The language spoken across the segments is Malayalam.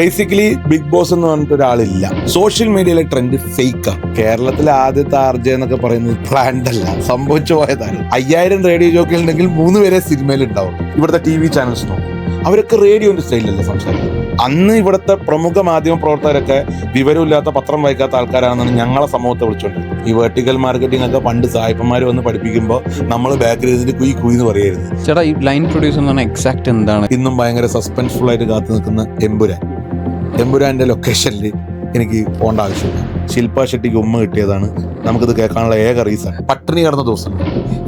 ബേസിക്കലി ബിഗ് ബോസ് എന്ന് പറഞ്ഞിട്ട് ഒരാളില്ല. സോഷ്യൽ മീഡിയയിലെ ട്രെൻഡ് ഫേക്കാണ്. കേരളത്തിലെ ആദ്യത്തെ RJ എന്നൊക്കെ പറയുന്നത് പ്ലാൻഡ് അല്ല, സംഭവിച്ചു പോയതാണ്. 5000 റേഡിയോ ജോക്കികൾ ഉണ്ടെങ്കിൽ 3 പേരെ സിനിമയിൽ ഉണ്ടാവും. ഇവിടുത്തെ TV ചാനൽസ് നോക്കും, അവരൊക്കെ റേഡിയോന്റെ സ്റ്റൈലല്ലേ സംസാരിക്കുന്നത്. അന്ന് ഇവിടുത്തെ പ്രമുഖ മാധ്യമ പ്രവർത്തകരൊക്കെ വിവരമില്ലാത്ത പത്രം വായിക്കാത്ത ആൾക്കാരാണെന്നാണ് ഞങ്ങളെ സമൂഹത്തെ വിളിച്ചോണ്ടിരുന്നത്. ഈ വെർട്ടിക്കൽ മാർക്കറ്റിംഗ് ഒക്കെ പണ്ട് സായിപ്പന്മാർ വന്ന് പഠിപ്പിക്കുമ്പോൾ നമ്മൾ ബാക്കിൽ ഇതിന് കുയിന്ന് പറയരുത്. ചേട്ടാ, ഈ ലൈൻ പ്രൊഡ്യൂസർ എന്ന് പറഞ്ഞാൽ എക്സാക്ട് എന്താണ്? ഇന്നും ഭയങ്കര സസ്പെൻസ്ഫുൾ ആയിട്ട് കാത്തു നിൽക്കുന്ന എമ്പുരാന്റെ ലൊക്കേഷനിൽ എനിക്ക് പോകേണ്ട ആവശ്യമില്ല. ശില്പ ഷെട്ടിക്ക് ഉമ്മ കിട്ടിയതാണ് നമുക്കിത് കേൾക്കാനുള്ള ഏക റീസൺ. പട്ടിണി കിടന്ന ദിവസം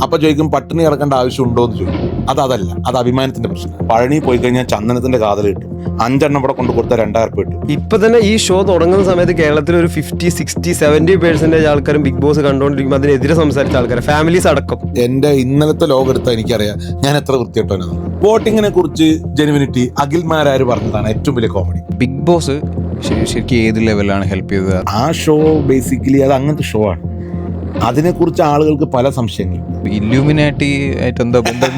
അപ്പൊ ചോദിക്കും പട്ടിണി കിടക്കേണ്ട ആവശ്യം ഉണ്ടോ എന്ന് ചോദിക്കും. അതല്ല, അത് അഭിമാനത്തിന്റെ പ്രശ്നം. പഴനി പോയി കഴിഞ്ഞാൽ ചന്ദനത്തിന്റെ കാതൽ കിട്ടും. 5 എണ്ണം ഇവിടെ കൊണ്ട് കൊടുത്താൽ 2000 രൂപ കിട്ടും. ഇപ്പൊ തന്നെ ഈ ഷോ തുടങ്ങുന്ന സമയത്ത് കേരളത്തിൽ ഒരു 50-60-70% ആൾക്കാരും ബിഗ് ബോസ് കണ്ടുകൊണ്ടിരിക്കുമ്പോൾ അതിനെതിരെ സംസാരിച്ച ആൾക്കാർ, ഫാമിലീസ് അടക്കം. എന്റെ ഇന്നലത്തെ ലോകം എടുത്താൽ എനിക്കറിയാം ഞാൻ എത്ര വൃത്തിയിട്ടവനാണ്. വോട്ടിങ്ങിനെ കുറിച്ച് ജെനുവിനിറ്റി അഖിൽമാരാര് പറഞ്ഞതാണ് ഏറ്റവും വലിയ കോമഡി. ബിഗ് ബോസ് ശരിക്കും ഏത് ലെവലാണ് ഹെൽപ്പ് ചെയ്തത്? ആ ഷോ ബേസിക്കലി അത് അങ്ങനത്തെ ഷോ ആണ്. അതിനെക്കുറിച്ച് ആളുകൾക്ക് പല സംശയങ്ങളും. ഇല്യൂമിനാറ്റി ആയിട്ട് എന്താ ബന്ധം?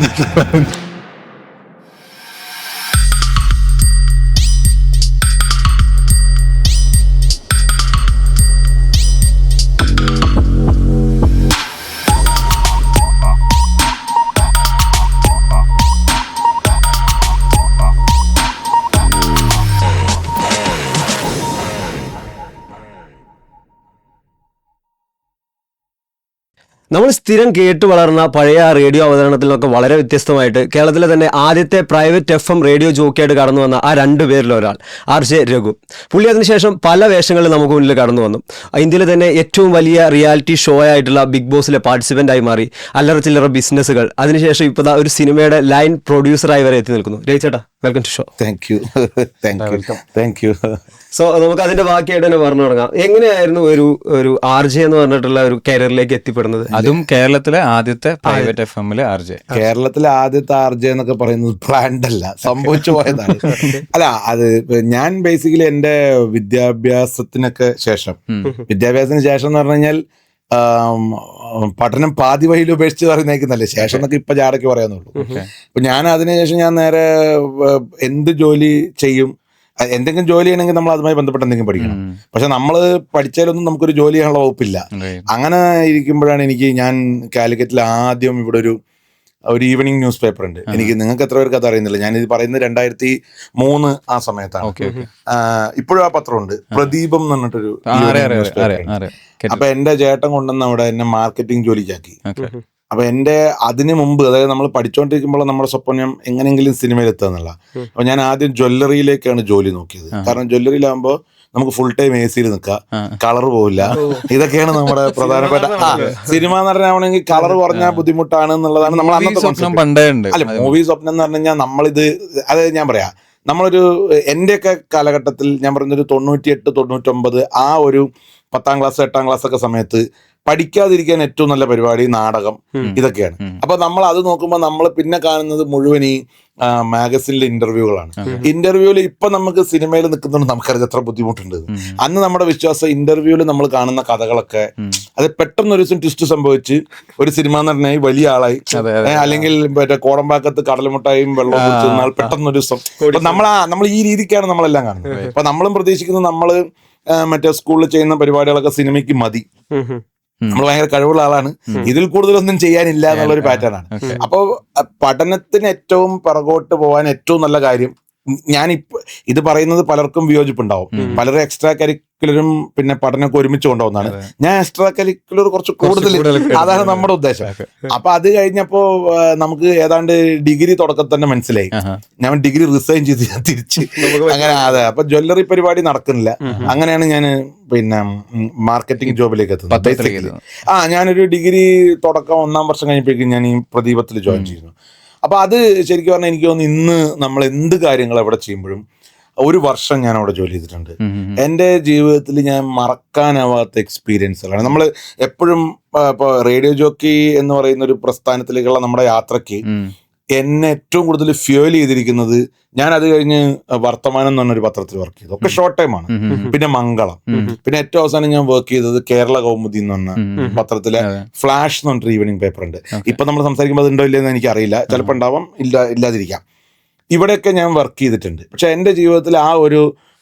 നമ്മൾ സ്ഥിരം കേട്ട് വളർന്ന പഴയ റേഡിയോ അവതരണത്തിൽ നിന്നൊക്കെ വളരെ വ്യത്യസ്തമായിട്ട് കേരളത്തിലെ തന്നെ ആദ്യത്തെ പ്രൈവറ്റ് FM റേഡിയോ ജോക്കിയായിട്ട് കടന്നു വന്ന ആ 2 പേരിൽ ഒരാൾ RJ രഘു. പുള്ളി അതിനുശേഷം പല വേഷങ്ങളിൽ നമുക്ക് മുന്നിൽ കടന്നു വന്നു. ഇന്ത്യയിലെ തന്നെ ഏറ്റവും വലിയ റിയാലിറ്റി ഷോ ആയിട്ടുള്ള ബിഗ് ബോസിലെ പാർട്ടിസിപ്പൻ്റായി മാറി. അല്ലറ ചില്ലറ ബിസിനസ്സുകൾ, അതിനുശേഷം ഇപ്പോൾ ഒരു സിനിമയുടെ ലൈൻ പ്രൊഡ്യൂസറായി വരെ എത്തി നിൽക്കുന്നു. രവിചേട്ടാ, welcome to show. Thank you. So നമുക്ക് അതിന്റെ ബാക്കിയായിട്ട് തന്നെ പറഞ്ഞു തുടങ്ങാം. എങ്ങനെയായിരുന്നു ഒരു RJ എന്ന് പറഞ്ഞിട്ടുള്ള ഒരു കരിയറിലേക്ക് എത്തിപ്പെടുന്നത്? അതും കേരളത്തിലെ ആദ്യത്തെ പ്രൈവറ്റ് FM RJ. കേരളത്തിലെ ആദ്യത്തെ RJ എന്നൊക്കെ പറയുന്നത് പ്ലാൻഡ് അല്ല, സംഭവിച്ചു പോയതാണ്. അല്ല, അത് ഞാൻ ബേസിക്കലി എന്റെ വിദ്യാഭ്യാസത്തിന് ശേഷം എന്ന് പറഞ്ഞു കഴിഞ്ഞാൽ പഠനം പാതി വഴിയിൽ ഉപേക്ഷിച്ച് പറയുന്നേക്കുന്നല്ലേ ശേഷം എന്നൊക്കെ ഇപ്പൊ ചാടൊക്കെ പറയാന്നുള്ളൂ. അപ്പൊ ഞാൻ അതിനുശേഷം ഞാൻ നേരെ എന്ത് ജോലി ചെയ്യും, എന്തെങ്കിലും ജോലി ചെയ്യണമെങ്കിൽ നമ്മൾ അതുമായി ബന്ധപ്പെട്ട് എന്തെങ്കിലും പഠിക്കണം. പക്ഷെ നമ്മൾ പഠിച്ചാലൊന്നും നമുക്കൊരു ജോലി ചെയ്യാനുള്ള വകുപ്പില്ല. അങ്ങനെ ഇരിക്കുമ്പോഴാണ് ഞാൻ കാലിക്കറ്റിൽ ആദ്യം ഇവിടെ ഒരു ഈവനിങ് ന്യൂസ് പേപ്പർ ഉണ്ട്. നിങ്ങൾക്ക് എത്ര പേർക്ക് അത് അറിയുന്നില്ല. ഞാനിത് പറയുന്നത് 2003 ആ സമയത്താണ്. ഇപ്പോഴും ആ പത്രമുണ്ട്, പ്രദീപം എന്ന് പറഞ്ഞിട്ടൊരു ന്യൂസ് പേപ്പർ. അപ്പൊ എന്റെ ചേട്ടൻ കൊണ്ടുവന്ന് അവിടെ എന്നെ മാർക്കറ്റിംഗ് ജോലിക്കാക്കി. അപ്പൊ അതിന് മുമ്പ്, അതായത് നമ്മൾ പഠിച്ചുകൊണ്ടിരിക്കുമ്പോൾ നമ്മുടെ സ്വപ്നം എങ്ങനെയെങ്കിലും സിനിമയിൽ എത്തുക എന്നുള്ള. അപ്പൊ ഞാൻ ആദ്യം ജ്വല്ലറിയിലേക്കാണ് ജോലി നോക്കിയത്. കാരണം ജ്വല്ലറിയിലാകുമ്പോൾ നമുക്ക് ഫുൾ ടൈം AC നിൽക്കാം, കളർ പോവില്ല. ഇതൊക്കെയാണ് നമ്മുടെ പ്രധാനപ്പെട്ട സിനിമ നടനാവണമെങ്കിൽ കളർ കുറഞ്ഞാൽ ബുദ്ധിമുട്ടാണ് എന്നുള്ളതാണ് നമ്മൾ അന്നത്തെ കോൺസെപ്റ്റ്. അല്ല, മൂവി സ്വപ്നം എന്ന് പറഞ്ഞു കഴിഞ്ഞാൽ നമ്മളിത്, അതായത് ഞാൻ പറയാം, നമ്മളൊരു എന്റെയൊക്കെ കാലഘട്ടത്തിൽ ഞാൻ പറയുന്നൊരു 98, 99 ആ ഒരു 10ാം ക്ലാസ് 8ാം ക്ലാസ് ഒക്കെ സമയത്ത് പഠിക്കാതിരിക്കാൻ ഏറ്റവും നല്ല പരിപാടി നാടകം, ഇതൊക്കെയാണ്. അപ്പൊ നമ്മൾ അത് നോക്കുമ്പോൾ നമ്മൾ പിന്നെ കാണുന്നത് മുഴുവൻ ഈ മാഗസിനിലെ ഇന്റർവ്യൂകളാണ്. ഇന്റർവ്യൂവിൽ ഇപ്പൊ നമുക്ക് സിനിമയിൽ നിൽക്കുന്നുണ്ട്, നമുക്കറിയാം എത്ര ബുദ്ധിമുട്ടുണ്ട്. അന്ന് നമ്മുടെ വിശ്വാസം ഇന്റർവ്യൂവിൽ നമ്മൾ കാണുന്ന കഥകളൊക്കെ അത് പെട്ടെന്ന് ഒരു ദിവസം ട്വിസ്റ്റ് സംഭവിച്ച് ഒരു സിനിമാ നടനായി വലിയ ആളായി, അല്ലെങ്കിൽ മറ്റേ കോടമ്പാക്കത്ത് കടലമുട്ടായും വെള്ളം കുടിച്ച് നിന്നാൽ പെട്ടെന്നൊരു ദിവസം നമ്മൾ ഈ രീതിക്കാണ് നമ്മളെല്ലാം കാണുന്നത്. അപ്പൊ നമ്മളും പ്രതീക്ഷിക്കുന്നത് നമ്മള് മറ്റേ സ്കൂളിൽ ചെയ്യുന്ന പരിപാടികളൊക്കെ സിനിമയ്ക്ക് മതി, നമ്മൾ ഭയങ്കര കഴിവുള്ള ആളാണ്, ഇതിൽ കൂടുതലൊന്നും ചെയ്യാനില്ല എന്നുള്ളൊരു പാറ്റേൺ ആണ്. അപ്പോൾ പഠനത്തിന് ഏറ്റവും പിറകോട്ട് പോകാൻ ഏറ്റവും നല്ല കാര്യം, ഞാനിപ്പോ ഇത് പറയുന്നത് പലർക്കും വിയോജിപ്പുണ്ടാവും. പലരും എക്സ്ട്രാ കരിക്കുലറും പിന്നെ പഠനമൊക്കെ ഒരുമിച്ച് കൊണ്ടുപോകുന്നതാണ്. ഞാൻ എക്സ്ട്രാ കരിക്കുലർ കുറച്ച് കൂടുതൽ, അതാണ് നമ്മുടെ ഉദ്ദേശം. അപ്പൊ അത് കഴിഞ്ഞപ്പോ നമുക്ക് ഏതാണ്ട് ഡിഗ്രി തുടക്കത്തിൽ തന്നെ മനസ്സിലായി. ഞാൻ ഡിഗ്രി റിസൈൻ ചെയ്ത് തിരിച്ച് അങ്ങനെ അപ്പൊ ജ്വല്ലറി പരിപാടി നടക്കുന്നില്ല. അങ്ങനെയാണ് ഞാൻ പിന്നെ മാർക്കറ്റിംഗ് ജോബിലേക്ക് എത്തുന്നത്. ഞാനൊരു ഡിഗ്രി തുടക്കം 1ാം വർഷം കഴിഞ്ഞപ്പോഴേക്കും ഞാൻ ഈ പ്രദീപത്തിൽ ജോയിൻ ചെയ്യുന്നു. അപ്പൊ അത് ശരിക്കും പറഞ്ഞാൽ എനിക്ക് തോന്നുന്നു ഇന്ന് നമ്മൾ എന്ത് കാര്യങ്ങൾ എവിടെ ചെയ്യുമ്പോഴും 1 വർഷം ഞാൻ അവിടെ ജോലി ചെയ്തിട്ടുണ്ട്. എൻ്റെ ജീവിതത്തിൽ ഞാൻ മറക്കാനാവാത്ത എക്സ്പീരിയൻസുകളാണ്. നമ്മൾ എപ്പോഴും ഇപ്പോൾ റേഡിയോ ജോക്കി എന്ന് പറയുന്ന ഒരു പ്രസ്ഥാനത്തിലേക്കുള്ള നമ്മുടെ യാത്രയ്ക്ക് എന്നെ ഏറ്റവും കൂടുതൽ ഫ്യൂൽ ചെയ്തിരിക്കുന്നത്, ഞാൻ അത് കഴിഞ്ഞ് വർത്തമാനം എന്ന് പറഞ്ഞൊരു പത്രത്തിൽ വർക്ക് ചെയ്തു. ഒക്കെ ഷോർട്ട് ടൈമാണ്. പിന്നെ മംഗളം, പിന്നെ ഏറ്റവും അവസാനം ഞാൻ വർക്ക് ചെയ്തത് കേരള കൗമുദി എന്ന് പറഞ്ഞ പത്രത്തിലെ ഫ്ലാഷ് എന്ന് പറഞ്ഞൊരു ഈവനിങ് പേപ്പർ ഉണ്ട്. ഇപ്പൊ നമ്മൾ സംസാരിക്കുമ്പോൾ അതുണ്ടോ ഇല്ലെന്ന് എനിക്കറിയില്ല, ചിലപ്പോൾ ഉണ്ടാവാം, ഇല്ലാതിരിക്കാം. ഇവിടെയൊക്കെ ഞാൻ വർക്ക് ചെയ്തിട്ടുണ്ട്. പക്ഷെ എൻ്റെ ജീവിതത്തിൽ ആ ഒരു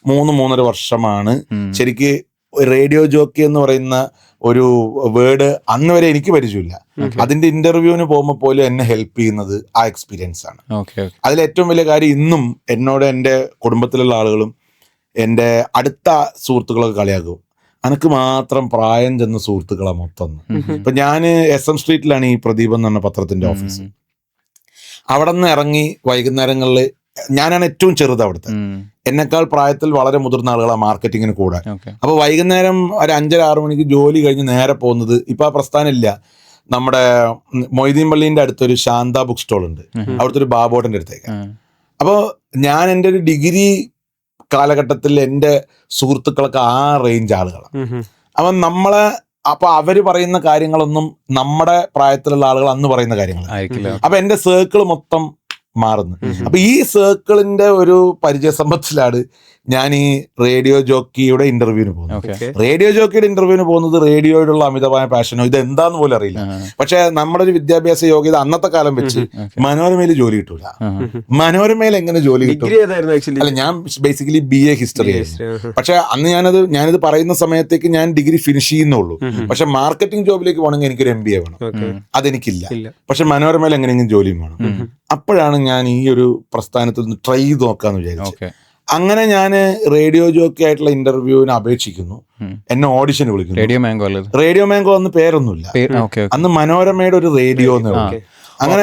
3-3.5 വർഷമാണ് ശരിക്ക് റേഡിയോ ജോക്കി എന്ന് പറയുന്ന ഒരു വേർഡ് അന്ന് വരെ എനിക്ക് പരിചയമില്ല. അതിന്റെ ഇന്റർവ്യൂവിന് പോകുമ്പോൾ പോലും എന്നെ ഹെൽപ്പ് ചെയ്യുന്നത് ആ എക്സ്പീരിയൻസ് ആണ്. അതിൽ ഏറ്റവും വലിയ കാര്യം ഇന്നും എന്നോട് എൻ്റെ കുടുംബത്തിലുള്ള ആളുകളും എൻ്റെ അടുത്ത സുഹൃത്തുക്കളൊക്കെ കളിയാക്കും, അനക്ക് മാത്രം പ്രായം ചെന്ന സുഹൃത്തുക്കളാണ് മൊത്തം. ഇപ്പൊ ഞാൻ SM സ്ട്രീറ്റിലാണ് ഈ പ്രദീപ് എന്ന് പറഞ്ഞ പത്രത്തിന്റെ ഓഫീസ്. അവിടെ നിന്ന് ഇറങ്ങി വൈകുന്നേരങ്ങളിൽ ഞാനാണ് ഏറ്റവും ചെറുത് അവിടുത്തെ. എന്നെക്കാൾ പ്രായത്തിൽ വളരെ മുതിർന്ന ആളുകളാണ് മാർക്കറ്റിങ്ങിന് കൂടെ. അപ്പൊ വൈകുന്നേരം ഒരു 5-6 മണിക്ക് ജോലി കഴിഞ്ഞ് നേരെ പോകുന്നത്, ഇപ്പൊ ആ പ്രസ്ഥാനം ഇല്ല, നമ്മുടെ മൊയ്തീൻ പള്ളീന്റെ അടുത്തൊരു ശാന്ത ബുക്ക് സ്റ്റോൾ ഉണ്ട്, അവിടുത്തെ ഒരു ബാബോട്ടന്റെ അടുത്തേക്ക്. അപ്പോൾ ഞാൻ എൻ്റെ ഒരു ഡിഗ്രി കാലഘട്ടത്തിൽ എൻ്റെ സുഹൃത്തുക്കളൊക്കെ ആ റേഞ്ച് ആളുകളാണ്. അപ്പം നമ്മളെ അപ്പൊ അവര് പറയുന്ന കാര്യങ്ങളൊന്നും നമ്മുടെ പ്രായത്തിലുള്ള ആളുകൾ അന്ന് പറയുന്ന കാര്യങ്ങൾ. അപ്പൊ എൻ്റെ സർക്കിൾ മൊത്തം മാറുന്നു. അപ്പൊ ഈ സർക്കിളിന്റെ ഒരു പരിചയസമ്പത്തിലാണ് ഞാൻ ഈ റേഡിയോ ജോക്കിയുടെ ഇന്റർവ്യൂവിന് പോകുന്നത്. റേഡിയോ ജോക്കിയുടെ ഇന്റർവ്യൂവിന് പോകുന്നത് റേഡിയോയോടുള്ള അമിതമായ പാഷനോ ഇത് എന്താന്ന് പോലും അറിയില്ല. പക്ഷെ നമ്മുടെ ഒരു വിദ്യാഭ്യാസ യോഗ്യത അന്നത്തെ കാലം വെച്ച് മനോരമയിൽ ജോലി കിട്ടൂല. മനോരമയിൽ എങ്ങനെ ജോലി കിട്ടും? അല്ല, ഞാൻ ബേസിക്കലി BA ഹിസ്റ്ററി ആയിരുന്നു. പക്ഷെ അന്ന് ഞാനിത് പറയുന്ന സമയത്തേക്ക് ഞാൻ ഡിഗ്രി ഫിനിഷ് ചെയ്യുന്നുള്ളൂ. പക്ഷെ മാർക്കറ്റിംഗ് ജോബിലേക്ക് പോകണമെങ്കിൽ എനിക്കൊരു MBA വേണം. അതെനിക്കില്ല. പക്ഷെ മനോരമയിൽ എങ്ങനെയെങ്കിലും ജോലിയും വേണം. അപ്പോഴാണ് ഞാൻ ഈ ഒരു പ്രസ്ഥാനത്തിൽ നിന്ന് ട്രൈ ചെയ്ത് നോക്കാന്ന് വിചാരിച്ചു. അങ്ങനെ ഞാൻ റേഡിയോ ജോക്കി ആയിട്ടുള്ള ഇന്റർവ്യൂവിന് അപേക്ഷിക്കുന്നു. എന്നെ ഓഡിഷന് വിളിക്കുന്നു. റേഡിയോ മാംഗോ അന്ന് പേരൊന്നുമില്ല. അന്ന് മനോരമയുടെ ഒരു റേഡിയോ എന്ന് പറഞ്ഞു. അങ്ങനെ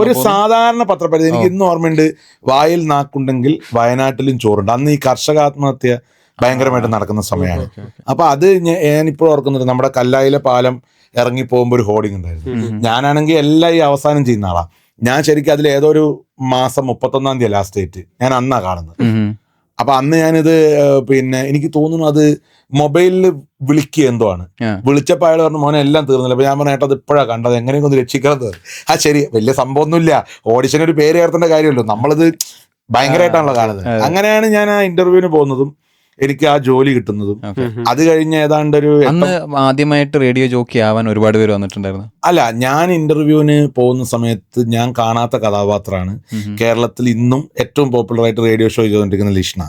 ഒരു സാധാരണ പത്രപരസ്യം. എനിക്ക് ഇന്നും ഓർമ്മയുണ്ട്, വായിൽ നാക്കുണ്ടെങ്കിൽ വയനാട്ടിലും ചോറുണ്ട്. അന്ന് ഈ കർഷക ആത്മഹത്യ ഭയങ്കരമായിട്ട് നടക്കുന്ന സമയമാണ്. അപ്പൊ അത് ഞാനിപ്പോഴും ഓർക്കുന്നുണ്ട്. നമ്മുടെ കല്ലായിലെ പാലം ഇറങ്ങി പോകുമ്പോൾ ഒരു ഹോർഡിംഗ് ഉണ്ടായിരുന്നു. ഞാനാണെങ്കിൽ എല്ലാം ഈ അവസാനം ചെയ്യുന്ന ആളാ. ഞാൻ ശരിക്കും അതിൽ ഏതോ ഒരു മാസം 31-ാം തീയതി ലാസ്റ്റ് ഡേറ്റ് ഞാൻ അന്നാ കാണുന്നത്. അപ്പൊ അന്ന് ഞാനിത് പിന്നെ എനിക്ക് തോന്നുന്നു അത് മൊബൈലിൽ വിളിക്കുക എന്തോ ആണ്. വിളിച്ചപ്പോൾ അയാൾ പറഞ്ഞു, മോനെ എല്ലാം തീർന്നില്ല. അപ്പൊ ഞാൻ പറഞ്ഞ ഏട്ടത് ഇപ്പോഴാണ് കണ്ടത്, എങ്ങനെയൊക്കെ ഒന്ന് രക്ഷിക്കണത്. ശരി, വലിയ സംഭവമൊന്നുമില്ല, ഓഡിഷന് ഒരു പേര് ചേർത്തേണ്ട കാര്യമല്ലോ, നമ്മളിത് ഭയങ്കരമായിട്ടാണല്ലോ കാണുന്നത്. അങ്ങനെയാണ് ഞാൻ ആ ഇന്റർവ്യൂവിന് പോകുന്നതും എനിക്ക് ആ ജോലി കിട്ടുന്നതും. അത് കഴിഞ്ഞ് ഏതാണ്ട് ഒരു ആദ്യമായിട്ട് റേഡിയോ ജോക്കി ആവാൻ ഒരുപാട് പേര് വന്നിട്ടുണ്ടായിരുന്നു. അല്ല, ഞാൻ ഇന്റർവ്യൂവിന് പോകുന്ന സമയത്ത് ഞാൻ കാണാത്ത കഥാപാത്രമാണ് കേരളത്തിൽ ഇന്നും ഏറ്റവും പോപ്പുലർ ആയിട്ട് റേഡിയോ ഷോ ചെയ്തുകൊണ്ടിരിക്കുന്ന ലിഷ്ണ.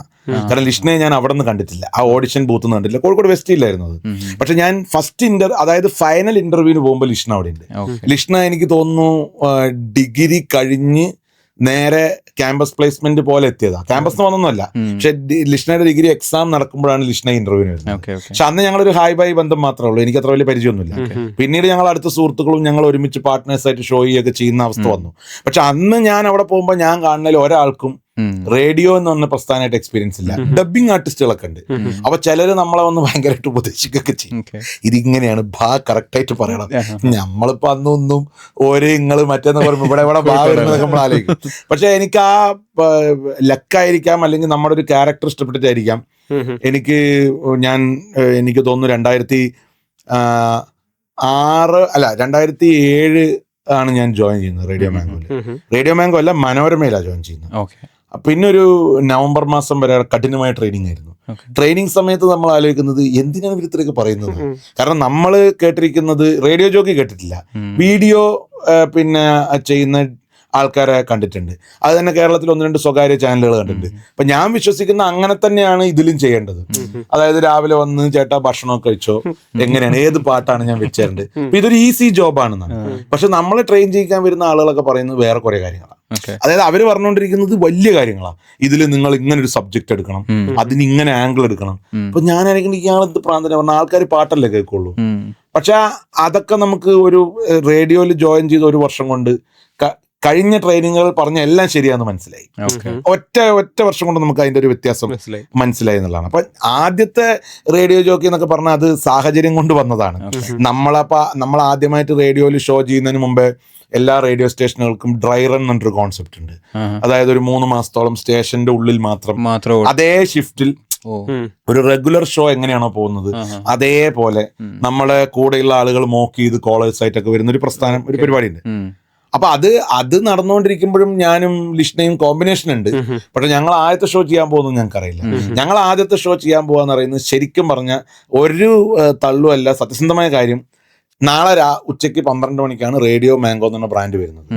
കാരണം ലിഷ്ണയെ ഞാൻ അവിടെ നിന്ന് കണ്ടിട്ടില്ല, ആ ഓഡിഷൻ ബൂത്ത് നിന്ന് കണ്ടിട്ടില്ല. കോഴിക്കോട് വെസ്റ്റിലായിരുന്നു അത്. പക്ഷെ ഞാൻ ഫസ്റ്റ് അതായത് ഫൈനൽ ഇന്റർവ്യൂവിന് പോകുമ്പോൾ ലിഷ്ണ അവിടെ ഉണ്ട്. ലിഷ്ണ എനിക്ക് തോന്നുന്നു ഡിഗ്രി കഴിഞ്ഞ് നേരെ ക്യാമ്പസ് പ്ലേസ്മെന്റ് പോലെ എത്തിയതാ. ക്യാമ്പസ് വന്നൊന്നുമല്ല, പക്ഷെ ലിഷ്ണയുടെ ഡിഗ്രി എക്സാം നടക്കുമ്പോഴാണ് ലിഷ്ണ ഇന്റർവ്യൂവിന് വരുന്നത്. പക്ഷെ അന്ന് ഞങ്ങളൊരു ഹായ് ബൈ ബന്ധം മാത്രമേ ഉള്ളൂ, എനിക്ക് അത്ര വലിയ പരിചയമൊന്നുമില്ല. പിന്നീട് ഞങ്ങൾ അടുത്ത സുഹൃത്തുക്കളും ഞങ്ങൾ ഒരുമിച്ച് പാർട്ട്നേഴ്സായിട്ട് ഷോ ഒക്കെ ചെയ്യുന്ന അവസ്ഥ വന്നു. പക്ഷെ അന്ന് ഞാൻ അവിടെ പോകുമ്പോൾ ഞാൻ കാണുന്നതിൽ ഒരാൾക്കും റേഡിയോ എന്ന് പറഞ്ഞ പ്രസ്ഥാനമായിട്ട് എക്സ്പീരിയൻസ് ഇല്ല. ഡബിങ് ആർട്ടിസ്റ്റുകളൊക്കെ ഉണ്ട്. അപ്പൊ ചിലര് നമ്മളെ വന്ന് ഭയങ്കരമായിട്ട് ഉപദേശിക്കുകയൊക്കെ ചെയ്യും, ഇതിങ്ങനെയാണ്, കറക്റ്റായിട്ട് പറയണം. നമ്മളിപ്പോ അന്നൊന്നും ഓരോ ഇങ്ങള് മറ്റേന്ന് പറയുമ്പോൾ ഇവിടെ ബാ വരുന്നതൊക്കെ നമ്മൾ ആലോചിക്കും. പക്ഷെ എനിക്ക് ആ ലക്കായിരിക്കാം, അല്ലെങ്കിൽ നമ്മുടെ ഒരു ക്യാരക്ടർ ഇഷ്ടപ്പെട്ടിട്ടായിരിക്കാം എനിക്ക് തോന്നുന്നു 2007 ആണ് ഞാൻ ജോയിൻ ചെയ്യുന്നത് റേഡിയോ മാംഗോയിൽ. റേഡിയോ മാംഗോ അല്ല, മനോരമയിലാണ് ജോയിൻ ചെയ്യുന്നത്. പിന്നെ ഒരു നവംബർ മാസം വരെ കഠിനമായ ട്രെയിനിങ് ആയിരുന്നു. ട്രെയിനിങ് സമയത്ത് നമ്മൾ ആലോചിക്കുന്നത് എന്തിനാണ് ഇവർ ഇത്രയൊക്കെ പറയുന്നത്. കാരണം നമ്മൾ കേട്ടിരിക്കുന്നത് റേഡിയോ ജോക്കി കേട്ടിട്ടില്ല, വീഡിയോ പിന്നെ ചെയ്യുന്ന ആൾക്കാരെ കണ്ടിട്ടുണ്ട്. അത് തന്നെ കേരളത്തിൽ 1-2 സ്വകാര്യ ചാനലുകൾ കണ്ടിട്ടുണ്ട്. അപ്പൊ ഞാൻ വിശ്വസിക്കുന്ന അങ്ങനെ തന്നെയാണ് ഇതിലും ചെയ്യേണ്ടത്. അതായത് രാവിലെ വന്ന് ചേട്ടാ ഭക്ഷണമൊക്കെ കഴിച്ചോ, എങ്ങനെയാണ്, ഏത് പാട്ടാണ് ഞാൻ വെച്ചേരേണ്ടത്. അപ്പൊ ഇതൊരു ഈസി ജോബാണെന്നാണ്. പക്ഷെ നമ്മളെ ട്രെയിൻ ചെയ്യിക്കാൻ വരുന്ന ആളുകളൊക്കെ പറയുന്നത് വേറെ കുറെ കാര്യങ്ങളാണ്. അതായത് അവര് പറഞ്ഞുകൊണ്ടിരിക്കുന്നത് വലിയ കാര്യങ്ങളാണ്. ഇതിൽ നിങ്ങൾ ഇങ്ങനെ ഒരു സബ്ജക്ട് എടുക്കണം, അതിന് ഇങ്ങനെ ആംഗിൾ എടുക്കണം. അപ്പൊ ഞാനാണെങ്കിൽ ഇയാളെന്ത് പ്രാന്തന പറഞ്ഞ, ആൾക്കാർ പാട്ടല്ലേ കേൾക്കുള്ളൂ. പക്ഷെ അതൊക്കെ നമുക്ക് ഒരു റേഡിയോയിൽ ജോയിൻ ചെയ്ത് 1 വർഷം കൊണ്ട് കഴിഞ്ഞ ട്രെയിനിങ്ങുകൾ പറഞ്ഞ എല്ലാം ശരിയാന്ന് മനസ്സിലായി. ഒറ്റ വർഷം കൊണ്ട് നമുക്ക് അതിന്റെ ഒരു വ്യത്യാസം മനസ്സിലായി എന്നുള്ളതാണ്. അപ്പൊ ആദ്യത്തെ റേഡിയോ ജോക്കി എന്നൊക്കെ പറഞ്ഞാൽ അത് സാഹചര്യം കൊണ്ട് വന്നതാണ്. നമ്മൾ ആദ്യമായിട്ട് റേഡിയോയിൽ ഷോ ചെയ്യുന്നതിന് മുമ്പേ എല്ലാ റേഡിയോ സ്റ്റേഷനുകൾക്കും ഡ്രൈ റൺ എന്നൊരു കോൺസെപ്റ്റ് ഉണ്ട്. അതായത് ഒരു 3 മാസത്തോളം സ്റ്റേഷന്റെ ഉള്ളിൽ മാത്രം അതേ ഷിഫ്റ്റിൽ ഒരു റെഗുലർ ഷോ എങ്ങനെയാണോ പോകുന്നത് അതേപോലെ നമ്മളെ കൂടെയുള്ള ആളുകൾ മോക്ക് ചെയ്ത് കോളേജ് ആയിട്ടൊക്കെ വരുന്ന ഒരു പ്രസ്ഥാനം, ഒരു പരിപാടി ഉണ്ട്. അപ്പൊ അത് നടന്നുകൊണ്ടിരിക്കുമ്പോഴും ഞാനും ലിഷ്ണയും കോമ്പിനേഷൻ ഉണ്ട്. പക്ഷെ ഞങ്ങൾ ആദ്യത്തെ ഷോ ചെയ്യാൻ പോകുന്നത് ഞങ്ങൾക്കറിയില്ല. ഞങ്ങൾ ആദ്യത്തെ ഷോ ചെയ്യാൻ പോകാന്ന് പറയുന്നത് ശരിക്കും പറഞ്ഞ ഒരു തള്ളുമല്ല, സത്യസന്ധമായ കാര്യം. നാളെ ഉച്ചയ്ക്ക് 12 മണിക്കാണ് റേഡിയോ മാംഗോ എന്ന ബ്രാൻഡ് വരുന്നത്.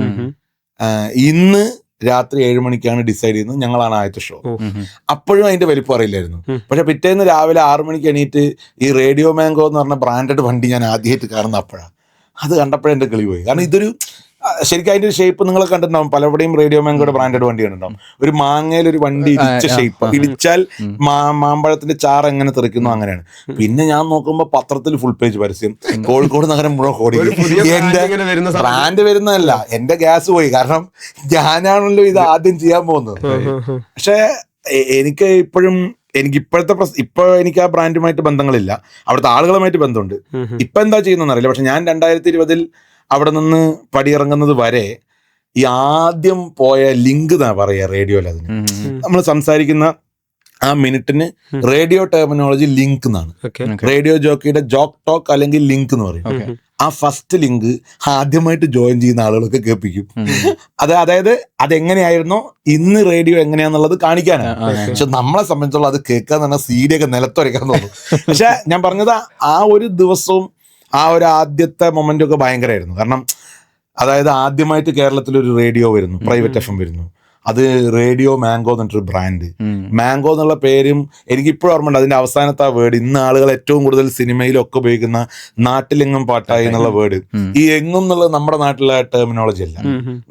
ഇന്ന് രാത്രി 7 മണിക്കാണ് ഡിസൈഡ് ചെയ്യുന്നത്, ഞങ്ങളാണ് ആദ്യത്തെ ഷോ. അപ്പോഴും അതിന്റെ വലിപ്പം അറിയില്ലായിരുന്നു. പക്ഷെ പിറ്റേന്ന് രാവിലെ 6 മണിക്ക് എണീറ്റ് ഈ റേഡിയോ മാംഗോ എന്ന് പറഞ്ഞ ബ്രാൻഡഡ് വണ്ടി ഞാൻ ആദ്യമായിട്ട് കാണുന്ന അപ്പോഴാണ്. അത് കണ്ടപ്പോഴേ എൻ്റെ കിളി പോയി. കാരണം ഇതൊരു ശരിക്കും അതിന്റെ ഒരു ഷേപ്പ് നിങ്ങൾ കണ്ടിട്ടുണ്ടാവും, പലവിടെയും റേഡിയോ മാംഗോയുടെ ബ്രാൻഡഡ് വണ്ടി കണ്ടിട്ടുണ്ടാവും. ഒരു മാങ്ങയിൽ ഒരു വണ്ടി ഇടിച്ച ഷേപ്പ്, ഇടിച്ചാൽ മാമ്പഴത്തിന്റെ ചാറ് എങ്ങനെ തെറിക്കുന്നു അങ്ങനെയാണ്. പിന്നെ ഞാൻ നോക്കുമ്പോൾ പത്രത്തിൽ ഫുൾ പേജ് പരസ്യം, കോഴിക്കോട് നഗരം മുഴുവൻ ഓടി. എന്റെ ബ്രാൻഡ് വരുന്നതല്ല, എന്റെ ഗ്യാസ് പോയി. കാരണം ഞാനാണല്ലോ ഇത് ആദ്യം ചെയ്യാൻ പോകുന്നത്. പക്ഷെ എനിക്ക് ഇപ്പോഴും ഇപ്പൊ എനിക്ക് ആ ബ്രാൻഡുമായിട്ട് ബന്ധങ്ങളില്ല, അവിടുത്തെ ആളുകളുമായിട്ട് ബന്ധമുണ്ട്. ഇപ്പൊ എന്താ ചെയ്യുന്നതെന്ന് അറിയില്ല. പക്ഷെ ഞാൻ 2020 അവിടെ നിന്ന് പടിയിറങ്ങുന്നത് വരെ ഈ ആദ്യം പോയ ലിങ്ക് എന്നാ പറയാ റേഡിയോയിൽ. അതിന് നമ്മൾ സംസാരിക്കുന്ന ആ മിനിറ്റിന് റേഡിയോ ടെർമിനോളജി ലിങ്ക് എന്നാണ്. റേഡിയോ ജോക്കിയുടെ ജോക്ക് ടോക്ക് അല്ലെങ്കിൽ ലിങ്ക് എന്ന് പറയും. ആ ഫസ്റ്റ് ലിങ്ക് ആദ്യമായിട്ട് ജോയിൻ ചെയ്യുന്ന ആളുകളൊക്കെ കേൾപ്പിക്കും. അതായത് അതെങ്ങനെയായിരുന്നോ ഇന്ന് റേഡിയോ എങ്ങനെയാന്നുള്ളത് കാണിക്കാനാണ്. പക്ഷെ നമ്മളെ സംബന്ധിച്ചുള്ള അത് കേൾക്കാന്ന് പറഞ്ഞാൽ സീഡിയൊക്കെ നിലത്തുരയ്ക്കാൻ തോന്നും. പക്ഷെ ഞാൻ പറഞ്ഞത് ആ ഒരു ദിവസവും ആ ഒരു ആദ്യത്തെ മൊമെന്റ് ഒക്കെ ഭയങ്കരമായിരുന്നു. കാരണം അതായത് ആദ്യമായിട്ട് കേരളത്തിൽ ഒരു റേഡിയോ വരുന്നു, പ്രൈവറ്റ് FM വരുന്നു. അത് റേഡിയോ മാംഗോ എന്ന് പറഞ്ഞിട്ടൊരു ബ്രാൻഡ്. മാംഗോ എന്നുള്ള പേരും എനിക്കിപ്പോഴും ഓർമ്മയുണ്ട്. അതിന്റെ അവസാനത്തെ ആ വേർഡ് ഇന്ന് ആളുകൾ ഏറ്റവും കൂടുതൽ സിനിമയിലൊക്കെ ഉപയോഗിക്കുന്ന നാട്ടിലെങ്ങും പാട്ടായി എന്നുള്ള വേർഡ്. ഈ എങ്ങും എന്നുള്ളത് നമ്മുടെ നാട്ടിലെ ടെർമിനോളജി അല്ല,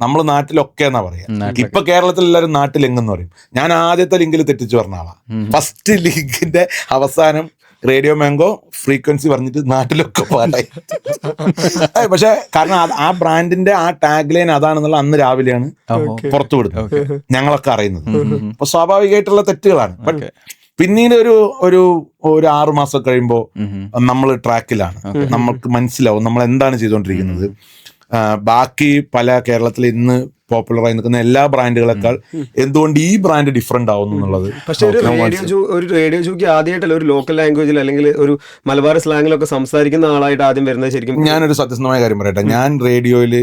നമ്മൾ നാട്ടിലൊക്കെ എന്നാ പറയാ. ഇപ്പൊ കേരളത്തിൽ എല്ലാവരും നാട്ടിലെങ്ങും എന്ന് പറയും. ഞാൻ ആദ്യത്തെ ലിങ്കിൽ തെറ്റിച്ചു പറഞ്ഞ ആളാ. ഫസ്റ്റ് ലിങ്കിന്റെ അവസാനം റേഡിയോ മാംഗോ ഫ്രീക്വൻസി പറഞ്ഞിട്ട് നാട്ടിലൊക്കെ പാട്ടായി. പക്ഷെ കാരണം ആ ബ്രാൻഡിന്റെ ആ ടാഗ് ലൈൻ അതാണെന്നുള്ള അന്ന് രാവിലെയാണ് പുറത്തു വിടുന്നത്, ഞങ്ങളൊക്കെ അറിയുന്നത്. അപ്പൊ സ്വാഭാവികമായിട്ടുള്ള തെറ്റുകളാണ്. ബട്ട് പിന്നീട് ഒരു 6 മാസം കഴിയുമ്പോൾ നമ്മൾ ട്രാക്കിലാണ്, നമ്മൾക്ക് മനസ്സിലാവും നമ്മൾ എന്താണ് ചെയ്തുകൊണ്ടിരിക്കുന്നത്. ബാക്കി പല കേരളത്തിൽ ഇന്ന് പോപ്പുലറായി നിൽക്കുന്ന എല്ലാ ബ്രാൻഡുകളെക്കാൾ എന്തുകൊണ്ട് ഈ ബ്രാൻഡ് ഡിഫറെന്റ് ആവുന്നു എന്നുള്ളത്. പക്ഷെ ഒരു റേഡിയോ ജോക്കി ആദ്യമായിട്ടല്ല ഒരു ലോക്കൽ ലാംഗ്വേജിൽ അല്ലെങ്കിൽ ഒരു മലബാർ സ്ലാങ്ങിലൊക്കെ സംസാരിക്കുന്ന ആളായിട്ട് ആദ്യം വരുന്നത്. ശരിക്കും ഞാനൊരു സത്യസന്ധമായ കാര്യം പറയട്ടെ, ഞാൻ റേഡിയോയിൽ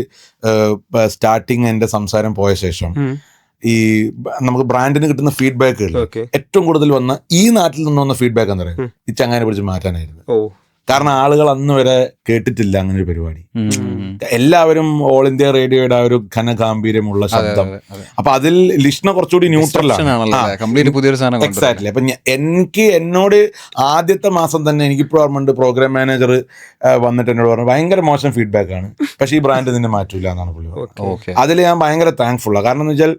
സ്റ്റാർട്ടിങ് എന്റെ സംസാരം പോയ ശേഷം ഈ നമുക്ക് ബ്രാൻഡിന് കിട്ടുന്ന ഫീഡ്ബാക്കുകൾ ഏറ്റവും കൂടുതൽ വന്ന ഈ നാട്ടിൽ നിന്ന് വന്ന ഫീഡ്ബാക്ക് എന്ന് പറയും ഈ ചങ്ങാനെ പിടിച്ച് മാറ്റാനായിരുന്നു. കാരണം ആളുകൾ അന്ന് വരെ കേട്ടിട്ടില്ല അങ്ങനെ ഒരു പരിപാടി. എല്ലാവരും ഓൾ ഇന്ത്യ റേഡിയോയുടെ ആ ഒരു ഘനഗാംഭീര്യമുള്ള ശബ്ദം. അപ്പൊ അതിൽ ലിഷ്ണ കുറച്ചുകൂടി ന്യൂട്രലാണ്. എക്സാക്ട്ലി. അപ്പൊ എനിക്ക് എന്നോട് ആദ്യത്തെ മാസം തന്നെ എനിക്കിപ്പോൾ ഓർമ്മയുണ്ട്, പ്രോഗ്രാം മാനേജർ വന്നിട്ട് എന്നോട് പറഞ്ഞു ഭയങ്കര മോശം ഫീഡ്ബാക്ക് ആണ്, പക്ഷെ ഈ ബ്രാൻഡ് നിന്നെ മാറ്റൂല എന്നാണ് പുള്ളി പറഞ്ഞത്. അതിൽ ഞാൻ ഭയങ്കര താങ്ക്ഫുള്ളാണ്. കാരണം എന്ന് വെച്ചാൽ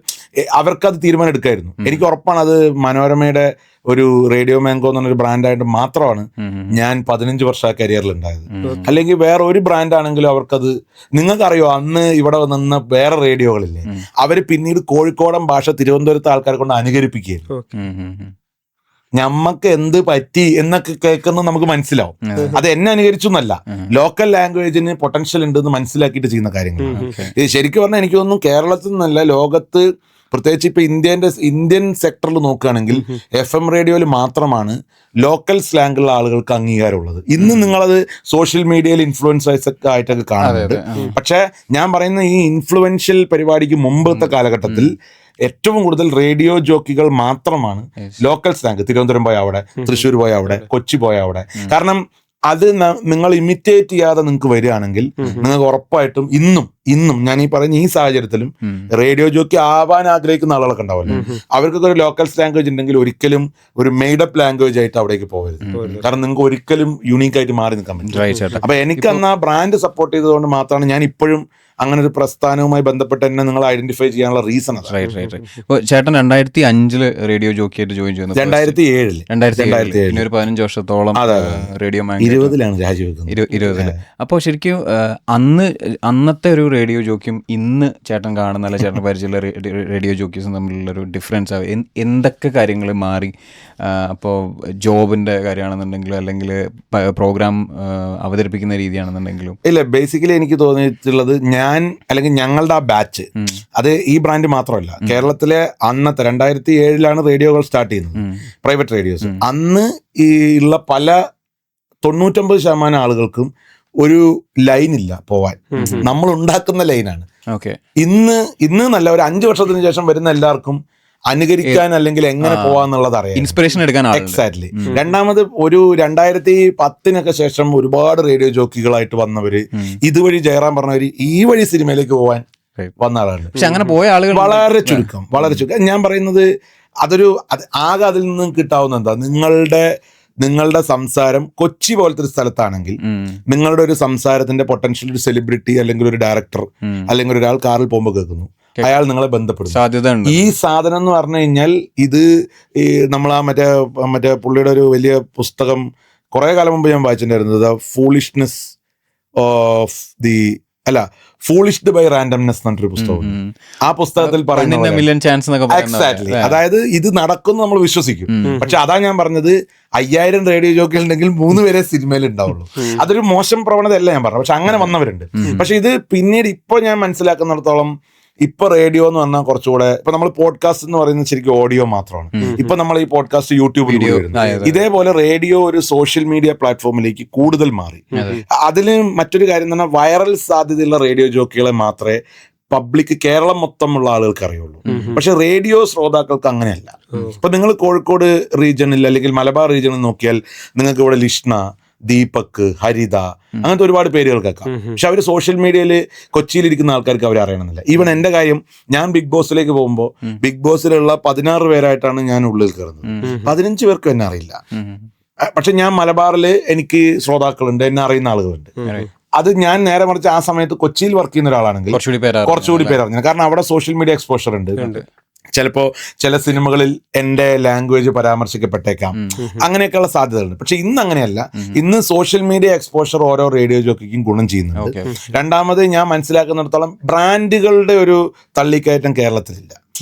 അവർക്കത് തീരുമാനം എടുക്കായിരുന്നു. എനിക്ക് ഉറപ്പാണ് അത് മനോരമയുടെ ഒരു റേഡിയോ മാംഗോ എന്ന് പറഞ്ഞൊരു ബ്രാൻഡായിട്ട് മാത്രമാണ് ഞാൻ 15 വർഷം ആ കരിയറിൽ ഉണ്ടായത്. അല്ലെങ്കിൽ വേറെ ഒരു ബ്രാൻഡ് ആണെങ്കിലും അവർക്കത്, നിങ്ങൾക്കറിയോ അന്ന് ഇവിടെ നിന്ന വേറെ റേഡിയോകളില്ലേ, അവര് പിന്നീട് കോഴിക്കോടൻ ഭാഷ തിരുവനന്തപുരത്തെ ആൾക്കാരെ കൊണ്ട് അനുകരിപ്പിക്കുകയായിരുന്നു. ഞമ്മക്ക് എന്ത് പറ്റി എന്നൊക്കെ കേൾക്കുന്നത് നമുക്ക് മനസ്സിലാവും. അത് എന്നെ അനുകരിച്ചു എന്നല്ല, ലോക്കൽ ലാംഗ്വേജിന് പൊട്ടൻഷ്യൽ ഉണ്ടെന്ന് മനസ്സിലാക്കിയിട്ട് ചെയ്യുന്ന കാര്യങ്ങളാണ്. ഇത് ശരിക്കും പറഞ്ഞാൽ എനിക്ക് തോന്നുന്നു കേരളത്തിൽ നിന്നല്ല, ലോകത്ത് പ്രത്യേകിച്ച് ഇപ്പൊ ഇന്ത്യൻ സെക്ടറിൽ നോക്കുകയാണെങ്കിൽ FM റേഡിയോയിൽ മാത്രമാണ് ലോക്കൽ സ്ലാങ്ങുള്ള ആളുകൾക്ക് അംഗീകാരമുള്ളത്. ഇന്ന് നിങ്ങളത് സോഷ്യൽ മീഡിയയിൽ ഇൻഫ്ലുവൻസേഴ്സ് ഒക്കെ ആയിട്ടൊക്കെ കാണുന്നുണ്ട്. പക്ഷെ ഞാൻ പറയുന്ന ഈ ഇൻഫ്ലുവൻഷ്യൽ പരിപാടിക്ക് മുമ്പത്തെ കാലഘട്ടത്തിൽ ഏറ്റവും കൂടുതൽ റേഡിയോ ജോക്കികൾ മാത്രമാണ് ലോക്കൽ സ്ലാങ്. തിരുവനന്തപുരം പോയ അവിടെ, തൃശ്ശൂർ പോയ അവിടെ, കൊച്ചി പോയ അവിടെ. കാരണം അത് നിങ്ങൾ ഇമിറ്റേറ്റ് ചെയ്യാതെ നിങ്ങൾക്ക് വരികയാണെങ്കിൽ നിങ്ങൾക്ക് ഉറപ്പായിട്ടും ഇന്നും ഞാൻ ഈ പറയുന്ന ഈ സാഹചര്യത്തിലും റേഡിയോ ജോക്കി ആവാൻ ആഗ്രഹിക്കുന്ന ആളുകളൊക്കെ ഉണ്ടാവുമല്ലോ, അവർക്കൊക്കെ ഒരു ലോക്കൽ ലാംഗ്വേജ് ഉണ്ടെങ്കിൽ ഒരിക്കലും ഒരു മെയ്ഡപ്പ് ലാംഗ്വേജ് ആയിട്ട് അവിടേക്ക് പോകരുത്. കാരണം നിങ്ങൾക്ക് ഒരിക്കലും യൂണീക്ക് ആയിട്ട് മാറി നിൽക്കാൻ പറ്റില്ല. അപ്പൊ എനിക്ക് അന്ന് ആ ബ്രാൻഡ് സപ്പോർട്ട് ചെയ്തതുകൊണ്ട് മാത്രമാണ് ഞാൻ ഇപ്പോഴും അങ്ങനെ ഒരു പ്രസ്ഥാനവുമായി ബന്ധപ്പെട്ട് തന്നെ നിങ്ങൾ ഐഡന്റിഫൈ ചെയ്യാനുള്ള റീസൺ. ചേട്ടൻ 2005 റേഡിയോ ജോക്കിയായിട്ട് ജോയിൻ ചെയ്യുന്നു. 2007 ഒരു 15 വർഷത്തോളം റേഡിയോ 20ലാണ് രാജിവെക്കുന്നത്. 20 അപ്പോൾ ശരിക്കും അന്നത്തെ ഒരു റേഡിയോ ജോക്കിയും ഇന്ന് ചേട്ടൻ കാണുന്ന അല്ല ചേട്ടൻ പരിചയമുള്ള റേഡിയോ ജോക്കീസും തമ്മിലുള്ളൊരു ഡിഫറൻസ് എന്തൊക്കെ കാര്യങ്ങൾ മാറി? അപ്പോൾ ജോബിന്റെ കാര്യമാണെന്നുണ്ടെങ്കിലും അല്ലെങ്കിൽ പ്രോഗ്രാം അവതരിപ്പിക്കുന്ന രീതിയാണെന്നുണ്ടെങ്കിലും. ഇല്ല, ബേസിക്കലി എനിക്ക് തോന്നിയിട്ടുള്ളത് അല്ലെങ്കിൽ ഞങ്ങളുടെ ആ ബാച്ച്, അത് ഈ ബ്രാൻഡ് മാത്രമല്ല, കേരളത്തിലെ അന്നത്തെ 2007 റേഡിയോകൾ സ്റ്റാർട്ട് ചെയ്യുന്നത്, പ്രൈവറ്റ് റേഡിയോസ്. അന്ന് ഈ ഉള്ള പല 99% ആളുകൾക്കും ഒരു ലൈനില്ല പോവാൻ, നമ്മൾ ഉണ്ടാക്കുന്ന ലൈനാണ്. ഇന്ന് നല്ല ഒരു 5 വർഷത്തിന് ശേഷം വരുന്ന എല്ലാവർക്കും അനുകരിക്കാൻ അല്ലെങ്കിൽ എങ്ങനെ പോവാന്നുള്ളത് അറിയാം, ഇൻസ്പിറേഷൻ എടുക്കാൻ. എക്സാക്ട്ലി. രണ്ടാമത് ഒരു 2010 ശേഷം ഒരുപാട് റേഡിയോ ജോക്കികളായിട്ട് വന്നവര്, ഇതുവഴി ജയറാം പറഞ്ഞവര് ഈ വഴി സിനിമയിലേക്ക് പോവാൻ വന്ന ആളുകളുണ്ട്. പക്ഷെ അങ്ങനെ പോയ ആളുകൾ വളരെ ചുരുക്കം. ഞാൻ പറയുന്നത് ആകെ അതിൽ നിന്ന് കിട്ടാവുന്ന എന്താ, നിങ്ങളുടെ സംസാരം കൊച്ചി പോലത്തെ ഒരു സ്ഥലത്താണെങ്കിൽ നിങ്ങളുടെ ഒരു സംസാരത്തിന്റെ പൊട്ടൻഷ്യൽ ഒരു സെലിബ്രിറ്റി അല്ലെങ്കിൽ ഒരു ഡയറക്ടർ അല്ലെങ്കിൽ ഒരാൾ കാറിൽ പോകുമ്പോൾ കേൾക്കുന്നു, അയാൾ നിങ്ങളെ ബന്ധപ്പെടും. സാധ്യത. ഈ സാധനം എന്ന് പറഞ്ഞു കഴിഞ്ഞാൽ ഇത് നമ്മൾ ആ മറ്റേ പുള്ളിയുടെ ഒരു വലിയ പുസ്തകം കുറെ കാലം മുമ്പ് ഞാൻ വായിച്ചിട്ടുണ്ടായിരുന്നത്, foolishness of the fooled by randomness എന്നൊരു പുസ്തകം. ആ പുസ്തകത്തിൽ പറയുന്നത് എക്സാക്ട്ലി, അതായത് ഇത് നടക്കുന്നു നമ്മൾ വിശ്വസിക്കും. പക്ഷെ അതാ ഞാൻ പറഞ്ഞത്, 5000 റേഡിയോ ജോക്കികൾ ഉണ്ടെങ്കിൽ 3 പേരെ സിനിമയിൽ ഉണ്ടാവുള്ളൂ. അതൊരു മോശം പ്രവണതയല്ല ഞാൻ പറഞ്ഞു, പക്ഷെ അങ്ങനെ വന്നവരുണ്ട്. പക്ഷെ ഇത് പിന്നീട് ഇപ്പൊ ഞാൻ മനസ്സിലാക്കുന്നിടത്തോളം ഇപ്പൊ റേഡിയോ എന്ന് പറഞ്ഞാൽ കുറച്ചുകൂടെ, ഇപ്പൊ നമ്മൾ പോഡ്കാസ്റ്റ് എന്ന് പറയുന്നത് ശരിക്കും ഓഡിയോ മാത്രമാണ്. ഇപ്പൊ നമ്മൾ ഈ പോഡ്കാസ്റ്റ് യൂട്യൂബിൽ വരുന്നത്, ഇതേപോലെ റേഡിയോ ഒരു സോഷ്യൽ മീഡിയ പ്ലാറ്റ്ഫോമിലേക്ക് കൂടുതൽ മാറി. അതിന് മറ്റൊരു കാര്യം എന്ന് പറഞ്ഞാൽ വൈറൽ സാധ്യതയുള്ള റേഡിയോ ജോക്കികളെ മാത്രമേ പബ്ലിക് കേരളം മൊത്തമുള്ള ആളുകൾക്ക് അറിയുള്ളൂ. പക്ഷെ റേഡിയോ ശ്രോതാക്കൾക്ക് അങ്ങനെയല്ല. ഇപ്പൊ നിങ്ങൾ കോഴിക്കോട് റീജിയണിൽ അല്ലെങ്കിൽ മലബാർ റീജിയണിൽ നോക്കിയാൽ നിങ്ങൾക്ക് ഇവിടെ ലിഷ്ണ, ദീപക്, ഹരിത, അങ്ങനത്തെ ഒരുപാട് പേരുകൾ കേൾക്കാം. പക്ഷെ അവർ സോഷ്യൽ മീഡിയയിൽ കൊച്ചിയിലിരിക്കുന്ന ആൾക്കാർക്ക് അവർ അറിയണമെന്നില്ല. ഈവൻ എന്റെ കാര്യം, ഞാൻ ബിഗ് ബോസിലേക്ക് പോകുമ്പോൾ ബിഗ് ബോസിലുള്ള 16 പേരായിട്ടാണ് ഞാൻ ഉള്ളിൽ കയറുന്നത്. 15 പേർക്കും എന്നെ അറിയില്ല. പക്ഷെ ഞാൻ മലബാറിൽ എനിക്ക് ശ്രോതാക്കളുണ്ട്, എന്നെ അറിയുന്ന ആളുകളുണ്ട്. അത് ഞാൻ നേരെ മറിച്ച് ആ സമയത്ത് കൊച്ചിയിൽ വർക്ക് ചെയ്യുന്ന ഒരാളാണെങ്കിൽ കുറച്ചുകൂടി പേര് അറിഞ്ഞു. കാരണം അവിടെ സോഷ്യൽ മീഡിയ എക്സ്പോഷർ ഉണ്ട്. ചിലപ്പോൾ ചില സിനിമകളിൽ എൻ്റെ ലാംഗ്വേജ് പരാമർശിക്കപ്പെട്ടേക്കാം, അങ്ങനെയൊക്കെയുള്ള സാധ്യതകളുണ്ട്. പക്ഷെ ഇന്ന് അങ്ങനെയല്ല. ഇന്ന് സോഷ്യൽ മീഡിയ എക്സ്പോഷർ ഓരോ റേഡിയോ ജോക്കിക്കും ഗുണം ചെയ്യുന്നുണ്ട്. രണ്ടാമത് ഞാൻ മനസ്സിലാക്കുന്നിടത്തോളം ബ്രാൻഡുകളുടെ ഒരു തള്ളിക്കയറ്റം കേരളത്തിലില്ല.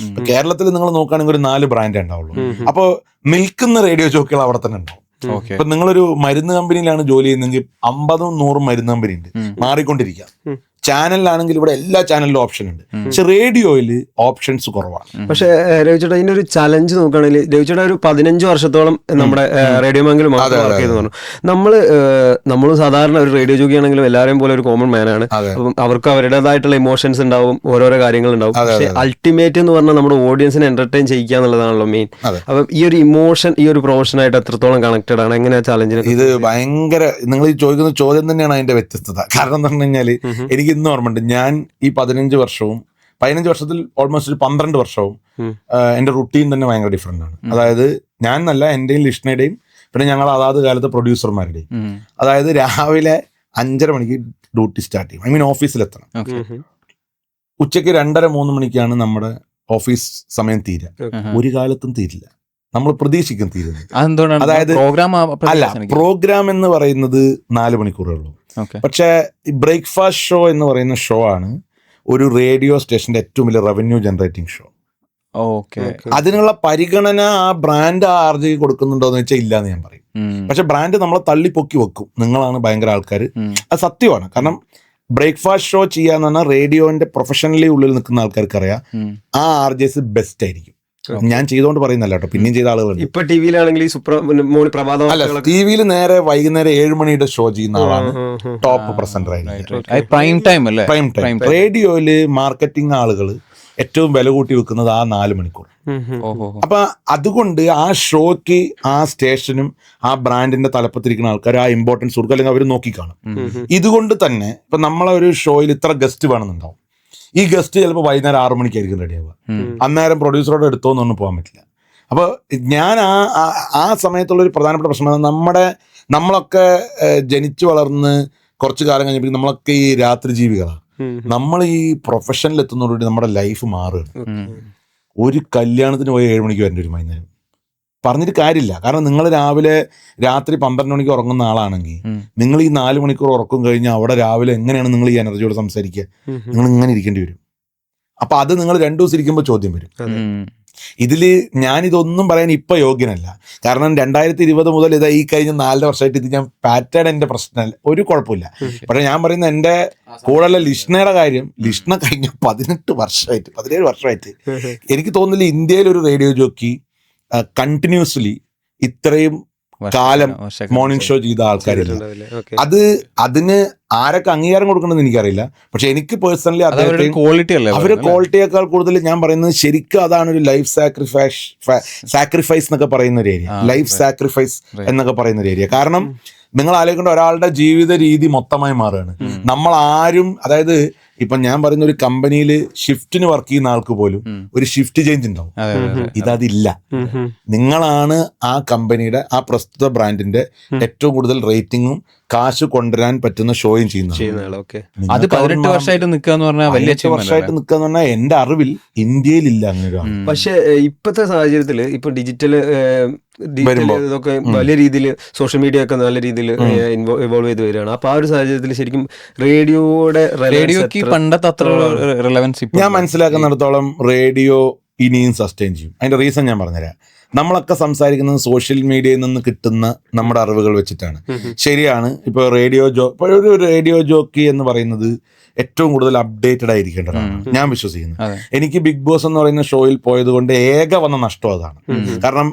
കേരളത്തിൽ നിങ്ങൾ നോക്കുകയാണെങ്കിൽ ഒരു 4 ബ്രാൻഡേ ഉണ്ടാവുള്ളൂ. അപ്പോൾ നിൽക്കുന്ന റേഡിയോ ജോക്കികൾ അവിടെ തന്നെ ഉണ്ടാവും. ഇപ്പൊ നിങ്ങളൊരു മരുന്ന് കമ്പനിയിലാണ് ജോലി ചെയ്യുന്നതെങ്കിൽ 50-100 മരുന്ന് കമ്പനി ഉണ്ട്, മാറിക്കൊണ്ടിരിക്കുക. ചാനലിലാണെങ്കിൽ ഇവിടെ എല്ലാ ചാനലിലും ഓപ്ഷൻ ഉണ്ട്. പക്ഷെ റേഡിയോയിൽ ഓപ്ഷൻസ് കുറവാണ്. പക്ഷെ രവിചേട്ടാ, ഇതിനൊരു ചലഞ്ച് നോക്കുകയാണെങ്കിൽ, രവിചേട്ടാ ഒരു 15 വർഷത്തോളം നമ്മുടെ റേഡിയോ ബാങ്കിൽ മാത്രം വർക്ക് ചെയ്തു പറഞ്ഞു. നമ്മൾ സാധാരണ ഒരു റേഡിയോ ജോക്കിയാണെങ്കിലും എല്ലാവരെയും പോലെ ഒരു കോമൺ മാനാണ്. അപ്പം അവർക്ക് അവരുടേതായിട്ടുള്ള ഇമോഷൻസ് ഉണ്ടാവും, ഓരോരോ കാര്യങ്ങൾ ഉണ്ടാവും. പക്ഷെ അൾട്ടിമേറ്റ് എന്ന് പറഞ്ഞാൽ നമ്മുടെ ഓഡിയൻസിനെ എന്റർടൈൻ ചെയ്യിക്കുക എന്നുള്ളതാണല്ലോ മെയിൻ. അപ്പം ഈ ഒരു ഇമോഷൻ ഈ ഒരു പ്രൊഫഷനായിട്ട് എത്രത്തോളം കണക്റ്റഡ് ആണ്, എങ്ങനെയാ ചലഞ്ചിന്? ഇത് ഭയങ്കര, നിങ്ങൾ ഈ ചോദിക്കുന്ന ചോദ്യം തന്നെയാണ് അതിന്റെ വ്യത്യസ്തത. കാരണം എന്ന് പറഞ്ഞു കഴിഞ്ഞാൽ എനിക്ക് ഇന്ന് ഓർമ്മയുണ്ട്, ഞാൻ ഈ 15 വർഷത്തിൽ ഓൾമോസ്റ്റ് ഒരു 12 വർഷവും എന്റെ റുട്ടീൻ തന്നെ ഭയങ്കര ഡിഫറെന്റ് ആണ്. അതായത് ഞാൻ നല്ല എന്റെയും ലിഷ്ണയുടെയും പിന്നെ ഞങ്ങൾ അതാത് കാലത്തെ പ്രൊഡ്യൂസർമാരുടെയും, അതായത് രാവിലെ 5:30 മണിക്ക് ഡ്യൂട്ടി സ്റ്റാർട്ട് ചെയ്യും. ഐ മീൻ ഓഫീസിലെത്തണം. ഉച്ചയ്ക്ക് 2:30-3 മണിക്കാണ് നമ്മുടെ ഓഫീസ് സമയം തീരുക. ഒരു കാലത്തും തീരില്ല, നമ്മൾ പ്രതീക്ഷിക്കും തീരുന്നത്. അതായത് പ്രോഗ്രാം എന്ന് പറയുന്നത് 4 മണിക്കൂറേ ഉള്ളൂ. പക്ഷേ ഈ ബ്രേക്ക്ഫാസ്റ്റ് ഷോ എന്ന് പറയുന്ന ഷോ ആണ് ഒരു റേഡിയോ സ്റ്റേഷന്റെ ഏറ്റവും വലിയ റവന്യൂ ജനറേറ്റിംഗ് ഷോ. അതിനുള്ള പരിഗണന ആ ബ്രാൻഡ് ആർജി കൊടുക്കുന്നുണ്ടോ എന്ന് വെച്ചാൽ ഇല്ല എന്ന് ഞാൻ പറയും. പക്ഷെ ബ്രാൻഡ് നമ്മളെ തള്ളി പൊക്കി വെക്കും, നിങ്ങളാണ് ഭയങ്കര ആൾക്കാർ. അത് സത്യമാണ്. കാരണം ബ്രേക്ക്ഫാസ്റ്റ് ഷോ ചെയ്യാന്ന് പറഞ്ഞാൽ റേഡിയോന്റെ പ്രൊഫഷണലി ഉള്ളിൽ നിൽക്കുന്ന ആൾക്കാർക്ക് അറിയാം ആ ആർജേസ് ബെസ്റ്റ് ആയിരിക്കും. ഞാൻ ചെയ്തോണ്ട് പറയുന്നല്ല കേട്ടോ, പിന്നെയും ചെയ്ത ആളുകളുണ്ട്. ഇപ്പൊ ടിവിയിലാണെങ്കിൽ അല്ല, ടിവിയിൽ നേരെ വൈകുന്നേരം 7 മണിയുടെ ഷോ ചെയ്യുന്ന ആളാണ് ടോപ്പ് പ്രസന്റർ ആയിട്ട്. Prime time. റേഡിയോയില് മാർക്കറ്റിംഗ് ആളുകൾ ഏറ്റവും വില കൂട്ടി വെക്കുന്നത് ആ 4 മണിക്കൂർ. അപ്പൊ അതുകൊണ്ട് ആ ഷോയ്ക്ക് ആ സ്റ്റേഷനും ആ ബ്രാൻഡിന്റെ തലപ്പത്തിരിക്കുന്ന ആൾക്കാർ ആ ഇമ്പോർട്ടൻസ് കൊടുക്കും, അല്ലെങ്കിൽ അവർ നോക്കിക്കാണും. ഇതുകൊണ്ട് തന്നെ ഇപ്പൊ നമ്മളെ ഒരു ഷോയിൽ ഇത്ര ഗസ്റ്റ് വേണമെന്നുണ്ടാവും. ഈ ഗസ്റ്റ് ചിലപ്പോൾ വൈകുന്നേരം 6 മണിക്കായിരിക്കും റെഡി ആവുക. അന്നേരം പ്രൊഡ്യൂസറോട് എടുത്തോന്നൊന്നും പോകാൻ പറ്റില്ല. അപ്പോൾ ഞാൻ ആ സമയത്തുള്ളൊരു പ്രധാനപ്പെട്ട പ്രശ്നം, നമ്മളൊക്കെ ജനിച്ചു വളർന്ന് കുറച്ച് കാലം കഴിഞ്ഞപ്പോൾ നമ്മളൊക്കെ ഈ രാത്രി ജീവികളാണ്. നമ്മൾ ഈ പ്രൊഫഷനിൽ എത്തുന്നതോടുകൂടി നമ്മുടെ ലൈഫ് മാറുകയാണ്. ഒരു കല്യാണത്തിന് പോയി 7 മണിക്ക് വരേണ്ടി വരും വൈകുന്നേരം. പറഞ്ഞിട്ട് കാര്യമില്ല. കാരണം നിങ്ങൾ രാത്രി 12 മണിക്ക് ഉറങ്ങുന്ന ആളാണെങ്കിൽ നിങ്ങൾ ഈ 4 മണിക്കൂർ ഉറക്കം കഴിഞ്ഞാൽ അവിടെ രാവിലെ എങ്ങനെയാണ് നിങ്ങൾ ഈ എനർജിയോട് സംസാരിക്കുക? നിങ്ങൾ ഇങ്ങനെ ഇരിക്കേണ്ടി വരും. അപ്പൊ അത് നിങ്ങൾ 2 ദിവസം ഇരിക്കുമ്പോൾ ചോദ്യം വരും. ഇതില് ഞാനിതൊന്നും പറയാൻ ഇപ്പൊ യോഗ്യനല്ല. കാരണം 2020 മുതൽ ഇതാ ഈ കഴിഞ്ഞ 4 വർഷമായിട്ട് ഇത് ഞാൻ പാറ്റേൺ എന്റെ പ്രശ്നമല്ല, ഒരു കുഴപ്പമില്ല. പക്ഷെ ഞാൻ പറയുന്ന എന്റെ കൂടെയുള്ള ലിഷ്ണയുടെ കാര്യം, ലിഷ്ണ കഴിഞ്ഞ 17 വർഷമായിട്ട് എനിക്ക് തോന്നുന്നില്ല ഇന്ത്യയിൽ ഒരു റേഡിയോ ജോക്കി കണ്ടിന്യൂസ്ലി ഇത്രയും കാലം മോർണിംഗ് ഷോ ചെയ്ത ആൾക്കാരില്ല. അതിന് ആരൊക്കെ അംഗീകാരം കൊടുക്കണമെന്ന് എനിക്കറിയില്ല. പക്ഷെ എനിക്ക് പേഴ്സണലി ക്വാളിറ്റി അല്ലേ അവരുടെ ക്വാളിറ്റിയേക്കാൾ കൂടുതൽ ഞാൻ പറയുന്നത് ശരിക്കും അതാണ് ഒരു ലൈഫ് സാക്രിഫൈസ് എന്നൊക്കെ പറയുന്ന ഒരു ഏരിയ. ലൈഫ് സാക്രിഫൈസ് എന്നൊക്കെ പറയുന്ന ഒരു ഏരിയ. കാരണം നിങ്ങൾ ആലോചിക്കേണ്ട ഒരാളുടെ ജീവിത രീതി മൊത്തമായി മാറുകയാണ്. നമ്മൾ ആരും, അതായത് ഇപ്പൊ ഞാൻ പറയുന്ന ഒരു കമ്പനിയിൽ ഷിഫ്റ്റിന് വർക്ക് ചെയ്യുന്ന ആൾക്ക് പോലും ഒരു ഷിഫ്റ്റ് ചേഞ്ച് ഉണ്ടാവും. ഇതതില്ല. നിങ്ങളാണ് ആ കമ്പനിയുടെ ആ പ്രസ്തുത ബ്രാൻഡിന്റെ ഏറ്റവും കൂടുതൽ റേറ്റിംഗും കാശ് കൊണ്ടുവരാൻ പറ്റുന്ന ഷോയും ചെയ്യുന്നത്. അത് 18 വർഷമായിട്ട് നിൽക്കാന്ന് പറഞ്ഞാൽ വലിയ വർഷമായിട്ട് നിൽക്കാന്ന് പറഞ്ഞാൽ എന്റെ അറിവിൽ ഇന്ത്യയിലില്ല അങ്ങനെ. പക്ഷെ ഇപ്പോഴത്തെ സാഹചര്യത്തിൽ ഇപ്പൊ ഡിജിറ്റൽ ഇതൊക്കെ വലിയ രീതിയിൽ സോഷ്യൽ മീഡിയ ഒക്കെ നല്ല രീതിയിൽ ഇവോൾവ് ചെയ്ത് വരികയാണ്. അപ്പൊ ആ ഒരു സാഹചര്യത്തിൽ ശരിക്കും റേഡിയോക്ക് പണ്ടത്തെ അത്ര റിലവൻസ് ഞാൻ മനസ്സിലാക്കുന്നിടത്തോളം റേഡിയോ ഇനിയും സസ്റ്റെയിൻ ചെയ്യും. അതിന്റെ റീസൺ ഞാൻ പറഞ്ഞുതരാം. നമ്മളൊക്കെ സംസാരിക്കുന്നത് സോഷ്യൽ മീഡിയയിൽ നിന്ന് കിട്ടുന്ന നമ്മുടെ അറിവുകൾ വെച്ചിട്ടാണ്. ശരിയാണ്. ഇപ്പോൾ ഒരു റേഡിയോ ജോക്കി എന്ന് പറയുന്നത് ഏറ്റവും കൂടുതൽ അപ്ഡേറ്റഡ് ആയിരിക്കേണ്ടതാണ് ഞാൻ വിശ്വസിക്കുന്നത്. എനിക്ക് ബിഗ് ബോസ് എന്ന് പറയുന്ന ഷോയിൽ പോയത് കൊണ്ട് വന്ന നഷ്ടം അതാണ്. കാരണം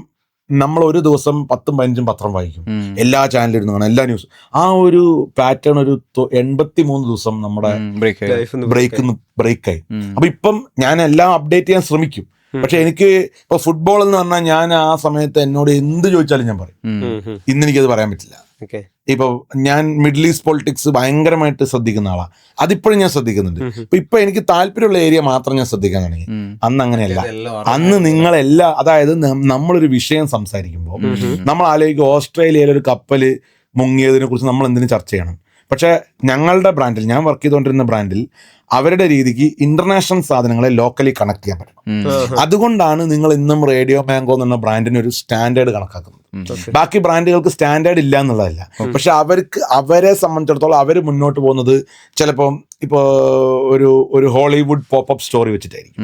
നമ്മൾ ഒരു ദിവസം 10-15 പത്രം വായിക്കും, എല്ലാ ചാനലിലും ഇരുന്ന് കാണാം, എല്ലാ ന്യൂസും. ആ ഒരു പാറ്റേൺ ഒരു 83 ദിവസം നമ്മുടെ ബ്രേക്കായി. അപ്പൊ ഇപ്പം ഞാൻ എല്ലാം അപ്ഡേറ്റ് ചെയ്യാൻ ശ്രമിക്കും. പക്ഷെ എനിക്ക് ഇപ്പൊ ഫുട്ബോൾ എന്ന് പറഞ്ഞാൽ ഞാൻ ആ സമയത്ത് എന്നോട് എന്ത് ചോദിച്ചാലും ഞാൻ പറയും. ഇന്ന് എനിക്കത് പറയാൻ പറ്റില്ല. ഇപ്പൊ ഞാൻ മിഡിൽ ഈസ്റ്റ് പൊളിറ്റിക്സ് ഭയങ്കരമായിട്ട് ശ്രദ്ധിക്കുന്ന ആളാണ്. അതിപ്പോഴും ഞാൻ ശ്രദ്ധിക്കുന്നുണ്ട്. ഇപ്പൊ എനിക്ക് താല്പര്യമുള്ള ഏരിയ മാത്രം ഞാൻ ശ്രദ്ധിക്കാൻ തുടങ്ങി. അന്ന് അങ്ങനെയല്ല. അന്ന് നിങ്ങളെല്ലാം, അതായത് നമ്മളൊരു വിഷയം സംസാരിക്കുമ്പോൾ നമ്മൾ ആലോചിക്കും ഓസ്ട്രേലിയയിൽ ഒരു കപ്പല് മുങ്ങിയതിനെ കുറിച്ച് നമ്മൾ എന്തിനു ചർച്ച ചെയ്യണം. പക്ഷെ ഞങ്ങളുടെ ബ്രാൻഡിൽ, ഞാൻ വർക്ക് ചെയ്തുകൊണ്ടിരുന്ന ബ്രാൻഡിൽ, അവരുടെ രീതിക്ക് ഇന്റർനാഷണൽ സാധനങ്ങളെ ലോക്കലി കണക്ട് ചെയ്യാൻ പറ്റും. അതുകൊണ്ടാണ് നിങ്ങൾ ഇന്നും റേഡിയോ മാംഗോ എന്ന ബ്രാൻഡിന് ഒരു സ്റ്റാൻഡേർഡ് കണക്കാക്കുന്നത്. ബാക്കി ബ്രാൻഡുകൾക്ക് സ്റ്റാൻഡേർഡ് ഇല്ല എന്നുള്ളതല്ല. പക്ഷെ അവരെ സംബന്ധിച്ചിടത്തോളം അവർ മുന്നോട്ട് പോകുന്നത് ചിലപ്പോൾ ഇപ്പോൾ ഒരു ഹോളിവുഡ് പോപ്പപ്പ് സ്റ്റോറി വെച്ചിട്ടായിരിക്കും.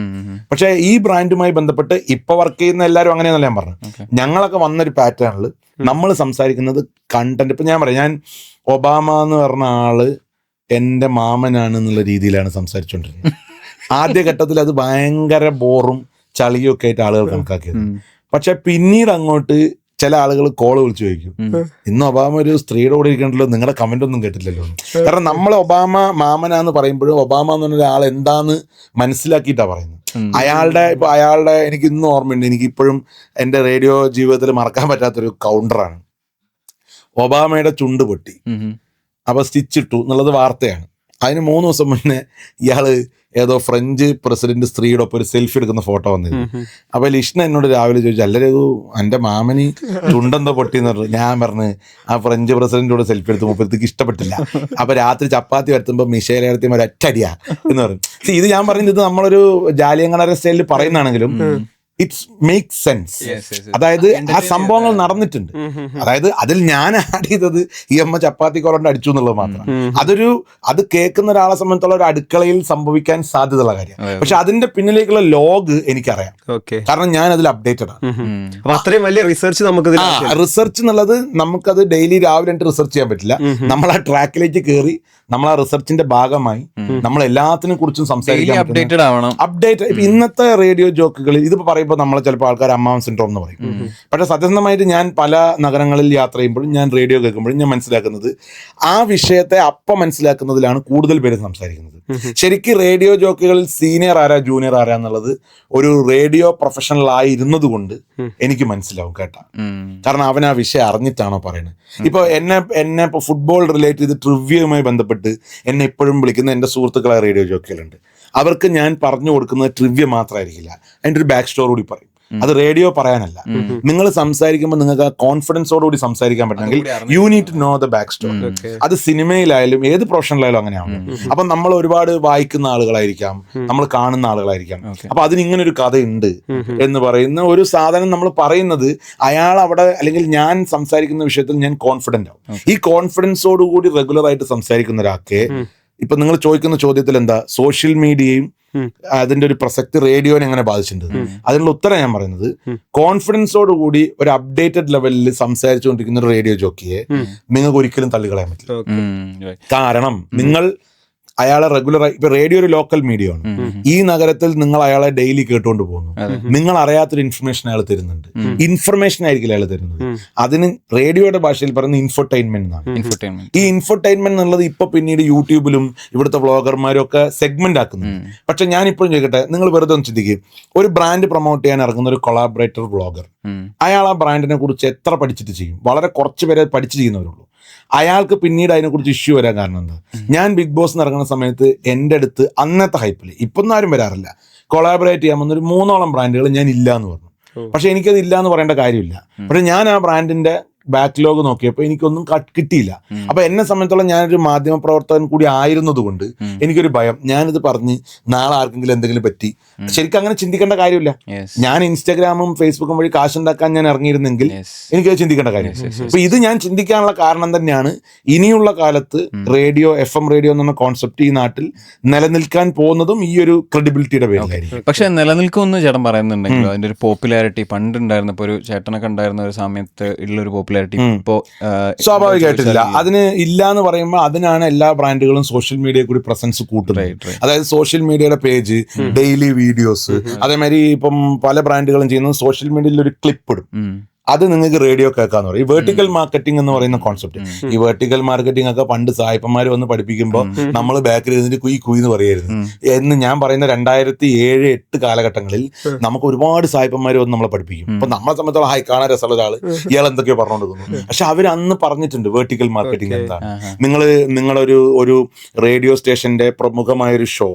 പക്ഷെ ഈ ബ്രാൻഡുമായി ബന്ധപ്പെട്ട് ഇപ്പൊ വർക്ക് ചെയ്യുന്ന എല്ലാവരും അങ്ങനെയെന്നല്ല ഞാൻ പറഞ്ഞു. ഞങ്ങളൊക്കെ വന്നൊരു പാറ്റേണിൽ നമ്മൾ സംസാരിക്കുന്നത് കണ്ടന്റ്. ഇപ്പൊ ഞാൻ പറയാം, ഞാൻ ഒബാമ എന്ന് പറഞ്ഞ ആള് എൻ്റെ മാമനാണ് എന്നുള്ള രീതിയിലാണ് സംസാരിച്ചുകൊണ്ടിരുന്നത്. ആദ്യഘട്ടത്തിൽ അത് ഭയങ്കര ബോറും ചളിയും ഒക്കെ ആയിട്ട് ആളുകൾ കണക്കാക്കിയത്. പക്ഷെ പിന്നീട് അങ്ങോട്ട് ചില ആളുകൾ കോള് വിളിച്ചു ചോദിക്കും, ഇന്ന് ഒബാമ ഒരു സ്ത്രീയുടെ കൂടെ ഇരിക്കണ്ടല്ലോ, നിങ്ങളുടെ കമന്റ് ഒന്നും കേട്ടില്ലല്ലോ. കാരണം നമ്മൾ ഒബാമ മാമനാന്ന് പറയുമ്പോഴും ഒബാമ എന്ന് പറഞ്ഞ ഒരാൾ എന്താന്ന് മനസ്സിലാക്കിയിട്ടാണ് പറയുന്നത്. അയാളുടെ എനിക്ക് ഇന്നും ഓർമ്മയുണ്ട്. എനിക്കിപ്പോഴും എൻ്റെ റേഡിയോ ജീവിതത്തിൽ മറക്കാൻ പറ്റാത്തൊരു കൗണ്ടറാണ്. ഒബാമയുടെ ചുണ്ട് പൊട്ടി, അപ്പൊ സ്റ്റിച്ചിട്ടു എന്നുള്ളത് വാർത്തയാണ്. അതിന് 3 ദിവസം മുന്നേ ഇയാള് ഏതോ ഫ്രഞ്ച് പ്രസിഡന്റ് സ്ത്രീയുടെ ഒപ്പം ഒരു സെൽഫി എടുക്കുന്ന ഫോട്ടോ വന്നിരുന്നു. അപ്പൊ ലിഷ്ണ എന്നോട് രാവിലെ ചോദിച്ചു, അല്ലൊരു എൻ്റെ മാമന് ചുണ്ടെന്തോ പൊട്ടിയെന്ന് പറഞ്ഞു. ഞാൻ പറഞ്ഞ് ആ ഫ്രഞ്ച് പ്രസിഡന്റിനോട് സെൽഫി എടുത്ത് മുപ്പത്തേക്ക് ഇഷ്ടപ്പെട്ടില്ല. അപ്പൊ രാത്രി ചപ്പാത്തി വരുത്തുമ്പോൾ മിഷേൽ എടുത്തുമ്പോൾ ഒരറ്റടിയാ എന്ന് പറഞ്ഞു. ഇത് ഞാൻ പറയുന്നത് ഇത് നമ്മളൊരു ജാലിയൻവാല സ്റ്റൈലിൽ പറയുന്നതാണെങ്കിലും ഇറ്റ്സ് മേക്ക് സെൻസ്. അതായത് ആ സംഭവങ്ങൾ നടന്നിട്ടുണ്ട്. അതായത് അതിൽ ഞാൻ ആഡ് ചെയ്തത് ഈ അമ്മ ചപ്പാത്തി കൊറോണ്ട് അടിച്ചു എന്നുള്ളത് മാത്രം. അത് കേൾക്കുന്ന ഒരാളെ സംബന്ധിച്ചുള്ള ഒരു അടുക്കളയിൽ സംഭവിക്കാൻ സാധ്യതയുള്ള കാര്യം. പക്ഷെ അതിന്റെ പിന്നിലേക്കുള്ള ലോഗ് എനിക്കറിയാം. കാരണം ഞാൻ അതിൽ അപ്ഡേറ്റഡ് ആണ്. അത്രയും വലിയ റിസർച്ച് റിസർച്ച് എന്നുള്ളത് നമുക്കത് ഡെയിലി രാവിലെ റിസർച്ച് ചെയ്യാൻ പറ്റില്ല. നമ്മൾ ആ ട്രാക്കിലേക്ക് കയറി നമ്മൾ ആ റിസർച്ചിന്റെ ഭാഗമായി നമ്മൾ എല്ലാത്തിനെ കുറിച്ചും സംസാരിക്കാൻ അപ്ഡേറ്റ്. ഇപ്പൊ ഇന്നത്തെ റേഡിയോ ജോക്കുകളിൽ ഇതിപ്പോ പറയുമ്പോൾ നമ്മളെ ചിലപ്പോൾ ആൾക്കാർ അമ്മാവൻ സിൻഡ്രോം എന്ന് പറയും. പക്ഷെ സത്യസന്ധമായിട്ട് ഞാൻ പല നഗരങ്ങളിൽ യാത്ര ചെയ്യുമ്പോഴും ഞാൻ റേഡിയോ കേൾക്കുമ്പോഴും ഞാൻ മനസ്സിലാക്കുന്നത് ആ വിഷയത്തെ അപ്പം മനസ്സിലാക്കുന്നതിലാണ് കൂടുതൽ പേര് സംസാരിക്കുന്നത്. ശരിക്കും റേഡിയോ ജോക്കുകളിൽ സീനിയർ ആരാ ജൂനിയർ ആരാ എന്നുള്ളത് ഒരു റേഡിയോ പ്രൊഫഷണൽ ആയിരുന്നത് കൊണ്ട് എനിക്ക് മനസ്സിലാവും കേട്ടാ. കാരണം അവൻ ആ വിഷയം അറിഞ്ഞിട്ടാണോ പറയുന്നത്. ഇപ്പൊ എന്നെ ഇപ്പൊ ഫുട്ബോൾ റിലേറ്റ് ചെയ്ത് ട്രിവ്യയുമായി ബന്ധപ്പെട്ട് എന്നെ ഇപ്പോഴും വിളിക്കുന്ന എൻ്റെ സുഹൃത്തുക്കളായ റേഡിയോ ജോക്കുകളുണ്ട്. അവർക്ക് ഞാൻ പറഞ്ഞു കൊടുക്കുന്നത് ട്രിവ്യ മാത്രമായിരിക്കില്ല, അതിൻ്റെ ഒരു ബാക്ക് സ്റ്റോറി കൂടി പറയും. അത് റേഡിയോ പറയാനല്ല. നിങ്ങൾ സംസാരിക്കുമ്പോൾ നിങ്ങൾക്ക് ആ കോൺഫിഡൻസോടുകൂടി സംസാരിക്കാൻ പറ്റണമെങ്കിൽ you need to know the back story. അത് സിനിമയിലായാലും ഏത് പ്രൊഫഷനിലായാലും അങ്ങനെയാണ്. അപ്പൊ നമ്മൾ ഒരുപാട് വായിക്കുന്ന ആളുകളായിരിക്കാം, നമ്മൾ കാണുന്ന ആളുകളായിരിക്കാം. അപ്പൊ അതിനിങ്ങനെ ഒരു കഥയുണ്ട് എന്ന് പറയുന്ന ഒരു സാധനം നമ്മൾ പറയുന്നത് അയാൾ അവിടെ, അല്ലെങ്കിൽ ഞാൻ സംസാരിക്കുന്ന വിഷയത്തിൽ ഞാൻ കോൺഫിഡന്റ് ആവും. ഈ കോൺഫിഡൻസോടുകൂടി റെഗുലർ ആയിട്ട് സംസാരിക്കുന്ന ഒരാൾക്ക് ഇപ്പൊ നിങ്ങൾ ചോദിക്കുന്ന ചോദ്യത്തിൽ എന്താ സോഷ്യൽ മീഡിയയും അതിന്റെ ഒരു പ്രസക്തി റേഡിയോനെ എങ്ങനെ ബാധിച്ചിട്ടുണ്ട്, അതിനുള്ള ഉത്തരം ഞാൻ പറയുന്നത് കോൺഫിഡൻസോടുകൂടി ഒരു അപ്ഡേറ്റഡ് ലെവലിൽ സംസാരിച്ചുകൊണ്ടിരിക്കുന്ന ഒരു റേഡിയോ ജോക്കിയെ നിങ്ങൾക്ക് ഒരിക്കലും തള്ളിക്കളയാൻ പറ്റില്ല. കാരണം നിങ്ങൾ അയാളെ റെഗുലറായി ഇപ്പൊ റേഡിയോ ഒരു ലോക്കൽ മീഡിയ ആണ്. ഈ നഗരത്തിൽ നിങ്ങൾ അയാളെ ഡെയിലി കേട്ടുകൊണ്ട് പോകുന്നു. നിങ്ങൾ അറിയാത്തൊരു ഇൻഫർമേഷൻ അയാൾ തരുന്നുണ്ട്. ഇൻഫർമേഷൻ ആയിരിക്കില്ല അയാൾ തരുന്നത്. അതിന് റേഡിയോയുടെ ഭാഷയിൽ പറയുന്നത് ഇൻഫർടൈൻമെന്റ് എന്നാണ്. ഈ ഇൻഫർടൈൻമെന്റ് എന്നുള്ളത് ഇപ്പൊ പിന്നീട് യൂട്യൂബിലും ഇവിടുത്തെ വ്ളോഗർമാരും ഒക്കെ സെഗ്മെന്റ് ആക്കുന്നുണ്ട്. പക്ഷെ ഞാൻ ഇപ്പോഴും ചോദിക്കട്ടെ, നിങ്ങൾ വെറുതെ ഒന്ന് ചിന്തിക്കുക, ഒരു ബ്രാൻഡ് പ്രൊമോട്ട് ചെയ്യാൻ ഇറങ്ങുന്ന ഒരു കൊളാബറേറ്റർ വ്ളോഗർ, അയാൾ ആ ബ്രാൻഡിനെ കുറിച്ച് എത്ര പഠിച്ചിട്ട് ചെയ്യും? വളരെ കുറച്ച് പേരെ പഠിച്ച് ചെയ്യുന്നവരുള്ളൂ. അയാൾക്ക് പിന്നീട് അതിനെക്കുറിച്ച് ഇഷ്യൂ വരാൻ കാരണം എന്താ? ഞാൻ ബിഗ് ബോസ് ഇറങ്ങുന്ന സമയത്ത് എൻ്റെ അടുത്ത് അന്നത്തെ ഹൈപ്പിൽ ഇപ്പൊന്നും ആരും വരാറില്ല, കൊളാബറേറ്റ് ചെയ്യാൻ വന്നൊരു 3ഓളം ബ്രാൻഡുകൾ ഞാൻ ഇല്ല എന്ന് പറഞ്ഞു. പക്ഷെ എനിക്കത് ഇല്ല എന്ന് പറയേണ്ട കാര്യമില്ല. പക്ഷെ ഞാൻ ആ ബ്രാൻഡിന്റെ ബാക്ക്ലോഗ് നോക്കിയപ്പോൾ എനിക്കൊന്നും കിട്ടിയില്ല. അപ്പൊ എന്നെ സംബന്ധിച്ചോളം ഞാനൊരു മാധ്യമ പ്രവർത്തകൻ കൂടി ആയിരുന്നത് കൊണ്ട് എനിക്കൊരു ഭയം, ഞാനിത് പറഞ്ഞ് നാളെ ആർക്കെങ്കിലും എന്തെങ്കിലും പറ്റി. ശരിക്കും അങ്ങനെ ചിന്തിക്കേണ്ട കാര്യമില്ല. ഞാൻ ഇൻസ്റ്റാഗ്രാമും ഫേസ്ബുക്കും വഴി കാശുണ്ടാക്കാൻ ഞാൻ ഇറങ്ങിയിരുന്നെങ്കിൽ എനിക്കത് ചിന്തിക്കേണ്ട കാര്യം. അപ്പൊ ഇത് ഞാൻ ചിന്തിക്കാനുള്ള കാരണം തന്നെയാണ് ഇനിയുള്ള കാലത്ത് റേഡിയോ, FM റേഡിയോ എന്ന കോൺസെപ്റ്റ് ഈ നാട്ടിൽ നിലനിൽക്കാൻ പോകുന്നതും ഈ ഒരു ക്രെഡിബിലിറ്റിയുടെ പേരിലായിരിക്കും. പക്ഷെ നിലനിൽക്കുമെന്ന് ചേട്ടൻ പറയുന്നുണ്ടെങ്കിൽ അതിന്റെ ഒരു പോപ്പുലാരിറ്റി പണ്ടുണ്ടായിരുന്നപ്പോൾ ഒരു ചേട്ടനൊക്കെ ഉണ്ടായിരുന്ന ഒരു സമയത്ത് ഉള്ളൊരു പോപ്പുലാരിറ്റി ഇപ്പോ സ്വാഭാവികമായിട്ടില്ല. അതിന് ഇല്ല എന്ന് പറയുമ്പോൾ അതിനാണ് എല്ലാ ബ്രാൻഡുകളും സോഷ്യൽ മീഡിയയിൽ കൂടി പ്രസൻസ് കൂട്ടുന്നത്. അതായത് സോഷ്യൽ മീഡിയയുടെ പേജ്, ഡെയിലി വീഡിയോസ്, അതേമാതിരി ഇപ്പം പല ബ്രാൻഡുകളും ചെയ്യുന്നത് സോഷ്യൽ മീഡിയയിൽ ഒരു ക്ലിപ്പ് ഇടും, അത് നിങ്ങൾക്ക് റേഡിയോ കേൾക്കാന്ന് പറയും. ഈ വേർട്ടിക്കൽ മാർക്കറ്റിംഗ് എന്ന് പറയുന്ന കോൺസെപ്റ്റ്. ഈ വേർട്ടിക്കൽ മാർക്കറ്റിംഗ് ഒക്കെ പണ്ട് സായിപ്പന്മാർ വന്ന് പഠിപ്പിക്കുമ്പോൾ നമ്മൾ ബാക്കിൽ ഇരുന്നിട്ട് കുയി എന്ന് പറയായിരുന്നു എന്ന് ഞാൻ പറയുന്ന 2007-8 കാലഘട്ടങ്ങളിൽ നമുക്ക് ഒരുപാട് സായിപ്പന്മാർ വന്ന് നമ്മളെ പഠിപ്പിക്കും. അപ്പൊ നമ്മളെ സംബന്ധിച്ചോളം ഹായ് കാണാൻ രസമുള്ള ഒരാൾ ഇയാൾ എന്തൊക്കെയോ പറഞ്ഞുകൊണ്ടിരിക്കുന്നു. പക്ഷെ അവർ അന്ന് പറഞ്ഞിട്ടുണ്ട് വേർട്ടിക്കൽ മാർക്കറ്റിംഗ് എന്താണ്. നിങ്ങളൊരു റേഡിയോ സ്റ്റേഷന്റെ പ്രമുഖമായൊരു ഷോ,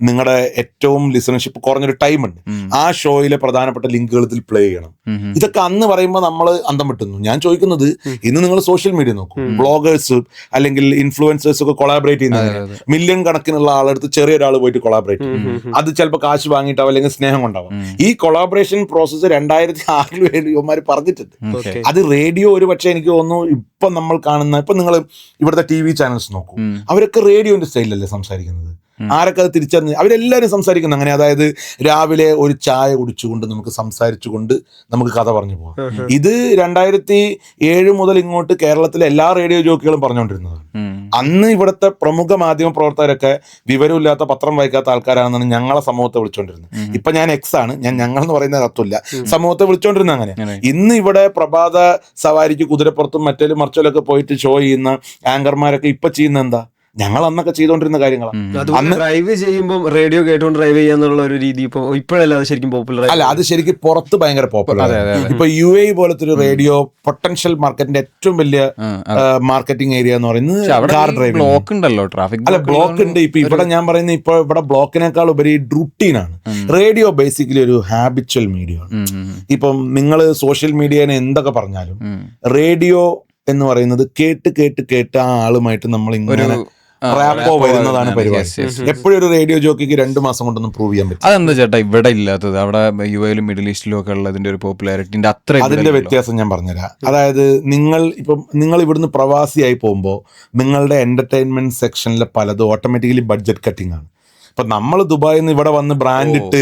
നിങ്ങളുടെ ഏറ്റവും ലിസണർഷിപ്പ് കുറഞ്ഞൊരു ടൈം ഉണ്ട്, ആ ഷോയിലെ പ്രധാനപ്പെട്ട ലിങ്കുകൾ ഇതിൽ പ്ലേ ചെയ്യണം. ഇതൊക്കെ അന്ന് പറയുമ്പോൾ നമ്മൾ അന്തം വിട്ടുന്നു. ഞാൻ ചോദിക്കുന്നത്, ഇന്ന് നിങ്ങൾ സോഷ്യൽ മീഡിയ നോക്കും, ബ്ലോഗേഴ്സ് അല്ലെങ്കിൽ ഇൻഫ്ലുവൻസേഴ്സ് ഒക്കെ കൊളാബറേറ്റ് ചെയ്യുന്നത് മില്യൺ കണക്കിനുള്ള ആളെടുത്ത് ചെറിയൊരാൾ പോയിട്ട് കൊളാബറേറ്റ് ചെയ്യും. അത് ചിലപ്പോൾ കാശ് വാങ്ങിയിട്ടാവും അല്ലെങ്കിൽ സ്നേഹം കൊണ്ടാവും. ഈ കൊളാബറേഷൻ പ്രോസസ്സ് 2006 ഇവന്മാർ പറഞ്ഞിട്ടുണ്ട്. അത് റേഡിയോ ഒരു പക്ഷേ എനിക്ക് തോന്നുന്നു ഇപ്പം നമ്മൾ കാണുന്ന, ഇപ്പം നിങ്ങൾ ഇവിടുത്തെ TV ചാനൽസ് നോക്കൂ, അവരൊക്കെ റേഡിയോന്റെ സ്റ്റൈലല്ലേ സംസാരിക്കുന്നത്. ആരൊക്കെ അത് തിരിച്ചറിഞ്ഞ് അവരെല്ലാവരും സംസാരിക്കുന്നു അങ്ങനെ. അതായത് രാവിലെ ഒരു ചായ കുടിച്ചുകൊണ്ട് നമുക്ക് സംസാരിച്ചുകൊണ്ട് നമുക്ക് കഥ പറഞ്ഞു പോകാം. ഇത് 2007 മുതൽ ഇങ്ങോട്ട് കേരളത്തിലെ എല്ലാ റേഡിയോ ജോക്കികളും പറഞ്ഞുകൊണ്ടിരുന്നതാണ്. അന്ന് ഇവിടുത്തെ പ്രമുഖ മാധ്യമ പ്രവർത്തകരൊക്കെ വിവരമില്ലാത്ത പത്രം വായിക്കാത്ത ആൾക്കാരാണെന്നാണ് ഞങ്ങളെ സമൂഹത്തെ വിളിച്ചോണ്ടിരുന്നത്. ഇപ്പൊ ഞാൻ ആണ്, ഞാൻ ഞങ്ങൾ എന്ന് പറയുന്ന അർത്ഥമില്ല, സമൂഹത്തെ വിളിച്ചോണ്ടിരുന്നത് അങ്ങനെ. ഇന്ന് ഇവിടെ പ്രഭാത സവാരിക്ക് കുതിരപ്പുറത്തും മറ്റേലും മറിച്ചിലൊക്കെ പോയിട്ട് ഷോ ചെയ്യുന്ന ആങ്കർമാരൊക്കെ ഇപ്പൊ ചെയ്യുന്ന എന്താ? ഞങ്ങൾ അന്നൊക്കെ ചെയ്തോണ്ടിരുന്ന കാര്യങ്ങളാണ്. ഡ്രൈവ് ചെയ്യുമ്പോൾ റേഡിയോ കേട്ടുകൊണ്ട് ഡ്രൈവ് ചെയ്യാന്നുള്ള ഒരു രീതി ഇപ്പോഴല്ല അത് ശരിക്കും പോപ്പുലർ അല്ല. അത് ശരിക്കും പുറത്ത് ഭയങ്കര പോപ്പുലർ. ഇപ്പൊ UAE പോലത്തെ ഒരു റേഡിയോ പൊട്ടൻഷ്യൽ മാർക്കറ്റിന്റെ ഏറ്റവും വലിയ മാർക്കറ്റിംഗ് ഏരിയ എന്ന് പറയുന്നത് കാർ ഡ്രൈവിംഗ്. അല്ല, ബ്ലോക്ക് ഉണ്ട്. ഇപ്പൊ ഇവിടെ ഞാൻ പറയുന്നത് ഇപ്പൊ ഇവിടെ ബ്ലോക്കിനേക്കാൾ ഉപരി റുട്ടീനാണ്. റേഡിയോ ബേസിക്കലി ഒരു ഹാബിച്വൽ മീഡിയ ആണ്. ഇപ്പം നിങ്ങൾ സോഷ്യൽ മീഡിയനെ എന്തൊക്കെ പറഞ്ഞാലും റേഡിയോ എന്ന് പറയുന്നത് കേട്ട് ആ ആളുമായിട്ട് നമ്മൾ ഇങ്ങനെ റാപ്പോ വരുന്നതാണ് പരിപാടി. എപ്പോഴും ഒരു റേഡിയോ ജോക്കിക്ക് 2 മാസം കൊണ്ടൊന്നും പ്രൂവ് ചെയ്യാൻ പറ്റും. അതെന്താ ചേട്ടാ ഇവിടെ ഇല്ലാത്തത്? അവിടെ UAE-ലും മിഡിൽ ഈസ്റ്റിലും ഒക്കെ ഉള്ളതിന്റെ ഒരു പോപ്പുലാരിറ്റിന്റെ അത്ര അതിന്റെ വ്യത്യാസം ഞാൻ പറഞ്ഞുതരാം. അതായത് നിങ്ങൾ ഇവിടുന്ന് പ്രവാസിയായി പോകുമ്പോൾ നിങ്ങളുടെ എന്റർടൈൻമെന്റ് സെക്ഷനിലെ പലതും ഓട്ടോമാറ്റിക്കലി ബഡ്ജറ്റ് കട്ടിംഗ് ആണ്. ഇപ്പൊ നമ്മൾ ദുബായിൽ നിന്ന് ഇവിടെ വന്ന് ബ്രാൻഡ് ഇട്ട്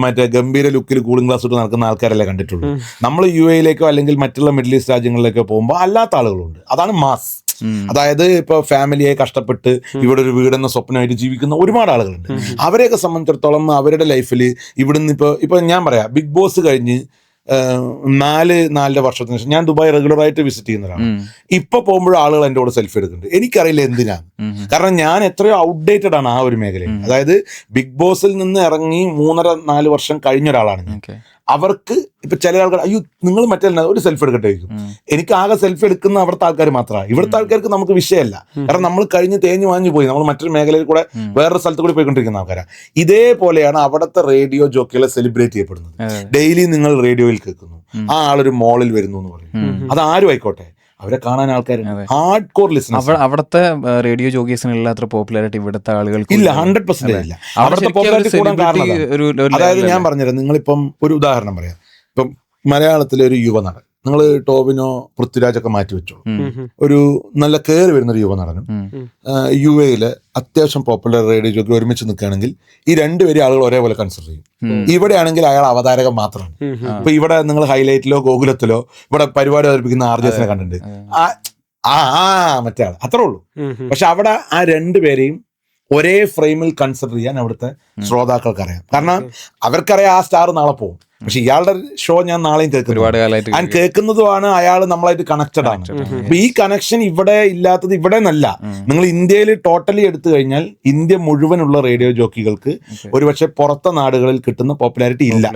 മറ്റേ ഗംഭീര ലുക്കിൽ കൂളിംഗ് ഗ്ലാസ് ഇട്ട് നടക്കുന്ന ആൾക്കാരല്ലേ കണ്ടിട്ടുള്ളൂ. നമ്മൾ UAE-ലേക്കോ അല്ലെങ്കിൽ മറ്റുള്ള മിഡിൽ ഈസ്റ്റ് രാജ്യങ്ങളിലേക്കോ പോകുമ്പോൾ അല്ലാത്ത ആളുകളുണ്ട്. അതാണ് മാസ്. അതായത് ഇപ്പൊ ഫാമിലിയെ കഷ്ടപ്പെട്ട് ഇവിടെ ഒരു വീടെന്ന സ്വപ്നമായിട്ട് ജീവിക്കുന്ന ഒരുപാട് ആളുകളുണ്ട്. അവരെയൊക്കെ സംബന്ധിച്ചിടത്തോളം അവരുടെ ലൈഫിൽ ഇവിടുന്ന് ഇപ്പൊ ഞാൻ പറയാം, ബിഗ് ബോസ് കഴിഞ്ഞ് 4-4.5 വർഷത്തിന് ശേഷം ഞാൻ ദുബായ് റെഗുലറായിട്ട് വിസിറ്റ് ചെയ്യുന്നതാണ്. ഇപ്പൊ പോകുമ്പോഴും ആളുകൾ എൻ്റെ കൂടെ സെൽഫി എടുക്കുന്നുണ്ട്. എനിക്കറിയില്ല എന്തിനാണ്. കാരണം ഞാൻ എത്രയോ ഔട്ട്ഡേറ്റഡ് ആണ് ആ ഒരു മേഖലയിൽ. അതായത് ബിഗ് ബോസിൽ നിന്ന് ഇറങ്ങി 3.5-4 വർഷം കഴിഞ്ഞ ഒരാളാണ് ഞാൻ. അവർക്ക് ഇപ്പൊ ചില ആൾക്കാർ അയ്യോ നിങ്ങൾ മറ്റേ ഒരു സെൽഫി എടുക്കട്ടെ ചോദിക്കും. എനിക്ക് ആകെ സെൽഫി എടുക്കുന്ന അവിടുത്തെ ആൾക്കാർ മാത്രമാണ്. ഇവിടുത്തെ ആൾക്കാർക്ക് നമുക്ക് വിഷയമല്ല. കാരണം നമ്മൾ കഴിഞ്ഞ് തേഞ്ഞു വാഞ്ഞു പോയി, നമ്മൾ മറ്റൊരു മേഖലയിൽ കൂടെ വേറൊരു സ്ഥലത്ത് കൂടി പോയിക്കൊണ്ടിരിക്കുന്ന ആൾക്കാരാണ്. ഇതേപോലെയാണ് അവിടുത്തെ റേഡിയോ ജോക്കികളെ സെലിബ്രേറ്റ് ചെയ്യപ്പെടുന്നത്. ഡെയിലി നിങ്ങൾ റേഡിയോയിൽ കേൾക്കുന്നു, ആ ആളൊരു മോളിൽ വരുന്നു എന്ന് പറയും. അത് ആരും ആയിക്കോട്ടെ, അവരെ കാണാൻ ആൾക്കാരുണ്ട്. Hard core listeners. അവിടുത്തെ റേഡിയോ ജോക്കീസിനുള്ള അത്ര പോപ്പുലാരിറ്റി ഇവിടുത്തെ ആളുകൾക്ക് ഇല്ല. 100% ഇല്ല. അവിടുത്തെ പോപ്പുലാരിറ്റി കൂടാൻ കാരണം അതായത് ഞാൻ പറഞ്ഞുതരാം. നിങ്ങളിപ്പം ഒരു ഉദാഹരണം പറയാം. ഇപ്പം മലയാളത്തിലെ ഒരു യുവനടൻ, നിങ്ങൾ ടോവിനോ പൃഥ്വിരാജൊക്കെ മാറ്റി വെച്ചോളൂ, ഒരു നല്ല കയറി വരുന്നൊരു യുവനടനും UAE-യിലെ അത്യാവശ്യം പോപ്പുലർ റേഡിയോ ജോക്കി ഒരുമിച്ച് നിൽക്കുകയാണെങ്കിൽ ഈ രണ്ടുപേരും ആളുകൾ ഒരേപോലെ കൺസിഡർ ചെയ്യും. ഇവിടെയാണെങ്കിൽ അയാൾ അവതാരകൻ മാത്രമാണ്. ഇപ്പൊ ഇവിടെ നിങ്ങൾ ഹൈലൈറ്റിലോ ഗോകുലത്തിലോ ഇവിടെ പരിപാടി അവതരിപ്പിക്കുന്ന RJസിനെ കണ്ടിട്ടുണ്ട്, മറ്റേ ആൾ അത്രേ ഉള്ളൂ. പക്ഷെ അവിടെ ആ രണ്ടുപേരെയും ഒരേ ഫ്രെയിമിൽ കൺസിഡർ ചെയ്യാൻ അവിടുത്തെ ശ്രോതാക്കൾക്ക് അറിയാം. കാരണം അവർക്കറിയാം ആ സ്റ്റാർ നാളെ പോകും. പക്ഷെ ഇയാളുടെ ഷോ ഞാൻ നാളെയും ഒരുപാട് കാലമായിട്ട് ഞാൻ കേൾക്കുന്നതുമാണ്. അയാൾ നമ്മളായിട്ട് കണക്റ്റഡ് ആണ്. അപ്പൊ ഈ കണക്ഷൻ ഇവിടെ ഇല്ലാത്തത് ഇവിടെ നിന്നല്ല. നിങ്ങൾ ഇന്ത്യയിൽ ടോട്ടലി എടുത്തു കഴിഞ്ഞാൽ ഇന്ത്യ മുഴുവനുള്ള റേഡിയോ ജോക്കികൾക്ക് ഒരുപക്ഷെ പുറത്തെ നാടുകളിൽ കിട്ടുന്ന പോപ്പുലാരിറ്റി ഇല്ല.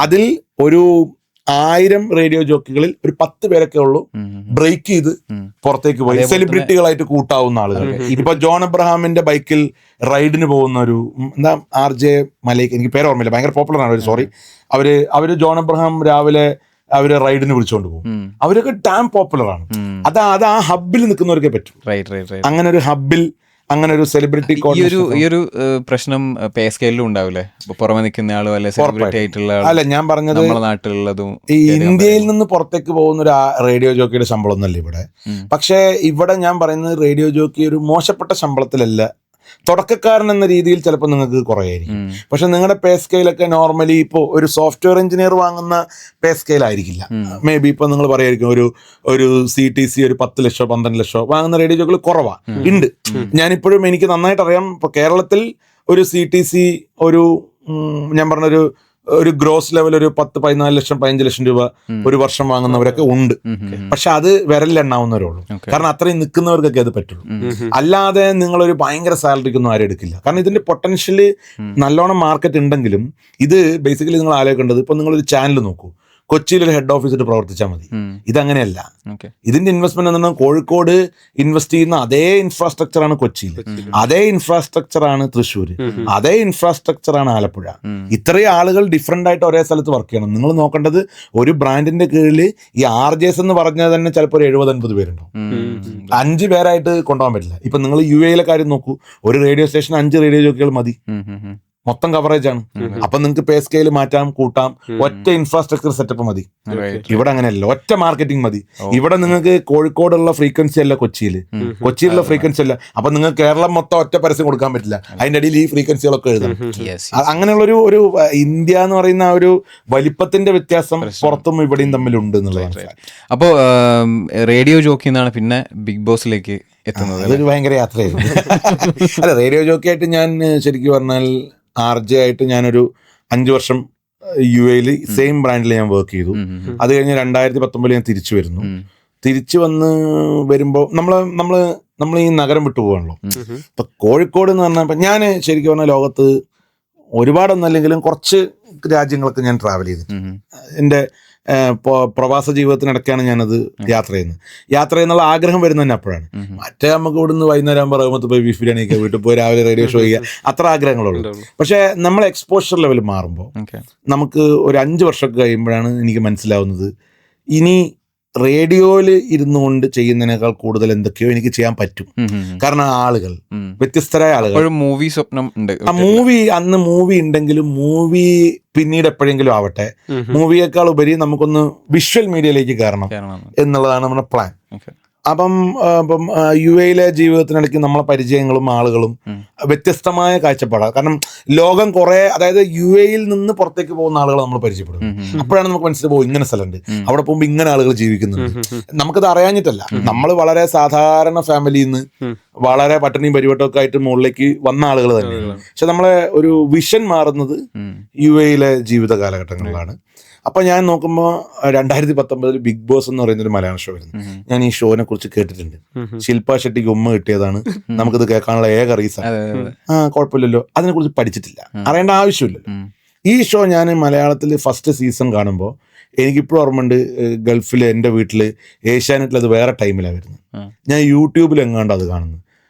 അതിൽ ഒരു 1000 റേഡിയോ ജോക്കികളിൽ ഒരു 10 പേരൊക്കെ ഉള്ളൂ ബ്രേക്ക് ചെയ്ത് പുറത്തേക്ക് പോയി സെലിബ്രിറ്റികളായിട്ട് കൂട്ടാവുന്ന ആളുകൾ. ഇപ്പൊ ജോൺ അബ്രഹാമിന്റെ ബൈക്കിൽ റൈഡിന് പോകുന്ന ഒരു എന്താ RJ മലൈക്ക്, എനിക്ക് പേര് ഓർമ്മയില്ല, ഭയങ്കര പോപ്പുലർ ആണ് അവര്. സോറി, അവര് ജോൺ അബ്രഹാം രാവിലെ അവര് റൈഡിന് വിളിച്ചുകൊണ്ട് പോകും. അവരൊക്കെ ഡാം പോപ്പുലർ ആണ്. അത് ആ ഹബ്ബിൽ നിൽക്കുന്നവർക്കേ പറ്റും. അങ്ങനെ ഒരു ഹബ്ബിൽ അങ്ങനെ ഒരു സെലിബ്രിറ്റി ഈ ഒരു പ്രശ്നം പേ സ്കെയിലും ഉണ്ടാവില്ലേ? പുറമെ നിൽക്കുന്ന ആളും അല്ലെ സെലിബ്രിറ്റി ആയിട്ടുള്ള അല്ല, ഞാൻ പറഞ്ഞത് നമ്മുടെ നാട്ടിലുള്ളതും ഈ ഇന്ത്യയിൽ നിന്ന് പുറത്തേക്ക് പോകുന്ന ഒരു റേഡിയോ ജോക്കിയുടെ ശമ്പളം ഒന്നല്ല ഇവിടെ. പക്ഷേ ഇവിടെ ഞാൻ പറയുന്നത് റേഡിയോ ജോക്കി ഒരു മോശപ്പെട്ട ശമ്പളത്തിലല്ല. തുടക്കക്കാരൻ എന്ന രീതിയിൽ ചിലപ്പോൾ നിങ്ങൾക്ക് കുറയായിരിക്കും. പക്ഷെ നിങ്ങളുടെ പേ സ്കെയിലൊക്കെ നോർമലി ഇപ്പോൾ ഒരു സോഫ്റ്റ്വെയർ എഞ്ചിനീയർ വാങ്ങുന്ന പേ സ്കെയിൽ ആയിരിക്കില്ല. മേ ബി ഇപ്പോൾ നിങ്ങൾ പറയായിരിക്കും ഒരു CTC ഒരു 10 ലക്ഷമോ 12 ലക്ഷമോ വാങ്ങുന്ന റേഡിയോ ജോക്കുകൾ കുറവാണ്. ഉണ്ട്. ഞാനിപ്പോഴും എനിക്ക് നന്നായിട്ട് അറിയാം. ഇപ്പോൾ കേരളത്തിൽ ഒരു CTC ഞാൻ പറഞ്ഞൊരു ഗ്രോസ് ലെവൽ ഒരു 10, 14 ലക്ഷം 15 ലക്ഷം രൂപ ഒരു വർഷം വാങ്ങുന്നവരൊക്കെ ഉണ്ട്. പക്ഷെ അത് വിരലിലെണ്ണാവുന്നവരേ ഉള്ളൂ. കാരണം അത്രയും നിൽക്കുന്നവർക്കൊക്കെ അത് പറ്റുള്ളൂ. അല്ലാതെ നിങ്ങളൊരു ഭയങ്കര സാലറിക്കൊന്നും ആരും എടുക്കില്ല. കാരണം ഇതിന്റെ പൊട്ടൻഷ്യല് നല്ലോണം മാർക്കറ്റ് ഉണ്ടെങ്കിലും ഇത് ബേസിക്കലി നിങ്ങൾ ആലോചിക്കേണ്ടത്, ഇപ്പൊ നിങ്ങളൊരു ചാനൽ നോക്കൂ, കൊച്ചിയിൽ ഒരു ഹെഡ് ഓഫീസിട്ട് പ്രവർത്തിച്ചാൽ മതി. ഇതങ്ങനെയല്ല. ഇതിന്റെ ഇൻവെസ്റ്റ്മെന്റ് എന്ന് പറഞ്ഞാൽ കോഴിക്കോട് ഇൻവെസ്റ്റ് ചെയ്യുന്ന അതേ ഇൻഫ്രാസ്ട്രക്ചറാണ് കൊച്ചിയിൽ, അതേ ഇൻഫ്രാസ്ട്രക്ചറാണ് തൃശ്ശൂർ, അതേ ഇൻഫ്രാസ്ട്രക്ചറാണ് ആലപ്പുഴ. ഇത്രയും ആളുകൾ ഡിഫറെന്റ് ആയിട്ട് ഒരേ സ്ഥലത്ത് വർക്ക് ചെയ്യണം. നിങ്ങൾ നോക്കേണ്ടത് ഒരു ബ്രാൻഡിന്റെ കീഴിൽ ഈ RJs എന്ന് പറഞ്ഞാൽ തന്നെ ചിലപ്പോൾ ഒരു 70-50 പേരുണ്ടാവും. 5 പേരായിട്ട് കൊണ്ടുപോകാൻ പറ്റില്ല. ഇപ്പൊ നിങ്ങൾ UAE കാര്യം നോക്കൂ, ഒരു റേഡിയോ സ്റ്റേഷൻ 5 റേഡിയോ ജോക്കികൾ മതി, മൊത്തം കവറേജ് ആണ്. അപ്പൊ നിങ്ങൾക്ക് പേ സ്കെയിൽ മാറ്റാം, കൂട്ടാം. ഒറ്റ ഇൻഫ്രാസ്ട്രക്ചർ സെറ്റപ്പ് മതി. ഇവിടെ അങ്ങനെയല്ല, ഒറ്റ മാർക്കറ്റിംഗ് മതി. ഇവിടെ നിങ്ങൾക്ക് കോഴിക്കോടുള്ള ഫ്രീക്വൻസി അല്ല കൊച്ചിയിലുള്ള ഫ്രീക്വൻസി അല്ല. അപ്പൊ നിങ്ങൾക്ക് കേരളം മൊത്തം ഒറ്റ പരസ്യം കൊടുക്കാൻ പറ്റില്ല. അതിന്റെ ഇടയിൽ ഈ ഫ്രീക്വൻസികളൊക്കെ എഴുതണം. അങ്ങനെയുള്ള ഒരു ഇന്ത്യ എന്ന് പറയുന്ന ആ ഒരു വലിപ്പത്തിന്റെ വ്യത്യാസം പുറത്തും ഇവിടെയും തമ്മിലുണ്ട് എന്നുള്ളതാണ്. അപ്പോ റേഡിയോ ജോക്കി എന്നാണ് പിന്നെ ബിഗ് ബോസിലേക്ക് എത്തുന്നത്. അതൊരു ഭയങ്കര യാത്രയായിരുന്നു. അല്ല, റേഡിയോ ജോക്കിയായിട്ട് ഞാൻ ശരിക്കും പറഞ്ഞാൽ RJ ആയിട്ട് ഞാനൊരു 5 വർഷം UAE സെയിം ബ്രാൻഡിൽ ഞാൻ വർക്ക് ചെയ്തു. അത് കഴിഞ്ഞ് 2019 ഞാൻ തിരിച്ചു വരുന്നു. തിരിച്ചു വരുമ്പോൾ നമ്മൾ ഈ നഗരം വിട്ടു പോകാണല്ലോ. ഇപ്പൊ കോഴിക്കോട് എന്ന് പറഞ്ഞാൽ ഞാൻ ശരിക്കും പറഞ്ഞാൽ ലോകത്ത് ഒരുപാടൊന്നല്ലെങ്കിലും കുറച്ച് രാജ്യങ്ങളൊക്കെ ഞാൻ ട്രാവൽ ചെയ്തിട്ടുണ്ട്. എൻ്റെ പ്രവാസ ജീവിതത്തിനിടയ്ക്കാണ് ഞാനത് യാത്ര ചെയ്യുന്നുള്ള ആഗ്രഹം വരുന്നത് തന്നെ അപ്പോഴാണ്. മറ്റേ നമുക്ക് ഇവിടുന്ന് വൈകുന്നേരം ആകുമ്പോൾ റഹ്മത്ത് പോയി ബീഫ് ബിരിയാണി ഒക്കെ വീട്ടിൽ പോയി രാവിലെ റേഡിയോ ഷോ ചെയ്യുക, അത്ര ആഗ്രഹങ്ങളുള്ളൂ. പക്ഷേ നമ്മൾ എക്സ്പോഷർ ലെവൽ മാറുമ്പോൾ നമുക്ക് ഒരു 5 വർഷമൊക്കെ കഴിയുമ്പോഴാണ് എനിക്ക് മനസ്സിലാവുന്നത് ഇനി റേഡിയോയിൽ ഇരുന്നു കൊണ്ട് ചെയ്യുന്നതിനേക്കാൾ കൂടുതൽ എന്തൊക്കെയോ എനിക്ക് ചെയ്യാൻ പറ്റും. കാരണം ആളുകൾ വ്യത്യസ്തരായ ആളുകൾ, മൂവി സ്വപ്നം ഉണ്ട്. അന്ന് മൂവി ഉണ്ടെങ്കിലും മൂവി പിന്നീട് എപ്പോഴെങ്കിലും ആവട്ടെ, മൂവിയേക്കാൾ ഉപരി നമുക്കൊന്ന് വിഷ്വൽ മീഡിയയിലേക്ക് കയറണം എന്നുള്ളതാണ് നമ്മുടെ പ്ലാൻ. അപ്പം UAE ജീവിതത്തിനിടയ്ക്ക് നമ്മളെ പരിചയങ്ങളും ആളുകളും വ്യത്യസ്തമായ കാഴ്ചപ്പാടാണ്. കാരണം ലോകം കുറെ, അതായത് UAE നിന്ന് പുറത്തേക്ക് പോകുന്ന ആളുകൾ നമ്മൾ പരിചയപ്പെടും. അപ്പോഴാണ് നമുക്ക് മനസ്സിലാവും ഇങ്ങനെ സ്ഥലമുണ്ട്, അവിടെ പോകുമ്പോൾ ഇങ്ങനെ ആളുകൾ ജീവിക്കുന്നുണ്ട്. നമുക്കത് അറിയാഞ്ഞിട്ടല്ല, നമ്മൾ വളരെ സാധാരണ ഫാമിലിയിൽ നിന്ന് വളരെ പട്ടിണിയും പരിവട്ടമൊക്കെ ആയിട്ട് മുകളിലേക്ക് വന്ന ആളുകൾ തന്നെയാണ്. പക്ഷെ നമ്മളെ ഒരു വിഷൻ മാറുന്നത് UAE ജീവിത കാലഘട്ടങ്ങളിലാണ്. അപ്പൊ ഞാൻ നോക്കുമ്പോൾ 2019 ബിഗ് ബോസ് എന്ന് പറയുന്ന ഒരു മലയാളം ഷോ വരുന്നു. ഞാൻ ഈ ഷോനെ കുറിച്ച് കേട്ടിട്ടുണ്ട്. ശില്പ ഷെട്ടിക്ക് ഉമ്മ കിട്ടിയതാണ് നമുക്കിത് കേൾക്കാനുള്ള ഏക റീസൺ. കുഴപ്പമില്ലല്ലോ, അതിനെക്കുറിച്ച് പഠിച്ചിട്ടില്ല, അറിയേണ്ട ആവശ്യമില്ലല്ലോ. ഈ ഷോ ഞാൻ മലയാളത്തിൽ ഫസ്റ്റ് സീസൺ കാണുമ്പോൾ എനിക്കിപ്പോഴും ഓർമ്മയുണ്ട്, ഗൾഫിൽ എൻ്റെ വീട്ടിൽ ഏഷ്യാനെറ്റിൽ അത് വേറെ ടൈമിലാണ് വരുന്നത്. ഞാൻ യൂട്യൂബിൽ എങ്ങാണ്ട് അത് കാണുന്നു.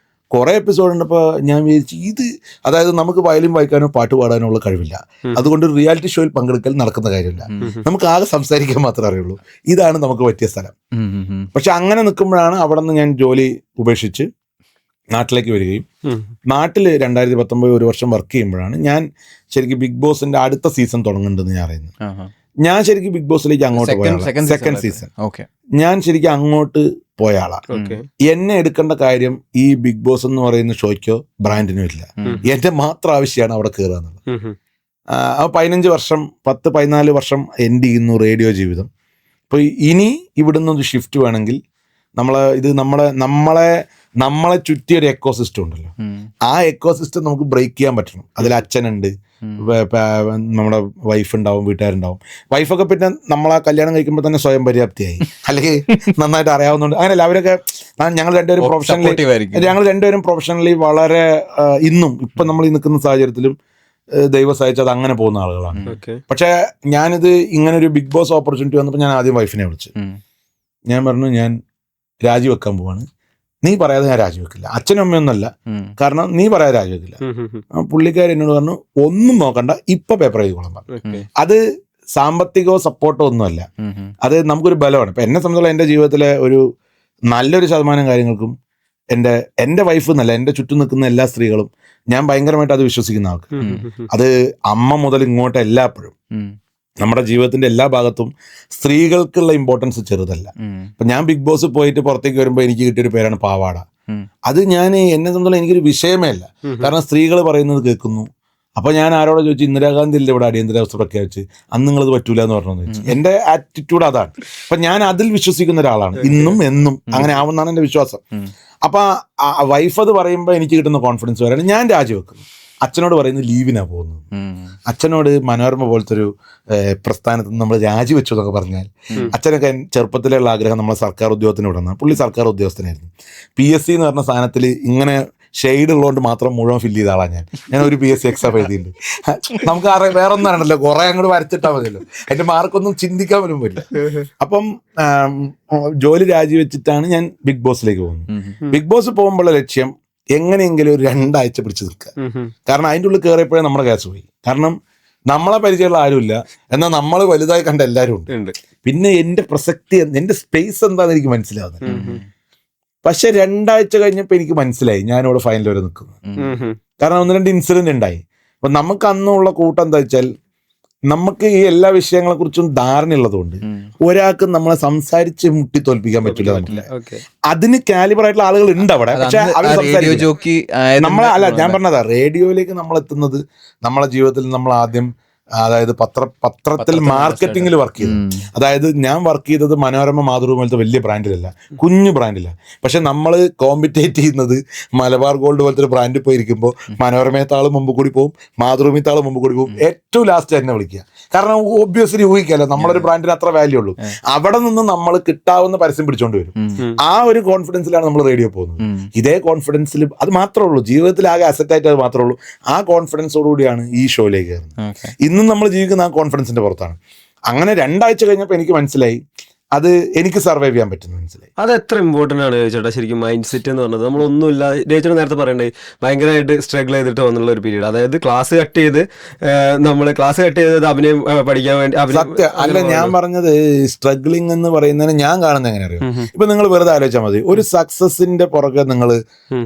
കുറേ എപ്പിസോഡ് ഉണ്ടപ്പോൾ ഞാൻ വിചാരിച്ചു അതായത് നമുക്ക് വയലിൻ വായിക്കാനോ പാട്ട് പാടാനോ ഉള്ള കഴിവില്ല, അതുകൊണ്ട് റിയാലിറ്റി ഷോയിൽ പങ്കെടുക്കൽ നടക്കുന്ന കാര്യമില്ല, നമുക്ക് ആകെ സംസാരിക്കാൻ മാത്രമേ അറിയുള്ളൂ, ഇതാണ് നമുക്ക് പറ്റിയ സ്ഥലം. പക്ഷെ അങ്ങനെ നിൽക്കുമ്പോഴാണ് അവിടെ നിന്ന് ഞാൻ ജോലി ഉപേക്ഷിച്ച് നാട്ടിലേക്ക് വരികയും നാട്ടിൽ 2019 ഒരു വർഷം വർക്ക് ചെയ്യുമ്പോഴാണ് ഞാൻ ശരിക്കും ബിഗ് ബോസിന്റെ അടുത്ത സീസൺ തുടങ്ങുന്നുണ്ടെന്ന് ഞാൻ അറിയുന്നത്. ഞാൻ ശരിക്കും ബിഗ് ബോസിലേക്ക് അങ്ങോട്ട് പോയ സെക്കൻഡ് സീസൺ ഞാൻ ശരിക്കും അങ്ങോട്ട് പോയ ആളാണ്. എന്നെ എടുക്കേണ്ട കാര്യം ഈ ബിഗ് ബോസ് എന്ന് പറയുന്ന ഷോയ്ക്കോ ബ്രാൻഡിനോ ഇല്ല, എന്റെ മാത്രം ആവശ്യമാണ് അവിടെ കയറുക എന്നുള്ളത്. 15 വർഷം 10-14 വർഷം എൻഡ് ചെയ്യുന്നു റേഡിയോ ജീവിതം. അപ്പോൾ ഇനി ഇവിടുന്ന് ഒരു ഷിഫ്റ്റ് വേണമെങ്കിൽ നമ്മളെ ചുറ്റിയ ഒരു എക്കോസിസ്റ്റം ഉണ്ടല്ലോ, ആ എക്കോസിസ്റ്റം നമുക്ക് ബ്രേക്ക് ചെയ്യാൻ പറ്റണം. അതിൽ അച്ഛനുണ്ട്, നമ്മുടെ വൈഫ് ഉണ്ടാവും, വീട്ടുകാരുണ്ടാവും. വൈഫൊക്കെ പിന്നെ നമ്മളെ കല്യാണം കഴിക്കുമ്പോൾ തന്നെ സ്വയം പര്യാപ്തിയായി, അല്ലെങ്കിൽ നന്നായിട്ട് അറിയാവുന്നുണ്ട്. അങ്ങനെയല്ല, അവരൊക്കെ ഞങ്ങൾ രണ്ടുപേരും പ്രൊഫഷണലി വളരെ ഇപ്പം നമ്മൾ ഈ നിൽക്കുന്ന സാഹചര്യത്തിലും ദൈവം സഹായിച്ചത് അങ്ങനെ പോകുന്ന ആളുകളാണ്. പക്ഷെ ഞാനിത് ഇങ്ങനെ ഒരു ബിഗ് ബോസ് ഓപ്പർച്യൂണിറ്റി വന്നപ്പോൾ ഞാൻ ആദ്യം വൈഫിനെ വിളിച്ചു. ഞാൻ പറഞ്ഞു, ഞാൻ രാജിവെക്കാൻ പോവാണ്, നീ പറയാതെ ഞാൻ രാജിവെക്കില്ല. അച്ഛനും അമ്മയൊന്നുമല്ല, കാരണം നീ പറയാതെ രാജിവെക്കില്ല. പുള്ളിക്കാർ എന്നോട് പറഞ്ഞു, ഒന്നും നോക്കണ്ട, ഇപ്പൊ പേപ്പർ എഴുതിക്കോളാൻ പറഞ്ഞു. അത് സാമ്പത്തികമോ സപ്പോർട്ടോ ഒന്നുമല്ല, അത് നമുക്കൊരു ബലമാണ്. ഇപ്പൊ എന്നെ സംബന്ധിച്ചുള്ള എൻ്റെ ജീവിതത്തിലെ ഒരു നല്ലൊരു ശതമാനം കാര്യങ്ങൾക്കും എൻ്റെ വൈഫ് എന്നല്ല, എൻ്റെ ചുറ്റും നിൽക്കുന്ന എല്ലാ സ്ത്രീകളും ഞാൻ ഭയങ്കരമായിട്ട് അത് വിശ്വസിക്കുന്ന ആൾക്ക്. അത് അമ്മ മുതൽ ഇങ്ങോട്ട് എല്ലാപ്പോഴും നമ്മുടെ ജീവിതത്തിന്റെ എല്ലാ ഭാഗത്തും സ്ത്രീകൾക്കുള്ള ഇമ്പോർട്ടൻസ് ചെറുതല്ല. ഇപ്പൊ ഞാൻ ബിഗ് ബോസ് പോയിട്ട് പുറത്തേക്ക് വരുമ്പോൾ എനിക്ക് കിട്ടിയൊരു പേരാണ് പാവാട. അത് എന്നെ സംബന്ധിച്ചുള്ള എനിക്കൊരു വിഷയമേ അല്ല, കാരണം സ്ത്രീകൾ പറയുന്നത് കേൾക്കുന്നു. അപ്പൊ ഞാൻ ആരോടെ ചോദിച്ചു, ഇന്ദിരാഗാന്ധി ഇല്ല ഇവിടെ അടിയന്തരാവസ്ഥ പ്രഖ്യാപിച്ച്, അന്ന് നിങ്ങളത് പറ്റൂല എന്ന് പറഞ്ഞു ചോദിച്ചു. എൻ്റെ ആറ്റിറ്റ്യൂഡ് അതാണ്. അപ്പൊ ഞാൻ അതിൽ വിശ്വസിക്കുന്ന ഒരാളാണ്, ഇന്നും എന്നും അങ്ങനെ ആവുന്നതാണ് എൻ്റെ വിശ്വാസം. അപ്പൊ വൈഫ് അത് പറയുമ്പോൾ എനിക്ക് കിട്ടുന്ന കോൺഫിഡൻസ് വരെയാണ് ഞാൻ രാജിവെക്കുന്നു. അച്ഛനോട് പറയുന്നത് ലീവിനാ പോകുന്നത്. അച്ഛനോട് മനോരമ പോലത്തെ ഒരു പ്രസ്ഥാനത്ത് നിന്ന് നമ്മൾ രാജിവെച്ചു എന്നൊക്കെ പറഞ്ഞാൽ, അച്ഛനൊക്കെ ചെറുപ്പത്തിലുള്ള ആഗ്രഹം നമ്മളെ സർക്കാർ ഉദ്യോഗത്തിന് വിടുന്ന, പുള്ളി സർക്കാർ ഉദ്യോഗസ്ഥനായിരുന്നു. PSC എന്ന് പറഞ്ഞ സാധനത്തിൽ ഇങ്ങനെ ഷെയ്ഡ് ഉള്ളതുകൊണ്ട് മാത്രം മുഴുവൻ ഫില്ല് ചെയ്ത ആളാണ് ഞാൻ ഒരു PSC എക്സാം എഴുതിയിട്ടുണ്ട്. നമുക്ക് വേറെ ഒന്നും അറിയണല്ലോ, കുറെ അങ്ങോട്ട് വരച്ചിട്ടാൽ മതിയല്ലോ, അതിന്റെ മാർക്കൊന്നും ചിന്തിക്കാൻ പോലും പറ്റില്ല. അപ്പം ജോലി രാജിവെച്ചിട്ടാണ് ഞാൻ ബിഗ് ബോസിലേക്ക് പോകുന്നത്. ബിഗ് ബോസ് പോകുമ്പോഴുള്ള ലക്ഷ്യം എങ്ങനെയെങ്കിലും ഒരു 2 ആഴ്ച പിടിച്ചു നിൽക്കുക. കാരണം അതിൻ്റെ ഉള്ളിൽ കയറിയപ്പോഴേ നമ്മുടെ കേസ് പോയി. കാരണം നമ്മളെ പരിചയമുള്ള ആരുമില്ല, എന്നാൽ നമ്മൾ വലുതായി കണ്ട എല്ലാവരും ഉണ്ട്. പിന്നെ എൻ്റെ പ്രസക്തി, എൻ്റെ സ്പേസ് എന്താണെന്ന് എനിക്ക് മനസ്സിലാവുന്നത്. പക്ഷെ 2 ആഴ്ച കഴിഞ്ഞപ്പോൾ എനിക്ക് മനസ്സിലായി ഞാനിവിടെ ഫൈനൽ വരെ നിൽക്കുന്നു. കാരണം 1-2 ഇൻസിഡന്റ് ഉണ്ടായി. അപ്പൊ നമുക്ക് അന്നുള്ള കൂട്ടം എന്താ വെച്ചാൽ, നമുക്ക് ഈ എല്ലാ വിഷയങ്ങളെ കുറിച്ചും ധാരണയുള്ളതുകൊണ്ട് ഒരാൾക്ക് നമ്മളെ സംസാരിച്ച് മുട്ടി തോൽപ്പിക്കാൻ പറ്റില്ല. അതിന് കാലിബർ ആയിട്ടുള്ള ആളുകൾ ഉണ്ട് അവിടെ. പക്ഷെ അവർ നമ്മളെ അല്ല, ഞാൻ പറഞ്ഞതാ, റേഡിയോയിലേക്ക് നമ്മൾ എത്തുന്നത് നമ്മളെ ജീവിതത്തിൽ നമ്മൾ ആദ്യം, അതായത് പത്രത്തിൽ മാർക്കറ്റിങ്ങിൽ വർക്ക് ചെയ്തു. അതായത് ഞാൻ വർക്ക് ചെയ്തത് മനോരമ, മാതൃഭൂമി പോലത്തെ വലിയ ബ്രാൻഡിലല്ല, കുഞ്ഞു ബ്രാൻഡില്ല. പക്ഷെ നമ്മൾ കോമ്പറ്റേറ്റ് ചെയ്യുന്നത് മലബാർ ഗോൾഡ് പോലത്തെ ഒരു ബ്രാൻഡിൽ പോയിരിക്കുമ്പോൾ മനോരമയത്താളും മുമ്പ് കൂടി പോകും, മാതൃഭൂമിത്താളും മുമ്പ് കൂടി പോകും. ഏറ്റവും ലാസ്റ്റ് എന്നെ വിളിക്കുക. കാരണം ഒബ്വിയസ്ലി ഊഹിക്കാമല്ലോ, നമ്മളൊരു ബ്രാൻഡിന് അത്ര വാല്യൂ ഉള്ളൂ. അവിടെ നിന്ന് നമ്മൾ കിട്ടാവുന്ന പരസ്യം പിടിച്ചോണ്ട് വരും. ആ ഒരു കോൺഫിഡൻസിലാണ് നമ്മൾ റേഡിയോ പോകുന്നത്. ഇതേ കോൺഫിഡൻസിൽ, അത് മാത്രമേ ഉള്ളൂ ജീവിതത്തിൽ ആകെ അസറ്റായിട്ട്, അത് മാത്രമേ ഉള്ളൂ. ആ കോൺഫിഡൻസോടുകൂടിയാണ് ഈ ഷോയിലേക്ക് കയറുന്നത്. ഇന്നും നമ്മൾ ജീവിക്കുന്ന ആ കോൺഫിഡൻസിന്റെ പുറത്താണ്. അങ്ങനെ 2 ആഴ്ച കഴിഞ്ഞപ്പോൾ എനിക്ക് മനസ്സിലായി അത് എനിക്ക് സർവൈവ് ചെയ്യാൻ പറ്റുന്നു, മനസ്സിലായി. അത് എത്ര ഇമ്പോർട്ടൻ്റ് ആണ് ചേട്ടാ ശരിക്കും മൈൻഡ് സെറ്റ് എന്ന് പറഞ്ഞത്. നമ്മളൊന്നുമില്ല, ചേച്ചി നേരത്തെ പറയണ്ടേ ഭയങ്കരമായിട്ട് സ്ട്രഗിൾ ചെയ്തിട്ട് വന്നുള്ള ഒരു പീരീഡ്. അതായത് ക്ലാസ് കട്ട് ചെയ്ത് അഭിനയം പഠിക്കാൻ വേണ്ടി. അല്ല, ഞാൻ പറഞ്ഞത് സ്ട്രഗ്ലിംഗ് എന്ന് പറയുന്നതിന് ഞാൻ കാണുന്നത് എങ്ങനെ അറിയാം. ഇപ്പൊ നിങ്ങൾ വെറുതെ ആലോചിച്ചാൽ മതി, ഒരു സക്സസിന്റെ പുറകെ നിങ്ങൾ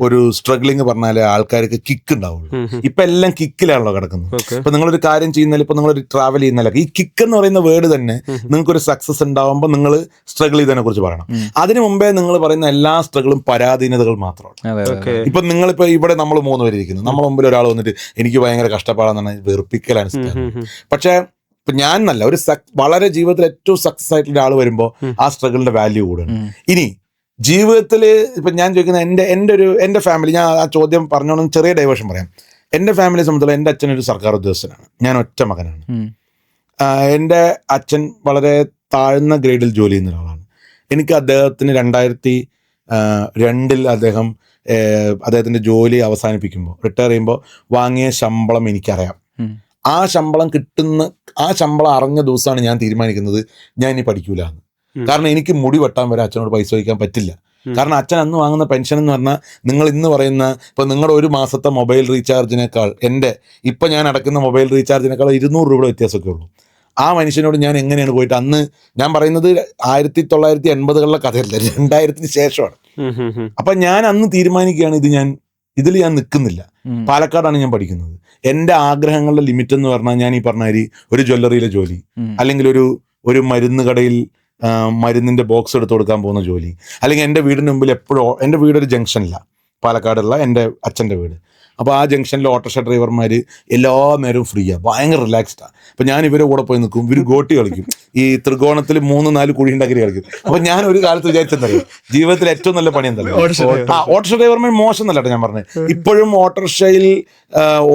ഒരു സ്ട്രഗ്ലിംഗ് പറഞ്ഞാലേ ആൾക്കാർക്ക് കിക്ക് ഉണ്ടാവുള്ളൂ. ഇപ്പൊ എല്ലാം കിക്കിലാണല്ലോ കിടക്കുന്നത്. ഇപ്പൊ നിങ്ങളൊരു കാര്യം ചെയ്യുന്നതിൽ, ഇപ്പൊ നിങ്ങളൊരു ട്രാവൽ ചെയ്യുന്നതിലൊക്കെ ഈ കിക്ക് എന്ന് പറയുന്ന വേർഡ് തന്നെ നിങ്ങൾക്കൊരു സക്സസ് ഉണ്ടാവുമ്പോൾ നിങ്ങൾ സ്ട്രഗിൾ ചെയ്തതിനെ കുറിച്ച് പറയണം. അതിനു മുമ്പേ നിങ്ങൾ പറയുന്ന എല്ലാ സ്ട്രഗിളും പരാധീനതകൾ മാത്രമാണ്. ഇപ്പൊ നിങ്ങളിപ്പോ ഇവിടെ നമ്മൾ 3 പേര് ഇരിക്കുന്നു, നമ്മുടെ മുമ്പിൽ ഒരാൾ വന്നിട്ട് എനിക്ക് ഭയങ്കര കഷ്ടപ്പാടാന്ന് വെറുപ്പിക്കലാണ്. പക്ഷെ ഇപ്പൊ ഞാൻ നല്ല ഒരു വളരെ ജീവിതത്തിൽ ഏറ്റവും സക്സസ് ആയിട്ടുള്ള ഒരാൾ വരുമ്പോൾ ആ സ്ട്രഗിളിന്റെ വാല്യൂ കൂടുകയാണ്. ഇനി ജീവിതത്തിൽ ഇപ്പൊ ഞാൻ ചോദിക്കുന്ന എൻ്റെ ഫാമിലി, ഞാൻ ആ ചോദ്യം പറഞ്ഞോണ്ട് ചെറിയ ഡൈവേർഷൻ പറയാം. എൻ്റെ ഫാമിലിയെ സംബന്ധിച്ചുള്ള എൻ്റെ അച്ഛനൊരു സർക്കാർ ഉദ്യോഗസ്ഥനാണ്, ഞാൻ ഒറ്റ മകനാണ്. എൻ്റെ അച്ഛൻ വളരെ താഴ്ന്ന ഗ്രേഡിൽ ജോലി ചെയ്യുന്ന ഒരാളാണ്. എനിക്ക് അദ്ദേഹത്തിന് 2002 അദ്ദേഹത്തിൻ്റെ ജോലി അവസാനിപ്പിക്കുമ്പോൾ, റിട്ടയർ ചെയ്യുമ്പോൾ വാങ്ങിയ ശമ്പളം എനിക്കറിയാം. ആ ശമ്പളം അറിഞ്ഞ ദിവസമാണ് ഞാൻ തീരുമാനിക്കുന്നത് ഞാൻ ഇനി പഠിക്കൂല എന്ന്. കാരണം എനിക്ക് മുടി വെട്ടാൻ വരെ അച്ഛനോട് പൈസ ചോദിക്കാൻ പറ്റില്ല. കാരണം അച്ഛൻ അന്ന് വാങ്ങുന്ന പെൻഷൻ എന്ന് പറഞ്ഞാൽ, നിങ്ങൾ ഇന്ന് പറയുന്ന ഇപ്പൊ നിങ്ങളുടെ ഒരു മാസത്തെ മൊബൈൽ റീചാർജിനേക്കാൾ ഇപ്പൊ ഞാൻ അടക്കുന്ന മൊബൈൽ റീചാർജിനേക്കാൾ 200 രൂപയുടെ വ്യത്യാസമൊക്കെ ഉള്ളൂ. ആ മനുഷ്യനോട് ഞാൻ എങ്ങനെയാണ് പോയിട്ട്, അന്ന് ഞാൻ പറയുന്നത് 1980-കളിലെ കഥയല്ല, 2000-ന് ശേഷമാണ്. അപ്പൊ ഞാൻ അന്ന് തീരുമാനിക്കുകയാണ് ഇതിൽ ഞാൻ നിൽക്കുന്നില്ല. പാലക്കാടാണ് ഞാൻ പഠിക്കുന്നത്. എൻ്റെ ആഗ്രഹങ്ങളുടെ ലിമിറ്റ് എന്ന് പറഞ്ഞാൽ, ഞാൻ ഈ പറഞ്ഞ ഒരു ജ്വല്ലറിയിലെ ജോലി, അല്ലെങ്കിൽ ഒരു മരുന്ന് കടയിൽ മരുന്നിന്റെ ബോക്സ് എടുത്ത് കൊടുക്കാൻ പോകുന്ന ജോലി, അല്ലെങ്കിൽ എൻ്റെ വീടിന് മുമ്പിൽ എപ്പോഴും, എൻ്റെ വീടൊരു ജംഗ്ഷനില്ല, പാലക്കാടുള്ള എൻ്റെ അച്ഛൻ്റെ വീട്. അപ്പോൾ ആ ജംഗ്ഷനിൽ ഓട്ടോറിക്ഷ ഡ്രൈവർമാർ എല്ലാ നേരവും ഫ്രീയാണ്, ഭയങ്കര റിലാക്സ്ഡാണ്. അപ്പോൾ ഞാൻ ഇവരെ കൂടെ പോയി നിൽക്കും, ഇവർ ഗോട്ടി കളിക്കും, ഈ ത്രികോണത്തിൽ 3-4 കുഴി ഉണ്ടാക്കി കളിക്കും. അപ്പോൾ ഞാൻ ഒരു കാലത്ത് വിചാരിച്ചെന്തറിയും, ജീവിതത്തിൽ ഏറ്റവും നല്ല പണി എന്താ, ഓട്ടോറിക്ഷ ഡ്രൈവർമാർ മോശം എന്നല്ല ഞാൻ പറഞ്ഞത്. ഇപ്പോഴും ഓട്ടോറിക്ഷയിൽ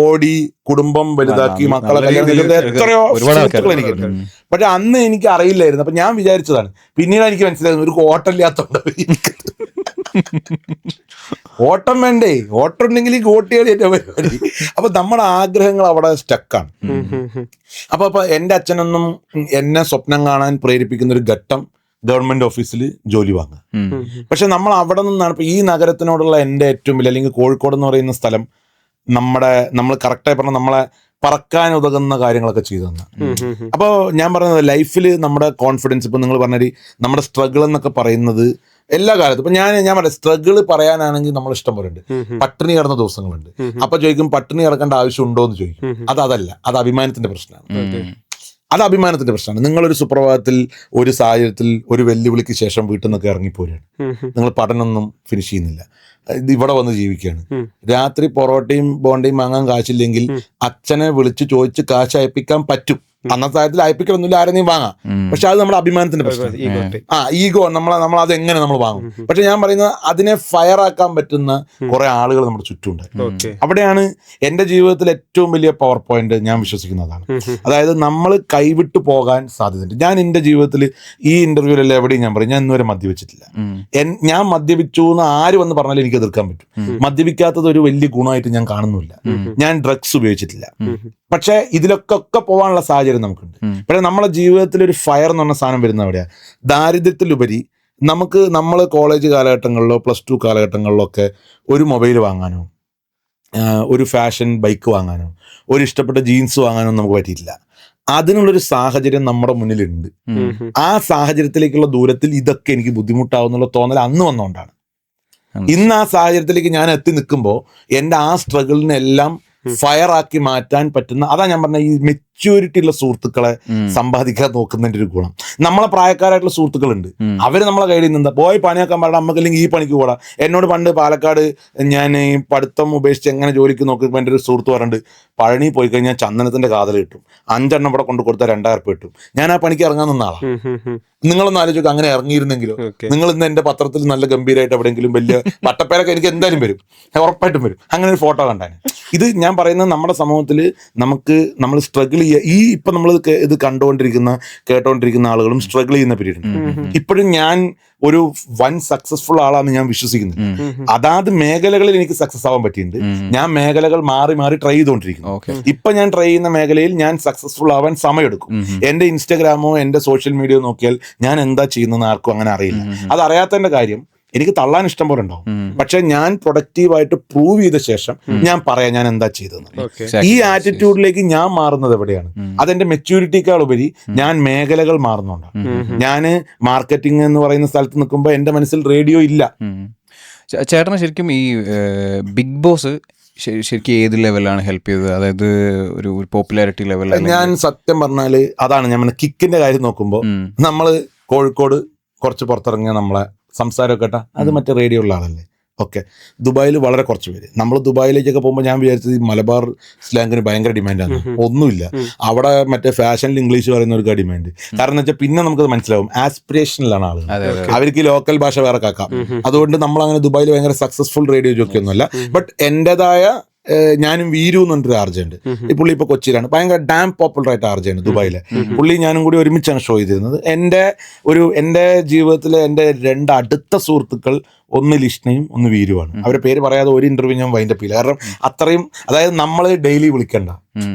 ഓടി കുടുംബം വലുതാക്കി മക്കളെ കല്യാണം എത്രയോ സുഹൃത്തുക്കൾ എനിക്കുണ്ട്. പക്ഷെ അന്ന് എനിക്ക് അറിയില്ലായിരുന്നു. അപ്പം ഞാൻ വിചാരിച്ചതാണ്, പിന്നീട് എനിക്ക് മനസ്സിലായിരുന്നു ഒരു ഓട്ടമില്ലാത്തതുകൊണ്ട്. ഓട്ടം വേണ്ടേ, ഓട്ടം ഉണ്ടെങ്കിൽ ഈ ഗോട്ടികളി എൻ്റെ പരിപാടി. അപ്പൊ നമ്മുടെ ആഗ്രഹങ്ങൾ അവിടെ സ്റ്റക്കാണ്. അപ്പൊ എൻ്റെ അച്ഛനൊന്നും എന്നെ സ്വപ്നം കാണാൻ പ്രേരിപ്പിക്കുന്ന ഒരു ഘട്ടം ഗവൺമെന്റ് ഓഫീസിൽ ജോലി വാങ്ങുക. പക്ഷെ നമ്മൾ നിന്നാണ് ഇപ്പൊ ഈ നഗരത്തിനോടുള്ള എൻ്റെ ഏറ്റവും വലിയ, അല്ലെങ്കിൽ കോഴിക്കോട് എന്ന് പറയുന്ന സ്ഥലം നമ്മൾ കറക്റ്റായി പറഞ്ഞാൽ നമ്മളെ പറക്കാൻ ഉതകുന്ന കാര്യങ്ങളൊക്കെ ചെയ്തു തന്നെ. അപ്പോൾ ഞാൻ പറയുന്നത് ലൈഫിൽ നമ്മുടെ കോൺഫിഡൻസ്, ഇപ്പൊ നിങ്ങൾ പറഞ്ഞ നമ്മുടെ സ്ട്രഗിൾ എന്നൊക്കെ പറയുന്നത് എല്ലാ കാലത്തും. ഇപ്പൊ ഞാൻ പറയാം, സ്ട്രഗിൾ പറയാനാണെങ്കിൽ നമ്മൾ ഇഷ്ടം പോലെ ഉണ്ട്. പട്ടിണി കിടന്ന ദിവസങ്ങളുണ്ട്. അപ്പൊ ചോദിക്കും പട്ടിണി കിടക്കേണ്ട ആവശ്യം ഉണ്ടോ എന്ന് ചോദിക്കും. അതല്ല, അത് അഭിമാനത്തിന്റെ പ്രശ്നമാണ്. അത് അഭിമാനത്തിന്റെ പ്രശ്നമാണ്. നിങ്ങളൊരു സുപ്രഭാതത്തിൽ ഒരു സാഹചര്യത്തിൽ ഒരു വെല്ലുവിളിക്ക് ശേഷം വീട്ടിൽ നിന്നൊക്കെ ഇറങ്ങിപ്പോരാണ്. നിങ്ങൾ പഠനമൊന്നും ഫിനിഷ് ചെയ്യുന്നില്ല, ഇത് ഇവിടെ വന്ന് ജീവിക്കുകയാണ്. രാത്രി പൊറോട്ടയും ബോണ്ടയും വാങ്ങാൻ കാശില്ലെങ്കിൽ അച്ഛനെ വിളിച്ച് ചോദിച്ച് കാശ് അയപ്പിക്കാൻ പറ്റും. അന്നത്തെ കാര്യത്തിൽ അയപ്പിക്കലൊന്നുമില്ല, ആരെയും വാങ്ങാം. പക്ഷെ അത് നമ്മുടെ അഭിമാനത്തിന്റെ പ്രശ്നം. ഈഗോ നമ്മൾ അത് എങ്ങനെ നമ്മൾ വാങ്ങും. പക്ഷെ ഞാൻ പറയുന്നത് അതിനെ ഫയർ ആക്കാൻ പറ്റുന്ന കുറെ ആളുകൾ നമ്മുടെ ചുറ്റുമുണ്ട്. അവിടെയാണ് എൻ്റെ ജീവിതത്തിൽ ഏറ്റവും വലിയ പവർ പോയിന്റ് ഞാൻ വിശ്വസിക്കുന്നതാണ്. അതായത് നമ്മൾ കൈവിട്ടു പോകാൻ സാധ്യതയുണ്ട്. ഞാൻ എൻ്റെ ജീവിതത്തിൽ ഈ ഇന്റർവ്യൂവിലെല്ലാം എവിടെയും ഞാൻ പറയും, ഞാൻ ഇന്നുവരെ മദ്യപിച്ചിട്ടില്ല. ഞാൻ മദ്യപിച്ചു എന്ന് ആര് വന്ന് പറഞ്ഞാലും എനിക്ക് എതിർക്കാൻ പറ്റും. മദ്യപിക്കാത്തത് ഒരു വലിയ ഗുണമായിട്ട് ഞാൻ കാണുന്നില്ല. ഞാൻ ഡ്രഗ്സ് ഉപയോഗിച്ചിട്ടില്ല. പക്ഷെ ഇതിലൊക്കെ പോകാനുള്ള സാഹചര്യം നമുക്കുണ്ട്. പക്ഷെ നമ്മളെ ജീവിതത്തിൽ ഒരു ഫയർ എന്ന് പറഞ്ഞ സാധനം വരുന്ന എവിടെയാ, ദാരിദ്ര്യത്തിലുപരി നമ്മൾ കോളേജ് കാലഘട്ടങ്ങളിലോ +2 കാലഘട്ടങ്ങളിലോ ഒക്കെ ഒരു മൊബൈൽ വാങ്ങാനോ ഒരു ഫാഷൻ ബൈക്ക് വാങ്ങാനോ ഒരു ഇഷ്ടപ്പെട്ട ജീൻസ് വാങ്ങാനോ നമുക്ക് പറ്റിയിട്ടില്ല. അതിനുള്ളൊരു സാഹചര്യം നമ്മുടെ മുന്നിലുണ്ട്. ആ സാഹചര്യത്തിലേക്കുള്ള ദൂരത്തിൽ ഇതൊക്കെ എനിക്ക് ബുദ്ധിമുട്ടാവുന്നുള്ള തോന്നൽ അന്ന് വന്നുകൊണ്ടാണ്. ഇന്ന് ആ സാഹചര്യത്തിലേക്ക് ഞാൻ എത്തി നിൽക്കുമ്പോൾ എൻ്റെ ആ സ്ട്രഗിളിനെല്ലാം ഫയർ ആക്കി മാറ്റാൻ പറ്റുന്ന, അതാ ഞാൻ പറഞ്ഞ ഈ മെച്യൂരിറ്റി ഉള്ള സുഹൃത്തുക്കളെ സമ്പാദിക്കാൻ നോക്കുന്നതിന്റെ ഒരു ഗുണം. നമ്മളെ പ്രായക്കാരായിട്ടുള്ള സുഹൃത്തുക്കളുണ്ട്, അവര് നമ്മളെ കയ്യിൽ നിന്നാ പോയി പണിയാക്കാൻ പാടാ, നമുക്ക് അല്ലെങ്കിൽ ഈ പണിക്ക് കൂടാ. എന്നോട് പണ്ട് പാലക്കാട് ഞാൻ ഈ പഠിത്തം ഉപേക്ഷിച്ച് എങ്ങനെ ജോലിക്ക് നോക്കുമ്പോൾ എൻ്റെ ഒരു സുഹൃത്ത് പറഞ്ഞിട്ട്, പഴനി പോയി കഴിഞ്ഞാൽ ചന്ദനത്തിന്റെ കാതൽ കിട്ടും, 5 എണ്ണം ഇവിടെ കൊണ്ട് കൊടുത്താൽ 2000 രൂപ കിട്ടും. ഞാൻ ആ പണിക്ക് ഇറങ്ങാൻ നിന്ന ആളാ. നിങ്ങളൊന്ന് ആലോചിക്കുക, അങ്ങനെ ഇറങ്ങിയിരുന്നെങ്കിലോ. നിങ്ങൾ ഇന്ന് എൻ്റെ പത്രത്തിൽ നല്ല ഗംഭീരമായിട്ട് എവിടെയെങ്കിലും വലിയ വട്ടപ്പേരൊക്കെ എനിക്ക് എന്തായാലും വരും, ഉറപ്പായിട്ടും വരും. അങ്ങനെ ഒരു ഫോട്ടോ കണ്ടാണ്. ഇത് ഞാൻ പറയുന്നത് നമ്മുടെ സമൂഹത്തിൽ നമ്മൾ സ്ട്രഗിൾ ചെയ്യുക. ഈ ഇപ്പം നമ്മൾ ഇത് കേട്ടോണ്ടിരിക്കുന്ന ആളുകളും സ്ട്രഗിൾ ചെയ്യുന്ന പീരീഡ് ഉണ്ട്. ഇപ്പോഴും ഞാൻ ഒരു വൻ സക്സസ്ഫുൾ ആളാണെന്ന് ഞാൻ വിശ്വസിക്കുന്നു. അതാത് മേഖലകളിൽ എനിക്ക് സക്സസ് ആവാൻ പറ്റിയിട്ടുണ്ട്. ഞാൻ മേഖലകൾ മാറി മാറി ട്രൈ ചെയ്തുകൊണ്ടിരിക്കുന്നു. ഇപ്പൊ ഞാൻ ട്രൈ ചെയ്യുന്ന മേഖലയിൽ ഞാൻ സക്സസ്ഫുൾ ആവാൻ സമയമെടുക്കും. എന്റെ ഇൻസ്റ്റാഗ്രാമോ എന്റെ സോഷ്യൽ മീഡിയയോ നോക്കിയാൽ ഞാൻ എന്താ ചെയ്യുന്നതെന്ന് ആർക്കും അങ്ങനെ അറിയില്ല. അതറിയാത്തതിന്റെ കാര്യം എനിക്ക് തള്ളാൻ ഇഷ്ടം പോലെ ഉണ്ടാവും. പക്ഷെ ഞാൻ പ്രൊഡക്റ്റീവായിട്ട് പ്രൂവ് ചെയ്ത ശേഷം ഞാൻ പറയാം ഞാൻ എന്താ ചെയ്തതെന്ന്. ഈ ആറ്റിറ്റ്യൂഡിലേക്ക് ഞാൻ മാറുന്നത് എവിടെയാണ്? അതെന്റെ മെച്യൂരിറ്റിക്കാൾ ഉപരി ഞാൻ മേഖലകൾ മാറുന്നുണ്ടാണ്. ഞാൻ മാർക്കറ്റിംഗ് എന്ന് പറയുന്ന സ്ഥലത്ത് നിൽക്കുമ്പോൾ എന്റെ മനസ്സിൽ റേഡിയോ ഇല്ല. ചേട്ടന് ശരിക്കും ഈ ബിഗ് ബോസ് ശരിക്കും ഏത് ലെവലാണ് ഹെൽപ്പ് ചെയ്തത്? അതായത് ഒരു പോപ്പുലാരിറ്റി ലെവൽ? ഞാൻ സത്യം പറഞ്ഞാല് അതാണ് ഞാൻ കിക്കിന്റെ കാര്യം നോക്കുമ്പോൾ, നമ്മള് കോഴിക്കോട് കുറച്ച് പുറത്തിറങ്ങിയ നമ്മളെ സംസാരമൊക്കെ കേട്ടാ അത് മറ്റേ റേഡിയോ ഉള്ള ആളല്ലേ. ഓക്കെ, ദുബായിൽ വളരെ കുറച്ച് പേര്. നമ്മൾ ദുബായിലേക്കൊക്കെ പോകുമ്പോൾ ഞാൻ വിചാരിച്ചത് ഈ മലബാർ സ്ലാങ്ങിന് ഭയങ്കര ഡിമാൻഡാണ്. ഒന്നുമില്ല. അവിടെ മറ്റേ ഫാഷനിൽ ഇംഗ്ലീഷ് പറയുന്നവർക്ക് ഡിമാൻഡ്. കാരണം എന്ന് വെച്ചാൽ പിന്നെ നമുക്കത് മനസ്സിലാവും, ആസ്പിറേഷനിലാണ് ആളുകൾ. അവർക്ക് ലോക്കൽ ഭാഷ വേറെ കാക്കാം. അതുകൊണ്ട് നമ്മൾ അങ്ങനെ ദുബായിൽ ഭയങ്കര സക്സസ്ഫുൾ റേഡിയോ ജോക്കിയൊന്നുമല്ല. ബട്ട് എൻ്റെതായ ഞാനും വീരു എന്നൊരു ആർജുണ്ട്. ഈ പുള്ളി ഇപ്പൊ കൊച്ചിയിലാണ്, ഭയങ്കര ഡാം പോപ്പുലർ ആയിട്ട് ആർജാണ് ദുബായിലെ. പുള്ളി ഞാനും കൂടി ഒരുമിച്ചാണ് ഷോ ചെയ്തിരുന്നത്. എൻ്റെ ജീവിതത്തിലെ എൻ്റെ 2 അടുത്ത സുഹൃത്തുക്കൾ, ഒന്ന് ലിഷ്ണയും ഒന്ന് വീരുവാണ്. അവരുടെ പേര് പറയാതെ ഒരു ഇന്റർവ്യൂ ഞാൻ വൈൻഡപ്പ് ചെയ്യില്ല. കാരണം അത്രയും, അതായത് നമ്മൾ ഡെയിലി വിളിക്കണ്ട,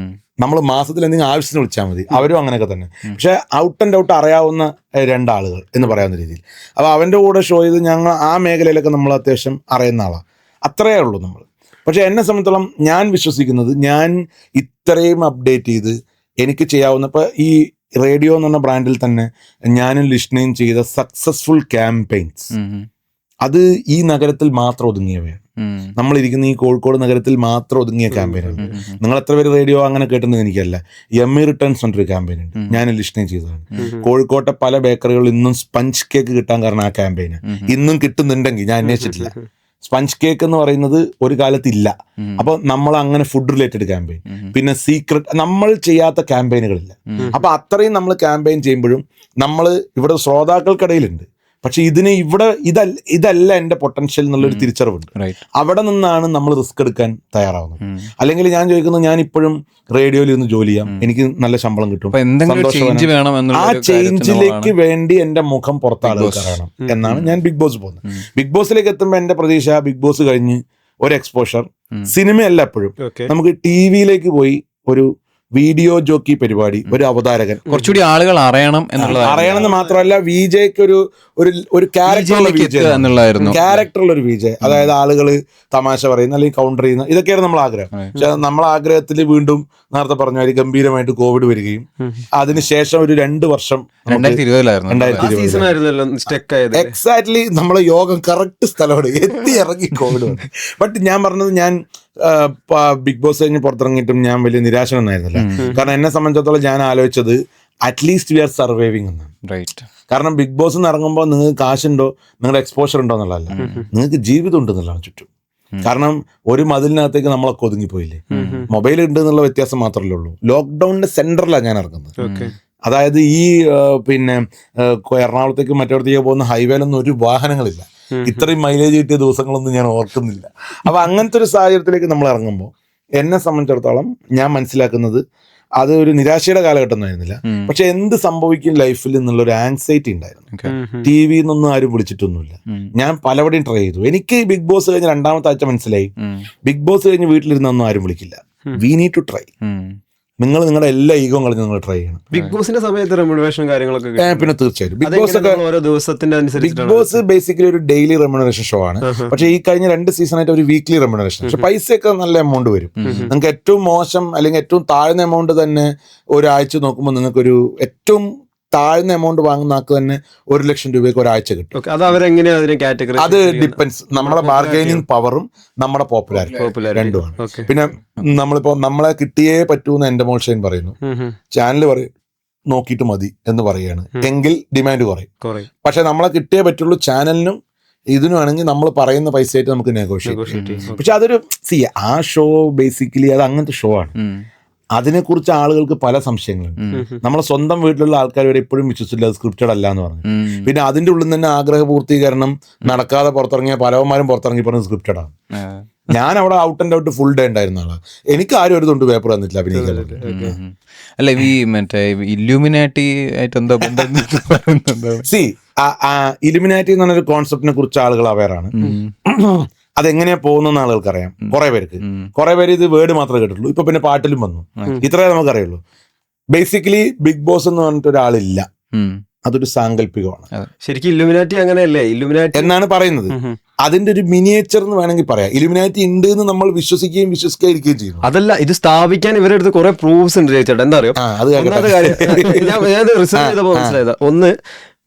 നമ്മൾ മാസത്തിൽ എന്തെങ്കിലും ആവശ്യത്തിന് വിളിച്ചാൽ മതി. അവരും അങ്ങനെയൊക്കെ തന്നെ. പക്ഷെ ഔട്ട് ആൻഡ് ഔട്ട് അറിയാവുന്ന 2 ആളുകൾ എന്ന് പറയാവുന്ന രീതിയിൽ. അപ്പോൾ അവൻ്റെ കൂടെ ഷോ ചെയ്ത് ഞങ്ങൾ ആ മേഖലയിലൊക്കെ നമ്മൾ അത്യാവശ്യം അറിയുന്ന ആളാണ്. അത്രയേ ഉള്ളൂ നമ്മൾ. പക്ഷെ എന്നെ സംബന്ധിച്ചോളം ഞാൻ വിശ്വസിക്കുന്നത്, ഞാൻ ഇത്രയും അപ്ഡേറ്റ് ചെയ്ത് എനിക്ക് ചെയ്യാവുന്ന, ഇപ്പോൾ ഈ റേഡിയോ എന്ന് പറഞ്ഞ ബ്രാൻഡിൽ തന്നെ ഞാനും ലിഷ്ണയും ചെയ്ത സക്സസ്ഫുൾ ക്യാമ്പയിൻസ്, അത് ഈ നഗരത്തിൽ മാത്രം ഒതുങ്ങിയവയാണ്. നമ്മളിരിക്കുന്ന ഈ കോഴിക്കോട് നഗരത്തിൽ മാത്രം ഒതുങ്ങിയ ക്യാമ്പയിനാണ്. നിങ്ങൾ എത്ര പേര് റേഡിയോ അങ്ങനെ കേട്ടെന്ന് എനിക്കല്ല. എമ്മി റിട്ടേൺസ് എന്നൊരു ക്യാമ്പയിൻ ഉണ്ട്, ഞാൻ ലിഷ്ണയും ചെയ്തതാണ്. കോഴിക്കോട്ടെ പല ബേക്കറികളിൽ ഇന്നും സ്പഞ്ച് കേക്ക് കിട്ടാൻ കാരണം ആ ക്യാമ്പയിന്. ഇന്നും കിട്ടുന്നുണ്ടെങ്കിൽ, ഞാൻ അന്വേഷിച്ചിട്ടില്ല, സ്പഞ്ച് കേക്ക് എന്ന് പറയുന്നത് ഒരു കാലത്ത് ഇല്ല. അപ്പൊ നമ്മൾ അങ്ങനെ ഫുഡ് റിലേറ്റഡ് ക്യാമ്പയിൻ, പിന്നെ സീക്രട്ട്, നമ്മൾ ചെയ്യാത്ത ക്യാമ്പയിനുകളില്ല. അപ്പൊ അത്രയും നമ്മൾ ക്യാമ്പയിൻ ചെയ്യുമ്പോഴും നമ്മൾ ഇവിടെ ശ്രോതാക്കൾക്കിടയിലുണ്ട്, പക്ഷെ ഇതിന് ഇവിടെ ഇതല്ല എൻ്റെ പൊട്ടൻഷ്യൽ എന്നുള്ളൊരു തിരിച്ചറിവുണ്ട്. അവിടെ നിന്നാണ് നമ്മൾ റിസ്ക് എടുക്കാൻ തയ്യാറാവുന്നത്. അല്ലെങ്കിൽ ഞാൻ ചോദിക്കുന്നത്, ഞാൻ ഇപ്പോഴും റേഡിയോയിൽ ഇരുന്ന് ജോലി ചെയ്യാം, എനിക്ക് നല്ല ശമ്പളം കിട്ടും, ആ ചേഞ്ചിലേക്ക് വേണ്ടി എൻ്റെ മുഖം പുറത്ത് ആളുകൾക്ക് അറിയണം എന്നാണ് ഞാൻ ബിഗ് ബോസ് പോകുന്നത്. ബിഗ് ബോസിലേക്ക് എത്തുമ്പോൾ എൻ്റെ പ്രതീക്ഷ ബിഗ് ബോസ് കഴിഞ്ഞ് ഒരു എക്സ്പോഷർ, സിനിമയല്ല എപ്പോഴും, നമുക്ക് ടി വിയിലേക്ക് പോയി ഒരു വീഡിയോ ജോക്കി പരിപാടി, ഒരു അവതാരകൻ, കുറച്ചുകൂടി ആളുകൾ അറിയണം അറിയണമെന്ന് മാത്രമല്ല വിജയ്ക്ക് ഒരു ക്യാരക്ടറുള്ള ഒരു വിജയ്, അതായത് ആളുകൾ തമാശ പറയുന്ന അല്ലെങ്കിൽ കൗണ്ടർ ചെയ്യുന്ന, ഇതൊക്കെയാണ് നമ്മൾ ആഗ്രഹം. പക്ഷെ നമ്മളെ ആഗ്രഹത്തിൽ വീണ്ടും നേരത്തെ പറഞ്ഞ മാതിരി ഗംഭീരമായിട്ട് കോവിഡ് വരികയും അതിനുശേഷം ഒരു 2 വർഷം 2020 എക്സാക്ട്ലി നമ്മളെ യോഗം കറക്റ്റ് സ്ഥലമാണ് എത്തി ഇറങ്ങി കോവിഡ് വന്നു. ബട്ട് ഞാൻ പറഞ്ഞത്, ഞാൻ ബിഗ് ബോസ് കഴിഞ്ഞ് പുറത്തിറങ്ങിയിട്ടും ഞാൻ വലിയ നിരാശനൊന്നായിരുന്നില്ല. കാരണം എന്നെ സംബന്ധിച്ചിടത്തോളം ഞാൻ ആലോചിച്ചത് അറ്റ്ലീസ്റ്റ് വി ആർ സർവൈവിങ് എന്നാണ്. കാരണം ബിഗ് ബോസ് നിന്ന് ഇറങ്ങുമ്പോൾ നിങ്ങൾക്ക് കാശുണ്ടോ, നിങ്ങളുടെ എക്സ്പോഷർ ഉണ്ടോ എന്നുള്ളതല്ല, നിങ്ങൾക്ക് ജീവിതം ഉണ്ടെന്നുള്ളതാണ് ചുറ്റും. കാരണം ഒരു മതിലിനകത്തേക്ക് നമ്മളൊക്കെ ഒതുങ്ങിപ്പോയില്ലേ, മൊബൈൽ ഉണ്ട് എന്നുള്ള വ്യത്യാസം മാത്രമല്ലേ ഉള്ളൂ. ലോക്ക്ഡൌണിന്റെ സെന്ററിലാണ് ഞാൻ ഇറങ്ങുന്നത്. അതായത് ഈ പിന്നെ എറണാകുളത്തേക്ക് മറ്റേടത്തേക്ക് പോകുന്ന ഹൈവേയിലൊന്നും ഒരു വാഹനങ്ങളില്ല. ഇത്രയും മൈലേജ് കിട്ടിയ ദിവസങ്ങളൊന്നും ഞാൻ ഓർക്കുന്നില്ല. അപ്പൊ അങ്ങനത്തെ ഒരു സാഹചര്യത്തിലേക്ക് നമ്മൾ ഇറങ്ങുമ്പോൾ എന്നെ സംബന്ധിച്ചിടത്തോളം ഞാൻ മനസ്സിലാക്കുന്നത് അത് ഒരു നിരാശയുടെ കാലഘട്ടം ഒന്നും ആയിരുന്നില്ല. പക്ഷെ എന്ത് സംഭവിക്കും ലൈഫിൽ എന്നുള്ളൊരു ആൻസൈറ്റി ഉണ്ടായിരുന്നു. ടി.വിയിൽ നിന്നൊന്നും ആരും വിളിച്ചിട്ടൊന്നുമില്ല. ഞാൻ പലവടെയും ട്രൈ ചെയ്തു. എനിക്ക് ബിഗ് ബോസ് കഴിഞ്ഞ് 2ാമത്തെ ആഴ്ച മനസ്സിലായി, ബിഗ് ബോസ് കഴിഞ്ഞ് വീട്ടിലിരുന്നൊന്നും ആരും വിളിക്കില്ല. We need to try. നിങ്ങൾ നിങ്ങളുടെ എല്ലാ ഈഗോ കളഞ്ഞ് നിങ്ങൾ ട്രൈ ചെയ്യണം. ബിഗ് ബോസിന്റെ സമയത്ത് റെമ്യൂണറേഷൻ കാര്യങ്ങളൊക്കെ പിന്നെ തീർച്ചയായിട്ടും ബിഗ് ബോസ് ബേസിക്കലി ഒരു ഡെയിലി റെമ്യൂണറേഷൻ ഷോ ആണ്. പക്ഷെ ഈ കഴിഞ്ഞ 2 സീസണായിട്ട് ഒരു വീക്ക്ലി റെമ്യൂണറേഷൻ. പക്ഷെ പൈസയൊക്കെ നല്ല എമൗണ്ട് വരും. നിങ്ങൾക്ക് ഏറ്റവും മോശം അല്ലെങ്കിൽ ഏറ്റവും താഴ്ന്ന എമൗണ്ട് തന്നെ ഒരാഴ്ച നോക്കുമ്പോൾ നിങ്ങൾക്കൊരു ഏറ്റവും താഴ്ന്ന എമൗണ്ട് വാങ്ങുന്ന ആൾക്ക് തന്നെ 1 ലക്ഷം രൂപയ്ക്ക് ഒരാഴ്ച കിട്ടും. അത് ഡിപ്പെൻസ്, നമ്മുടെ ബാർഗൈനിങ് പവറും നമ്മുടെ പോപ്പുലാരിറ്റി രണ്ടുമാണ്. പിന്നെ നമ്മളിപ്പോ നമ്മളെ കിട്ടിയേ പറ്റൂന്ന് എന്റെ മോൾ ഷൈൻ പറയുന്നു, ചാനൽ പറയും നോക്കിയിട്ട് മതി എന്ന് പറയാണ്, എങ്കിൽ ഡിമാൻഡ് കുറയും. പക്ഷെ നമ്മളെ കിട്ടിയേ പറ്റുള്ളൂ ചാനലിനും ഇതിനുമാണെങ്കിൽ നമ്മൾ പറയുന്ന പൈസയായിട്ട് നമുക്ക് നെഗോഷിയേറ്റ്. പക്ഷെ അതൊരു ആ ഷോ ബേസിക്കലി അത് അങ്ങനത്തെ ഷോ ആണ്. അതിനെക്കുറിച്ച് ആളുകൾക്ക് പല സംശയങ്ങളുണ്ട്. നമ്മളെ സ്വന്തം വീട്ടിലുള്ള ആൾക്കാർ വരെ ഇപ്പോഴും വിശ്വസിച്ചില്ല അത് സ്ക്രിപ്റ്റഡ് അല്ല എന്ന് പറഞ്ഞു. പിന്നെ അതിന്റെ ഉള്ളിൽ തന്നെ ആഗ്രഹ പൂർത്തീകരണം നടക്കാതെ പുറത്തിറങ്ങിയ പലവന്മാരും പുറത്തിറങ്ങി പറഞ്ഞത് സ്ക്രിപ്റ്റഡ് ആണ്. ഞാൻ അവിടെ out and out full day ഉണ്ടായിരുന്ന ആളാണ്. എനിക്ക് ആരും ഒരു തൊണ്ട് പേപ്പർ തന്നിട്ടില്ല അഭിനയിക്കാനായിട്ട്. അല്ല ഈ മറ്റേ ഇല്യൂമിനാറ്റി ആയിട്ട് എന്താ ഇലുമിനാറ്റി എന്ന് പറഞ്ഞൊരു കോൺസെപ്റ്റിനെ കുറിച്ച് ആളുകൾ അവെയറാണ്. അതെങ്ങനെയാ പോകുന്ന ആളുകൾക്ക് അറിയാം. കുറെ പേര് ഇത് വേർഡ് മാത്രമേ കേട്ടിട്ടുള്ളൂ. ഇപ്പൊ പിന്നെ പാട്ടിലും വന്നു. ഇത്രേ നമുക്കറിയുള്ളൂ. ബേസിക്കലി ബിഗ് ബോസ് എന്ന് പറഞ്ഞിട്ട് ഒരാളില്ല, അതൊരു സാങ്കല്പികമാണ്. ശരിക്കും ഇലുമിനാറ്റി അങ്ങനെയല്ലേ ഇലുമിനാറ്റി എന്നാണ് പറയുന്നത്. അതിന്റെ ഒരു മിനിയേച്ചർ എന്ന് വേണമെങ്കിൽ പറയാം. ഇലുമിനാറ്റി ഉണ്ട് എന്ന് നമ്മൾ വിശ്വസിക്കുകയും വിശ്വസിക്കാതിരിക്കുകയും ചെയ്യുന്നു. അതല്ല, ഇത് സ്ഥാപിക്കാൻ ഇവരുടെ അടുത്ത് കുറെ പ്രൂഫ്സ് ഉണ്ട് ചേട്ടാ. എന്താ അറിയോ, മനസ്സിലായത് ഒന്ന്,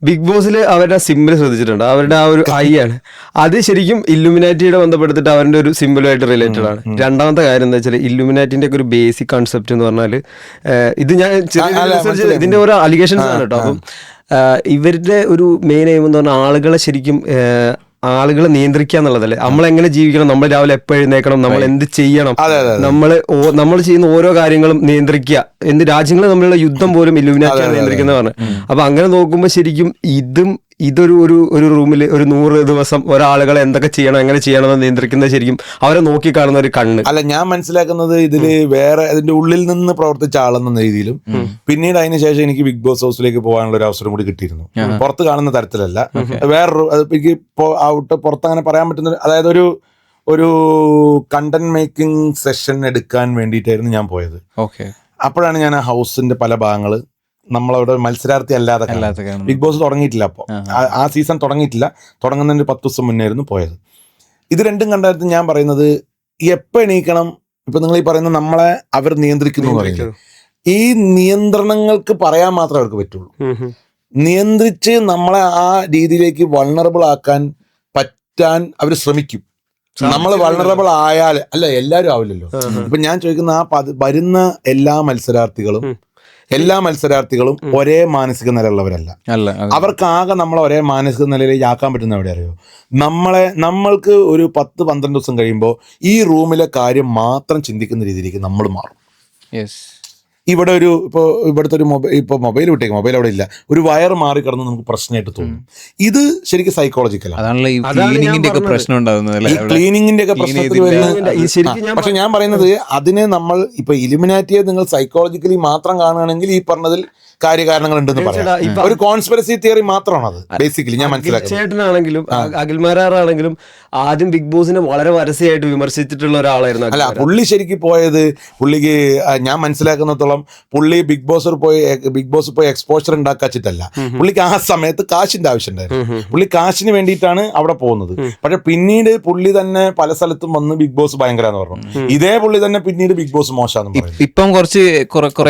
ബിഗ് ബോസിൽ അവരുടെ സിമ്പിൾ ശ്രദ്ധിച്ചിട്ടുണ്ട്. അവരുടെ ആ ഒരു ഐ ആണ്, അത് ശരിക്കും ഇല്ലുമിനാറ്റിയുടെ ബന്ധപ്പെടുത്തിട്ട് അവരുടെ ഒരു സിമ്പിളുമായിട്ട് റിലേറ്റഡ് ആണ്. 2ാമത്തെ കാര്യം എന്താ വെച്ചാൽ ഇല്ലുമിനാറ്റിന്റെ ഒക്കെ ഒരു ബേസിക് കൺസെപ്റ്റ് എന്ന് പറഞ്ഞാൽ, ഇത് ഞാൻ ഇതിന്റെ ഓരോ അലിഗേഷൻസ് ആണ് കേട്ടോ. അപ്പം ഇവരുടെ ഒരു മെയിൻ എയിം എന്ന് പറഞ്ഞാൽ ആളുകളെ നിയന്ത്രിക്കുക എന്നുള്ളതല്ലേ. നമ്മളെങ്ങനെ ജീവിക്കണം, നമ്മൾ രാവിലെ എപ്പോൾ എഴുന്നേക്കണം, നമ്മൾ എന്ത് ചെയ്യണം, നമ്മൾ ചെയ്യുന്ന ഓരോ കാര്യങ്ങളും നിയന്ത്രിക്കുക. രാജ്യങ്ങൾ തമ്മിലുള്ള യുദ്ധം പോലും ഇല്ലുമിനാറ്റിയാണ് നിയന്ത്രിക്കുന്നതാണ്. അപ്പൊ അങ്ങനെ നോക്കുമ്പോൾ ശരിക്കും ഇതൊരു ഒരു റൂമിൽ ഒരു 100 ദിവസം ഒരാളുകളെ എന്തൊക്കെ ചെയ്യണം, എങ്ങനെ ചെയ്യണമെന്ന് നിയന്ത്രിക്കുന്നത് ശരിക്കും അവരെ നോക്കിക്കാണുന്ന ഒരു കണ്ണ്. അല്ല, ഞാൻ മനസ്സിലാക്കുന്നത് ഇതില് വേറെ അതിന്റെ ഉള്ളിൽ നിന്ന് പ്രവർത്തിച്ച ആളെന്ന രീതിയിലും പിന്നീട് അതിനുശേഷം എനിക്ക് ബിഗ് ബോസ് ഹൗസിലേക്ക് പോകാനുള്ള ഒരു അവസരം കൂടി കിട്ടിയിരുന്നു. പുറത്ത് കാണുന്ന തരത്തിലല്ല, വേറൊരു എനിക്ക് പുറത്ത് അങ്ങനെ പറയാൻ പറ്റുന്ന, അതായത് ഒരു കണ്ടന്റ് മേക്കിംഗ് സെഷൻ എടുക്കാൻ വേണ്ടിയിട്ടായിരുന്നു ഞാൻ പോയത്. അപ്പോഴാണ് ഞാൻ ആ ഹൗസിന്റെ പല ഭാഗങ്ങള് നമ്മളവിടെ മത്സരാർത്ഥി അല്ലാതെ ബിഗ് ബോസ് തുടങ്ങിയിട്ടില്ല. അപ്പോൾ ആ സീസൺ തുടങ്ങിയിട്ടില്ല, തുടങ്ങുന്നതിന് 10 ദിവസം മുന്നായിരുന്നു പോയത്. ഇത് രണ്ടും കണ്ടായിരുന്നു ഞാൻ പറയുന്നത്, എപ്പോൾ എണീക്കണം, ഇപ്പൊ നിങ്ങൾ ഈ പറയുന്ന നമ്മളെ അവർ നിയന്ത്രിക്കുന്നു പറയുന്നത്, ഈ നിയന്ത്രണങ്ങൾക്ക് പറയാൻ മാത്രമേ അവർക്ക് പറ്റുള്ളൂ. നിയന്ത്രിച്ച് നമ്മളെ ആ രീതിയിലേക്ക് വൾണറബിൾ ആക്കാൻ പറ്റാൻ അവർ ശ്രമിക്കും. നമ്മൾ വൾണറബിൾ ആയാൽ, അല്ല എല്ലാവരും ആവില്ലല്ലോ. ഇപ്പൊ ഞാൻ ചോദിക്കുന്ന ആ വരുന്ന എല്ലാ മത്സരാർത്ഥികളും എല്ലാ മത്സരാർത്ഥികളും ഒരേ മാനസിക നിലയുള്ളവരല്ല. അല്ല, അവർക്കാകെ നമ്മളെ ഒരേ മാനസിക നിലയിലേക്ക് ആക്കാൻ പറ്റുന്ന എവിടെ അറിയോ? നമ്മൾക്ക് ഒരു 10-12 ദിവസം കഴിയുമ്പോൾ ഈ റൂമിലെ കാര്യം മാത്രം ചിന്തിക്കുന്ന രീതിയിലേക്ക് നമ്മൾ മാറും. യെസ്. ഇവിടെ ഇവിടുത്തെ ഒരു മൊബൈൽ വിട്ടേക്കും, മൊബൈൽ അവിടെ ഇല്ല, ഒരു വയർ മാറി കിടന്ന് നമുക്ക് പ്രശ്നമായിട്ട് തോന്നും. ഇത് ശരിക്കും സൈക്കോളജിക്കലാണ്. അതാണല്ലോ ഈ ക്ലീനിങ്ങിന്റെ ഒക്കെ പ്രശ്നം ഉണ്ടാകുന്നത്. ഈ ക്ലീനിങ്ങിന്റെ ഒക്കെ പ്രശ്നത്തിൽ വരുന്ന, പക്ഷെ ഞാൻ പറയുന്നത് അതിനെ നമ്മൾ ഇപ്പൊ ഇലുമിനാറ്റിയെ നിങ്ങൾ സൈക്കോളജിക്കലി മാത്രം കാണുകയാണെങ്കിൽ ഈ പറഞ്ഞതിൽ കാര്യകാരണങ്ങൾ ഉണ്ടെന്ന് പറയാം. ഒരു കോൺസ്പിറസി തിയറി മാത്രമാണ് അത് ബേസിക്കലി ഞാൻ മനസ്സിലാക്കുന്നത്. ചേട്ടനാണെങ്കിലും അഖിൽമാരാറാണെങ്കിലും ആദ്യം ബിഗ് ബോസിനെ വളരെ പരസ്യമായിട്ട് വിമർശിച്ചിട്ടുള്ള ഒരാളായിരുന്നു. അല്ല, പുള്ളി ശരിക്കും പോയത്, പുള്ളിക്ക് ഞാൻ മനസ്സിലാക്കുന്നത്തോളം പുള്ളി ബിഗ് ബോസ് പോയി എക്സ്പോഷർ ഉണ്ടാക്കാച്ചിട്ടല്ല. പുള്ളിക്ക് ആ സമയത്ത് കാശിന്റെ ആവശ്യമുണ്ടായിരുന്നു. പുള്ളി കാശിന് വേണ്ടിയിട്ടാണ് അവിടെ പോകുന്നത്. പക്ഷെ പിന്നീട് പുള്ളി തന്നെ പല സ്ഥലത്തും വന്ന് ബിഗ് ബോസ് ഭയങ്കര എന്ന് പറഞ്ഞു. ഇതേ പുള്ളി തന്നെ പിന്നീട് ബിഗ് ബോസ് മോശമാണെന്ന് പറയും. ഇപ്പം കുറച്ച്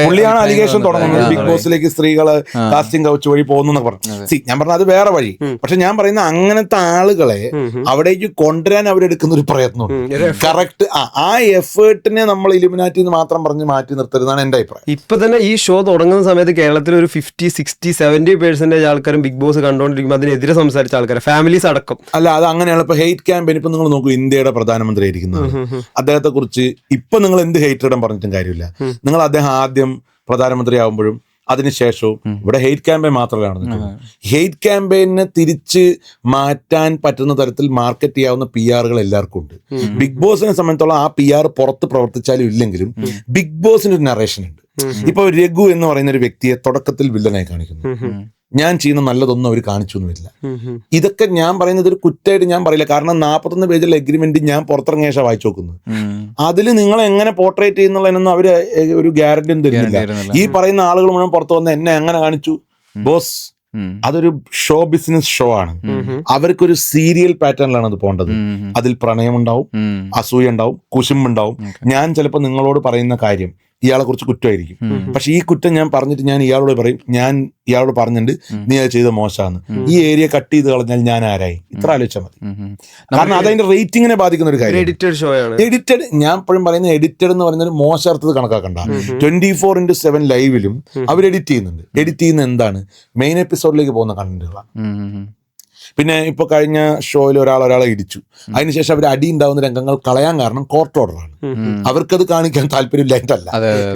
പുള്ളിയാണ് അലിഗേഷൻ തുടങ്ങുന്നത്, ബിഗ് ബോസിലേക്ക് സ്ത്രീകള് കാസ്റ്റിംഗ് കൗച്ച് വഴി പോകുന്നു പറഞ്ഞു. ഞാൻ പറഞ്ഞ അത് വേറെ വഴി. പക്ഷെ ഞാൻ പറയുന്ന അങ്ങനത്തെ ആളുകളെ അവിടേക്ക് കൊണ്ടുവരാൻ അവരെടുക്കുന്ന ഒരു പ്രയത്നമുണ്ട്. കറക്റ്റ് ആ എഫേർട്ടിനെ നമ്മൾ ഇലുമിനാറ്റിന്ന് മാത്രം പറഞ്ഞ് മാറ്റി നിർത്തരുതാണ് എന്റെ അഭിപ്രായം. ഇപ്പൊ തന്നെ ഈ ഷോ തുടങ്ങുന്ന സമയത്ത് കേരളത്തിൽ ഒരു 50-60-70% ആൾക്കാരും ബിഗ് ബോസ് കണ്ടുകൊണ്ടിരിക്കുമ്പോൾ അതിനെതിരെ സംസാരിച്ച ആൾക്കാർ, ഫാമിലീസ് അടക്കം. അല്ല, അത് അങ്ങനെയാണ്. ഇപ്പൊ ഹെയ്റ്റ് ക്യാമ്പയിൻ ഇപ്പൊ നിങ്ങൾ നോക്കൂ, ഇന്ത്യയുടെ പ്രധാനമന്ത്രി ആയിരിക്കുന്നത് അദ്ദേഹത്തെ കുറിച്ച് ഇപ്പൊ നിങ്ങൾ എന്ത് ഹെയ്റ്റ് ഇടാൻ പറഞ്ഞിട്ടും കാര്യമില്ല. നിങ്ങൾ അദ്ദേഹം ആദ്യം പ്രധാനമന്ത്രി ആവുമ്പോഴും അതിനുശേഷവും ഇവിടെ ഹെയ്റ്റ് ക്യാമ്പയിൻ മാത്രമല്ല നടന്നിട്ടുള്ളത്. ഹെയ്റ്റ് ക്യാമ്പയിനെ തിരിച്ച് മാറ്റാൻ പറ്റുന്ന തരത്തിൽ മാർക്കറ്റ് ചെയ്യാവുന്ന PR എല്ലാവർക്കും ഉണ്ട്. ബിഗ് ബോസിനെ സംബന്ധിച്ചോളം ആ PR പുറത്ത് പ്രവർത്തിച്ചാലും ഇല്ലെങ്കിലും ബിഗ് ബോസിന് ഒരു നറേഷൻ ഉണ്ട്. ഇപ്പൊ രഘു എന്ന് പറയുന്ന ഒരു വ്യക്തിയെ തുടക്കത്തിൽ വില്ലനായി കാണിക്കുന്നു. ഞാൻ ചെയ്യുന്ന നല്ലതൊന്നും അവർ കാണിച്ചു ഒന്നും വരില്ല. ഇതൊക്കെ ഞാൻ പറയുന്നത് ഒരു കുറ്റമായിട്ട് ഞാൻ പറയില്ല. കാരണം 41 പേജിലെ എഗ്രിമെന്റ് ഞാൻ പുറത്തിറങ്ങിയ ശേഷം വായിച്ചു നോക്കുന്നത്. അതിൽ നിങ്ങൾ എങ്ങനെ പോർട്രേറ്റ് ചെയ്യുന്നുള്ളതിനൊന്നും അവര് ഒരു ഗ്യാരണ്ടി ഒന്നും തരുന്നില്ല. ഈ പറയുന്ന ആളുകൾ മുഴുവൻ പുറത്തു വന്ന് എന്നെ എങ്ങനെ കാണിച്ചു ബോസ്, അതൊരു ഷോ ബിസിനസ് ഷോ ആണ്. അവർക്കൊരു സീരിയൽ പാറ്റേണിലാണ് അത് പോകേണ്ടത്. അതിൽ പ്രണയമുണ്ടാവും, അസൂയ ഉണ്ടാവും, കുശുമ്പുണ്ടാവും. ഞാൻ ചിലപ്പോൾ നിങ്ങളോട് പറയുന്ന കാര്യം ഇയാളെ കുറിച്ച് കുറ്റമായിരിക്കും. പക്ഷെ ഈ കുറ്റം ഞാൻ പറഞ്ഞിട്ട് ഞാൻ ഇയാളോട് പറയും, ഞാൻ ഇയാളോട് പറഞ്ഞിട്ട് നീ അത് ചെയ്ത മോശമാണ്, ഈ ഏരിയ കട്ട് ചെയ്ത് കളഞ്ഞാൽ ഞാൻ ആരായി? ഇത്ര ആലോചിച്ചാൽ മതി. കാരണം അതതിന്റെ റേറ്റിങ്ങിനെ ബാധിക്കുന്ന ഒരു കാര്യം. എഡിറ്റഡ്, ഞാൻ എപ്പോഴും പറയുന്നത് എഡിറ്റഡ് എന്ന് പറയുന്നത് മോശം അർത്ഥത്തിൽ കണക്കാക്കണ്ട. 24/7 ലൈവിലും അവർ എഡിറ്റ് ചെയ്യുന്നുണ്ട്. എഡിറ്റ് ചെയ്യുന്ന എന്താണ്? മെയിൻ എപ്പിസോഡിലേക്ക് പോകുന്ന കണ്ടന്റുകളാണ്. പിന്നെ ഇപ്പൊ കഴിഞ്ഞ ഷോയിൽ ഒരാളെ ഇടിച്ചു, അതിനുശേഷം അവർ അടി ഉണ്ടാവുന്ന രംഗങ്ങൾ കളയാൻ കാരണം കോർട്ട് ഓർഡറാണ്. അവർക്കത് കാണിക്കാൻ താല്പര്യമില്ലായിട്ടല്ല,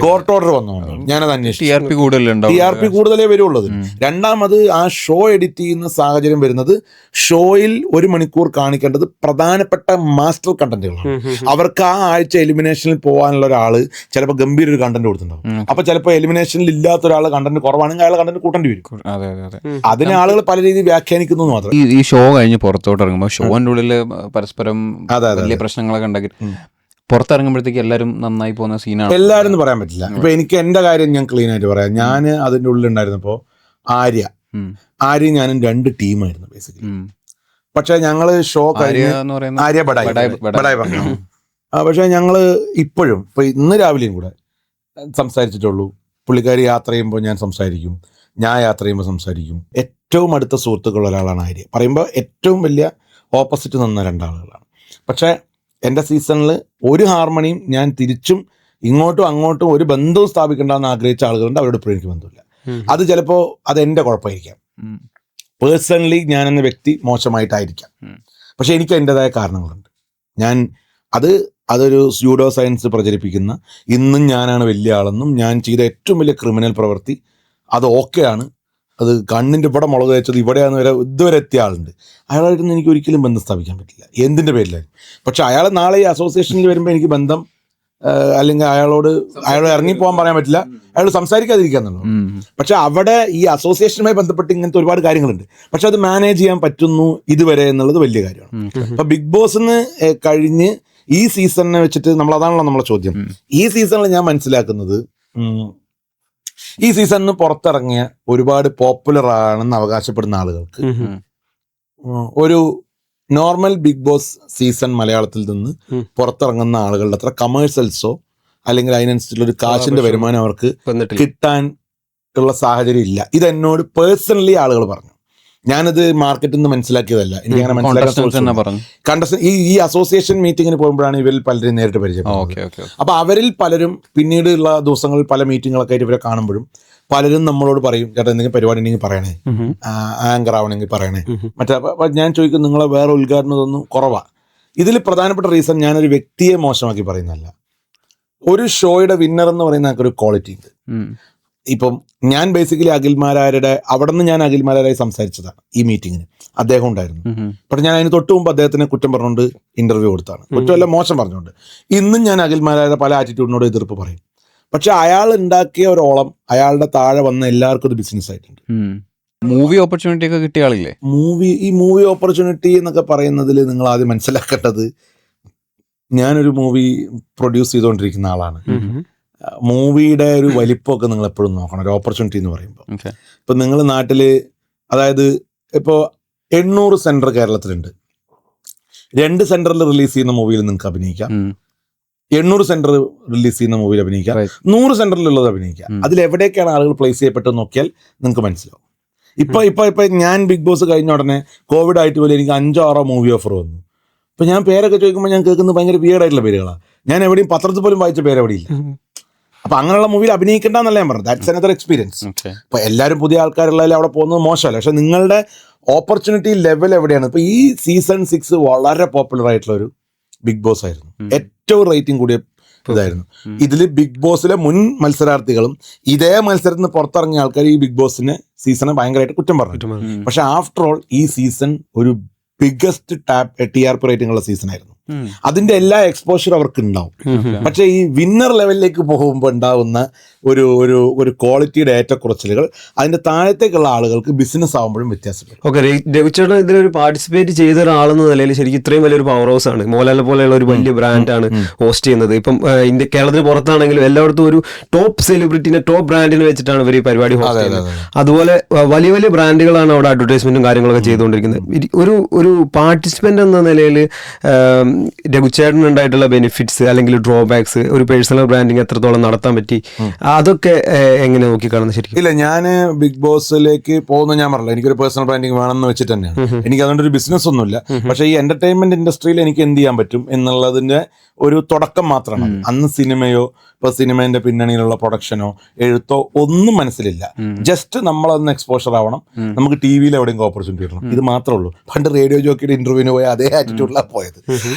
കോർട്ട് ഓർഡർ വന്നോണ്ട് ഞാനത് അന്വേഷിച്ചു. TRP കൂടുതലേ വരുള്ളൂ. രണ്ടാമത് ആ ഷോ എഡിറ്റ് ചെയ്യുന്ന സാഹചര്യം വരുന്നത് ഷോയിൽ 1 മണിക്കൂർ കാണിക്കേണ്ടത് പ്രധാനപ്പെട്ട മാസ്റ്റർ കണ്ടന്റുകളാണ്. അവർക്ക് ആ ആഴ്ച എലിമിനേഷനിൽ പോകാനുള്ള ഒരാള് ചിലപ്പോൾ ഗംഭീര ഒരു കണ്ടന്റ് കൊടുത്തിട്ടുണ്ടാവും. അപ്പൊ ചിലപ്പോൾ എലിമിനേഷനിൽ ഇല്ലാത്ത ഒരാൾ കണ്ടന്റ് കുറവാണെങ്കിൽ അയാൾ കണ്ടന്റ് കൂട്ടേണ്ടി വരും. അതിനെ ആളുകൾ പല രീതിയിൽ വ്യാഖ്യാനിക്കുന്നു മാത്രം. ഈ ഷോ കഴിഞ്ഞ് പുറത്തോട്ട് ഇറങ്ങുമ്പോൾ ഷോന്റെ ഉള്ളിൽ പരസ്പരം വലിയ പ്രശ്നങ്ങളൊക്കെ ഉണ്ടാക്കി പുറത്തിറങ്ങുമ്പോഴത്തേക്ക് എല്ലാവരും നന്നായി പോകുന്ന സീനാണ്. എല്ലാവരും എന്ന് പറയാൻ പറ്റില്ല. ഇപ്പൊ എനിക്ക് എന്റെ കാര്യം ഞാൻ ക്ലീൻ ആയിട്ട് പറയാം. ഞാൻ അതിന്റെ ഉള്ളിൽ ഉണ്ടായിരുന്നപ്പോ ആര്യ ഞാനും 2 ടീമായിരുന്നു ബേസിക്കലി. പക്ഷെ ഞങ്ങള് ഷോ കഴിഞ്ഞ് ആര്യ ബഡായി പറഞ്ഞു. പക്ഷെ ഞങ്ങള് ഇപ്പോഴും ഇപ്പൊ ഇന്ന് രാവിലെയും കൂടെ സംസാരിച്ചിട്ടുള്ളൂ. പുള്ളിക്കാരി യാത്ര ചെയ്യുമ്പോൾ ഞാൻ സംസാരിക്കും, ഞാൻ യാത്ര ചെയ്യുമ്പോൾ സംസാരിക്കും. ഏറ്റവും അടുത്ത സുഹൃത്തുക്കളുള്ള ഒരാളാണ് ആര്യ. പറയുമ്പോൾ ഏറ്റവും വലിയ ഓപ്പോസിറ്റ് നിന്ന 2 ആളുകളാണ്. പക്ഷേ എൻ്റെ സീസണിൽ ഒരു ഹാർമണിയും ഞാൻ തിരിച്ചും ഇങ്ങോട്ടും അങ്ങോട്ടും ഒരു ബന്ധവും സ്ഥാപിക്കേണ്ടെന്ന് ആഗ്രഹിച്ച ആളുകളുണ്ട്. അവരോട് ഇപ്പോഴും എനിക്ക് ബന്ധമില്ല. അത് ചിലപ്പോൾ അത് എൻ്റെ കുഴപ്പമായിരിക്കാം. പേഴ്സണലി ഞാൻ എന്ന വ്യക്തി മോശമായിട്ടായിരിക്കാം. പക്ഷെ എനിക്ക് അതിൻ്റെതായ കാരണങ്ങളുണ്ട്. അതൊരു സ്യൂഡോ സയൻസ് പ്രചരിപ്പിക്കുന്ന, ഇന്നും ഞാനാണ് വലിയ ആളെന്നും ഞാൻ ചെയ്ത ഏറ്റവും വലിയ ക്രിമിനൽ പ്രവൃത്തി അത് ഓക്കെയാണ്, അത് കണ്ണിൻ്റെ ഇവിടെ മുളക് വെച്ചത് ഇവിടെയാണെന്ന് വരെ ഇതുവരെ എത്തിയ ആളുണ്ട്. അയാളായിട്ടൊന്നും എനിക്ക് ഒരിക്കലും ബന്ധം സ്ഥാപിക്കാൻ പറ്റില്ല, എന്തിൻ്റെ പേരിലായിരുന്നു. പക്ഷെ അയാൾ നാളെ ഈ അസോസിയേഷനിൽ വരുമ്പോൾ എനിക്ക് ബന്ധം അല്ലെങ്കിൽ അയാളോട് ഇറങ്ങിപ്പോകാൻ പറയാൻ പറ്റില്ല, അയാൾ സംസാരിക്കാതിരിക്കാന്നുള്ളൂ. പക്ഷെ അവിടെ ഈ അസോസിയേഷനുമായി ബന്ധപ്പെട്ട് ഇങ്ങനത്തെ ഒരുപാട് കാര്യങ്ങളുണ്ട്. പക്ഷെ അത് മാനേജ് ചെയ്യാൻ പറ്റുന്നു ഇതുവരെ എന്നുള്ളത് വലിയ കാര്യമാണ്. അപ്പൊ ബിഗ് ബോസിന് കഴിഞ്ഞ് ഈ സീസണിനെ വെച്ചിട്ട് അതാണല്ലോ നമ്മളെ ചോദ്യം. ഈ സീസണിൽ ഞാൻ മനസ്സിലാക്കുന്നത്, ഈ സീസണിന് പുറത്തിറങ്ങിയ ഒരുപാട് പോപ്പുലർ ആണെന്ന് അവകാശപ്പെടുന്ന ആളുകൾക്ക് ഒരു നോർമൽ ബിഗ് ബോസ് സീസൺ മലയാളത്തിൽ നിന്ന് പുറത്തിറങ്ങുന്ന ആളുകളുടെ അത്ര കമേഴ്സ്യൽസോ അല്ലെങ്കിൽ അതിനനുസരിച്ചുള്ള ഒരു കാശിന്റെ വരുമാനം അവർക്ക് കിട്ടാൻ ഉള്ള സാഹചര്യം ഇല്ല. ഇതെന്നോട് പേഴ്സണലി ആളുകൾ പറഞ്ഞു. ഞാനത് മാർക്കറ്റിൽ നിന്ന് മനസ്സിലാക്കിയതല്ല, എനിക്ക് അങ്ങനെ Contestants തന്നെ പറഞ്ഞു. ഈ അസോസിയേഷൻ മീറ്റിങ്ങിന് പോകുമ്പോഴാണ് ഇവരിൽ പലരും നേരിട്ട് പരിചയപ്പെടുന്നത്. ഓക്കെ. അപ്പൊ അവരിൽ പലരും പിന്നീടുള്ള ദിവസങ്ങളിൽ പല മീറ്റിങ്ങുകളൊക്കെ ആയിട്ട് ഇവരെ കാണുമ്പോഴും പലരും നമ്മളോട് പറയും, ചേട്ടാ എന്തെങ്കിലും പരിപാടി ഉണ്ടെങ്കിൽ പറയണേ, ആങ്കർ ആവണമെങ്കിൽ പറയണേ. അപ്പൊ ഞാൻ ചോദിക്കും, നിങ്ങളെ വേറെ ഉദ്ഘാടനം ഇതൊന്നും കുറവാ. ഇതിൽ പ്രധാനപ്പെട്ട റീസൺ ഞാനൊരു വ്യക്തിയെ മോശമാക്കി പറയുന്നതല്ല. ഒരു ഷോയുടെ വിന്നർ എന്ന് പറയുന്ന ഒരു ക്വാളിറ്റി ഉണ്ട്. ഇപ്പം ഞാൻ ബേസിക്കലി അഖിൽമാരാരുടെ അവിടെ നിന്ന് ഞാൻ അഖിൽമാരായി സംസാരിച്ചതാണ് ഈ മീറ്റിങ്ങിന്. അദ്ദേഹം ഉണ്ടായിരുന്നു. പക്ഷെ ഞാൻ അതിന് തൊട്ട് മുമ്പ് അദ്ദേഹത്തിനെ കുറ്റം പറഞ്ഞുകൊണ്ട് ഇന്റർവ്യൂ കൊടുത്താണ്. കുറ്റമല്ല, മോശം പറഞ്ഞുകൊണ്ട്. ഇന്നും ഞാൻ അഖിൽമാരാരുടെ പല ആറ്റിറ്റ്യൂഡിനോട് എതിർപ്പ് പറയും. പക്ഷെ അയാൾ ഉണ്ടാക്കിയ ഒരോളം അയാളുടെ താഴെ വന്ന എല്ലാവർക്കും ഒരു ബിസിനസ് ആയിട്ടുണ്ട്. മൂവി ഓപ്പർച്യൂണിറ്റി ഒക്കെ കിട്ടിയ ആളില്ലേ? മൂവി ഓപ്പർച്യൂണിറ്റി എന്നൊക്കെ പറയുന്നതിൽ നിങ്ങൾ ആദ്യം മനസ്സിലാക്കേണ്ടത്, ഞാനൊരു മൂവി പ്രൊഡ്യൂസ് ചെയ്തുകൊണ്ടിരിക്കുന്ന ആളാണ്. മൂവിയുടെ ഒരു വലിപ്പമൊക്കെ നിങ്ങൾ എപ്പോഴും നോക്കണം. ഒരു ഓപ്പർച്യൂണിറ്റി എന്ന് പറയുമ്പോൾ ഇപ്പൊ നിങ്ങൾ നാട്ടില്, അതായത് ഇപ്പോൾ 800 സെന്റർ കേരളത്തിലുണ്ട്. 2 സെന്ററിൽ റിലീസ് ചെയ്യുന്ന മൂവിയിൽ നിങ്ങൾക്ക് അഭിനയിക്കാം, 800 സെന്റർ റിലീസ് ചെയ്യുന്ന മൂവിയിൽ അഭിനയിക്കാം, 100 സെന്ററിലുള്ളത് അഭിനയിക്കാം. അതിലെവിടേക്കാണ് ആളുകൾ പ്ലേസ് ചെയ്യപ്പെട്ടെന്ന് നോക്കിയാൽ നിങ്ങൾക്ക് മനസ്സിലാവും. ഇപ്പൊ ഞാൻ ബിഗ് ബോസ് കഴിഞ്ഞ ഉടനെ കോവിഡ് ആയിട്ട് പോലും എനിക്ക് 5-6 മൂവി ഓഫർ വന്നു. ഇപ്പൊ ഞാൻ പേരൊക്കെ ചോദിക്കുമ്പോൾ ഞാൻ കേൾക്കുന്നത് ഭയങ്കര വിയർഡായിട്ടുള്ള പേരുകളാണ്. ഞാൻ എവിടെയും പത്രത്തിൽ പോലും വായിച്ച പേരെവിടെയില്ല. അപ്പൊ അങ്ങനെയുള്ള മൂവിയിൽ അഭിനയിക്കേണ്ടെന്നല്ല ഞാൻ പറഞ്ഞത്. That's another experience. ഇപ്പൊ എല്ലാവരും പുതിയ ആൾക്കാരുള്ളതിൽ അവിടെ പോകുന്നത് മോശമല്ല, പക്ഷെ നിങ്ങളുടെ ഓപ്പർച്യൂണിറ്റി ലെവൽ എവിടെയാണ്? ഇപ്പൊ ഈ സീസൺ 6 വളരെ പോപ്പുലർ ആയിട്ടുള്ള ഒരു ബിഗ് ബോസ് ആയിരുന്നു. ഏറ്റവും റേറ്റിംഗ് കൂടിയ ഇതായിരുന്നു. ഇതിൽ ബിഗ് ബോസിലെ മുൻ മത്സരാർത്ഥികളും ഇതേ മത്സരത്തിൽ നിന്ന് പുറത്തിറങ്ങിയ ആൾക്കാർ ഈ ബിഗ് ബോസിനെ സീസണെ ഭയങ്കരമായിട്ട് കുറ്റം പറഞ്ഞു. പക്ഷെ ആഫ്റ്റർ ഓൾ ഈ സീസൺ ഒരു ബിഗ്ഗസ്റ്റ് TRP റേറ്റിംഗ് ഉള്ള സീസൺ ആയിരുന്നു. അതിന്റെ എല്ലാ എക്സ്പോഷർ അവർക്ക് ഉണ്ടാവും. പക്ഷെ ഈ വിന്നർ ലെവലിലേക്ക് പോകുമ്പോൾ ഉണ്ടാവുന്ന ഒരു ഒരു ഒരു ക്വാളിറ്റിയുടെ ഏറ്റക്കുറച്ചിലുകൾ അതിന്റെ താഴത്തേക്കുള്ള ആളുകൾക്ക് ബിസിനസ് ആകുമ്പോഴും വ്യത്യാസപ്പെടും. ഓക്കെ, രവിചേട്ടൻ ഇതിലൊരു പാർട്ടിസിപ്പേറ്റ് ചെയ്ത ഒരാളെന്ന നിലയിൽ ശരിക്കും ഇത്രയും വലിയൊരു പവർ ഹൗസ് ആണ്, മോഹൻലാൽ പോലെയുള്ള ഒരു വലിയ ബ്രാൻഡാണ് ഹോസ്റ്റ് ചെയ്യുന്നത്. ഇപ്പം ഇന്ത്യ കേരളത്തിന് പുറത്താണെങ്കിലും എല്ലായിടത്തും ഒരു ടോപ്പ് സെലിബ്രിറ്റിനെ, ടോപ്പ് ബ്രാൻഡിനെ വെച്ചിട്ടാണ് ഇവർ ഈ പരിപാടി ഹോസ്റ്റ് ചെയ്യുന്നത്. അതുപോലെ വലിയ വലിയ ബ്രാൻഡുകളാണ് അവിടെ അഡ്വർടൈസ്മെന്റും കാര്യങ്ങളൊക്കെ ചെയ്തുകൊണ്ടിരിക്കുന്നത്. ഒരു പാർട്ടിസിപ്പന്റ് എന്ന നിലയിൽ രഘുചേട്ടൻ ഉണ്ടായിട്ടുള്ള ബെനിഫിറ്റ്സ് അല്ലെങ്കിൽ ഡ്രോബാക്സ്, ഒരു പേഴ്സണൽ ബ്രാൻഡിങ് എത്രത്തോളം നടത്താൻ പറ്റി, അതൊക്കെ എങ്ങനെ നോക്കിക്കാണുന്നത്? ശരിക്കും ഇല്ല, ഞാൻ ബിഗ് ബോസിലേക്ക് പോകുന്ന ഞാൻ പറഞ്ഞില്ല, എനിക്കൊരു പേഴ്സണൽ ബ്രാൻഡിങ് വേണമെന്ന് വെച്ചിട്ട് തന്നെയാണ്. എനിക്ക് അതുകൊണ്ട് ഒരു ബിസിനസ് ഒന്നുമില്ല. പക്ഷേ ഈ എന്റർടൈൻമെന്റ് ഇൻഡസ്ട്രിയിൽ എനിക്ക് എന്ത് ചെയ്യാൻ പറ്റും എന്നുള്ളതിന്റെ ഒരു തുടക്കം മാത്രമാണ്. അന്ന് സിനിമയോ ഇപ്പൊ സിനിമേന്റെ പിന്നണിയിലുള്ള പ്രൊഡക്ഷനോ എഴുത്തോ ഒന്നും മനസ്സിലില്ല. ജസ്റ്റ് നമ്മളൊന്ന് എക്സ്പോഷർ ആവണം, നമുക്ക് ടി വിയിൽ എവിടെയെങ്കിലും ഓപ്പർച്യൂണിറ്റി കിട്ടണം, ഇത് മാത്രമേ ഉള്ളൂ. പണ്ട് റേഡിയോ ജോക്കിയുടെ ഇന്റർവ്യൂവിന് പോയ അതേ ആറ്റിറ്റ്യൂഡിലാണ് പോയത്.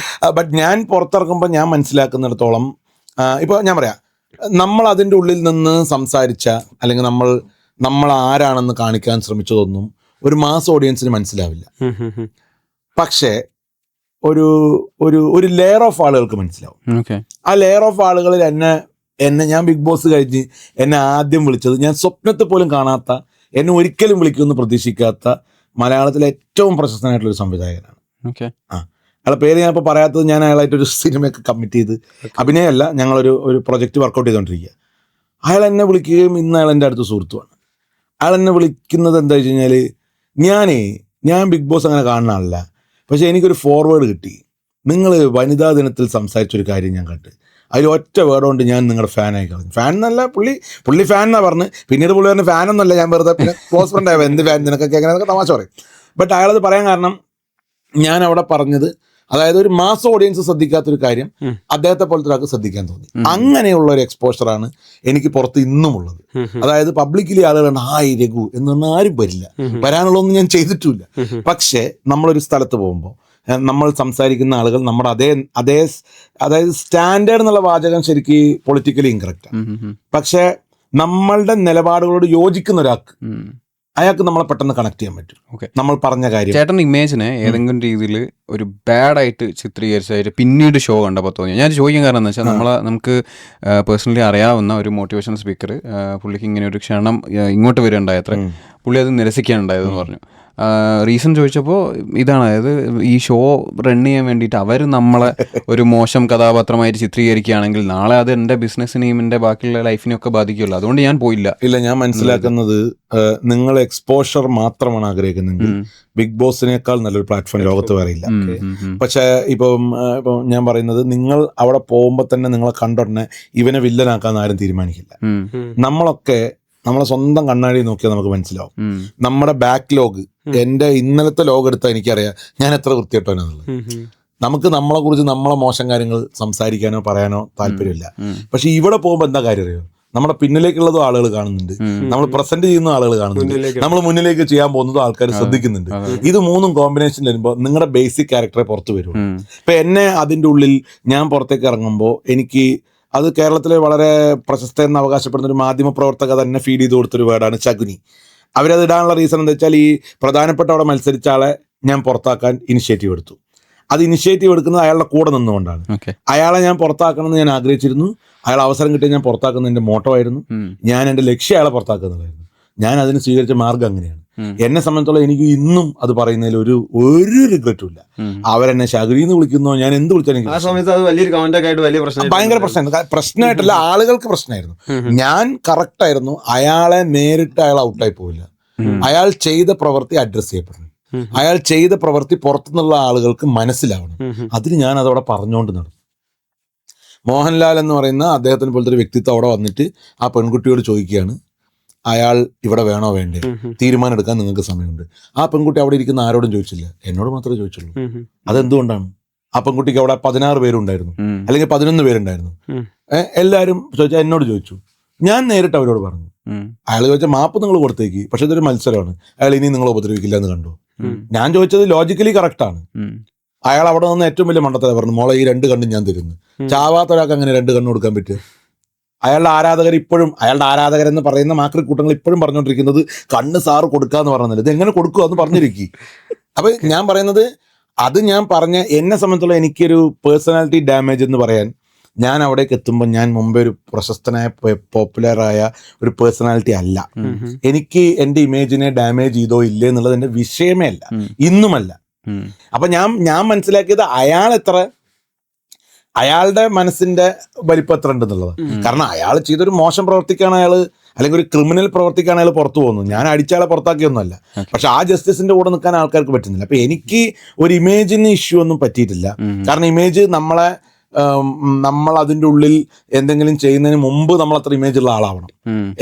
ബട്ട് ഞാൻ പുറത്തിറങ്ങുമ്പോൾ ഞാൻ മനസ്സിലാക്കുന്നിടത്തോളം, ഇപ്പൊ ഞാൻ പറയാം, നമ്മൾ അതിൻ്റെ ഉള്ളിൽ നിന്ന് സംസാരിച്ച അല്ലെങ്കിൽ നമ്മൾ ആരാണെന്ന് കാണിക്കാൻ ശ്രമിച്ചതൊന്നും ഒരു മാസ് ഓഡിയൻസിന് മനസ്സിലാവില്ല. പക്ഷേ ഒരു ഒരു ലെയർ ഓഫ് ആളുകൾക്ക് മനസ്സിലാവും. ആ ലെയർ ഓഫ് ആളുകളിൽ എന്നെ ഞാൻ ബിഗ് ബോസ് കഴിഞ്ഞ് എന്നെ ആദ്യം വിളിച്ചത്, ഞാൻ സ്വപ്നത്തിൽ പോലും കാണാത്ത, എന്നെ ഒരിക്കലും വിളിക്കുമെന്ന് പ്രതീക്ഷിക്കാത്ത മലയാളത്തിലെ ഏറ്റവും പ്രശസ്തനായിട്ടുള്ളൊരു സംവിധായകനാണ്. അയാളെ പേര് ഞാൻ ഇപ്പോൾ പറയാത്തത്, ഞാൻ അയാളായിട്ടൊരു സിനിമയൊക്കെ കമ്മിറ്റ് ചെയ്ത്, അഭിനയമല്ല, ഞങ്ങളൊരു പ്രൊജക്റ്റ് വർക്കൗട്ട് ചെയ്തുകൊണ്ടിരിക്കുക. അയാൾ എന്നെ വിളിക്കുകയും ഇന്ന് അയാൾ എൻ്റെ അടുത്ത സുഹൃത്തുമാണ്. അയാൾ എന്നെ വിളിക്കുന്നത് എന്താ വെച്ച് കഴിഞ്ഞാൽ, ഞാൻ ബിഗ് ബോസ് അങ്ങനെ കാണുന്ന ആളല്ല, പക്ഷേ എനിക്കൊരു ഫോർവേഡ് കിട്ടി. നിങ്ങൾ വനിതാ ദിനത്തിൽ സംസാരിച്ചൊരു കാര്യം ഞാൻ കണ്ട്, അതിൽ ഒറ്റ വേർഡ് കൊണ്ട് ഞാൻ നിങ്ങളുടെ ഫാനായി കളഞ്ഞു. ഫാൻ എന്നല്ല, പുള്ളി ഫാൻ എന്നാണ് പറഞ്ഞ്. പിന്നീട് പുള്ളി പറഞ്ഞ ഫാനൊന്നുമല്ല, ഞാൻ വെറുതെ പിന്നെ ക്ലോസ് ഫ്രണ്ട് ആയത്, എന്ത് ഫാൻ നിനക്കൊക്കെ എങ്ങനെയൊക്കെ തമാശ പറയും. ബട്ട് അയാളത് പറയാൻ കാരണം, ഞാൻ അവിടെ പറഞ്ഞത്, അതായത് ഒരു മാസ് ഓഡിയൻസ് ശ്രദ്ധിക്കാത്തൊരു കാര്യം അദ്ദേഹത്തെ പോലത്തെ ഒരാൾക്ക് ശ്രദ്ധിക്കാൻ തോന്നി. അങ്ങനെയുള്ള ഒരു എക്സ്പോഷറാണ് എനിക്ക് പുറത്ത് ഇന്നും ഉള്ളത്. അതായത് പബ്ലിക്കലി ആളുകൾ രഘു എന്ന് പറഞ്ഞാൽ ആരും വരില്ല, വരാനുള്ളതൊന്നും ഞാൻ ചെയ്തിട്ടില്ല. പക്ഷേ നമ്മളൊരു സ്ഥലത്ത് പോകുമ്പോൾ നമ്മൾ സംസാരിക്കുന്ന ആളുകൾ നമ്മുടെ അതായത് സ്റ്റാൻഡേർഡ് എന്നുള്ള വാചകം ശരിക്കും പൊളിറ്റിക്കലി ഇൻകറക്റ്റാണ്. പക്ഷേ നമ്മളുടെ നിലപാടുകളോട് യോജിക്കുന്ന ഒരാൾക്ക്, അയാൾക്ക് നമ്മളെ പെട്ടെന്ന് കണക്ട് ചെയ്യാൻ പറ്റും. നമ്മൾ പറഞ്ഞ കാര്യം ചേട്ടൻ്റെ ഇമേജിനെ ഏതെങ്കിലും രീതിയിൽ ഒരു ബാഡായിട്ട് ചിത്രീകരിച്ചായിട്ട് പിന്നീട് ഷോ കണ്ടപ്പോൾ തോന്നി. ഞാൻ ചോദിക്കാൻ കാരണം എന്ന് വെച്ചാൽ, നമുക്ക് പേഴ്സണലി അറിയാവുന്ന ഒരു മോട്ടിവേഷണൽ സ്പീക്കർ, പുള്ളിക്ക് ഇങ്ങനെ ഒരു ക്ഷണം ഇങ്ങോട്ട് വരികയുണ്ടായത്ര, പുള്ളി അത് നിരസിക്കാനുണ്ടായതെന്ന് പറഞ്ഞു. റീസൺ ചോദിച്ചപ്പോൾ ഇതാണ്, അതായത് ഈ ഷോ റൺ ചെയ്യാൻ വേണ്ടിയിട്ട് അവർ നമ്മളെ ഒരു മോശം കഥാപാത്രമായിട്ട് ചിത്രീകരിക്കുകയാണെങ്കിൽ നാളെ അത് എൻ്റെ ബിസിനസ്സിനെയും എൻ്റെ ബാക്കിയുള്ള ലൈഫിനെയും ഒക്കെ ബാധിക്കുമല്ലോ, അതുകൊണ്ട് ഞാൻ പോയില്ല. ഇല്ല, ഞാൻ മനസ്സിലാക്കുന്നത്, നിങ്ങൾ എക്സ്പോഷർ മാത്രമാണ് ആഗ്രഹിക്കുന്നെങ്കിൽ ബിഗ് ബോസിനേക്കാൾ നല്ലൊരു പ്ലാറ്റ്ഫോം ലോകത്ത് വേറെ ഇല്ല. പക്ഷേ ഇപ്പം ഞാൻ പറയുന്നത്, നിങ്ങൾ അവിടെ പോകുമ്പോൾ തന്നെ നിങ്ങളെ കണ്ടുടനെ ഇവനെ വില്ലനാക്കാൻ ആരും തീരുമാനിക്കില്ല. നമ്മളൊക്കെ നമ്മളെ സ്വന്തം കണ്ണാടി നോക്കിയാൽ നമുക്ക് മനസ്സിലാവും. നമ്മുടെ ബാക്ക്ലോഗ്, എൻ്റെ ഇന്നലത്തെ ലോഗ് എടുത്താൽ എനിക്കറിയാം ഞാൻ എത്ര വൃത്തികെട്ടവനാന്നുള്ളത്. നമുക്ക് നമ്മളെ കുറിച്ച് നമ്മളെ മോശം കാര്യങ്ങൾ സംസാരിക്കാനോ പറയാനോ താല്പര്യമില്ല. പക്ഷെ ഇവിടെ പോകുമ്പോൾ എന്താ കാര്യം അറിയോ, നമ്മുടെ പിന്നിലേക്കുള്ളതും ആളുകൾ കാണുന്നുണ്ട്, നമ്മൾ പ്രസന്റ് ചെയ്യുന്ന ആളുകൾ കാണുന്നുണ്ട്, നമ്മൾ മുന്നിലേക്ക് ചെയ്യാൻ പോകുന്നതും ആൾക്കാർ ശ്രദ്ധിക്കുന്നുണ്ട്. ഇത് മൂന്നും കോമ്പിനേഷൻ വരുമ്പോൾ നിങ്ങളുടെ ബേസിക് ക്യാരക്ടറെ പുറത്തു വരും. ഇപ്പൊ എന്നെ അതിൻ്റെ ഉള്ളിൽ ഞാൻ പുറത്തേക്ക് ഇറങ്ങുമ്പോൾ എനിക്ക് അത് കേരളത്തിലെ വളരെ പ്രശസ്ത എന്ന് അവകാശപ്പെടുന്ന ഒരു മാധ്യമ പ്രവർത്തക തന്നെ ഫീഡ് ചെയ്ത് കൊടുത്തൊരു വേർഡാണ് ശകുനി. അവരത് ഇടാനുള്ള റീസൺ എന്താ വെച്ചാൽ ഈ പ്രധാനപ്പെട്ട അവിടെ മത്സരിച്ച ആളെ ഞാൻ പുറത്താക്കാൻ ഇനിഷ്യേറ്റീവ് എടുത്തു. അത് ഇനിഷ്യേറ്റീവ് എടുക്കുന്നത് അയാളുടെ കൂടെ നിന്നുകൊണ്ടാണ്. അയാളെ ഞാൻ പുറത്താക്കണമെന്ന് ഞാൻ ആഗ്രഹിച്ചിരുന്നു. അയാൾ അവസരം കിട്ടിയാൽ ഞാൻ പുറത്താക്കുന്ന എൻ്റെ മോട്ടോ ആയിരുന്നു. ഞാൻ എൻ്റെ ലക്ഷ്യം അയാളെ പുറത്താക്കുന്നതായിരുന്നു. ഞാൻ അതിന് സ്വീകരിച്ച മാർഗ്ഗം അങ്ങനെയാണ്. എന്നെ സംബന്ധിച്ചോളം എനിക്ക് ഇന്നും അത് പറയുന്നതിൽ ഒരു റിഗ്രറ്റും ഇല്ല. അവരെന്നെ ശകുനിന്ന് വിളിക്കുന്നോ, ഞാൻ എന്ത് വിളിച്ചാലും ഭയങ്കര പ്രശ്നമായിട്ടല്ല, ആളുകൾക്ക് പ്രശ്നമായിരുന്നു. ഞാൻ കറക്റ്റ് ആയിരുന്നു. അയാളെ നേരിട്ട് അയാൾ ഔട്ടായി പോവില്ല. അയാൾ ചെയ്ത പ്രവൃത്തി അഡ്രസ് ചെയ്യപ്പെടണം. അയാൾ ചെയ്ത പ്രവൃത്തി പുറത്തുനിന്നുള്ള ആളുകൾക്ക് മനസ്സിലാവണം. അതിന് ഞാൻ അതവിടെ പറഞ്ഞുകൊണ്ട് നടന്നു. മോഹൻലാൽ എന്ന് പറയുന്ന അദ്ദേഹത്തിന് പോലത്തെ ഒരു വ്യക്തിത്വം അവിടെ വന്നിട്ട് ആ പെൺകുട്ടിയോട് ചോദിക്കുകയാണ്, അയാൾ ഇവിടെ വേണോ വേണ്ടേ, തീരുമാനം എടുക്കാൻ നിങ്ങൾക്ക് സമയമുണ്ട്. ആ പെൺകുട്ടി അവിടെ ഇരിക്കുന്ന ആരോടും ചോദിച്ചില്ല, എന്നോട് മാത്രമേ ചോദിച്ചുള്ളൂ. അതെന്തുകൊണ്ടാണ്? ആ പെൺകുട്ടിക്ക് അവിടെ 16 പേരുണ്ടായിരുന്നു, അല്ലെങ്കിൽ 11 പേരുണ്ടായിരുന്നു. എല്ലാവരും ചോദിച്ചാൽ എന്നോട് ചോദിച്ചു. ഞാൻ നേരിട്ട് അവരോട് പറഞ്ഞു. അയാൾ ചോദിച്ച മാപ്പ് നിങ്ങൾ കൊടുത്തേക്ക്, പക്ഷെ ഇതൊരു മത്സരമാണ്, അയാൾ ഇനി നിങ്ങളെ ഉപദ്രവിക്കില്ല എന്ന് കണ്ടു. ഞാൻ ചോദിച്ചത് ലോജിക്കലി കറക്റ്റാണ്. അയാൾ അവിടെ നിന്ന് ഏറ്റവും വലിയ മണ്ടത്തര പറഞ്ഞു, മോളെ ഈ 2 കണ്ണും ഞാൻ തരുന്നു. ചാവാത്ത ഒരാൾക്ക് അങ്ങനെ 2 കണ്ണ് കൊടുക്കാൻ പറ്റുക? അയാളുടെ ആരാധകർ ഇപ്പോഴും, അയാളുടെ ആരാധകരെന്ന് പറയുന്ന മാക്രി കൂട്ടങ്ങൾ ഇപ്പോഴും പറഞ്ഞുകൊണ്ടിരിക്കുന്നത് കണ്ണ് സാറ് കൊടുക്കാന്ന് പറഞ്ഞില്ല. ഇത് എങ്ങനെ കൊടുക്കുക എന്ന് പറഞ്ഞിരിക്കും. അപ്പൊ ഞാൻ പറയുന്നത്, അത് ഞാൻ പറഞ്ഞ എന്നെ സംബന്ധിച്ചുള്ള എനിക്കൊരു പേഴ്സണാലിറ്റി ഡാമേജ് എന്ന് പറയാൻ, ഞാൻ അവിടേക്ക് എത്തുമ്പോൾ ഞാൻ മുമ്പേ ഒരു പ്രശസ്തനായ പോപ്പുലറായ ഒരു പേഴ്സണാലിറ്റി അല്ല. എനിക്ക് എൻ്റെ ഇമേജിനെ ഡാമേജ് ചെയ്തോ ഇല്ലേ എന്നുള്ളത് എൻ്റെ വിഷയമേ അല്ല, ഇന്നുമല്ല. അപ്പൊ ഞാൻ മനസ്സിലാക്കിയത് അയാളുടെ മനസ്സിന്റെ വലിപ്പം എത്ര ഉണ്ടെന്നുള്ളത്. കാരണം അയാൾ ചെയ്തൊരു മോശം പ്രവർത്തിക്കാണ് അയാൾ, അല്ലെങ്കിൽ ഒരു ക്രിമിനൽ പ്രവർത്തിക്കാണ് അയാൾ പുറത്തു പോകുന്നത്. ഞാൻ അടിച്ചാളെ പുറത്താക്കിയൊന്നുമല്ല. പക്ഷെ ആ ജസ്റ്റിസിന്റെ കൂടെ നിൽക്കാൻ ആൾക്കാർക്ക് പറ്റുന്നില്ല. അപ്പൊ എനിക്ക് ഒരു ഇമേജിന് ഇഷ്യൂ ഒന്നും പറ്റിയിട്ടില്ല. കാരണം ഇമേജ് നമ്മൾ അതിൻ്റെ ഉള്ളിൽ എന്തെങ്കിലും ചെയ്യുന്നതിന് മുമ്പ് നമ്മൾ അത്ര ഇമേജ് ഉള്ള ആളാവണം.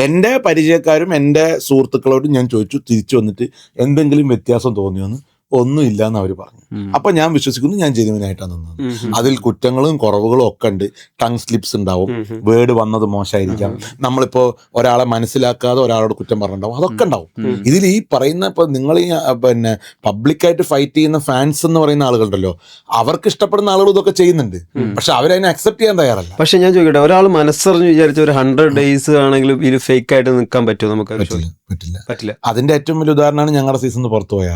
എൻ്റെ പരിചയക്കാരും എൻ്റെ സുഹൃത്തുക്കളോടും ഞാൻ ചോദിച്ചു, തിരിച്ചു വന്നിട്ട് എന്തെങ്കിലും വ്യത്യാസം തോന്നിയോന്ന്. ഒന്നുമില്ല എന്ന് അവർ പറഞ്ഞു. അപ്പൊ ഞാൻ വിശ്വസിക്കുന്നു ഞാൻ ജെനുവിനായിട്ടാണ് നിന്നത്. അതിൽ കുറ്റങ്ങളും കുറവുകളും ഒക്കെ ഉണ്ട്. ടങ് സ്ലിപ്സ് ഉണ്ടാവും, വേർഡ് വന്നത് മോശമായിരിക്കാം, നമ്മളിപ്പോ ഒരാളെ മനസ്സിലാക്കാതെ ഒരാളോട് കുറ്റം പറഞ്ഞിട്ടുണ്ടാവും, അതൊക്കെ ഉണ്ടാവും. ഇതിൽ ഈ പറയുന്ന ഇപ്പൊ നിങ്ങൾ ഈ പിന്നെ പബ്ലിക്കായിട്ട് ഫൈറ്റ് ചെയ്യുന്ന ഫാൻസ് എന്ന് പറയുന്ന ആളുകളുണ്ടല്ലോ, അവർക്ക് ഇഷ്ടപ്പെടുന്ന ആളുകൾ ഇതൊക്കെ ചെയ്യുന്നുണ്ട്. പക്ഷെ അവരതിനെ അക്സെപ്റ്റ് ചെയ്യാൻ തയ്യാറല്ല. പക്ഷെ ഞാൻ ചോദിക്കട്ടെ, ഒരാൾ മനസ്സറിഞ്ഞ് വിചാരിച്ച ഒരു 100 days ആണെങ്കിലും ഇത് ഫേക്ക് ആയിട്ട് നിൽക്കാൻ പറ്റുമോ? നമുക്ക് പറ്റില്ല. അതിന്റെ ഏറ്റവും വലിയ ഉദാഹരണമാണ് ഞങ്ങളുടെ സീസണിൽ പുറത്തു പോയ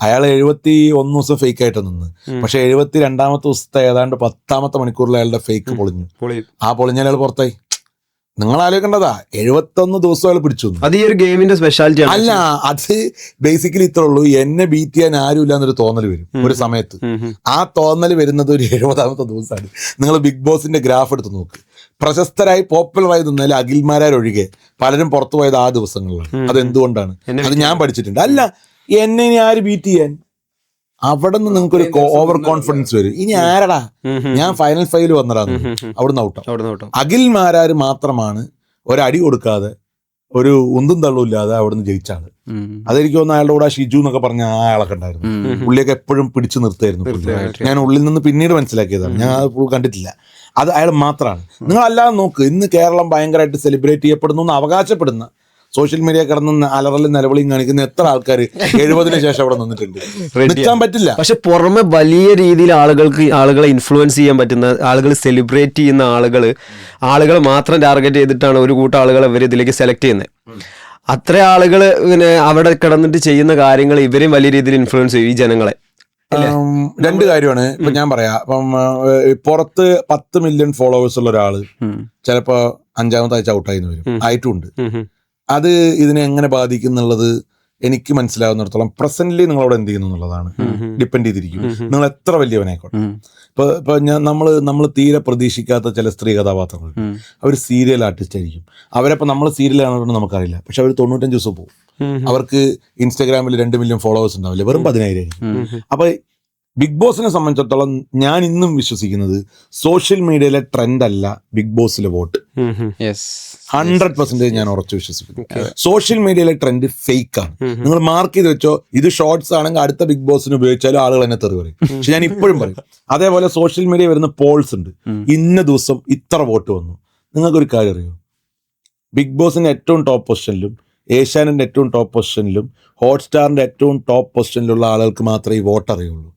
അയാൾ 71 ദിവസം ഫേക്ക് ആയിട്ട് നിന്ന്. പക്ഷെ 72ാമത്തെ ദിവസത്തെ ഏതാണ്ട് 10ാമത്തെ മണിക്കൂറിൽ അയാളുടെ ഫേക്ക് പൊളിഞ്ഞു. ആ പൊളിഞ്ഞാൽ അയാൾ പുറത്തായി. നിങ്ങൾ ആലോചിക്കേണ്ടതാ, 71 ദിവസം അയാൾ പിടിച്ചു. അത് ഈ ഒരു ഗെയിമിന്റെ സ്പെഷ്യാലിറ്റി അല്ല. അത് ബേസിക്കലി ഇത്രേ ഉള്ളൂ, എന്നെ ബീറ്റ് ചെയ്യാൻ ആരുമില്ല എന്നൊരു തോന്നൽ വരും ഒരു സമയത്ത്. ആ തോന്നൽ വരുന്നത് ഒരു 70ാമത്തെ ദിവസമാണ്. നിങ്ങൾ ബിഗ് ബോസിന്റെ ഗ്രാഫ് എടുത്ത് നോക്ക്. പ്രശസ്തരായി പോപ്പുലറായി നിന്നാലും അഖിൽമാരൊഴികെ പലരും പുറത്തു പോയത് ആ ദിവസങ്ങളിലാണ്. അതെന്തുകൊണ്ടാണ്? അത് ഞാൻ പഠിച്ചിട്ടുണ്ട്. അല്ല, എന്നെ ഇനി ആര് ബീറ്റ് ചെയ്യാൻ? അവിടെ നിന്ന് നിങ്ങൾക്കൊരു ഓവർ കോൺഫിഡൻസ് വരും. ഇനി ആരടാ, ഞാൻ ഫൈനൽ 5 വന്നടാന്ന് അവിടുന്ന് ഔട്ടാവും. അഖിൽമാരാര് മാത്രമാണ് ഒരടി കൊടുക്കാതെ ഒരു ഉന്തും തള്ളും ഇല്ലാതെ അവിടുന്ന് ജയിച്ചാണ്. അതെനിക്ക് തോന്നുന്നു അയാളുടെ കൂടെ ഷിജു എന്നൊക്കെ പറഞ്ഞ ആ ആളൊക്കെ ഉണ്ടായിരുന്നു. പുള്ളിയൊക്കെ എപ്പോഴും പിടിച്ചു നിർത്തായിരുന്നു. ഞാൻ ഉള്ളിൽ നിന്ന് പിന്നീട് മനസ്സിലാക്കിയതാണ്, ഞാൻ അത് കണ്ടിട്ടില്ല. അത് അയാൾ മാത്രമാണ്. നിങ്ങളല്ലാതെ നോക്ക്, ഇന്ന് കേരളം ഭയങ്കരമായിട്ട് സെലിബ്രേറ്റ് ചെയ്യപ്പെടുന്നു എന്ന് അവകാശപ്പെടുന്ന, സോഷ്യൽ മീഡിയ കിടന്ന് അലറലും നിലവിളിയും കാണിക്കുന്ന എത്ര ആൾക്കാർ 70-ന് ശേഷം അവിടെ നിന്നിട്ടുണ്ട്. നിൽക്കാൻ പറ്റില്ല. പക്ഷെ പുറമെ വലിയ രീതിയിൽ ആളുകളെ ഇൻഫ്ലുവൻസ് ചെയ്യാൻ പറ്റുന്ന ആളുകൾ, സെലിബ്രേറ്റ് ചെയ്യുന്ന ആളുകൾ മാത്രം ടാർഗറ്റ് ചെയ്തിട്ടാണ് ഒരു കൂട്ടം ആളുകൾ ഇവർ ഇതിലേക്ക് സെലക്ട് ചെയ്യുന്നത്. അത്ര ആളുകൾ പിന്നെ അവിടെ കിടന്നിട്ട് ചെയ്യുന്ന കാര്യങ്ങൾ ഇവരെയും വലിയ രീതിയിൽ ഇൻഫ്ലുവൻസ് ചെയ്യും ഈ ജനങ്ങളെ. 2 കാര്യമാണ് ഇപ്പൊ ഞാൻ പറയാം. അപ്പം പുറത്ത് 10 മില്യൺ ഫോളോവേഴ്സ് ഉള്ള ഒരാള് ചിലപ്പോ 5ാമത്തെ ആഴ്ച ഔട്ടായിന്ന് വരും, ആയിട്ടുമുണ്ട്. അത് ഇതിനെ എങ്ങനെ ബാധിക്കും എന്നുള്ളത് എനിക്ക് മനസ്സിലാവുന്നിടത്തോളം പ്രസന്റ്ലി നിങ്ങളോട് എന്ത് ചെയ്യുന്നു എന്നുള്ളതാണ് ഡിപ്പെൻഡ് ചെയ്തിരിക്കും. നിങ്ങൾ എത്ര വലിയവനായിക്കോട്ടെ. ഇപ്പൊ നമ്മൾ തീരെ പ്രതീക്ഷിക്കാത്ത ചില സ്ത്രീ കഥാപാത്രങ്ങൾ, അവർ സീരിയൽ ആർട്ടിസ്റ്റ് ആയിരിക്കും. അവരപ്പോൾ നമ്മൾ സീരിയൽ ആണെന്ന് നമുക്കറിയില്ല, പക്ഷെ അവർ 95 ദിവസം പോകും. അവർക്ക് ഇൻസ്റ്റാഗ്രാമിൽ 2 മില്യൺ ഫോളോവേഴ്സ് ഉണ്ടാവില്ല, വെറും 10,000 ആയിരിക്കും. അപ്പൊ ബിഗ് ബോസിനെ സംബന്ധിച്ചിടത്തോളം ഞാൻ ഇന്നും വിശ്വസിക്കുന്നത് സോഷ്യൽ മീഡിയയിലെ ട്രെൻഡ് അല്ല ബിഗ് ബോസിലെ വോട്ട്. യെസ് 100% ഞാൻ ഉറച്ചു വിശ്വസിക്കുന്നു. സോഷ്യൽ മീഡിയയിലെ ട്രെൻഡ് ഫേക്ക് ആണ്. നിങ്ങൾ മാർക്ക് ചെയ്ത് വെച്ചോ, ഇത് ഷോർട്സ് ആണെങ്കിൽ അടുത്ത ബിഗ് ബോസിന് ഉപയോഗിച്ചാലും ആളുകൾ എന്നെ തെറി പറയും. പക്ഷെ ഞാൻ ഇപ്പോഴും പറയും. അതേപോലെ സോഷ്യൽ മീഡിയ വരുന്ന പോൾസ് ഉണ്ട്, ഇന്ന ദിവസം ഇത്ര വോട്ട് വന്നു. നിങ്ങൾക്കൊരു കാര്യം അറിയോ, ബിഗ് ബോസിന്റെ ഏറ്റവും ടോപ്പ് പൊസിഷനിലും ഏഷ്യാനെറ്റിന്റെ ഏറ്റവും ടോപ്പ് പൊസിഷനിലും ഹോട്ട്സ്റ്റാറിന്റെ ഏറ്റവും ടോപ്പ് പൊസിഷനിലുള്ള ആളുകൾക്ക് മാത്രമേ ഈ വോട്ട് അറിയുള്ളൂ.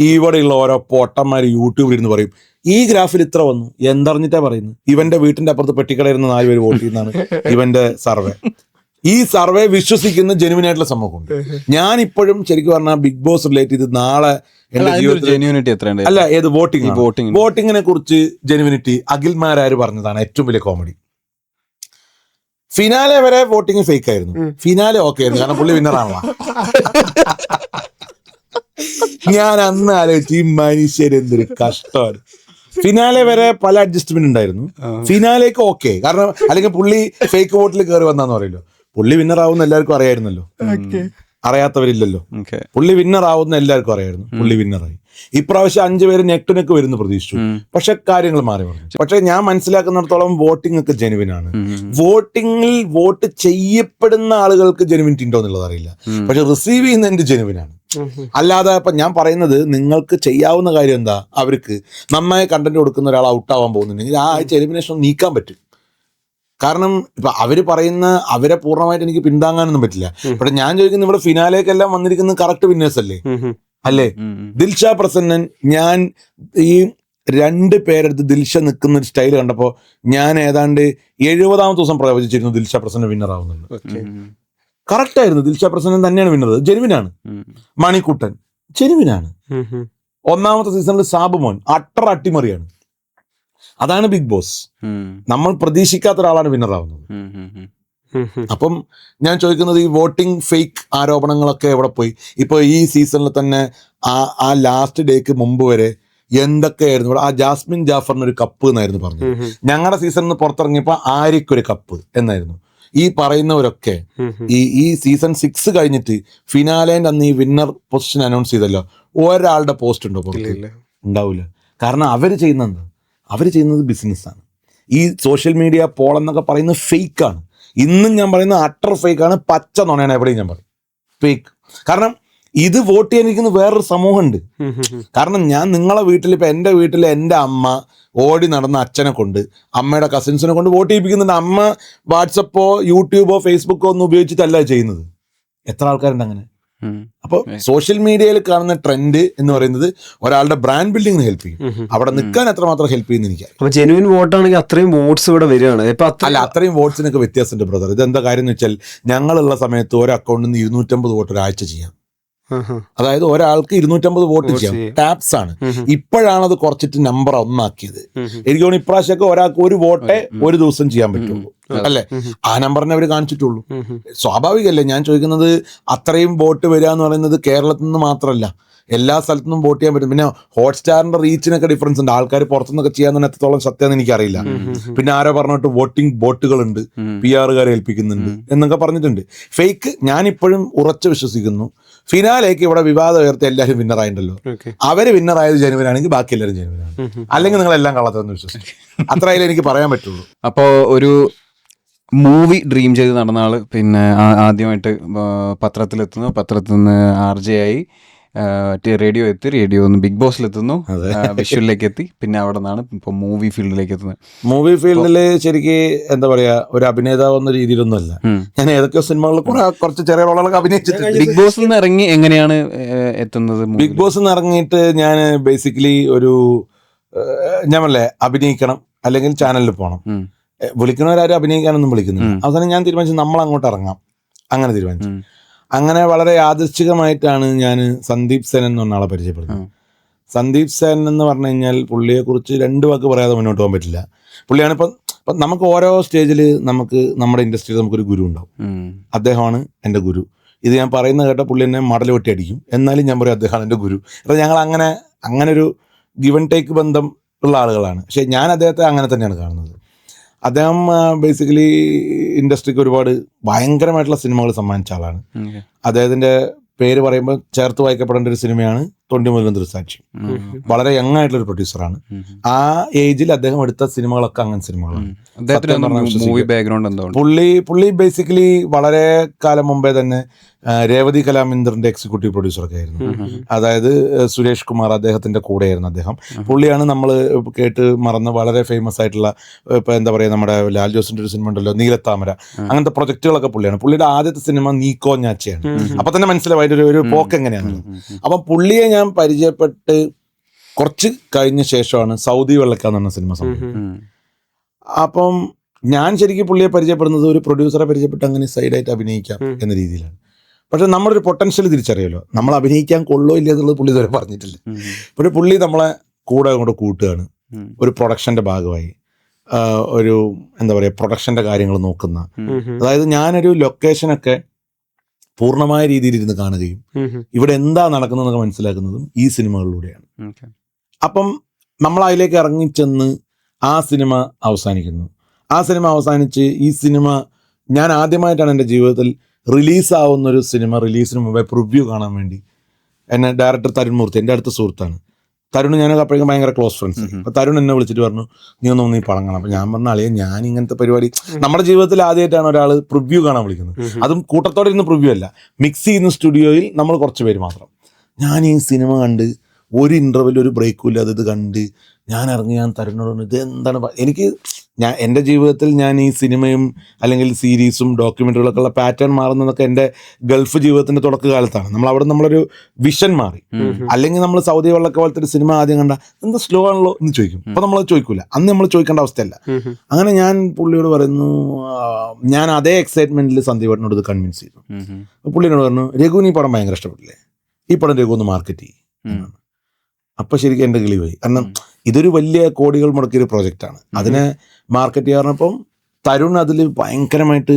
ഇവിടെയുള്ള ഓരോ പൊട്ടന്മാർ യൂട്യൂബിൽ ഇരുന്ന് പറയും ഈ ഗ്രാഫിൽ ഇത്ര വന്നു, എന്തറിഞ്ഞിട്ടാ പറയുന്നത്? ഇവന്റെ വീട്ടിന്റെ അപ്പുറത്ത് പെട്ടിക്കടയിരുന്ന 4 പേര് വോട്ട് ചെയ്യുന്നതാണ് ഇവന്റെ സർവേ. ഈ സർവേ വിശ്വസിക്കുന്ന ജെനുവിൻ ആയിട്ടുള്ള സമൂഹമുണ്ട്. ഞാൻ ഇപ്പോഴും ശരിക്കും പറഞ്ഞാൽ ബിഗ് ബോസ് റിലേറ്റ് ചെയ്ത് നാളെ എന്റെ ജീവിതത്തിൽ അല്ല ഏത് വോട്ടിങ്ങിനെ കുറിച്ച് ജെനുവിനിറ്റി അഖിൽമാരാര് പറഞ്ഞതാണ് ഏറ്റവും വലിയ കോമഡി. ഫിനാലെ വരെ വോട്ടിങ് ഫേക്ക് ആയിരുന്നു, ഫിനാലെ ഓക്കെ ആയിരുന്നു, കാരണം പുള്ളി വിന്നറാണല്ലോ. ഞാൻ അന്ന് ആലോചിച്ചു ഈ മനുഷ്യരെന്തൊരു കഷ്ടമാണ്. ഫിനാലെ വരെ പല അഡ്ജസ്റ്റ്മെന്റ് ഉണ്ടായിരുന്നു, ഫിനാലേക്ക് ഓക്കെ, കാരണം അല്ലെങ്കിൽ പുള്ളി ഫേക്ക് വോട്ടിൽ കയറി വന്നാന്ന് പറയല്ലോ. പുള്ളി വിന്നർ ആവുന്ന എല്ലാവർക്കും അറിയായിരുന്നല്ലോ, അറിയാത്തവരില്ലല്ലോ. പുള്ളി വിന്നർ ആവുന്ന എല്ലാവർക്കും അറിയായിരുന്നു, പുള്ളി വിന്നറായി. ഇപ്രാവശ്യം 5 പേര് നെക്ക് ടു നെക്ക് വരുന്നു പ്രതീക്ഷിച്ചു, പക്ഷെ കാര്യങ്ങൾ മാറി പറഞ്ഞു. പക്ഷെ ഞാൻ മനസ്സിലാക്കുന്നിടത്തോളം വോട്ടിംഗ് ഒക്കെ ജെനുവിൻ ആണ്. വോട്ടിങ്ങിൽ വോട്ട് ചെയ്യപ്പെടുന്ന ആളുകൾക്ക് ജെനുവിനിറ്റി ഉണ്ടോ എന്നുള്ളത് അറിയില്ല, പക്ഷെ റിസീവ് ചെയ്യുന്നതിന്റെ ജെനുവിൻ ആണ്. അല്ലാതെ ഇപ്പൊ ഞാൻ പറയുന്നത് നിങ്ങൾക്ക് ചെയ്യാവുന്ന കാര്യം എന്താ, അവർക്ക് നന്നായി കണ്ടന്റ് കൊടുക്കുന്ന ഒരാൾ ഔട്ടാവാൻ പോകുന്നുണ്ടെങ്കിൽ ആ ആഴ്ച എലിമിനേഷൻ നീക്കാൻ പറ്റും. കാരണം ഇപ്പൊ അവര് പറയുന്ന അവരെ പൂർണ്ണമായിട്ട് എനിക്ക് പിന്താങ്ങാനൊന്നും പറ്റില്ല. പക്ഷെ ഞാൻ ചോദിക്കുന്നത് ഇവിടെ ഫിനാലേക്കെല്ലാം വന്നിരിക്കുന്നത് കറക്റ്റ് വിന്നേഴ്സ് അല്ലേ? ദിൽഷ പ്രസന്നൻ, ഞാൻ ഈ 2 പേരെടുത്ത് ദിൽഷ നിൽക്കുന്ന ഒരു സ്റ്റൈൽ കണ്ടപ്പോ ഞാൻ ഏതാണ്ട് 70ാമത്തെ ദിവസം പ്രവചിച്ചിരുന്നു ദിൽഷ പ്രസന്നൻ വിന്നർ ആവുന്നുണ്ട്. കറക്റ്റ് ആയിരുന്നു, ദിൽഷ പ്രസന്നൻ തന്നെയാണ് വിന്നർ, ജെനുവിനാണ്. മണിക്കുട്ടൻ ജെനുവിനാണ്. 1ാമത്തെ സീസണിൽ സാബുമോൻ അട്ടർ അട്ടിമറിയാണ്. അതാണ് ബിഗ് ബോസ്. നമ്മൾ പ്രതീക്ഷിക്കാത്ത ഒരാളാണ് വിന്നർ ആവുന്നത്. അപ്പം ഞാൻ ചോദിക്കുന്നത് ഈ വോട്ടിംഗ് ഫേക്ക് ആരോപണങ്ങളൊക്കെ എവിടെ പോയി? ഇപ്പൊ ഈ സീസണിൽ തന്നെ ആ ലാസ്റ്റ് ഡേക്ക് മുമ്പ് വരെ എന്തൊക്കെയായിരുന്നു ഇവിടെ. ആ ജാസ്മിൻ ജാഫറിന് ഒരു കപ്പ് എന്നായിരുന്നു പറഞ്ഞത്. ഞങ്ങളുടെ സീസണിൽ നിന്ന് പുറത്തിറങ്ങിയപ്പോ ആര്യക്കൊരു കപ്പ് എന്നായിരുന്നു. ഈ പറയുന്നവരൊക്കെ ഈ സീസൺ 6 കഴിഞ്ഞിട്ട് ഫിനാലേന്റെ അന്ന് ഈ വിന്നർ പൊസിഷൻ അനൗൺസ് ചെയ്തല്ലോ, ഒരാളുടെ പോസ്റ്റ് ഉണ്ടോ? ഉണ്ടാവില്ല. കാരണം അവര് ചെയ്യുന്നത് ബിസിനസ്സാണ്. ഈ സോഷ്യൽ മീഡിയ പോൾ എന്നൊക്കെ പറയുന്നത് ഫേക്കാണ്. ഇന്നും ഞാൻ പറയുന്നത് അട്ടർ ഫേക്കാണ്, പച്ച നുണയാണ്. എവിടെയും ഞാൻ പറയും ഫേക്ക്. കാരണം ഇത് വോട്ട് ചെയ്യാനിരിക്കുന്ന വേറൊരു സമൂഹമുണ്ട്. കാരണം ഞാൻ നിങ്ങളെ വീട്ടിൽ, ഇപ്പം എൻ്റെ വീട്ടിൽ എൻ്റെ അമ്മ ഓടി നടന്ന അച്ഛനെ കൊണ്ട്, അമ്മയുടെ കസിൻസിനെ കൊണ്ട് വോട്ട് ചെയ്യിപ്പിക്കുന്നുണ്ട്. അമ്മ വാട്സപ്പോ യൂട്യൂബോ ഫേസ്ബുക്കോ ഒന്നും ഉപയോഗിച്ചിട്ടല്ല ചെയ്യുന്നത്. എത്ര ആൾക്കാരുണ്ട് അങ്ങനെ? അപ്പോൾ സോഷ്യൽ മീഡിയയിൽ കാണുന്ന ട്രെൻഡ് എന്ന് പറയുന്നത് ഒരാളുടെ ബ്രാൻഡ് ബിൽഡിങ്ങിന് ഹെൽപ്പ് ചെയ്യും. അവിടെ നിൽക്കാൻ എത്രമാത്രം ഹെൽപ്പ് ചെയ്യുന്ന എനിക്ക്. ജെനുവിൻ വോട്ടാണെങ്കിൽ അത്രയും വോട്ട്സ് ഇവിടെ വരികയാണ്. അല്ല, അത്രയും വോട്ട്സിനൊക്കെ വ്യത്യാസമുണ്ട് ബ്രദർ. ഇതെന്താ കാര്യം എന്ന് വെച്ചാൽ, ഞങ്ങളുള്ള സമയത്ത് ഒരു അക്കൗണ്ടിൽ നിന്ന് 250 വോട്ട് ഒരാഴ്ച ചെയ്യാം. അതായത് ഒരാൾക്ക് 250 വോട്ട് ചെയ്യാം. ടാപ്സ് ആണ്. ഇപ്പോഴാണത് കുറച്ചിട്ട് നമ്പർ 1 ആക്കിയത്. എനിക്ക് തോന്നുന്നു ഇപ്രാവശ്യമൊക്കെ ഒരാൾക്ക് 1 വോട്ടേ ഒരു ദിവസം ചെയ്യാൻ പറ്റുള്ളൂ, അല്ലേ? ആ നമ്പറിനെ അവർ കാണിച്ചിട്ടുള്ളൂ. സ്വാഭാവികമല്ലേ? ഞാൻ ചോദിക്കുന്നത് അത്രയും വോട്ട് വരിക എന്ന് പറയുന്നത് കേരളത്തിൽ നിന്ന് മാത്രമല്ല, എല്ലാ സ്ഥലത്തുനിന്നും വോട്ട് ചെയ്യാൻ പറ്റും. പിന്നെ ഹോട്ട്സ്റ്റാറിന്റെ റീച്ചിനൊക്കെ ഡിഫറൻസ് ഉണ്ട്. ആൾക്കാർ പുറത്തുനിന്നൊക്കെ ചെയ്യാൻ എത്രത്തോളം സത്യമെന്ന് എനിക്കറിയില്ല. പിന്നെ ആരോ പറഞ്ഞിട്ട് വോട്ടിംഗ് ബോട്ടുകളുണ്ട്, PR ഏൽപ്പിക്കുന്നുണ്ട് എന്നൊക്കെ പറഞ്ഞിട്ടുണ്ട്. ഫേക്ക്. ഞാനിപ്പോഴും ഉറച്ചു വിശ്വസിക്കുന്നു ഫിനാലേക്ക് ഇവിടെ വിവാദം ഉയർത്തി എല്ലാവരും വിന്നറായിട്ടുണ്ടല്ലോ. അവര് വിന്നറായത് ജനുവിനാണെങ്കിൽ ബാക്കി എല്ലാവരും ജനുവിനാണ്. അല്ലെങ്കിൽ നിങ്ങളെല്ലാം കള്ളത്തെന്ന് വിശ്വസിക്കും. അത്രയും എനിക്ക് പറയാൻ പറ്റുള്ളൂ. അപ്പോൾ ഒരു മൂവി ഡ്രീം ചെയ്ത് നടന്ന ആള് പിന്നെ ആദ്യമായിട്ട് പത്രത്തിലെത്തുന്നു, പത്രത്തിൽ നിന്ന് RJ ആയി, റേഡിയോ എത്തി, റേഡിയോ ഒന്ന് ബിഗ് ബോസിലെത്തുന്നു, വിഷ്വലിലേക്ക് എത്തി, പിന്നെ അവിടെ നിന്നാണ് ഇപ്പൊ മൂവി ഫീൽഡിലേക്ക് എത്തുന്നത്. മൂവി ഫീൽഡില് ശരിക്ക് എന്താ പറയാ, ഒരു അഭിനേതാവ് എന്ന രീതിയിലൊന്നും അല്ല. ഞാൻ ഏതൊക്കെയോ സിനിമകളിൽ കുറച്ച് ചെറിയ റോളുകളൊക്കെ അഭിനയിച്ചിട്ടുണ്ട്. ബിഗ് ബോസിൽ നിന്ന് ഇറങ്ങി എങ്ങനെയാണ് എത്തുന്നത്? ബിഗ് ബോസിൽ നിന്ന് ഇറങ്ങിയിട്ട് ഞാൻ ബേസിക്കലി ഞാൻ പറഞ്ഞേ അഭിനയിക്കണം, അല്ലെങ്കിൽ ചാനലിൽ പോകണം. വിളിക്കുന്നവരാരും അഭിനയിക്കാനൊന്നും വിളിക്കുന്നില്ല. അവസാനം ഞാൻ തീരുമാനിച്ചു നമ്മൾ അങ്ങോട്ട് ഇറങ്ങാം. അങ്ങനെ തീരുമാനിച്ചു. അങ്ങനെ വളരെ യാദൃശ്ചികമായിട്ടാണ് ഞാൻ സന്ദീപ് സേൻ എന്ന് പറഞ്ഞ ആളെ പരിചയപ്പെടുന്നത്. സന്ദീപ് സേൻ എന്ന് പറഞ്ഞു കഴിഞ്ഞാൽ പുള്ളിയെക്കുറിച്ച് 2 വാക്ക് പറയാതെ മുന്നോട്ട് പോകാൻ പറ്റില്ല. പുള്ളിയാണ് ഇപ്പം നമുക്ക് ഓരോ സ്റ്റേജിൽ നമുക്ക് നമ്മുടെ ഇൻഡസ്ട്രിയിൽ നമുക്കൊരു ഗുരു ഉണ്ടാവും. അദ്ദേഹമാണ് എൻ്റെ ഗുരു. ഇത് ഞാൻ പറയുന്ന കേട്ട പുള്ളി എന്നെ മടൽ വെട്ടി അടിക്കും, എന്നാലും ഞാൻ പറയും അദ്ദേഹമാണ് എൻ്റെ ഗുരു. അപ്പോൾ ഞങ്ങൾ അങ്ങനെ ഒരു ഗിവ് ആൻഡ് ടേക്ക് ബന്ധം ഉള്ള ആളുകളാണ്. പക്ഷേ ഞാൻ അദ്ദേഹത്തെ അങ്ങനെ തന്നെയാണ് കാണുന്നത്. അദ്ദേഹം ബേസിക്കലി ഇൻഡസ്ട്രിക്ക് ഒരുപാട് ഭയങ്കരമായിട്ടുള്ള സിനിമകൾ സമ്മാനിച്ച ആളാണ്. അദ്ദേഹത്തിൻ്റെ പേര് പറയുമ്പോൾ ചേർത്ത് വായിക്കപ്പെടേണ്ട ഒരു സിനിമയാണ് തൊണ്ടിമുതലും ദൃസാക്ഷി. വളരെ യങ് ആയിട്ടുള്ള ഒരു പ്രൊഡ്യൂസറാണ്. ആ ഏജിൽ അദ്ദേഹം എടുത്ത സിനിമകളൊക്കെ അങ്ങനെ സിനിമകളാണ്. മൂവി ബാക്ക്ഗ്രൗണ്ട് എന്തോ പുള്ളി ബേസിക്കലി വളരെ കാലം മുമ്പേ തന്നെ രേവതി കലാമിന്ദ്രന്റെ എക്സിക്യൂട്ടീവ് പ്രൊഡ്യൂസറൊക്കെ ആയിരുന്നു. അതായത് സുരേഷ് കുമാർ അദ്ദേഹത്തിന്റെ കൂടെയായിരുന്നു അദ്ദേഹം. പുള്ളിയാണ് നമ്മൾ കേട്ട് മറന്ന് വളരെ ഫേമസ് ആയിട്ടുള്ള ഇപ്പൊ എന്താ പറയുക, നമ്മുടെ ലാൽ ജോസിന്റെ ഒരു സിനിമ ഉണ്ടല്ലോ നീലത്താമര, അങ്ങനത്തെ പ്രൊജക്ടുകളൊക്കെ പുള്ളിയാണ്. പുള്ളിയുടെ ആദ്യത്തെ സിനിമ നീക്കോ ഞാച്ചയാണ്. അപ്പൊ തന്നെ മനസ്സിലായി ഒരു പോക്ക് എങ്ങനെയാണ്. അപ്പം പുള്ളിയെ ഞാൻ പരിചയപ്പെട്ട് കുറച്ച് കഴിഞ്ഞ ശേഷമാണ് സൗദി വെള്ളക്ക എന്ന് പറഞ്ഞ സിനിമ സംഭവം. അപ്പം ഞാൻ ശരിക്കും പുള്ളിയെ പരിചയപ്പെടുന്നത് ഒരു പ്രൊഡ്യൂസറെ പരിചയപ്പെട്ട് അങ്ങനെ സൈഡായിട്ട് അഭിനയിക്കാം എന്ന രീതിയിലാണ്. പക്ഷെ നമ്മുടെ ഒരു പൊട്ടൻഷ്യൽ തിരിച്ചറിയാലോ, നമ്മൾ അഭിനയിക്കാൻ കൊള്ളോ ഇല്ല എന്നുള്ളത് പുള്ളി ഇതുവരെ പറഞ്ഞിട്ടില്ല. പക്ഷെ പുള്ളി നമ്മളെ കൂടെ അങ്ങോട്ട് കൂട്ടുകയാണ്. ഒരു പ്രൊഡക്ഷന്റെ ഭാഗമായി ഒരു എന്താ പറയുക പ്രൊഡക്ഷന്റെ കാര്യങ്ങൾ നോക്കുന്ന, അതായത് ഞാനൊരു ലൊക്കേഷനൊക്കെ പൂർണ്ണമായ രീതിയിൽ ഇരുന്ന് കാണുകയും ഇവിടെ എന്താ നടക്കുന്നതെന്നൊക്കെ മനസ്സിലാക്കുന്നതും ഈ സിനിമകളിലൂടെയാണ്. അപ്പം നമ്മൾ അതിലേക്ക് ഇറങ്ങിച്ചെന്ന് ആ സിനിമ അവസാനിക്കുന്നു. ആ സിനിമ അവസാനിച്ച് ഈ സിനിമ ഞാൻ ആദ്യമായിട്ടാണ് എൻ്റെ ജീവിതത്തിൽ റിലീസാവുന്നൊരു സിനിമ റിലീസിന് മുമ്പേ പ്രിവ്യൂ കാണാൻ വേണ്ടി എന്നെ ഡയറക്ടർ തരുൺ മൂർത്തി, എൻ്റെ അടുത്ത സുഹൃത്താണ്. തരുൺ ഞാനൊക്കെ അപ്പോഴേക്കും ഭയങ്കര ക്ലോസ് ഫ്രണ്ട്സ്. അപ്പോൾ തരുൺ എന്നെ വിളിച്ചിട്ട് പറഞ്ഞു, നീ ഒന്നും പടം കാണാം. അപ്പോൾ ഞാൻ പറഞ്ഞ ആളിയെ ഞാൻ ഇങ്ങനത്തെ പരിപാടി നമ്മുടെ ജീവിതത്തിൽ ആദ്യമായിട്ടാണ് ഒരാൾ പ്രിവ്യൂ കാണാൻ വിളിക്കുന്നത്. അതും കൂട്ടത്തോടെ ഇരുന്ന് പ്രിവ്യൂ അല്ല, മിക്സ് ചെയ്യുന്ന സ്റ്റുഡിയോയിൽ നമ്മൾ കുറച്ച് പേര് മാത്രം. ഞാൻ ഈ സിനിമ കണ്ട് ഒരു ഇൻ്റർവെൽ ഒരു ബ്രേക്കും ഇല്ലാതെ ഇത് കണ്ട് ഞാൻ ഇറങ്ങി. ഞാൻ തരുണോട് ഇത് എന്താണ് എനിക്ക് എൻ്റെ ജീവിതത്തിൽ ഞാൻ ഈ സിനിമയും അല്ലെങ്കിൽ സീരീസും ഡോക്യുമെൻ്ററികളൊക്കെ ഉള്ള പാറ്റേൺ മാറുന്നതൊക്കെ എൻ്റെ ഗൾഫ് ജീവിതത്തിൻ്റെ തുടക്കകാലത്താണ്. അവിടെ നമ്മളൊരു വിഷൻ മാറി. അല്ലെങ്കിൽ നമ്മൾ സൗദി വെള്ളക്ക പോലത്തെ ഒരു സിനിമ ആദ്യം കണ്ട എന്താ സ്ലോ ആണല്ലോ എന്ന് ചോദിക്കും. അപ്പോൾ നമ്മളത് ചോദിക്കില്ല, അന്ന് നമ്മൾ ചോദിക്കേണ്ട അവസ്ഥയല്ല. അങ്ങനെ ഞാൻ പുള്ളിയോട് പറയുന്നു, ഞാൻ അതേ എക്സൈറ്റ്മെൻറ്റിൽ സന്ദീപേട്ടനോട് ഇത് കൺവിൻസ് ചെയ്തു. പുള്ളിയോട് പറഞ്ഞു, രഘുവിന് ഈ പടം ഭയങ്കര ഇഷ്ടപ്പെട്ടില്ലേ, ഈ പടം രഘു ഒന്ന് മാർക്കറ്റ് ചെയ്യും. അപ്പം ശരിക്കും എൻ്റെ കിളി പോയി. കാരണം ഇതൊരു വലിയ കോടികൾ മുടക്കിയൊരു പ്രോജക്റ്റാണ്. അതിനെ മാർക്കറ്റ് ചെയ്യാറുള്ളപ്പം തരുൺ അതിൽ ഭയങ്കരമായിട്ട്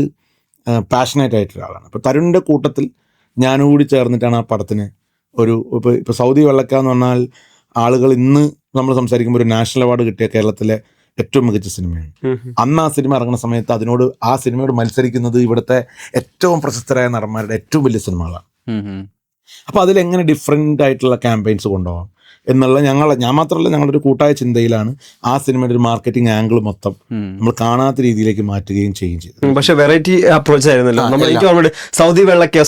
പാഷനേറ്റ് ആയിട്ടുള്ള ആളാണ്. അപ്പോൾ തരുണിൻ്റെ കൂട്ടത്തിൽ ഞാനും കൂടി ചേർന്നിട്ടാണ് ആ പടത്തിന് ഇപ്പോൾ സൗദി വെള്ളക്ക എന്ന് പറഞ്ഞാൽ ആളുകൾ ഇന്ന് നമ്മൾ സംസാരിക്കുമ്പോൾ ഒരു നാഷണൽ അവാർഡ് കിട്ടിയ കേരളത്തിലെ ഏറ്റവും മികച്ച സിനിമയാണ്. അന്ന് ആ സിനിമ ഇറങ്ങുന്ന സമയത്ത് ആ സിനിമയോട് മത്സരിക്കുന്നത് ഇവിടുത്തെ ഏറ്റവും പ്രശസ്തരായ നടന്മാരുടെ ഏറ്റവും വലിയ സിനിമകളാണ്. അപ്പോൾ അതിലെങ്ങനെ ഡിഫറെൻ്റ് ആയിട്ടുള്ള ക്യാമ്പയിൻസ് കൊണ്ടുപോകാം എന്നുള്ള ഞാൻ മാത്രമല്ല ഞങ്ങളൊരു കൂട്ടായ ചിന്തയിലാണ് ആ സിനിമയുടെ ഒരു മാർക്കറ്റിംഗ് ആംഗിൾ മൊത്തം നമ്മൾ കാണാത്ത രീതിയിലേക്ക് മാറ്റുകയും ചെയ്യുകയും ചെയ്തു. പക്ഷെ വെറൈറ്റി അപ്രോച്ച് ആയിരുന്നല്ലോ. സൗദി വെള്ളക്ക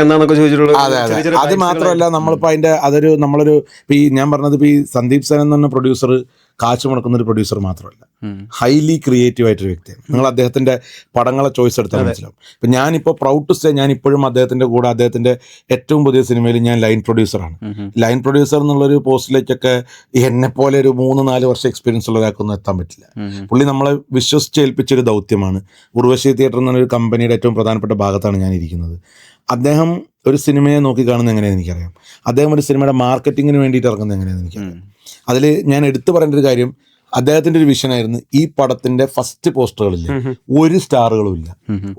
എന്താണെന്നൊക്കെ ചോദിച്ചിട്ടുള്ളത്. അതെ, അത് മാത്രമല്ല നമ്മളിപ്പോൾ നമ്മളൊരു ഈ ഞാൻ പറഞ്ഞത് ഇപ്പോൾ ഈ സന്ദീപ് സേനൻ എന്ന് പറഞ്ഞ പ്രൊഡ്യൂസർ കാശ് മുടക്കുന്ന ഒരു പ്രൊഡ്യൂസർ മാത്രമല്ല, ഹൈലി ക്രിയേറ്റീവ് ആയിട്ടൊരു വ്യക്തിയാണ്. നിങ്ങൾ അദ്ദേഹത്തിന്റെ പടങ്ങളെ ചോയ്സ് എടുത്താൽ മനസ്സിലാവും. ഇപ്പം ഞാനിപ്പോൾ പ്രൗഡ് ടു സേ ഞാൻ ഇപ്പോഴും അദ്ദേഹത്തിന്റെ കൂടെ അദ്ദേഹത്തിന്റെ ഏറ്റവും പുതിയ സിനിമയിൽ ഞാൻ ലൈൻ പ്രൊഡ്യൂസറാണ്. ലൈൻ പ്രൊഡ്യൂസർ എന്നുള്ളൊരു പോസ്റ്റിലേക്കൊക്കെ എന്നെ പോലെ ഒരു 3-4 വർഷം എക്സ്പീരിയൻസ് ഉള്ള ഒരാൾക്കൊന്നും എത്താൻ പറ്റില്ല. പുള്ളി നമ്മളെ വിശ്വസിച്ചേൽപ്പിച്ചൊരു ദൗത്യമാണ്. ഉർവശി തിയേറ്റർ എന്നൊരു കമ്പനിയുടെ ഏറ്റവും പ്രധാനപ്പെട്ട ഭാഗത്താണ് ഞാൻ ഇരിക്കുന്നത്. അദ്ദേഹം ഒരു സിനിമയെ നോക്കി കാണുന്നത് എങ്ങനെയാണെന്ന് എനിക്കറിയാം. അദ്ദേഹം ഒരു സിനിമയുടെ മാർക്കറ്റിങ്ങിന് വേണ്ടിയിട്ട് ഇറങ്ങുന്നത് എങ്ങനെയാണെന്ന് എനിക്കറിയാം. അതിൽ ഞാൻ എടുത്തു പറയേണ്ട ഒരു കാര്യം, അദ്ദേഹത്തിന്റെ ഒരു വിഷനായിരുന്നു ഈ പടത്തിന്റെ ഫസ്റ്റ് പോസ്റ്ററുകളിൽ ഒരു സ്റ്റാറുകളും ഇല്ല.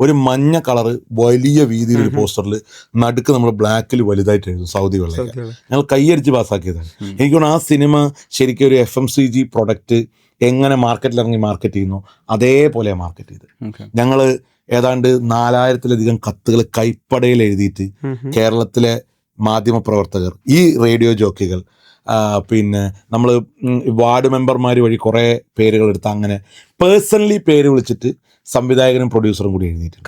ഒരു മഞ്ഞ കളറ് വലിയ വീതിയിൽ ഒരു പോസ്റ്ററിൽ നടുക്ക് നമ്മൾ ബ്ലാക്കിൽ വലുതായിട്ട് എഴുതും സൗദി വെള്ളക്ക. ഞങ്ങൾ കൈയടിച്ച് പാസ്സാക്കിയതാണ്. എനിക്ക് തോന്നുന്നു ആ സിനിമ ശരിക്കും ഒരു FMCG പ്രൊഡക്റ്റ് എങ്ങനെ മാർക്കറ്റിൽ ഇറങ്ങി മാർക്കറ്റ് ചെയ്യുന്നു അതേപോലെ മാർക്കറ്റ് ചെയ്ത് ഞങ്ങൾ ഏതാണ്ട് 4000-ലധികം കത്തുകൾ കൈപ്പടയിൽ എഴുതിയിട്ട് കേരളത്തിലെ മാധ്യമപ്രവർത്തകർ, ഈ റേഡിയോ ജോക്കികൾ, പിന്നെ നമ്മൾ വാർഡ് മെമ്പർമാർ വഴി കുറേ പേരുകൾ എടുത്ത് അങ്ങനെ പേഴ്സണലി പേര് വിളിച്ചിട്ട് സംവിധായകനും പ്രൊഡ്യൂസറും കൂടി എഴുതിയിട്ടുണ്ട്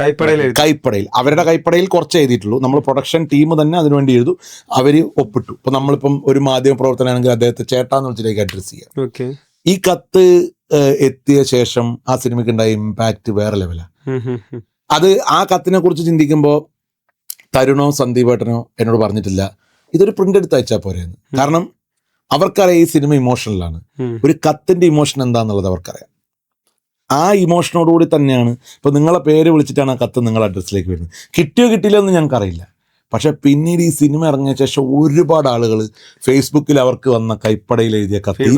കൈപ്പടയിൽ. അവരുടെ കൈപ്പടയിൽ കുറച്ച് എഴുതിയിട്ടുള്ളൂ. നമ്മൾ പ്രൊഡക്ഷൻ ടീം തന്നെ അതിനുവേണ്ടി എഴുതും, അവർ ഒപ്പിട്ടു. ഇപ്പം നമ്മളിപ്പം ഒരു മാധ്യമ പ്രവർത്തനമാണെങ്കിൽ അദ്ദേഹത്തെ ചേട്ടാന്ന് വിളിച്ചിട്ടേക്ക് അഡ്രസ്സ് ചെയ്യാം. ഈ കത്ത് എത്തിയ ശേഷം ആ സിനിമയ്ക്ക് ഉണ്ടായ ഇമ്പാക്റ്റ് വേറെ ലെവലാണ്. അത് ആ കത്തിനെ കുറിച്ച് ചിന്തിക്കുമ്പോൾ തരുണോ സന്ദീപേട്ടനോ എന്നോട് പറഞ്ഞിട്ടില്ല ഇതൊരു പ്രിന്റ് എടുത്ത് അയച്ചാൽ പോരെയെന്ന്. കാരണം അവർക്കറിയാം ഈ സിനിമ ഇമോഷണലാണ്. ഒരു കത്തിന്റെ ഇമോഷൻ എന്താണെന്നുള്ളത് അവർക്കറിയാം. ആ ഇമോഷനോടുകൂടി തന്നെയാണ് ഇപ്പൊ നിങ്ങളെ പേര് വിളിച്ചിട്ടാണ് ആ കത്ത് നിങ്ങളുടെ അഡ്രസ്സിലേക്ക് വരുന്നത്. കിട്ടിയോ കിട്ടിയില്ലോ എന്ന് ഞങ്ങൾക്കറിയില്ല. പക്ഷെ പിന്നീട് ഈ സിനിമ ഇറങ്ങിയ ശേഷം ഒരുപാട് ആളുകൾ ഫേസ്ബുക്കിൽ അവർക്ക് വന്ന കൈപ്പടയിൽ എഴുതിയ കത്ത്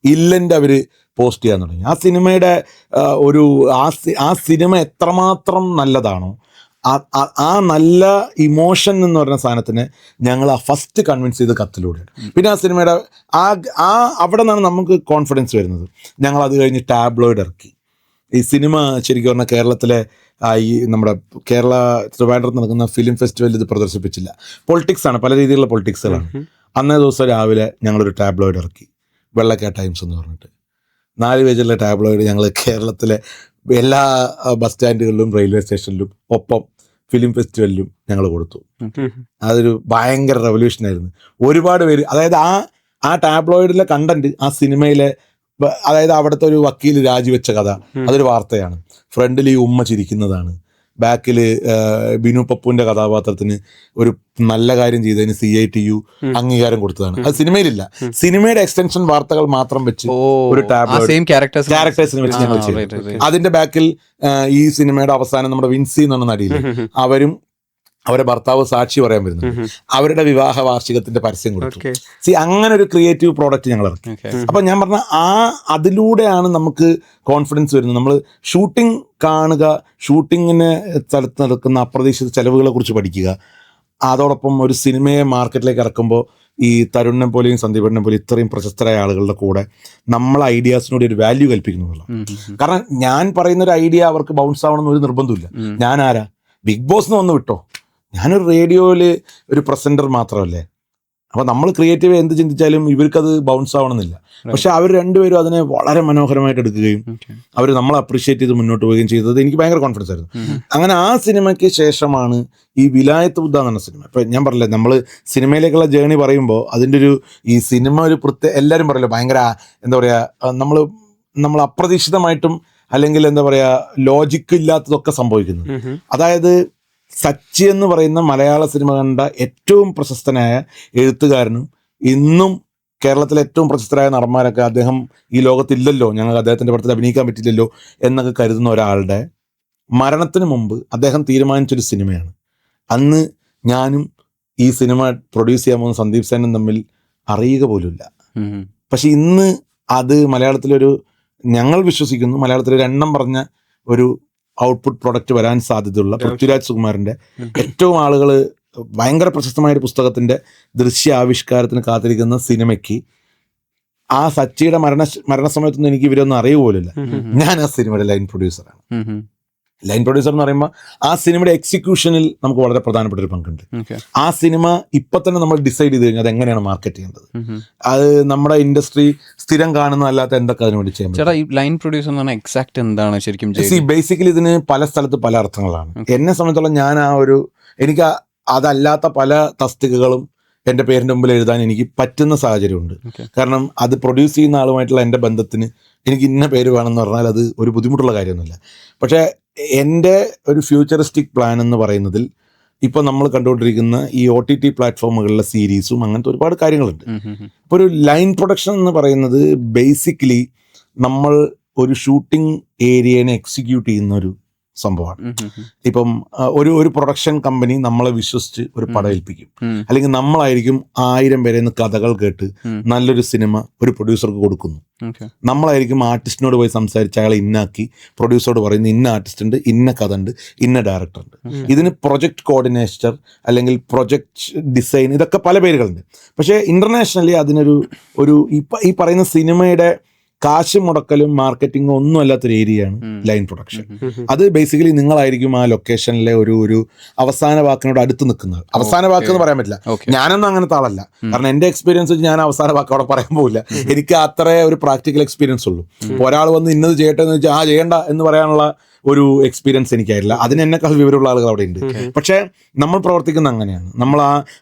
ഇല്ലൻ്റെ അവർ പോസ്റ്റ് ചെയ്യാൻ തുടങ്ങി. ആ സിനിമയുടെ ആ സിനിമ എത്രമാത്രം നല്ലതാണോ ആ നല്ല ഇമോഷൻ എന്ന് പറഞ്ഞ സാധനത്തിന് ഞങ്ങൾ ആ ഫസ്റ്റ് കൺവിൻസ് ചെയ്ത് കത്തിലൂടെയാണ്. പിന്നെ ആ സിനിമയുടെ അവിടെ നിന്നാണ് നമുക്ക് കോൺഫിഡൻസ് വരുന്നത്. ഞങ്ങൾ അത് കഴിഞ്ഞ് ടാബ്ലോയിഡ് ഇറക്കി. ഈ സിനിമ ശരിക്കും പറഞ്ഞാൽ കേരളത്തിലെ ഈ നമ്മുടെ കേരള ട്രിവാൻഡ്രത്ത് നടക്കുന്ന ഫിലിം ഫെസ്റ്റിവലിൽ ഇത് പ്രദർശിപ്പിച്ചില്ല. പൊളിറ്റിക്സ് ആണ്, പല രീതിയിലുള്ള പൊളിറ്റിക്സുകളാണ്. അന്നേ ദിവസം രാവിലെ ഞങ്ങളൊരു ടാബ്ലോയിഡ് ഇറക്കി, വെള്ളക്ക ടൈംസ് എന്ന് പറഞ്ഞിട്ട് 4 പേജുള്ള ടാബ്ലോയിഡ് ഞങ്ങൾ കേരളത്തിലെ എല്ലാ ബസ് സ്റ്റാൻഡുകളിലും റെയിൽവേ സ്റ്റേഷനിലും ഒപ്പം ഫിലിം ഫെസ്റ്റിവലിലും ഞങ്ങൾ കൊടുത്തു. അതൊരു ഭയങ്കര റെവല്യൂഷനായിരുന്നു. ഒരുപാട് പേര്, അതായത് ആ ടാബ്ലോയിഡിലെ കണ്ടന്റ് ആ സിനിമയിലെ, അതായത് അവിടുത്തെ ഒരു വക്കീൽ രാജിവെച്ച കഥ, അതൊരു വാർത്തയാണ്. ഫ്രണ്ടിൽ ഈ ഉമ്മ ചിരിക്കുന്നതാണ്, ബാക്കിൽ ബിനു പപ്പുവിന്റെ കഥാപാത്രത്തിന് ഒരു നല്ല കാര്യം ചെയ്തതിന് CITU അംഗീകാരം കൊടുത്തതാണ്. അത് സിനിമയിലില്ല. സിനിമയുടെ എക്സ്റ്റൻഷൻ വാർത്തകൾ മാത്രം വെച്ച് ഒരു ടാബ്ലോയിഡ് ക്യാരക്ടേഴ്സിനെ വെച്ച് ഞങ്ങൾ ചെയ്തു. അതിന്റെ ബാക്കിൽ ഈ സിനിമയുടെ അവസാനം നമ്മുടെ വിൻസി എന്ന് പറഞ്ഞ നടിയില്ലേ, അവരും അവരെ ഭർത്താവ് സാക്ഷി പറയാൻ വരുന്നു, അവരുടെ വിവാഹ വാർഷികത്തിന്റെ പരസ്യം കൊടുത്തു. അങ്ങനെ ഒരു ക്രിയേറ്റീവ് പ്രോഡക്റ്റ് ഞങ്ങൾ ഇറക്കി. അപ്പൊ ഞാൻ പറഞ്ഞ അതിലൂടെയാണ് നമുക്ക് കോൺഫിഡൻസ് വരുന്നത്. നമ്മൾ ഷൂട്ടിംഗ് കാണുക, ഷൂട്ടിങ്ങിന് സ്ഥലത്ത് നടക്കുന്ന അപ്രതീക്ഷിത ചെലവുകളെ കുറിച്ച് പഠിക്കുക, അതോടൊപ്പം ഒരു സിനിമയെ മാർക്കറ്റിലേക്ക് ഇറക്കുമ്പോൾ ഈ തരുണിനെ പോലെയും സന്ദീപനെ പോലെയും ഇത്രയും പ്രശസ്തരായ ആളുകളുടെ കൂടെ നമ്മളെ ഐഡിയാസിനോട് ഒരു വാല്യൂ കൽപ്പിക്കുന്നുള്ള. കാരണം ഞാൻ പറയുന്ന ഒരു ഐഡിയ അവർക്ക് ബൗൺസ് ആവണമെന്ന് ഒരു നിർബന്ധമില്ല. ഞാൻ ആരാ, ബിഗ് ബോസ് വന്ന് വിട്ടോ, ഞാനൊരു റേഡിയോയിൽ ഒരു പ്രസൻറ്റർ മാത്രമല്ലേ. അപ്പോൾ നമ്മൾ ക്രിയേറ്റീവ് എന്ത് ചിന്തിച്ചാലും ഇവർക്കത് ബൗൺസ് ആവണമെന്നില്ല. പക്ഷെ അവർ രണ്ടുപേരും അതിനെ വളരെ മനോഹരമായിട്ട് എടുക്കുകയും അവർ നമ്മളെ അപ്രീഷിയേറ്റ് ചെയ്ത് മുന്നോട്ട് പോവുകയും ചെയ്തത് എനിക്ക് ഭയങ്കര കോൺഫിഡൻസ് ആയിരുന്നു. അങ്ങനെ ആ സിനിമയ്ക്ക് ശേഷമാണ് ഈ വിലായത്ത് ബുദ്ധ എന്ന സിനിമ. ഇപ്പം ഞാൻ പറഞ്ഞില്ലേ, നമ്മൾ സിനിമയിലേക്കുള്ള ജേണി പറയുമ്പോൾ അതിൻ്റെ ഈ സിനിമ ഒരു എല്ലാവരും പറയല്ലോ ഭയങ്കര എന്താ പറയുക, നമ്മൾ അപ്രതീക്ഷിതമായിട്ടും അല്ലെങ്കിൽ എന്താ പറയുക ലോജിക്ക് ഇല്ലാത്തതൊക്കെ സംഭവിക്കുന്നു. അതായത് സച്ചി എന്ന് പറയുന്ന മലയാള സിനിമ കണ്ട ഏറ്റവും പ്രശസ്തനായ എഴുത്തുകാരനും ഇന്നും കേരളത്തിലെ ഏറ്റവും പ്രശസ്തരായ നടന്മാരൊക്കെ അദ്ദേഹം ഈ ലോകത്തില്ലല്ലോ, ഞങ്ങൾക്ക് അദ്ദേഹത്തിൻ്റെ പടത്തിൽ അഭിനയിക്കാൻ പറ്റില്ലല്ലോ എന്നൊക്കെ കരുതുന്ന ഒരാളുടെ മരണത്തിന് മുമ്പ് അദ്ദേഹം തീരുമാനിച്ചൊരു സിനിമയാണ്. അന്ന് ഞാനും ഈ സിനിമ പ്രൊഡ്യൂസ് ചെയ്യാൻ പോകുന്ന സന്ദീപ് സേനും തമ്മിൽ അറിയുക പോലുമില്ല. പക്ഷെ ഇന്ന് അത് മലയാളത്തിലൊരു, ഞങ്ങൾ വിശ്വസിക്കുന്നു മലയാളത്തിലൊരു എണ്ണം പറഞ്ഞ ഒരു ഔട്ട്പുട്ട് പ്രൊഡക്റ്റ് വരാൻ സാധ്യതയുള്ള പൃഥ്വിരാജ് സുകുമാരൻ്റെ ഏറ്റവും ആളുകൾ ഭയങ്കര പ്രശസ്തമായ ഒരു പുസ്തകത്തിൻ്റെ ദൃശ്യാവിഷ്കാരത്തിന് കാത്തിരിക്കുന്ന സിനിമയ്ക്ക് ആ സച്ചിയുടെ മരണസമയത്തൊന്നും എനിക്ക് ഇവരൊന്നും അറിയുപോലില്ല. ഞാൻ ആ സിനിമയുടെ ലൈൻ പ്രൊഡ്യൂസറാണ്. ലൈൻ പ്രൊഡ്യൂസർ എന്ന് പറയുമ്പോൾ ആ സിനിമയുടെ എക്സിക്യൂഷനിൽ നമുക്ക് വളരെ പ്രധാനപ്പെട്ട ഒരു പങ്കുണ്ട്. ആ സിനിമ ഇപ്പൊ തന്നെ നമ്മൾ ഡിസൈഡ് ചെയ്ത് കഴിഞ്ഞാൽ അത് എങ്ങനെയാണ് മാർക്കറ്റ് ചെയ്യേണ്ടത്, അത് നമ്മുടെ ഇൻഡസ്ട്രി സ്ഥിരം കാണുന്നതല്ലാത്ത എന്തൊക്കെ അതിന് വേണ്ടി ചെയ്യാൻ പറ്റും. ഈ ലൈൻ പ്രൊഡ്യൂസർ എന്ന് പറഞ്ഞാൽ എക്സാക്ട് എന്താണ് ശരിക്കും? ബേസിക്കലി ഇതിന് പല സ്ഥലത്ത് പല അർത്ഥങ്ങളാണ്. എന്നെ സംബന്ധിച്ചോളം ഞാൻ എനിക്ക് അതല്ലാത്ത പല തസ്തികകളും എൻ്റെ പേരിൻ്റെ മുമ്പിൽ എഴുതാൻ എനിക്ക് പറ്റുന്ന സാഹചര്യമുണ്ട്. കാരണം അത് പ്രൊഡ്യൂസ് ചെയ്യുന്ന ആളുമായിട്ടുള്ള എൻ്റെ ബന്ധത്തിന് എനിക്ക് ഇന്ന പേര് വേണമെന്ന് പറഞ്ഞാൽ അത് ഒരു ബുദ്ധിമുട്ടുള്ള കാര്യമൊന്നുമില്ല. പക്ഷേ എൻ്റെ ഒരു ഫ്യൂച്ചറിസ്റ്റിക് പ്ലാൻ എന്ന് പറയുന്നതിൽ ഇപ്പോൾ നമ്മൾ കണ്ടുകൊണ്ടിരിക്കുന്ന ഈ OTT പ്ലാറ്റ്ഫോമുകളിലെ സീരീസും അങ്ങനത്തെ ഒരുപാട് കാര്യങ്ങളുണ്ട്. ഇപ്പോൾ ഒരു ലൈൻ പ്രൊഡക്ഷൻ എന്ന് പറയുന്നത് ബേസിക്കലി നമ്മൾ ഒരു ഷൂട്ടിംഗ് ഏരിയനെ എക്സിക്യൂട്ട് ചെയ്യുന്ന ഒരു സംഭവമാണ്. ഇപ്പം ഒരു പ്രൊഡക്ഷൻ കമ്പനി നമ്മളെ വിശ്വസിച്ച് ഒരു പടം ഏൽപ്പിക്കും, അല്ലെങ്കിൽ നമ്മളായിരിക്കും 1000 പേരെ നിന്ന് കഥകൾ കേട്ട് നല്ലൊരു സിനിമ ഒരു പ്രൊഡ്യൂസർക്ക് കൊടുക്കുന്നു. നമ്മളായിരിക്കും ആർട്ടിസ്റ്റിനോട് പോയി സംസാരിച്ച് അയാളെ ഇന്നാക്കി പ്രൊഡ്യൂസറോട് പറയുന്നു ഇന്ന ആർട്ടിസ്റ്റ് ഉണ്ട്, ഇന്ന കഥ ഉണ്ട്, ഇന്ന ഡയറക്ടർ ഉണ്ട്. ഇതിന് പ്രൊജക്ട് കോർഡിനേറ്റർ അല്ലെങ്കിൽ പ്രൊജക്ട് ഡിസൈൻ, ഇതൊക്കെ പല പേരുകളുണ്ട്. പക്ഷേ ഇന്റർനാഷണലി അതിനൊരു ഈ പറയുന്ന സിനിമയുടെ കാശ് മുടക്കലും മാർക്കറ്റിങ്ങും ഒന്നും അല്ലാത്തൊരു ഏരിയയാണ് ലൈൻ പ്രൊഡക്ഷൻ. അത് ബേസിക്കലി നിങ്ങളായിരിക്കും ആ ലൊക്കേഷനിലെ ഒരു അവസാന വാക്കിനോട് അടുത്ത് നിൽക്കുന്നത്. അവസാന വാക്ക് എന്ന് പറയാൻ പറ്റില്ല, ഞാനൊന്നും അങ്ങനത്തെ ആളല്ല. കാരണം എൻ്റെ എക്സ്പീരിയൻസ് വെച്ച് ഞാൻ അവസാന വാക്ക് അവിടെ പറയാൻ പോകില്ല. എനിക്ക് അത്ര ഒരു പ്രാക്ടിക്കൽ എക്സ്പീരിയൻസ് ഉള്ളൂ. ഒരാൾ വന്ന് ഇന്നത് ചെയ്യട്ടെ എന്ന് വെച്ചാൽ ചെയ്യണ്ട എന്ന് പറയാനുള്ള ഒരു എക്സ്പീരിയൻസ് എനിക്കായില്ല. അതിന് എന്നെക്കാൾ വിവരമുള്ള ആളുകൾ അവിടെ ഉണ്ട്. പക്ഷേ നമ്മൾ പ്രവർത്തിക്കുന്ന അങ്ങനെയാണ്. നമ്മൾ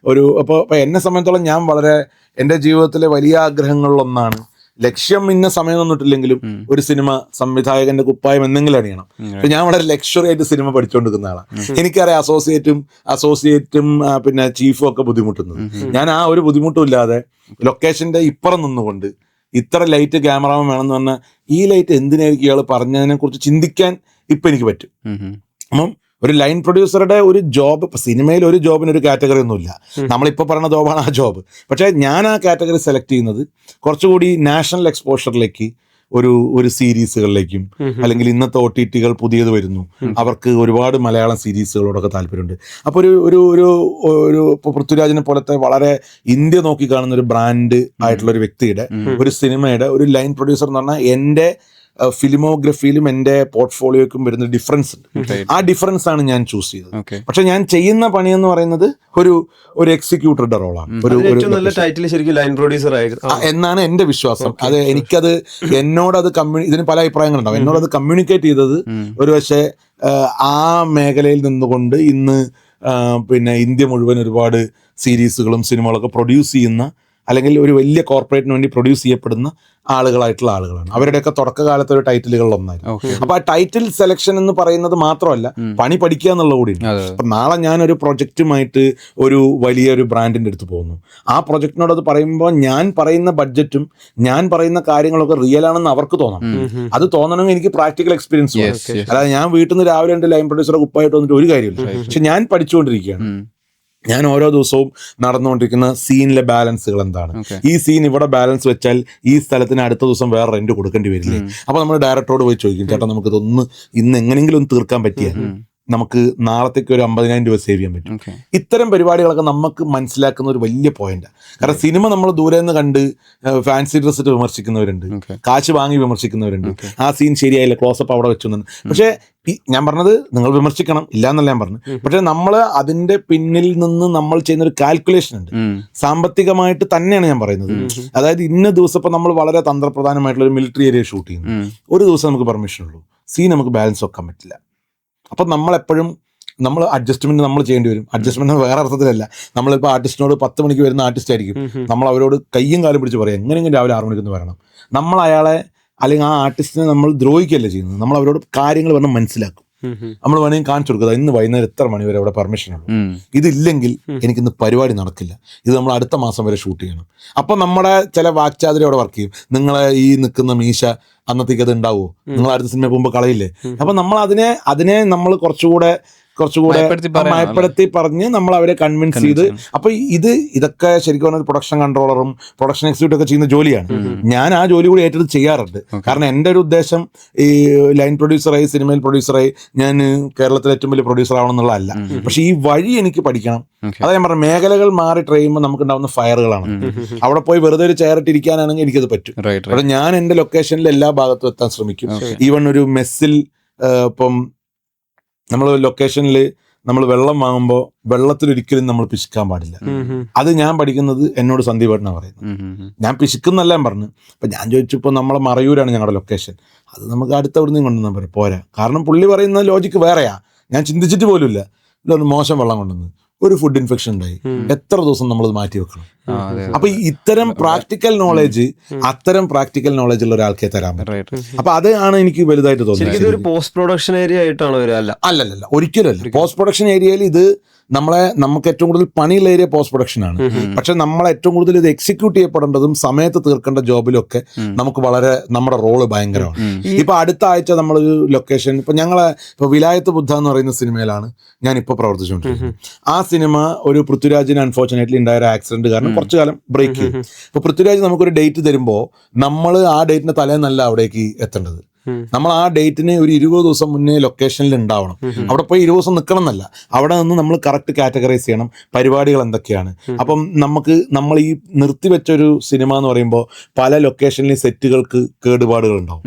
അപ്പോൾ എന്നെ സംബന്ധിച്ചോളം ഞാൻ വളരെ എൻ്റെ ജീവിതത്തിലെ വലിയ ആഗ്രഹങ്ങളിലൊന്നാണ്, ലക്ഷ്യം ഇന്ന സമയം തന്നിട്ടില്ലെങ്കിലും ഒരു സിനിമ സംവിധായകന്റെ കുപ്പായം എന്തെങ്കിലും അണിയണം. ഞാൻ വളരെ ലക്ഷറി ആയിട്ട് സിനിമ പഠിച്ചുകൊണ്ടിരിക്കുന്ന ആളാണ്. എനിക്കറിയാം അസോസിയേറ്റും പിന്നെ ചീഫും ഒക്കെ ബുദ്ധിമുട്ടുന്നത്. ഞാൻ ആ ഒരു ബുദ്ധിമുട്ടും ഇല്ലാതെ ലൊക്കേഷന്റെ ഇപ്പുറം നിന്നുകൊണ്ട് ഇത്ര ലൈറ്റ് ക്യാമറാമാൻ വേണമെന്ന് പറഞ്ഞാൽ ഈ ലൈറ്റ് എന്തിനായിരിക്കും ഇയാൾ പറഞ്ഞതിനെ കുറിച്ച് ചിന്തിക്കാൻ ഇപ്പൊ എനിക്ക് പറ്റും. അപ്പം ഒരു ലൈൻ പ്രൊഡ്യൂസറുടെ ഒരു ജോബ്, ഇപ്പം സിനിമയിൽ ഒരു ജോബിന് ഒരു കാറ്റഗറി ഒന്നുമില്ല. നമ്മളിപ്പോൾ പറയുന്ന ജോബാണ് ആ ജോബ്. പക്ഷേ ഞാൻ ആ കാറ്റഗറി സെലക്ട് ചെയ്യുന്നത് കുറച്ചുകൂടി നാഷണൽ എക്സ്പോഷറിലേക്ക്, ഒരു സീരീസുകളിലേക്കും, അല്ലെങ്കിൽ ഇന്നത്തെ OTTകൾ പുതിയത് വരുന്നു, അവർക്ക് ഒരുപാട് മലയാളം സീരീസുകളോടൊക്കെ താല്പര്യമുണ്ട്. അപ്പോൾ ഇപ്പോൾ പൃഥ്വിരാജിനെ പോലത്തെ വളരെ ഇന്ത്യ നോക്കി കാണുന്ന ഒരു ബ്രാൻഡ് ആയിട്ടുള്ള ഒരു വ്യക്തിയുടെ ഒരു സിനിമയുടെ ഒരു ലൈൻ പ്രൊഡ്യൂസർ എന്ന് പറഞ്ഞാൽ എൻ്റെ ഫിലിമോഗ്രഫിയിലും എൻ്റെ പോർട്ട്ഫോളിയോക്കും വരുന്ന ഡിഫറൻസ് ഉണ്ട്. ആ ഡിഫറൻസ് ആണ് ഞാൻ ചൂസ് ചെയ്തത്. പക്ഷെ ഞാൻ ചെയ്യുന്ന പണി എന്ന് പറയുന്നത് ഒരു എക്സിക്യൂട്ടറുടെ റോളാണ്, ഏറ്റവും നല്ല ടൈറ്റിൽ ശരിക്കും ലൈൻ പ്രൊഡ്യൂസർ ആയിരുന്നു എന്നാണ് എൻ്റെ വിശ്വാസം. അത് എനിക്കത് എന്നോടത് ഇതിന് പല അഭിപ്രായങ്ങളുണ്ടാവും. എന്നോടത് കമ്മ്യൂണിക്കേറ്റ് ചെയ്തത് ഒരു പക്ഷേ ആ മേഖലയിൽ നിന്നുകൊണ്ട് ഇന്ന് പിന്നെ ഇന്ത്യ മുഴുവൻ ഒരുപാട് സീരീസുകളും സിനിമകളൊക്കെ പ്രൊഡ്യൂസ് ചെയ്യുന്ന അല്ലെങ്കിൽ ഒരു വലിയ കോർപ്പറേറ്റിന് വേണ്ടി പ്രൊഡ്യൂസ് ചെയ്യപ്പെടുന്ന ആളുകളായിട്ടുള്ള ആളുകളാണ്. അവരുടെയൊക്കെ തുടക്കകാലത്തെ ഒരു ടൈറ്റിലുകളിൽ ഒന്നായിരുന്നു. അപ്പൊ ആ ടൈറ്റിൽ സെലക്ഷൻ എന്ന് പറയുന്നത് മാത്രമല്ല, പണി പഠിക്കുക എന്നുള്ള കൂടി. അപ്പൊ നാളെ ഞാനൊരു പ്രൊജക്റ്റുമായിട്ട് ഒരു വലിയൊരു ബ്രാൻഡിന്റെ അടുത്ത് പോകുന്നു. ആ പ്രൊജക്ടിനോട് അത് പറയുമ്പോൾ ഞാൻ പറയുന്ന ബഡ്ജറ്റും ഞാൻ പറയുന്ന കാര്യങ്ങളൊക്കെ റിയൽ ആണെന്ന് അവർക്ക് തോന്നണം. അത് തോന്നണമെങ്കിൽ എനിക്ക് പ്രാക്ടിക്കൽ എക്സ്പീരിയൻസ് വേണം. അതായത് ഞാൻ വീട്ടിൽ നിന്ന് രാവിലെ എൻ്റെ ലൈൻ പ്രൊഡ്യൂസറെ കുപ്പായിട്ട് വന്നിട്ട് ഒരു കാര്യമില്ല. പക്ഷെ ഞാൻ പഠിച്ചുകൊണ്ടിരിക്കുകയാണ്. ഞാൻ ഓരോ ദിവസവും നടന്നുകൊണ്ടിരിക്കുന്ന സീനിലെ ബാലൻസുകൾ എന്താണ്, ഈ സീൻ ഇവിടെ ബാലൻസ് വെച്ചാൽ ഈ സ്ഥലത്തിന് അടുത്ത ദിവസം വേറെ റെന്റ് കൊടുക്കേണ്ടി വരില്ലേ. അപ്പൊ നമ്മൾ ഡയറക്ടറോട് പോയി ചോദിക്കും, ചേട്ടാ നമുക്കിതൊന്ന് ഇന്ന് എങ്ങനെയെങ്കിലും ഒന്ന് തീർക്കാൻ പറ്റിയാൽ നമുക്ക് നാളത്തേക്ക് ഒരു 50,000 രൂപ സേവ് ചെയ്യാൻ പറ്റും. ഇത്തരം പരിപാടികളൊക്കെ നമുക്ക് മനസ്സിലാക്കുന്ന ഒരു വലിയ പോയിന്റാണ്. കാരണം സിനിമ നമ്മൾ ദൂരെ നിന്ന് കണ്ട് ഫാൻസി ഡ്രസ് ഇട്ട് വിമർശിക്കുന്നവരുണ്ട്, കാശ് വാങ്ങി വിമർശിക്കുന്നവരുണ്ട്, ആ സീൻ ശരിയായില്ല, ക്ലോസപ്പ് അവിടെ വെച്ചു. പക്ഷേ ഞാൻ പറഞ്ഞത് നിങ്ങൾ വിമർശിക്കണം, ഇല്ല എന്നല്ല ഞാൻ പറഞ്ഞു. പക്ഷെ നമ്മൾ അതിന്റെ പിന്നിൽ നിന്ന് നമ്മൾ ചെയ്യുന്ന ഒരു കാൽക്കുലേഷൻ ഉണ്ട്, സാമ്പത്തികമായിട്ട് തന്നെയാണ് ഞാൻ പറയുന്നത്. അതായത് ഇന്ന ദിവസം ഇപ്പൊ നമ്മൾ വളരെ തന്ത്രപ്രധാനമായിട്ടുള്ള ഒരു മിലിറ്ററി ഏരിയ ഷൂട്ട് ചെയ്യുന്നു, ഒരു ദിവസം നമുക്ക് പെർമിഷൻ ഉള്ളൂ, സീൻ നമുക്ക് ബാലൻസ് വെക്കാൻ പറ്റില്ല. അപ്പം നമ്മളെപ്പോഴും നമ്മൾ അഡ്ജസ്റ്റ്മെന്റ് നമ്മൾ ചെയ്യേണ്ടി വരും. അഡ്ജസ്റ്റ്മെന്റ് വേറെ അർത്ഥത്തിലല്ല, നമ്മളിപ്പോൾ ആർട്ടിസ്റ്റിനോട് 10 മണിക്ക് വരുന്ന ആർട്ടിസ്റ്റ് ആയിരിക്കും, നമ്മൾ അവരോട് കയ്യും കാലും പിടിച്ച് പറയാം എങ്ങനെയെങ്കിലും രാവിലെ 6 മണിക്കൊന്ന് വരണം. നമ്മൾ അയാളെ അല്ലെങ്കിൽ ആ ആർട്ടിസ്റ്റിനെ നമ്മൾ ദ്രോഹിക്കുകയല്ല ചെയ്യുന്നത്, നമ്മൾ അവരോട് കാര്യങ്ങൾ പറഞ്ഞ് മനസ്സിലാക്കും. നമ്മൾ വേണമെങ്കിൽ കാണിച്ചു കൊടുക്കുക, ഇന്ന് വൈകുന്നേരം എത്ര മണി വരെ അവിടെ പെർമിഷൻ ഉള്ളൂ, ഇതില്ലെങ്കിൽ എനിക്കിന്ന് പരിപാടി നടക്കില്ല, ഇത് നമ്മൾ അടുത്ത മാസം വരെ ഷൂട്ട് ചെയ്യണം. അപ്പം നമ്മുടെ ചില വാക്ചാതുരി അവിടെ വർക്ക് ചെയ്യും. നിങ്ങളെ ഈ നിൽക്കുന്ന മീശ അന്നത്തേക്ക് അത് ഉണ്ടാവുമോ, നിങ്ങൾ അടുത്ത സിനിമ പോകുമ്പോൾ കളയില്ലേ. അപ്പം നമ്മൾ അതിനെ നമ്മൾ കുറച്ചുകൂടെ മയപ്പെടുത്തി പറഞ്ഞ് നമ്മൾ അവരെ കൺവിൻസ് ചെയ്ത്. അപ്പൊ ഇതൊക്കെ ശരിക്കും പറഞ്ഞാൽ പ്രൊഡക്ഷൻ കൺട്രോളറും പ്രൊഡക്ഷൻ എക്സിക്യൂട്ടീവ് ഒക്കെ ചെയ്യുന്ന ജോലിയാണ്. ഞാൻ ആ ജോലി കൂടി ഏറ്റെടുത്ത് ചെയ്യാറുണ്ട്. കാരണം എൻ്റെ ഒരു ഉദ്ദേശം ഈ ലൈൻ പ്രൊഡ്യൂസറായി സിനിമയിൽ പ്രൊഡ്യൂസറായി ഞാൻ കേരളത്തിലെ ഏറ്റവും വലിയ പ്രൊഡ്യൂസർ ആവണം എന്നുള്ളതല്ല. പക്ഷെ ഈ വഴി എനിക്ക് പഠിക്കണം. അതാ ഞാൻ പറഞ്ഞ മേഖലകൾ മാറി ട്രൈ ചെയ്യുമ്പോൾ നമുക്ക് ഉണ്ടാവുന്ന ഫയറുകളാണ്. അവിടെ പോയി വെറുതെ ഒരു ചെയറിട്ട് ഇരിക്കാനാണെങ്കിൽ എനിക്കത് പറ്റും. പക്ഷെ ഞാൻ എൻ്റെ ലൊക്കേഷനിൽ എല്ലാ ഭാഗത്തും എത്താൻ ശ്രമിക്കും. ഈവൺ ഒരു മെസ്സിൽ ഇപ്പം നമ്മൾ ലൊക്കേഷനിൽ നമ്മൾ വെള്ളം വാങ്ങുമ്പോൾ വെള്ളത്തിലൊരിക്കലും നമ്മൾ പിശിക്കാൻ പാടില്ല. അത് ഞാൻ പഠിക്കുന്നത് എന്നോട് സന്ദീപേട്ടനാണ് പറയുന്നത്. ഞാൻ പിശിക്കുന്നല്ല ഞാൻ പറഞ്ഞു. അപ്പം ഞാൻ ചോദിച്ചു, ഇപ്പോൾ നമ്മളെ മറയൂരാണ് ഞങ്ങളുടെ ലൊക്കേഷൻ, അത് നമുക്ക് അടുത്ത എവിടുന്ന് കൊണ്ടുവന്നാൽ പറയാം പോരാ. കാരണം പുള്ളി പറയുന്ന ലോജിക്ക് വേറെയാ, ഞാൻ ചിന്തിച്ചിട്ട് പോലുമില്ല. ഇല്ല മോശം വെള്ളം കൊണ്ടുവന്ന് ഒരു ഫുഡ് ഇൻഫെക്ഷൻ ഉണ്ടായി, എത്ര ദിവസം നമ്മളത് മാറ്റി വെക്കണം. അപ്പൊ ഇത്തരം പ്രാക്ടിക്കൽ നോളേജ് ഉള്ള ഒരാൾക്കേ തരാൻ പറ്റും. അപ്പൊ അതാണ് എനിക്ക് വലുതായിട്ട് തോന്നുന്നത്. പോസ്റ്റ് പ്രൊഡക്ഷൻ ഏരിയ ആയിട്ടാണോ? അല്ലല്ല, ഒരിക്കലും അല്ല. പോസ്റ്റ് പ്രൊഡക്ഷൻ ഏരിയയിൽ ഇത് നമുക്ക് ഏറ്റവും കൂടുതൽ പണിയുള്ള ഏരിയ പോസ്റ്റ് പ്രൊഡക്ഷൻ ആണ്. പക്ഷെ നമ്മൾ ഏറ്റവും കൂടുതൽ ഇത് എക്സിക്യൂട്ട് ചെയ്യപ്പെടേണ്ടതും സമയത്ത് തീർക്കേണ്ട ജോബിലൊക്കെ നമുക്ക് വളരെ നമ്മുടെ റോള് ഭയങ്കരമാണ്. ഇപ്പൊ അടുത്ത ആഴ്ച നമ്മളൊരു ലൊക്കേഷൻ, ഇപ്പൊ വിലായത്ത് ബുദ്ധ എന്ന് പറയുന്ന സിനിമയിലാണ് ഞാനിപ്പോൾ പ്രവർത്തിച്ചുകൊണ്ടിരിക്കുന്നത്. ആ സിനിമ ഒരു പൃഥ്വിരാജിന് അൺഫോർച്ചുനേറ്റ്ലി ഉണ്ടായ ഒരു ആക്സിഡന്റ് കാരണം കുറച്ചു കാലം ബ്രേക്ക് ചെയ്തു. ഇപ്പൊ പൃഥ്വിരാജ് നമുക്കൊരു ഡേറ്റ് തരുമ്പോൾ നമ്മൾ ആ ഡേറ്റിന്റെ തലേന്നല്ല അവിടേക്ക് എത്തേണ്ടത്. നമ്മൾ ആ ഡേറ്റിന് ഒരു 20 ദിവസം മുന്നേ ലൊക്കേഷനിൽ ഉണ്ടാവണം. അവിടെ പോയി 20 ദിവസം നിൽക്കണം എന്നല്ല, അവിടെ നിന്ന് നമ്മൾ കറക്റ്റ് കാറ്റഗറൈസ് ചെയ്യണം പരിപാടികൾ എന്തൊക്കെയാണ്. അപ്പം നമ്മൾ ഈ നിർത്തിവെച്ചൊരു സിനിമ എന്ന് പറയുമ്പോൾ പല ലൊക്കേഷനിലെ സെറ്റുകൾക്ക് കേടുപാടുകൾ ഉണ്ടാവും,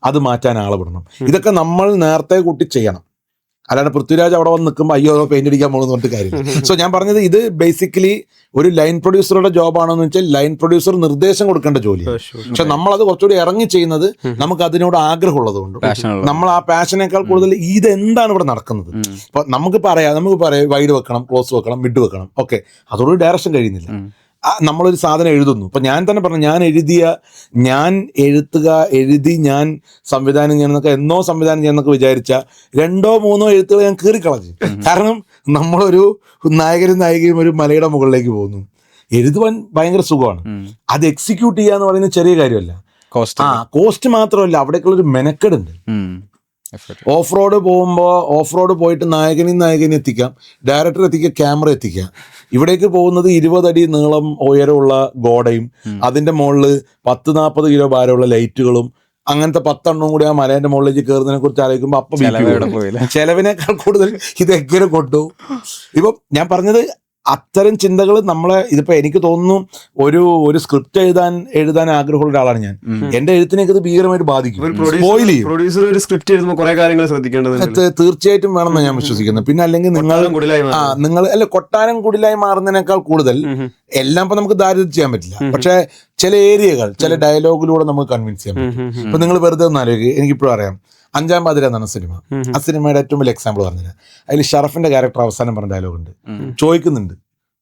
അത് മാറ്റാൻ ആളെ വിടണം. ഇതൊക്കെ നമ്മൾ നേരത്തെ കൂട്ടി ചെയ്യണം. അല്ലാണ്ട് പൃഥ്വിരാജ് അവിടെ വന്ന് നിൽക്കുമ്പോൾ അയ്യോ പെയിന്റ് അടിക്കാൻ പോകുന്ന പറഞ്ഞിട്ട് കാര്യമില്ല. സോ ഞാൻ പറഞ്ഞത് ഇത് ബേസിക്കലി ഒരു ലൈൻ പ്രൊഡ്യൂസറുടെ ജോബാണോ എന്ന് വെച്ചാൽ ലൈൻ പ്രൊഡ്യൂസർ നിർദ്ദേശം കൊടുക്കേണ്ട ജോലിയാണ്. പക്ഷെ നമ്മളത് കുറച്ചുകൂടി ഇറങ്ങി ചെയ്യുന്നത് നമുക്ക് അതിനോട് ആഗ്രഹമുള്ളത് കൊണ്ട്, നമ്മൾ ആ പാഷനേക്കാൾ കൂടുതൽ ഇതെന്താണ് ഇവിടെ നടക്കുന്നത്. അപ്പൊ നമുക്ക് പറയാം വൈഡ് വെക്കണം, ക്ലോസ് വെക്കണം, മിഡ് വെക്കണം, ഓക്കെ, അതോട് ഡയറക്ഷൻ കഴിയുന്നില്ല. നമ്മളൊരു സാധനം എഴുതുന്നു. ഇപ്പം ഞാൻ തന്നെ പറഞ്ഞു, ഞാൻ എഴുതി ഞാൻ സംവിധാനം ചെയ്യണമെന്നൊക്കെ എന്നോ സംവിധാനം ചെയ്യണമെന്നൊക്കെ വിചാരിച്ച 2-3 എഴുത്തുകൾ ഞാൻ കീറിക്കളഞ്ഞു. കാരണം നമ്മളൊരു നായകനും നായികയും ഒരു മലയുടെ മുകളിലേക്ക് പോകുന്നു. എഴുതുവാൻ ഭയങ്കര സുഖമാണ്, അത് എക്സിക്യൂട്ട് ചെയ്യുക എന്ന് പറയുന്നത് ചെറിയ കാര്യമല്ല. കോസ്റ്റ് മാത്രമല്ല, അവിടേക്കുള്ളൊരു മെനക്കെടുണ്ട്. ഓഫ് റോഡ് പോയിട്ട് നായകനെയും എത്തിക്കാം, ഡയറക്ടർ എത്തിക്കാം, ക്യാമറ എത്തിക്കാം. ഇവിടേക്ക് പോകുന്നത് 20 അടി നീളം ഉയരമുള്ള ഗോഡയും അതിന്റെ മുകളിൽ 10-40 കിലോ ഭാരമുള്ള ലൈറ്റുകളും അങ്ങനത്തെ 10 എണ്ണം കൂടി ആ മലേന്റെ മുകളിലേക്ക് കയറുന്നതിനെ കുറിച്ച് ആലോചിക്കുമ്പോൾ അപ്പം ചെലവിനേക്കാൾ കൂടുതൽ ഇതെങ്ങനെ കൊണ്ടുപോകും. ഇപ്പം ഞാൻ പറഞ്ഞത് അത്തരം ചിന്തകൾ നമ്മളെ ഇതിപ്പോ എനിക്ക് തോന്നുന്നു ഒരു സ്ക്രിപ്റ്റ് എഴുതാൻ ആഗ്രഹമുള്ള ഒരാളാണ് ഞാൻ. എന്റെ എഴുത്തിനേക്ക് ഇത് ഭീകരമായിട്ട് ബാധിക്കും, സ്പോയിൽ ചെയ്യും. പ്രൊഡ്യൂസർ ഒരു സ്ക്രിപ്റ്റ് എഴുതുമ്പോൾ കുറെ കാര്യങ്ങൾ ശ്രദ്ധിക്കേണ്ടത് തീർച്ചയായിട്ടും വേണമെന്ന് ഞാൻ വിശ്വസിക്കുന്നു. പിന്നെ അല്ലെങ്കിൽ നിങ്ങൾ അല്ല കൊട്ടാരം കുടിലായി മാറുന്നതിനേക്കാൾ കൂടുതൽ എല്ലാം ഇപ്പൊ നമുക്ക് ദാരിദ്ര്യം ചെയ്യാൻ പറ്റില്ല, പക്ഷെ ചില ഏരിയകൾ ചില ഡയലോഗിലൂടെ നമുക്ക് കൺവിൻസ് ചെയ്യാൻ പറ്റും. ഇപ്പൊ നിങ്ങൾ വെറുതെ ഒന്ന് ആലോചിക്കുക, എനിക്കിപ്പോഴും അറിയാം അഞ്ചാം പാതിര എന്നാണ് സിനിമ. ആ സിനിമയുടെ ഏറ്റവും വലിയ എക്സാമ്പിൾ പറഞ്ഞത് അതിൽ ഷറഫിന്റെ ക്യാരക്ടർ അവസാനം പറഞ്ഞ ഡയലോഗ് ഉണ്ട്, ചോദിക്കുന്നുണ്ട്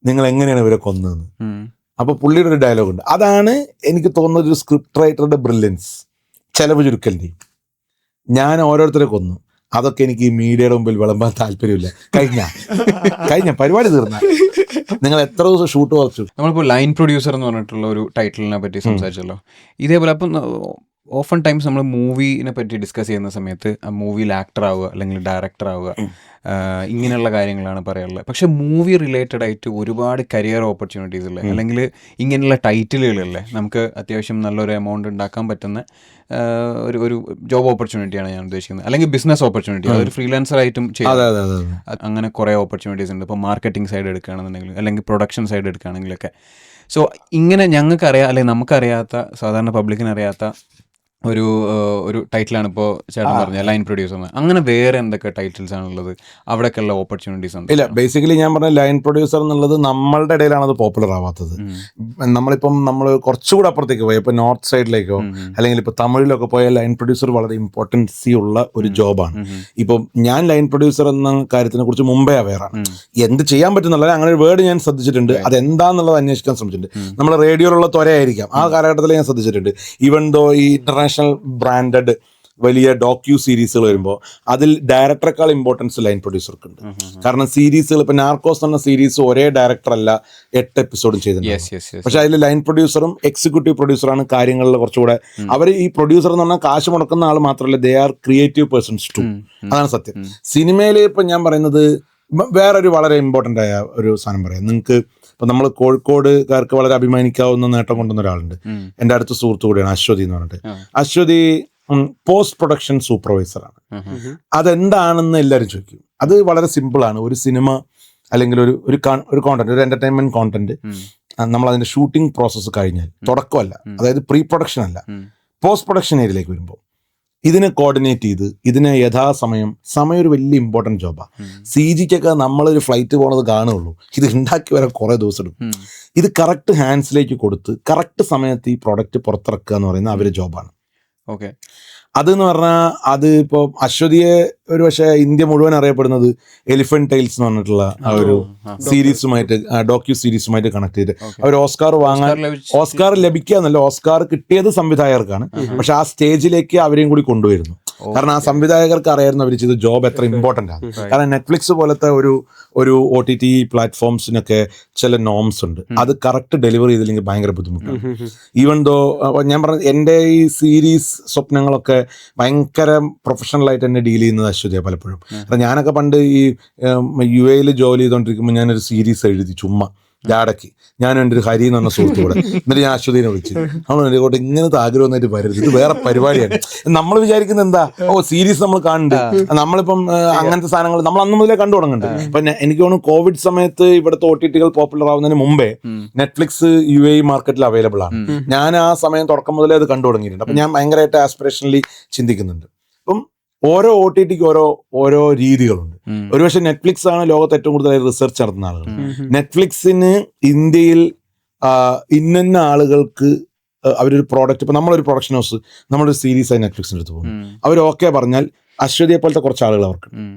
നിങ്ങൾ എങ്ങനെയാണ് ഇവരെ കൊന്നതെന്ന്. അപ്പൊ പുള്ളിയുടെ ഒരു ഡയലോഗ് ഉണ്ട്. അതാണ് എനിക്ക് തോന്നുന്നത് ഒരു സ്ക്രിപ്റ്റ് റൈറ്ററുടെ ബ്രില്യൻസ്, ചെലവ് ചുരുക്കലിന്റെയും. ഞാൻ ഓരോരുത്തരെ കൊന്നു, അതൊക്കെ എനിക്ക് ഈ മീഡിയയുടെ മുമ്പിൽ വിളമ്പാൻ താല്പര്യമില്ല. കഴിഞ്ഞ പരിപാടി തീർന്ന നിങ്ങൾ എത്ര ദിവസം ഷൂട്ട് കുറച്ചു. നമ്മളിപ്പോൾ ലൈൻ പ്രൊഡ്യൂസർ എന്ന് പറഞ്ഞിട്ടുള്ള ഒരു ടൈറ്റിലിനെ പറ്റി സംസാരിച്ചല്ലോ. ഇതേപോലെ അപ്പം ഓഫൺ ടൈംസ് നമ്മൾ മൂവിനെ പറ്റി ഡിസ്കസ് ചെയ്യുന്ന സമയത്ത് ആ മൂവിയിൽ ആക്ടർ ആവുക അല്ലെങ്കിൽ ഡയറക്ടർ ആവുക, ഇങ്ങനെയുള്ള കാര്യങ്ങളാണ് പറയാറുള്ളത്. പക്ഷെ മൂവി റിലേറ്റഡ് ആയിട്ട് ഒരുപാട് കരിയർ ഓപ്പർച്യൂണിറ്റീസ് അല്ലേ, അല്ലെങ്കിൽ ഇങ്ങനെയുള്ള ടൈറ്റിലുകളല്ലേ നമുക്ക് അത്യാവശ്യം നല്ലൊരു എമൗണ്ട് ഉണ്ടാക്കാൻ പറ്റുന്ന ഒരു ജോബ് ഓപ്പർച്യൂണിറ്റിയാണ് ഞാൻ ഉദ്ദേശിക്കുന്നത്, അല്ലെങ്കിൽ ബിസിനസ് ഓപ്പർച്യൂണിറ്റി. അതൊരു ഫ്രീലാൻസർ ആയിട്ടും ചെയ്യാം. അങ്ങനെ കുറേ ഓപ്പർച്യൂണിറ്റീസ് ഉണ്ട്. ഇപ്പോൾ മാർക്കറ്റിംഗ് സൈഡ് എടുക്കുകയാണെന്നുണ്ടെങ്കിൽ അല്ലെങ്കിൽ പ്രൊഡക്ഷൻ സൈഡ് എടുക്കുകയാണെങ്കിലൊക്കെ. സോ ഇങ്ങനെ ഞങ്ങൾക്കറിയാം അല്ലെങ്കിൽ നമുക്കറിയാത്ത സാധാരണ പബ്ലിക്കിന് അറിയാത്ത ഒരു ടൈറ്റിലാണ് ഇപ്പോൾ ചേട്ടൻ പറഞ്ഞ ലൈൻ പ്രൊഡ്യൂസർ. അങ്ങനെ വേറെ എന്തൊക്കെ ടൈറ്റിൽസ് ആണുള്ളത്, അവിടെയൊക്കെയുള്ള ഓപ്പർച്യൂണിറ്റീസ് ഉണ്ട്? ഇല്ല, ബേസിക്കലി ഞാൻ പറഞ്ഞ ലൈൻ പ്രൊഡ്യൂസർ എന്നുള്ളത് നമ്മളുടെ ഇടയിലാണ് അത് പോപ്പുലർ ആവാത്തത്. നമ്മൾ കുറച്ചുകൂടെ അപ്പുറത്തേക്ക് പോയി, ഇപ്പോൾ നോർത്ത് സൈഡിലേക്കോ അല്ലെങ്കിൽ ഇപ്പോൾ തമിഴിലൊക്കെ പോയ ലൈൻ പ്രൊഡ്യൂസർ വളരെ ഇമ്പോർട്ടൻസി ഉള്ള ഒരു ജോബാണ്. ഇപ്പം ഞാൻ ലൈൻ പ്രൊഡ്യൂസർ എന്ന കാര്യത്തിനെ കുറിച്ച് മുമ്പേ അവെയറാണ്. എന്ത് ചെയ്യാൻ പറ്റുന്നുള്ളത് അങ്ങനെ ഒരു വേർഡ് ഞാൻ ശ്രദ്ധിച്ചിട്ടുണ്ട്, അതെന്താന്നുള്ളത് അന്വേഷിക്കാൻ ശ്രമിച്ചിട്ടുണ്ട്. നമ്മൾ റേഡിയോയിലുള്ള ത്വരയായിരിക്കാം, ആ കാലഘട്ടത്തിൽ ഞാൻ ശ്രദ്ധിച്ചിട്ടുണ്ട്. ഈവൻ ദോ ഈ ഇന്റർനാഷണൽ ബ്രാൻഡഡ് വലിയ ഡോക്യു സീരീസുകൾ വരുമ്പോൾ അതിൽ ഡയറക്ടറെക്കാൾ ഇമ്പോർട്ടൻസ് ലൈൻ പ്രൊഡ്യൂസർക്ക് ഉണ്ട്. കാരണം സീരീസുകൾ ഇപ്പൊ നാർക്കോസ് എന്ന സീരീസ് ഒരേ ഡയറക്ടർ അല്ല 8 എപ്പിസോഡും ചെയ്തിട്ടുണ്ട്. പക്ഷെ അതിൽ ലൈൻ പ്രൊഡ്യൂസറും എക്സിക്യൂട്ടീവ് പ്രൊഡ്യൂസറാണ് കാര്യങ്ങളിൽ കുറച്ചുകൂടെ. അവർ ഈ പ്രൊഡ്യൂസർ എന്ന് പറഞ്ഞാൽ കാശ് മുടക്കുന്ന ആൾ മാത്രമല്ല, they are creative persons too. അതാണ് സത്യം. സിനിമയിൽ ഇപ്പൊ ഞാൻ പറയുന്നത് വേറൊരു വളരെ ഇമ്പോർട്ടൻ്റ് ആയ ഒരു സാധനം പറയാം നിങ്ങൾക്ക്. ഇപ്പൊ നമ്മൾ കോഴിക്കോടുകാർക്ക് വളരെ അഭിമാനിക്കാവുന്ന നേട്ടം കൊണ്ടുവന്ന ഒരാളുണ്ട്, എൻ്റെ അടുത്ത സുഹൃത്തു കൂടിയാണ് അശ്വതി എന്ന് പറഞ്ഞിട്ട്. അശ്വതി പോസ്റ്റ് പ്രൊഡക്ഷൻ സൂപ്പർവൈസറാണ്. അതെന്താണെന്ന് എല്ലാവരും ചോദിക്കും. അത് വളരെ സിമ്പിളാണ്. ഒരു സിനിമ അല്ലെങ്കിൽ ഒരു കോണ്ടന്റ്, ഒരു എന്റർടൈൻമെന്റ് കോണ്ടന്റ് നമ്മൾ അതിന്റെ ഷൂട്ടിംഗ് പ്രോസസ്സ് കഴിഞ്ഞാൽ, തുടക്കമല്ല, അതായത് പ്രീ പ്രൊഡക്ഷൻ അല്ല, പോസ്റ്റ് പ്രൊഡക്ഷൻ ഏരിയയിലേക്ക് വരുമ്പോൾ ഇതിനെ കോർഡിനേറ്റ് ചെയ്ത് ഇതിനെ യഥാസമയം ഒരു വലിയ ഇമ്പോർട്ടൻറ്റ് ജോബാണ്. CGക്കൊക്കെ നമ്മളൊരു ഫ്ലൈറ്റ് പോകുന്നത് കാണുകയുള്ളൂ, ഇത് ഉണ്ടാക്കി വരാൻ കുറേ ദിവസം എടുക്കും. ഇത് കറക്റ്റ് ഹാൻഡ്സിലേക്ക് കൊടുത്ത് കറക്റ്റ് സമയത്ത് ഈ പ്രോഡക്റ്റ് പുറത്തിറക്കുക എന്ന് പറയുന്നത് അവരുടെ ജോബാണ്. ഓക്കെ, അതെന്ന് പറഞ്ഞാൽ അത് ഇപ്പോൾ അശ്വതിയെ ഒരു പക്ഷേ ഇന്ത്യ മുഴുവൻ അറിയപ്പെടുന്നത് എലിഫന്റ് ടൈൽസ് എന്ന് പറഞ്ഞിട്ടുള്ള ആ ഒരു സീരീസുമായിട്ട്, ഡോക്യു സീരീസുമായിട്ട് കണക്ട് ചെയ്ത് അവർ ഓസ്കാർ ലഭിക്കുക എന്നല്ല, ഓസ്കാർ കിട്ടിയത് സംവിധായകർക്കാണ്. പക്ഷെ ആ സ്റ്റേജിലേക്ക് അവരെയും കൂടി കൊണ്ടുവരുന്നു. കാരണം ആ സംവിധായകർക്ക് അറിയായിരുന്നു അവർ ചെയ്ത ജോബ് എത്ര ഇമ്പോർട്ടൻ്റ് ആണ്. കാരണം നെറ്റ്ഫ്ലിക്സ് പോലത്തെ ഒരു OTT പ്ലാറ്റ്ഫോംസിനൊക്കെ ചില നോംസ് ഉണ്ട്, അത് കറക്റ്റ് ഡെലിവറി ചെയ്തില്ലെങ്കിൽ ഭയങ്കര ബുദ്ധിമുട്ടാണ്. ഈവൻ ദോ ഞാൻ പറഞ്ഞ എൻ്റെ ഈ സീരീസ് സ്വപ്നങ്ങളൊക്കെ ഭയങ്കര പ്രൊഫഷണലായിട്ട് എന്നെ ഡീൽ ചെയ്യുന്നത് അശ്വതിയാണ് പലപ്പോഴും. കാരണം ഞാനൊക്കെ പണ്ട് ഈ UAE ജോലി ചെയ്തുകൊണ്ടിരിക്കുമ്പോൾ ഞാനൊരു സീരീസ് എഴുതി ചുമ്മാ ജാടക്ക്, ഞാനും എൻ്റെ ഒരു ഹരി എന്ന് പറഞ്ഞ സുഹൃത്തുകൂടെ. എന്നിട്ട് ഞാൻ അശ്വതിനെ വിളിച്ചു, നമ്മൾ എൻ്റെ കൂടെ ഇങ്ങനത്തെ ആഗ്രഹമൊന്നായിട്ട് വരരുത്, ഇത് വേറെ പരിപാടിയാണ്. നമ്മൾ വിചാരിക്കുന്നത് എന്താ, സീരീസ് നമ്മൾ കാണുന്നുണ്ട്, നമ്മളിപ്പം അങ്ങനത്തെ സാധനങ്ങൾ നമ്മൾ അന്ന് മുതലേ കണ്ടു തുടങ്ങുന്നുണ്ട്. ഇപ്പം എനിക്ക് തോന്നുന്നു കോവിഡ് സമയത്ത് ഇവിടുത്തെ OTTകൾ പോപ്പുലർ ആവുന്നതിന് മുമ്പേ നെറ്റ്ഫ്ലിക്സ് UAE മാർക്കറ്റിൽ അവൈലബിൾ ആണ്. ഞാൻ ആ സമയം തുടക്കം മുതലേ അത് കണ്ടു തുടങ്ങിയിട്ടുണ്ട്. അപ്പം ഞാൻ ഭയങ്കരമായിട്ട് ആസ്പിറേഷനലി ചിന്തിക്കുന്നുണ്ട്. അപ്പം ഓരോ OTTക്ക് ഓരോ രീതികളുണ്ട്. ഒരുപക്ഷെ നെറ്റ്ഫ്ലിക്സ് ആണ് ലോകത്ത് ഏറ്റവും കൂടുതൽ റിസർച്ച് നടത്തുന്ന ആളുകൾ. നെറ്റ്ഫ്ലിക്സിന് ഇന്ത്യയിൽ ഇന്ന ആളുകൾക്ക് അവരൊരു പ്രോഡക്റ്റ്, ഇപ്പൊ നമ്മളൊരു പ്രൊഡക്ഷൻ ഹൗസ് നമ്മളൊരു സീരീസ് ആയി നെറ്റ്ഫ്ലിക്സിന് എടുത്ത് പോകും, അവർ ഓക്കെ പറഞ്ഞാൽ അശ്വതിയെ പോലത്തെ കുറച്ച് ആളുകൾ അവർക്ക്,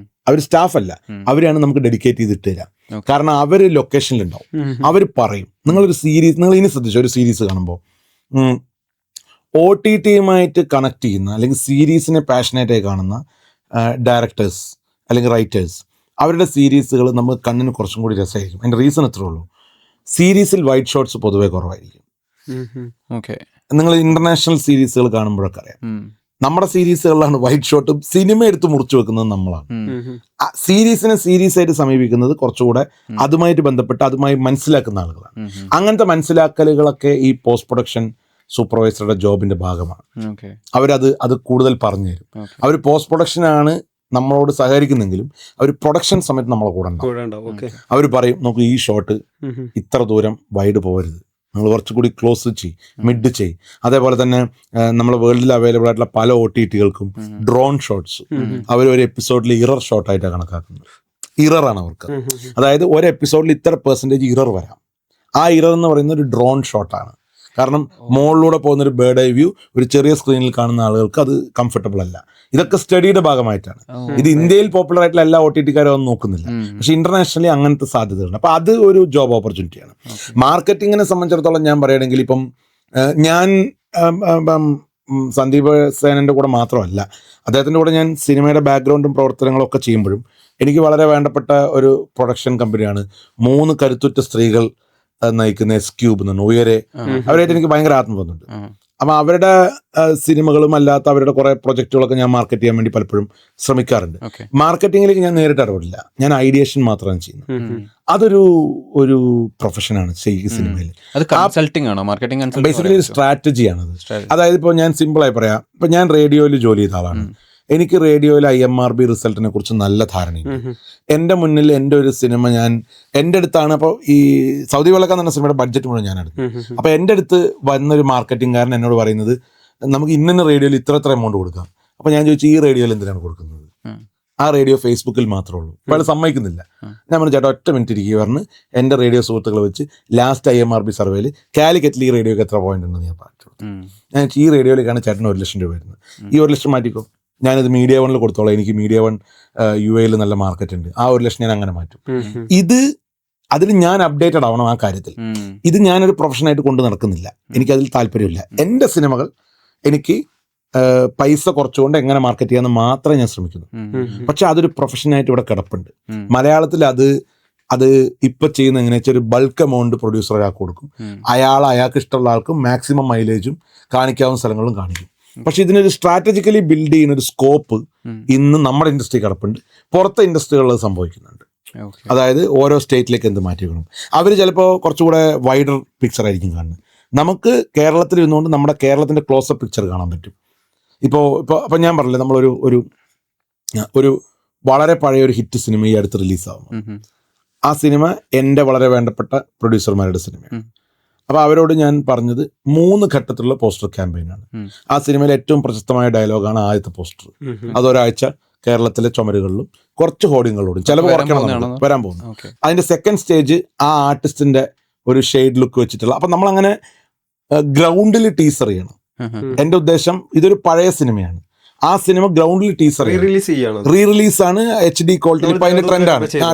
അവർ സ്റ്റാഫ് അല്ല, അവരാണ് നമുക്ക് ഡെഡിക്കേറ്റ് ചെയ്തിട്ട് തരാം. കാരണം അവർ ലൊക്കേഷനിലുണ്ടാവും, അവർ പറയും നിങ്ങളൊരു സീരീസ്, നിങ്ങൾ ഇനി ശ്രദ്ധിച്ചോ, ഒരു സീരീസ് കാണുമ്പോൾ OTTയുമായിട്ട് കണക്ട് ചെയ്യുന്ന അല്ലെങ്കിൽ സീരീസിനെ പാഷനേറ്റായി കാണുന്ന ഡയറക്ടേഴ്സ് അല്ലെങ്കിൽ റൈറ്റേഴ്സ്, അവരുടെ സീരീസുകൾ നമുക്ക് കണ്ണിന് കുറച്ചും കൂടി രസമായിരിക്കും. അതിൻ്റെ റീസൺ എത്രയേ ഉള്ളൂ, സീരീസിൽ വൈറ്റ് ഷോട്ട്സ് പൊതുവേ കുറവായിരിക്കും. ഓക്കെ, നിങ്ങൾ ഇന്റർനാഷണൽ സീരീസുകൾ കാണുമ്പോഴൊക്കെ അറിയാം, നമ്മുടെ സീരീസുകളിലാണ് വൈറ്റ് ഷോട്ടും സിനിമ എടുത്ത് മുറിച്ചു വെക്കുന്നത് നമ്മളാണ്. സീരീസിനെ സീരീസ് ആയിട്ട് സമീപിക്കുന്നത് കുറച്ചുകൂടെ അതുമായിട്ട് ബന്ധപ്പെട്ട് അതുമായി മനസ്സിലാക്കുന്ന ആളുകളാണ്. അങ്ങനത്തെ മനസ്സിലാക്കലുകളൊക്കെ ഈ പോസ്റ്റ് പ്രൊഡക്ഷൻ സൂപ്പർവൈസറുടെ ജോബിന്റെ ഭാഗമാണ്. അവരത് കൂടുതൽ പറഞ്ഞു തരും. അവർ പോസ്റ്റ് പ്രൊഡക്ഷനാണ് നമ്മളോട് സഹകരിക്കുന്നെങ്കിലും അവർ പ്രൊഡക്ഷൻ സമയത്ത് നമ്മളെ കൂടെ ഉണ്ടാവും. അവർ പറയും നമുക്ക് ഈ ഷോട്ട് ഇത്ര ദൂരം വൈഡ് പോകരുത്, നിങ്ങൾ കുറച്ചുകൂടി ക്ലോസ് ചെയ്യും, മിഡ് ചെയ്യും. അതേപോലെ തന്നെ നമ്മളെ വേൾഡിൽ അവൈലബിൾ ആയിട്ടുള്ള പല OTT-കൾക്കും ഡ്രോൺ ഷോട്ട്സ് അവർ ഒരു എപ്പിസോഡിൽ ഇറർ ഷോട്ടായിട്ടാണ് കണക്കാക്കുന്നത്. ഇററാണ് അവർക്ക്. അതായത് ഒരു എപ്പിസോഡിൽ ഇത്ര % ഇറർ വരാം. ആ ഇറർ എന്ന് പറയുന്നത് ഒരു ഡ്രോൺ ഷോട്ടാണ്. കാരണം മുകളിലൂടെ പോകുന്നൊരു ബേർഡ് ഐ വ്യൂ ഒരു ചെറിയ സ്ക്രീനിൽ കാണുന്ന ആളുകൾക്ക് അത് കംഫർട്ടബിൾ അല്ല. ഇതൊക്കെ സ്റ്റഡിയുടെ ഭാഗമായിട്ടാണ്. ഇത് ഇന്ത്യയിൽ പോപ്പുലർ ആയിട്ടുള്ള എല്ലാ OTT-കാരും ഒന്നും നോക്കുന്നില്ല. പക്ഷെ ഇന്റർനാഷണലി അങ്ങനത്തെ സാധ്യതകളുണ്ട്. അപ്പൊ അത് ഒരു ജോബ് ഓപ്പർച്യൂണിറ്റിയാണ്. മാർക്കറ്റിങ്ങിനെ സംബന്ധിച്ചിടത്തോളം ഞാൻ പറയുകയാണെങ്കിൽ ഇപ്പം ഞാൻ സന്ദീപ് സേനൻ്റെ കൂടെ മാത്രമല്ല, അദ്ദേഹത്തിൻ്റെ കൂടെ ഞാൻ സിനിമയുടെ ബാക്ക്ഗ്രൗണ്ടും പ്രവർത്തനങ്ങളും ഒക്കെ ചെയ്യുമ്പോഴും എനിക്ക് വളരെ വേണ്ടപ്പെട്ട ഒരു പ്രൊഡക്ഷൻ കമ്പനിയാണ് 3 കരുത്തുറ്റ സ്ത്രീകൾ നയിക്കുന്ന S-Cube എന്ന് പറഞ്ഞു. ഉയരെ അവരായിട്ട് എനിക്ക് ഭയങ്കര ആത്മബന്ധമുണ്ട്. അപ്പം അവരുടെ സിനിമകളും അല്ലാത്ത അവരുടെ കുറെ പ്രൊജക്റ്റുകളൊക്കെ ഞാൻ മാർക്കറ്റ് ചെയ്യാൻ വേണ്ടി പലപ്പോഴും ശ്രമിക്കാറുണ്ട്. മാർക്കറ്റിങ്ങിലേക്ക് ഞാൻ നേരിട്ട് ഇടപെടില്ല, ഞാൻ ഐഡിയേഷൻ മാത്രമാണ് ചെയ്യുന്നത്. അതൊരു ഒരു പ്രൊഫഷനാണ് സിനിമയിൽ. ബേസിക്കലി ഒരു സ്ട്രാറ്റജിയാണത്. അതായത് ഇപ്പോൾ ഞാൻ സിമ്പിളായി പറയാം, ഇപ്പം ഞാൻ റേഡിയോയിൽ ജോലി ചെയ്ത ആളാണ്. എനിക്ക് റേഡിയോയിൽ IMRB റിസൾട്ടിനെ കുറിച്ച് നല്ല ധാരണയുണ്ട്. എൻ്റെ മുന്നിൽ എൻ്റെ ഒരു സിനിമ എൻ്റെ അടുത്താണ്. അപ്പോൾ ഈ സൗദി വെള്ളക്കാൻ എന്ന സിനിമയുടെ ബഡ്ജറ്റ് മുഴുവൻ ഞാൻ എടുത്തു. അപ്പോൾ എൻ്റെ അടുത്ത് വന്നൊരു മാർക്കറ്റിംഗുകാരൻ എന്നോട് പറയുന്നത് നമുക്ക് ഇന്ന റേഡിയോയിൽ ഇത്ര എമൗണ്ട് കൊടുക്കാം. അപ്പോൾ ഞാൻ ചോദിച്ചു ഈ റേഡിയോയിൽ എന്തിനാണ് കൊടുക്കുന്നത്? ആ റേഡിയോ ഫേസ്ബുക്കിൽ മാത്രമേ ഉള്ളൂ. അപ്പോൾ അയാൾ സമ്മതിക്കുന്നില്ല. ഞാൻ പറഞ്ഞു ചേട്ടാ ഒറ്റ മിനിറ്റ് ഇരിക്കുക പറഞ്ഞ് എൻ്റെ റേഡിയോ സുഹൃത്തുക്കളെ വെച്ച് ലാസ്റ്റ് IMRB സർവേയിൽ കാലിക്കറ്റിൽ ഈ റേഡിയോക്ക് എത്ര പോയിന്റ് ഉണ്ടെന്ന് ഞാൻ പറഞ്ഞു. ഞാൻ ഈ റേഡിയോയിലേക്കാണ് ചേട്ടന് 1 ലക്ഷം രൂപ വരുന്നത്. ഈ 1 ലക്ഷം മാറ്റിക്കോ, ഞാനിത് മീഡിയ വണ്ണിൽ കൊടുത്തോളാം, എനിക്ക് മീഡിയ വൺ UAE നല്ല മാർക്കറ്റ് ഉണ്ട്, ആ 1 ലക്ഷം ഞാൻ അങ്ങനെ മാറ്റും. അതിൽ ഞാൻ അപ്ഡേറ്റഡ് ആവണം ആ കാര്യത്തിൽ. ഇത് ഞാനൊരു പ്രൊഫഷനായിട്ട് കൊണ്ട് നടക്കുന്നില്ല, എനിക്കതിൽ താല്പര്യമില്ല. എൻ്റെ സിനിമകൾ എനിക്ക് പൈസ കുറച്ചുകൊണ്ട് എങ്ങനെ മാർക്കറ്റ് ചെയ്യാമെന്ന് മാത്രമേ ഞാൻ ശ്രമിക്കുന്നു. പക്ഷെ അതൊരു പ്രൊഫഷനായിട്ട് ഇവിടെ കിടപ്പുണ്ട്. മലയാളത്തിൽ അത് ഇപ്പം ചെയ്യുന്ന എങ്ങനെയാ വെച്ചാൽ ഒരു ബൾക്ക് എമൗണ്ട് പ്രൊഡ്യൂസർ ഒരാൾക്ക് കൊടുക്കും, അയാൾക്ക് ഇഷ്ടമുള്ള ആൾക്ക് മാക്സിമം മൈലേജും കാണിക്കാവുന്ന സ്ഥലങ്ങളും കാണിക്കും. പക്ഷെ ഇതിനൊരു സ്ട്രാറ്റജിക്കലി ബിൽഡ് ചെയ്യുന്ന ഒരു സ്കോപ്പ് ഇന്ന് നമ്മുടെ ഇൻഡസ്ട്രി കിടപ്പുണ്ട്, പുറത്തെ ഇൻഡസ്ട്രികളിൽ സംഭവിക്കുന്നുണ്ട്. അതായത് ഓരോ സ്റ്റേറ്റിലേക്ക് എന്ത് മാറ്റി വെക്കണം. അവർ ചിലപ്പോൾ കുറച്ചുകൂടെ വൈഡർ പിക്ചർ ആയിരിക്കും കാണുന്നത്. നമുക്ക് കേരളത്തിൽ ഇരുന്നുകൊണ്ട് നമ്മുടെ കേരളത്തിൻ്റെ ക്ലോസപ്പ് പിക്ചർ കാണാൻ പറ്റും. ഇപ്പോൾ ഞാൻ പറഞ്ഞില്ലേ, നമ്മളൊരു ഒരു വളരെ പഴയ ഒരു ഹിറ്റ് സിനിമ ഈ അടുത്ത് റിലീസാവുന്നു. ആ സിനിമ എൻ്റെ വളരെ വേണ്ടപ്പെട്ട പ്രൊഡ്യൂസർമാരുടെ സിനിമയാണ്. അപ്പോൾ അവരോട് ഞാൻ പറഞ്ഞത് 3 ഘട്ടത്തിലുള്ള പോസ്റ്റർ ക്യാമ്പയിനാണ്. ആ സിനിമയിലെ ഏറ്റവും പ്രശസ്തമായ ഡയലോഗാണ് ആദ്യത്തെ പോസ്റ്റർ. അതൊരാഴ്ച കേരളത്തിലെ ചുമരുകളിലും കുറച്ച് ഹോർഡിങ്ങുകളിലൂടെ ചിലപ്പോൾ വരാൻ പോകുന്നു. അതിന്റെ സെക്കൻഡ് സ്റ്റേജ് ആ ആർട്ടിസ്റ്റിന്റെ ഒരു ഷെയ്ഡ് ലുക്ക് വെച്ചിട്ടുള്ള. അപ്പം നമ്മളങ്ങനെ ഗ്രൗണ്ടിൽ ടീസർ ചെയ്യണം. എൻ്റെ ഉദ്ദേശം ഇതൊരു പഴയ സിനിമയാണ്, ആ സിനിമ ഗ്രൗണ്ടിൽ ടീസർ റീ റിലീസാണ്, HD ക്വാളിറ്റി. ഇപ്പം അതിന്റെ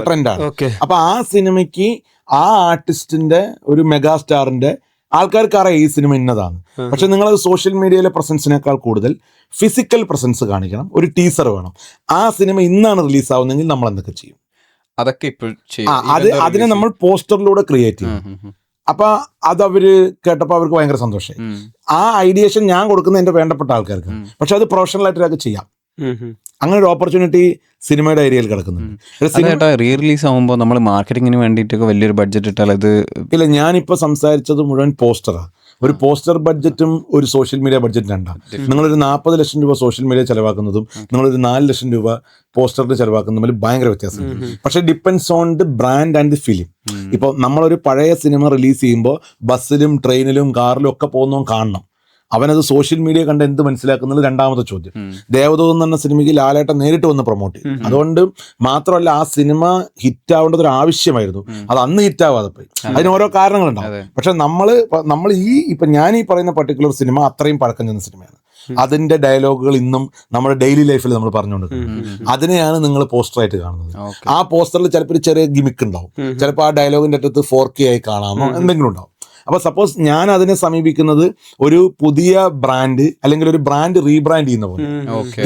ട്രെൻഡാണ്. അപ്പൊ ആ സിനിമയ്ക്ക് ആ ആർട്ടിസ്റ്റിന്റെ ഒരു മെഗാ സ്റ്റാറിന്റെ ആൾക്കാർക്ക് അറിയാം ഈ സിനിമ ഇന്നതാണ്. പക്ഷെ നിങ്ങളത് സോഷ്യൽ മീഡിയയിലെ പ്രസൻസിനേക്കാൾ കൂടുതൽ ഫിസിക്കൽ പ്രസൻസ് കാണിക്കണം, ഒരു ടീസർ വേണം. ആ സിനിമ ഇന്നാണ് റിലീസാവുന്നെങ്കിൽ നമ്മൾ എന്തൊക്കെ ചെയ്യും? അതൊക്കെ ഇപ്പോൾ അതിനെ നമ്മൾ പോസ്റ്ററിലൂടെ ക്രിയേറ്റ് ചെയ്യും. അപ്പൊ അതവര് കേട്ടപ്പോൾ അവർക്ക് ഭയങ്കര സന്തോഷമായി. ആ ഐഡിയേഷൻ ഞാൻ കൊടുക്കുന്ന എന്റെ വേണ്ടപ്പെട്ട ആൾക്കാർക്ക്, പക്ഷെ അത് പ്രൊഫഷണലായിട്ട് ഒരാൾക്ക് ചെയ്യാം. അങ്ങനെ ഒരു ഓപ്പർച്യൂണിറ്റി സിനിമയുടെ ഏരിയയിൽ കിടക്കുന്നുണ്ട്. റീ റിലീസ് ആകുമ്പോൾ നമ്മൾ മാർക്കറ്റിങ്ങിന് വേണ്ടിയിട്ടൊക്കെ വലിയൊരു ബഡ്ജറ്റ് ഇട്ടാൽ അത് ഇല്ല. ഞാനിപ്പോൾ സംസാരിച്ചത് മുഴുവൻ പോസ്റ്ററാണ്. ഒരു പോസ്റ്റർ ബഡ്ജറ്റും ഒരു സോഷ്യൽ മീഡിയ ബഡ്ജറ്റ് രണ്ടാണ്. നിങ്ങളൊരു 40 ലക്ഷം രൂപ സോഷ്യൽ മീഡിയ ചെലവാക്കുന്നതും നിങ്ങളൊരു 4 ലക്ഷം രൂപ പോസ്റ്ററിൽ ചെലവാക്കുന്നതും തമ്മിൽ ഭയങ്കര വ്യത്യാസമുണ്ട്. പക്ഷേ depends on the brand and the film. ഇപ്പോൾ നമ്മളൊരു പഴയ സിനിമ റിലീസ് ചെയ്യുമ്പോൾ ബസ്സിലും ട്രെയിനിലും കാറിലും ഒക്കെ പോകുന്നവൻ കാണണം. അവനത് സോഷ്യൽ മീഡിയ കണ്ട് എന്ത് മനസ്സിലാക്കുന്നത് രണ്ടാമത്തെ ചോദ്യം. ദേവദൂതൻ എന്ന സിനിമയ്ക്ക് ലാലേട്ടൻ നേരിട്ട് വന്ന് പ്രൊമോട്ട് ചെയ്യും. അതുകൊണ്ട് മാത്രമല്ല ആ സിനിമ ഹിറ്റ് ആവേണ്ടത് ഒരു ആവശ്യമായിരുന്നു. അത് അന്ന് ഹിറ്റ് ആവാതെ പോയി. അതിന് ഓരോ കാരണങ്ങളുണ്ടാവും. പക്ഷെ നമ്മൾ ഇപ്പം ഞാൻ ഈ പറയുന്ന പർട്ടിക്കുലർ സിനിമ അത്രയും പഴക്കം ചെന്ന സിനിമയാണ്. അതിന്റെ ഡയലോഗുകൾ ഇന്നും നമ്മുടെ ഡെയിലി ലൈഫിൽ നമ്മൾ പറഞ്ഞുകൊണ്ടിരിക്കുന്നത്. അതിനെയാണ് നിങ്ങൾ പോസ്റ്ററായിട്ട് കാണുന്നത്. ആ പോസ്റ്ററിൽ ചിലപ്പോൾ ഒരു ചെറിയ ഗിമിക്ക് ഉണ്ടാവും, ചിലപ്പോൾ ആ ഡയലോഗിന്റെ അറ്റത്ത് 4K ആയി കാണാമോ എന്തെങ്കിലും ഉണ്ടാവും. അപ്പോൾ സപ്പോസ് ഞാൻ അതിനെ സമീപിക്കുന്നത് ഒരു പുതിയ ബ്രാൻഡ് അല്ലെങ്കിൽ ഒരു ബ്രാൻഡ് റീബ്രാൻഡ് ചെയ്യുന്ന പോലെ.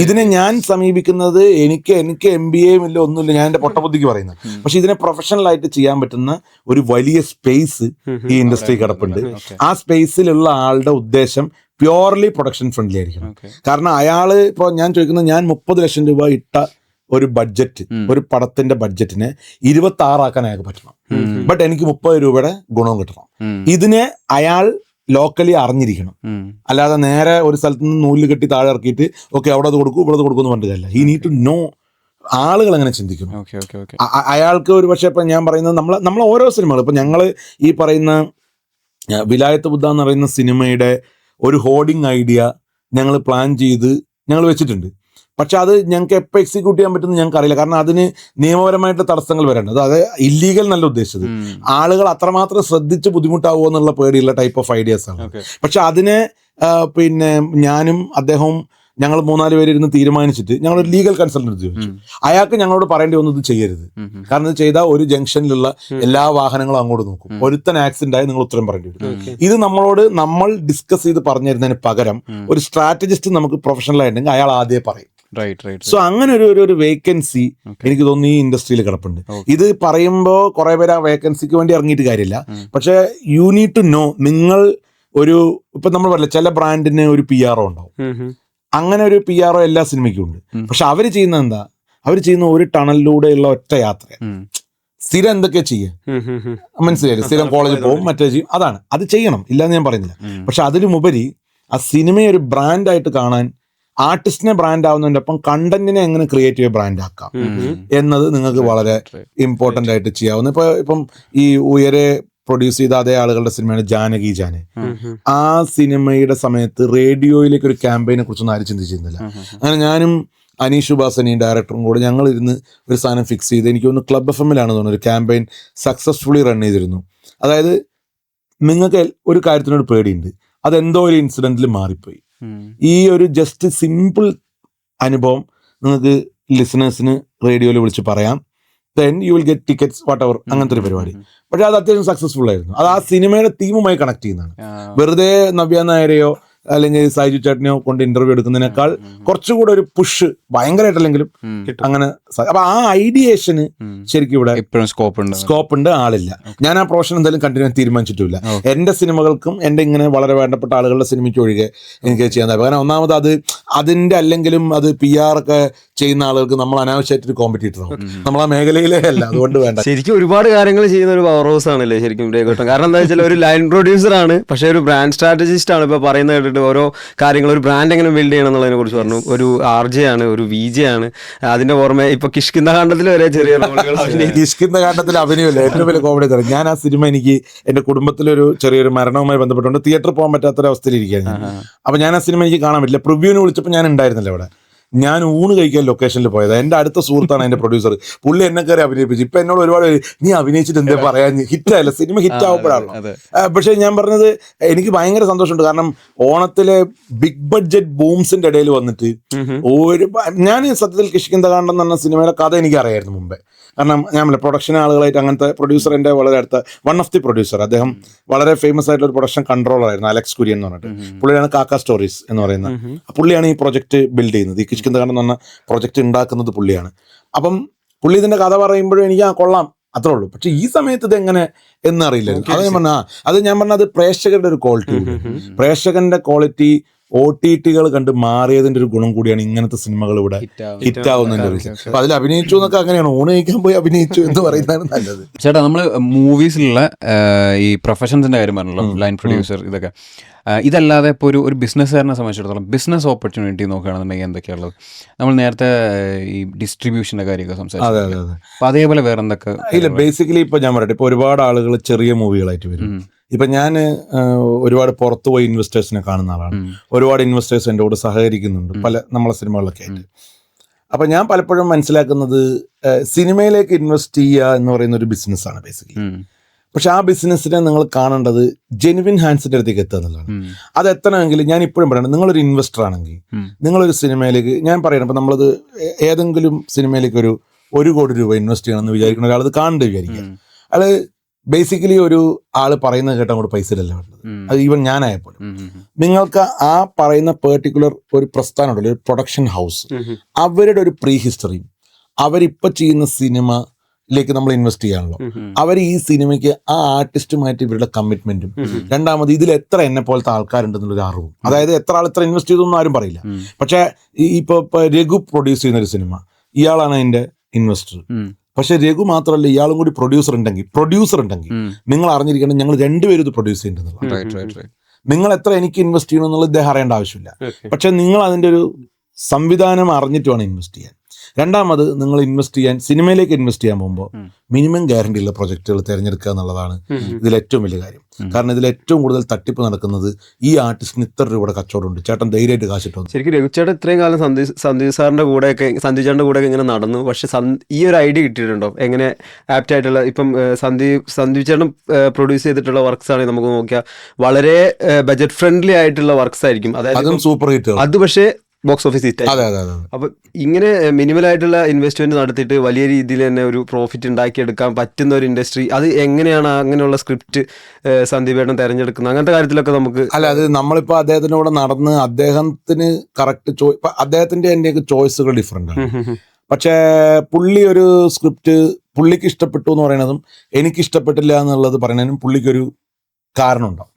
ഇതിനെ ഞാൻ സമീപിക്കുന്നത് എനിക്ക് MBA ഇല്ല, ഒന്നുമില്ല, ഞാൻ എൻ്റെ പൊട്ടബുദ്ധിക്ക് പറയുന്നത്. പക്ഷെ ഇതിനെ പ്രൊഫഷണൽ ആയിട്ട് ചെയ്യാൻ പറ്റുന്ന ഒരു വലിയ സ്പേസ് ഈ ഇൻഡസ്ട്രി കിടപ്പുണ്ട്. ആ സ്പേസിലുള്ള ആളുടെ ഉദ്ദേശം പ്യോർലി പ്രൊഡക്ഷൻ ഫ്രണ്ട്ലി ആയിരിക്കണം. കാരണം അയാള് ഇപ്പോൾ ഞാൻ ചോദിക്കുന്നത്, ഞാൻ 30 ലക്ഷം രൂപ ഇട്ട ഒരു ബഡ്ജറ്റ്, ഒരു പടത്തിന്റെ ബഡ്ജറ്റിനെ 26 ആക്കാൻ അയാൾക്ക് പറ്റണം. ബട്ട് എനിക്ക് 30 രൂപയുടെ ഗുണവും കിട്ടണം. ഇതിനെ അയാൾ ലോക്കലി അറിഞ്ഞിരിക്കണം. അല്ലാതെ നേരെ ഒരു സ്ഥലത്ത് നിന്ന് നൂല് കെട്ടി താഴെ ഇറക്കിയിട്ട് ഓക്കെ അവിടെ അത് കൊടുക്കും ഇവിടെ കൊടുക്കും എന്ന് പറഞ്ഞില്ല. ഹി നീഡ് ടു നോ ആളുകൾ അങ്ങനെ ചിന്തിക്കുന്നു. Okay okay okay. അയാൾക്ക് ഒരു പക്ഷേ ഇപ്പം ഞാൻ പറയുന്നത് നമ്മൾ ഓരോ സിനിമകൾ ഇപ്പം ഞങ്ങൾ ഈ പറയുന്ന വിലായത്ത് ബുദ്ധ എന്ന് പറയുന്ന സിനിമയുടെ ഒരു ഹോർഡിങ് ഐഡിയ ഞങ്ങൾ പ്ലാൻ ചെയ്ത് ഞങ്ങൾ വെച്ചിട്ടുണ്ട്. പക്ഷെ അത് ഞങ്ങൾക്ക് എപ്പോൾ എക്സിക്യൂട്ട് ചെയ്യാൻ പറ്റുമെന്ന് ഞങ്ങൾക്ക് അറിയില്ല. കാരണം അതിന് നിയമപരമായിട്ട് തടസ്സങ്ങൾ വരേണ്ടത്, അത് ഇല്ലീഗൽ നല്ല ഉദ്ദേശിച്ചത്. ആളുകൾ അത്രമാത്രം ശ്രദ്ധിച്ച് ബുദ്ധിമുട്ടാവുമോ എന്നുള്ള പേടിയുള്ള ടൈപ്പ് ഓഫ് ഐഡിയാസ് ആണ്. പക്ഷെ അതിനെ പിന്നെ ഞാനും അദ്ദേഹവും ഞങ്ങൾ 3-4 പേര് ഇരുന്ന് തീരുമാനിച്ചിട്ട് ഞങ്ങളൊരു ലീഗൽ കൺസൾട്ടൻറ്റ് ചോദിച്ചു. അയാൾക്ക് ഞങ്ങളോട് പറയേണ്ടി വന്നത് ഇത് ചെയ്യരുത്, കാരണം ഇത് ചെയ്താൽ ഒരു ജംഗ്ഷനിലുള്ള എല്ലാ വാഹനങ്ങളും അങ്ങോട്ട് നോക്കും, ഒരുത്തൻ ആക്സിഡന്റ് ആയി നിങ്ങൾ ഉത്തരം പറയേണ്ടി വരും. ഇത് നമ്മൾ ഡിസ്കസ് ചെയ്ത് പറഞ്ഞു തരുന്നതിന് പകരം ഒരു സ്ട്രാറ്റജിസ്റ്റ് നമുക്ക് പ്രൊഫഷണൽ ആയിട്ടുണ്ടെങ്കിൽ അയാൾ ആദ്യമേ പറയും. സോ അങ്ങനെ ഒരു വേക്കൻസി എനിക്ക് തോന്നുന്നു ഈ ഇൻഡസ്ട്രിയിൽ കിടപ്പുണ്ട്. ഇത് പറയുമ്പോൾ കുറെ പേര് ആ വേക്കൻസിക്ക് വേണ്ടി ഇറങ്ങിയിട്ട് കാര്യമില്ല. പക്ഷെ യു നീഡ് ടു നോ, നിങ്ങൾ ഒരു ഇപ്പൊ നമ്മൾ പറയില്ല ചില ബ്രാൻഡിന് ഒരു PR ഉണ്ടാവും, അങ്ങനെ ഒരു PR എല്ലാ സിനിമയ്ക്കും ഉണ്ട്. പക്ഷെ അവര് ചെയ്യുന്നത് എന്താ, അവർ ചെയ്യുന്ന ഒരു ടണലിലൂടെയുള്ള ഒറ്റ യാത്ര. സ്ഥിരം എന്തൊക്കെയാ ചെയ്യുക മനസ്സിലായില്ലേ, സ്ഥിരം കോളേജിൽ പോകും, മറ്റേ ചെയ്യും, അതാണ് അത് ചെയ്യണം, ഇല്ലാന്ന് ഞാൻ പറയുന്നില്ല. പക്ഷെ അതിലുമുപരി ആ സിനിമയെ ഒരു ബ്രാൻഡായിട്ട് കാണാൻ, ആർട്ടിസ്റ്റിനെ ബ്രാൻഡ് ആവുന്നതിൻ്റെ ഒപ്പം കണ്ടന്റിനെ എങ്ങനെ ക്രിയേറ്റീവ് ബ്രാൻഡ് ആക്കാം എന്നത് നിങ്ങൾക്ക് വളരെ ഇമ്പോർട്ടൻ്റ് ആയിട്ട് ചെയ്യാവുന്ന. ഇപ്പം ഈ ഉയരെ പ്രൊഡ്യൂസ് ചെയ്ത അതേ ആളുകളുടെ സിനിമയാണ് ജാനകി ജാനെ. ആ സിനിമയുടെ സമയത്ത് റേഡിയോയിലേക്ക് ഒരു ക്യാമ്പയിനെ കുറിച്ചൊന്നും ആരും ചിന്തിച്ചിരുന്നില്ല. അങ്ങനെ ഞാനും അനീഷ് ഉപാസനയും ഡയറക്ടറും കൂടെ ഞങ്ങൾ ഇരുന്ന് ഒരു സാധനം ഫിക്സ് ചെയ്ത്, എനിക്ക് തോന്നുന്നു ക്ലബ് FM-ലാണ് തോന്നുന്നു ഒരു ക്യാമ്പയിൻ സക്സസ്ഫുള്ളി റൺ ചെയ്തിരുന്നു. അതായത് നിങ്ങൾക്ക് ഒരു കാര്യത്തിനോട് പേടിയുണ്ട്, അതെന്തോ ഒരു ഇൻസിഡന്റിൽ മാറിപ്പോയി. ഈ ഒരു ജസ്റ്റ് സിമ്പിൾ അനുഭവം നിങ്ങൾക്ക് ലിസണേഴ്സിന് റേഡിയോയിൽ വിളിച്ച് പറയാം, then you will get tickets what ever, അങ്ങനത്തെ ഒരു പരിപാടി. പക്ഷെ അത് അത്യാവശ്യം സക്സസ്ഫുൾ ആയിരുന്നു. അത് ആ സിനിമയുടെ തീമുമായി കണക്ട് ചെയ്യുന്നതാണ്. വെറുതെ നവ്യ നായരെയോ അല്ലെങ്കിൽ സൈജു ചേട്ടനെയോ കൊണ്ട് ഇന്റർവ്യൂ എടുക്കുന്നതിനേക്കാൾ കുറച്ചുകൂടെ ഒരു പുഷ് ഭയങ്കരമായിട്ടല്ലെങ്കിലും അങ്ങനെ. അപ്പൊ ആ ഐഡിയേഷന് ശരിക്കും ഇവിടെ സ്കോപ്പ് ഉണ്ട്, ആളില്ല. ഞാൻ ആ പ്രൊഫഷൻ എന്തായാലും കണ്ടിന്യൂ തീരുമാനിച്ചിട്ടില്ല. എന്റെ സിനിമകൾക്കും എന്റെ ഇങ്ങനെ വളരെ വേണ്ടപ്പെട്ട ആളുകളുടെ സിനിമയ്ക്ക് ഒഴികെ എനിക്ക് ചെയ്യാൻ താല്പര്യം. കാരണം ഒന്നാമത് അതിന്റെ അല്ലെങ്കിലും അത് PR ഒക്കെ ചെയ്യുന്ന ആളുകൾക്ക് നമ്മൾ അനാവശ്യമായിട്ടൊരു കോമ്പറ്റീറ്റർ ആവും, നമ്മൾ ആ മേഖലയിലേ അല്ല, അതുകൊണ്ട് വേണ്ട. ശരിക്കും ഒരുപാട് കാര്യങ്ങൾ ചെയ്യുന്ന ഒരു പവർ ഹൗസ് ആണല്ലേ ശരിക്കും രഘുവേട്ടൻ. കാരണം എന്താ വെച്ചാൽ ഒരു ലൈൻ പ്രൊഡ്യൂസർ ആണ്, പക്ഷേ ഒരു ബ്രാൻഡ് സ്ട്രാറ്റജിസ്റ്റ് ആണ്. ഇപ്പൊ പറയുന്നത് കേട്ടിട്ട് ഓരോ കാര്യങ്ങൾ, ഒരു ബ്രാൻഡ് എങ്ങനെ ബിൽഡ് ചെയ്യണം എന്നുള്ളതിനെ കുറിച്ച് പറഞ്ഞു. ഒരു RJ ആണ്, ഒരു VJ ആണ്. അതിന്റെ പുറമെ ഇപ്പൊ കിഷ്കിന്ദ കാണ്ഡത്തിൽ വരെ ചെറിയ കിഷ്കിന്ദ കാണ്ഡത്തിൽ അഭിനയമില്ല, ഏറ്റവും വലിയ കോമഡി തരാം. ഞാൻ ആ സിനിമ എനിക്ക് എന്റെ കുടുംബത്തിലൊരു ചെറിയൊരു മരണവുമായി ബന്ധപ്പെട്ടുകൊണ്ട് തിയേറ്ററിൽ പോകാൻ പറ്റാത്തൊരവസ്ഥയിലിരിക്കുകയാണ്. അപ്പൊ ഞാൻ ആ സിനിമ എനിക്ക് കാണാൻ പറ്റില്ല. പ്രിവ്യൂവിന് വിളിച്ചപ്പോൾ ഞാൻ ഉണ്ടായിരുന്നില്ല അവിടെ. ഞാൻ ഊണ് കഴിക്കാൻ ലൊക്കേഷനിൽ പോയത്. എൻ്റെ അടുത്ത സുഹൃത്താണ് എൻ്റെ പ്രൊഡ്യൂസർ. പുള്ളി എന്നെ കയറി അഭിനയിപ്പിച്ചു. ഇപ്പൊ എന്നോട് ഒരുപാട് നീ അഭിനയിച്ചിട്ട് എന്താ പറയാ, ഹിറ്റായല്ല സിനിമ, ഹിറ്റ് ആവുമ്പോഴാണല്ലോ. പക്ഷെ ഞാൻ പറഞ്ഞത് എനിക്ക് ഭയങ്കര സന്തോഷമുണ്ട്. കാരണം ഓണത്തിലെ ബിഗ് ബഡ്ജറ്റ് ബൂംസിന്റെ ഇടയിൽ വന്നിട്ട് ഞാൻ സത്യത്തിൽ കിഷ്കിന്ദ കാണ്ഡം എന്ന് പറഞ്ഞ സിനിമയുടെ കഥ എനിക്ക് അറിയായിരുന്നു മുമ്പേ. കാരണം ഞാൻ പ്രൊഡക്ഷൻ ആളുകളായിട്ട് അങ്ങനത്തെ പ്രൊഡ്യൂസർ എൻ്റെ വളരെ അടുത്ത വൺ ഓഫ് ദി പ്രൊഡ്യൂസർ, അദ്ദേഹം വളരെ ഫേമസ് ആയിട്ടുള്ള ഒരു പ്രൊഡക്ഷൻ കൺട്രോളർ ആയിരുന്നു, അലക്സ് കുര്യൻ എന്ന് പറഞ്ഞിട്ട്. പുള്ളിയാണ് കാക്ക സ്റ്റോറീസ് എന്ന് പറയുന്ന, പുള്ളിയാണ് ഈ പ്രൊജക്ട് ബിൽഡ് ചെയ്യുന്നത്. ഈ കിഷ്കിന്ദ കാണ്ഡം എന്ന് പറഞ്ഞ പ്രൊജക്ട് ഉണ്ടാക്കുന്നത് പുള്ളിയാണ്. അപ്പം പുള്ളി ഇതിന്റെ കഥ പറയുമ്പോഴും എനിക്ക് കൊള്ളാം, അത്രേ ഉള്ളൂ. പക്ഷെ ഈ സമയത്ത് ഇത് എങ്ങനെ എന്നറിയില്ലായിരുന്നു. അത് ഞാൻ പറഞ്ഞത് പ്രേക്ഷകരുടെ ഒരു ക്വാളിറ്റി, പ്രേക്ഷകന്റെ ക്വാളിറ്റി OTT-കൾ കണ്ട് മാറിയതിന്റെ ഒരു ഗുണം കൂടിയാണ് ഇങ്ങനത്തെ സിനിമകൾ ഇവിടെ ഹിറ്റാവുന്നതിന്റെ ഒരു വിഷയം. അപ്പൊ അതിൽ അഭിനയിച്ചു എന്നൊക്കെ അങ്ങനെയാണ്, ഊണ് കഴിക്കാൻ പോയി അഭിനയിച്ചു എന്ന് പറയുന്നതാണ് നല്ലത്. ചേട്ടാ, നമ്മള് മൂവീസിലുള്ള ഈ പ്രൊഫഷൻസിന്റെ കാര്യം പറഞ്ഞല്ലോ, ലൈൻ പ്രൊഡ്യൂസർ, ഇതൊക്കെ ഇതല്ലാതെ ഇപ്പോൾ ഒരു ബിസിനസ്സുകാരനെ സംബന്ധിച്ചിടത്തോളം ബിസിനസ് ഓപ്പർച്യൂണിറ്റി നോക്കുകയാണെന്നുണ്ടെങ്കിൽ എന്തൊക്കെയുള്ളത്? നമ്മൾ നേരത്തെ ഈ ഡിസ്ട്രിബ്യൂഷന്റെ കാര്യമൊക്കെ സംസാരിച്ചു. അപ്പൊ അതേപോലെ വേറെ എന്തൊക്കെ? ഇല്ല, ബേസിക്കലി ഇപ്പൊ ഞാൻ പറയട്ടെ, ഇപ്പൊ ഒരുപാട് ആളുകൾ ചെറിയ മൂവികളായിട്ട് വരും. ഇപ്പൊ ഞാൻ ഒരുപാട് പുറത്തു പോയി ഇൻവെസ്റ്റേഴ്സിനെ കാണുന്ന ആളാണ്. ഒരുപാട് ഇൻവെസ്റ്റേഴ്സ് എൻ്റെ കൂടെ സഹകരിക്കുന്നുണ്ട് പല നമ്മളെ സിനിമകളിലൊക്കെ ആയിട്ട്. അപ്പൊ ഞാൻ പലപ്പോഴും മനസ്സിലാക്കുന്നത് സിനിമയിലേക്ക് ഇൻവെസ്റ്റ് ചെയ്യുക എന്ന് പറയുന്ന ഒരു ബിസിനസ്സാണ് ബേസിക്കലി. പക്ഷെ ആ ബിസിനസ്സിനെ നിങ്ങൾ കാണേണ്ടത് ജെനുവിൻ ഹാൻഡ്സിന്റെ അടുത്തേക്ക് എത്തുക എന്നുള്ളതാണ്. അത് എത്തണമെങ്കിൽ ഞാൻ ഇപ്പോഴും പറയണം, നിങ്ങളൊരു ഇൻവെസ്റ്റർ ആണെങ്കിൽ നിങ്ങളൊരു സിനിമയിലേക്ക്, ഞാൻ പറയണം, ഇപ്പം നമ്മളത് ഏതെങ്കിലും സിനിമയിലേക്ക് ഒരു 1 കോടി രൂപ ഇൻവെസ്റ്റ് ചെയ്യണമെന്ന് വിചാരിക്കുന്ന ഒരാൾ അത് കാണേണ്ടി വിചാരിക്കുക. അത് ബേസിക്കലി ഒരു ആള് പറയുന്നത് കേട്ടാൽ കൂടെ പൈസ അല്ല വേണ്ടത്. അത് ഈവൻ ഞാനായപ്പോഴും നിങ്ങൾക്ക് ആ പറയുന്ന പെർട്ടിക്കുലർ ഒരു പ്രസ്ഥാനം ഉണ്ടല്ലോ, ഒരു പ്രൊഡക്ഷൻ ഹൗസ്, അവരുടെ ഒരു പ്രീ ഹിസ്റ്ററിയും അവരിപ്പോൾ ചെയ്യുന്ന സിനിമയിലേക്ക് നമ്മൾ ഇൻവെസ്റ്റ് ചെയ്യാണല്ലോ, അവർ ഈ സിനിമയ്ക്ക് ആ ആർട്ടിസ്റ്റുമായിട്ട് ഇവരുടെ കമ്മിറ്റ്മെന്റും, രണ്ടാമത് ഇതിൽ എത്ര എന്നെ പോലത്തെ ആൾക്കാരുണ്ടെന്നുള്ളൊരു അറിവും, അതായത് എത്ര ആൾ എത്ര ഇൻവെസ്റ്റ് ചെയ്തൊന്നും ആരും പറയില്ല. പക്ഷെ ഇപ്പോൾ രഘു പ്രൊഡ്യൂസ് ചെയ്യുന്ന ഒരു സിനിമ, ഇയാളാണ് അതിന്റെ ഇൻവെസ്റ്റർ. പക്ഷെ രഘു മാത്രമല്ല, ഇയാളും കൂടി പ്രൊഡ്യൂസർ ഉണ്ടെങ്കിൽ നിങ്ങൾ അറിഞ്ഞിരിക്കണം, ഞങ്ങൾ രണ്ടുപേരും ഇത് പ്രൊഡ്യൂസ് ചെയ്യേണ്ടത്. നിങ്ങൾ എത്ര എനിക്ക് ഇൻവെസ്റ്റ് ചെയ്യണം എന്നുള്ളത് ഇദ്ദേഹം അറിയേണ്ട ആവശ്യമില്ല. പക്ഷെ നിങ്ങൾ അതിന്റെ ഒരു സംവിധാനം അറിഞ്ഞിട്ട് വേണം ഇൻവെസ്റ്റ് ചെയ്യാൻ. രണ്ടാമത് നിങ്ങൾ സിനിമയിലേക്ക് ഇൻവെസ്റ്റ് ചെയ്യാൻ പോകുമ്പോൾ മിനിമം ഗ്യാരണ്ടി ഉള്ള പ്രൊജക്റ്റുകൾ തിരഞ്ഞെടുക്കുക എന്നുള്ളതാണ് ഇതിൽ ഏറ്റവും വലിയ കാര്യം. കാരണം ഇതിൽ ഏറ്റവും കൂടുതൽ തട്ടിപ്പ് നടക്കുന്നത് ഈ ആർട്ടിസ്റ്റിന് ഇത്ര രൂപയുടെ കച്ചവടമുണ്ട്, ചേട്ടൻ ധൈര്യമായിട്ട് കാശിട്ട് വന്നു. ശരിക്കും രഘുചേട്ടൻ ഇത്രയും കാലം സന്ദീപ് സാറിന്റെ കൂടെയൊക്കെ സന്ദീപ് ചേട്ടൻ്റെ കൂടെയൊക്കെ ഇങ്ങനെ നടന്നു. പക്ഷെ ഈ ഒരു ഐഡിയ കിട്ടിയിട്ടുണ്ടോ എങ്ങനെ ആപ്റ്റ് ആയിട്ടുള്ള ഇപ്പം സന്ദീപ് ചേട്ടൻ പ്രൊഡ്യൂസ് ചെയ്തിട്ടുള്ള വർക്ക്സ് ആണെങ്കിൽ നമുക്ക് നോക്കിയാൽ വളരെ ബജറ്റ് ഫ്രണ്ട്ലി ആയിട്ടുള്ള വർക്ക്സ് ആയിരിക്കും. അതും സൂപ്പർ ഹിറ്റ്. അത് പക്ഷേ ബോക്സ് ഓഫീസ് ഹിറ്റ്. അതെ. അപ്പൊ ഇങ്ങനെ മിനിമൽ ആയിട്ടുള്ള ഇൻവെസ്റ്റ്മെന്റ് നടത്തിയിട്ട് വലിയ രീതിയിൽ തന്നെ ഒരു പ്രോഫിറ്റ് ഉണ്ടാക്കിയെടുക്കാൻ പറ്റുന്ന ഒരു ഇൻഡസ്ട്രി, അത് എങ്ങനെയാണ് അങ്ങനെയുള്ള സ്ക്രിപ്റ്റ് സന്ദീപ് ഏട്ടൻ തെരഞ്ഞെടുക്കുന്നത്? അങ്ങനത്തെ കാര്യത്തിലൊക്കെ നമുക്ക് അത് നമ്മളിപ്പോ അദ്ദേഹത്തിന്റെ കൂടെ നടന്ന് അദ്ദേഹത്തിന് കറക്റ്റ് അദ്ദേഹത്തിന്റെ എന്റെയൊക്കെ ചോയ്സുകൾ ഡിഫറെന്റ് ആണ്. പക്ഷേ പുള്ളി ഒരു സ്ക്രിപ്റ്റ് പുള്ളിക്ക് ഇഷ്ടപ്പെട്ടു എന്ന് പറയുന്നതും എനിക്ക് ഇഷ്ടപ്പെട്ടില്ല എന്നുള്ളത് പറയുന്നതിനും പുള്ളിക്കൊരു കാരണമുണ്ടാവും.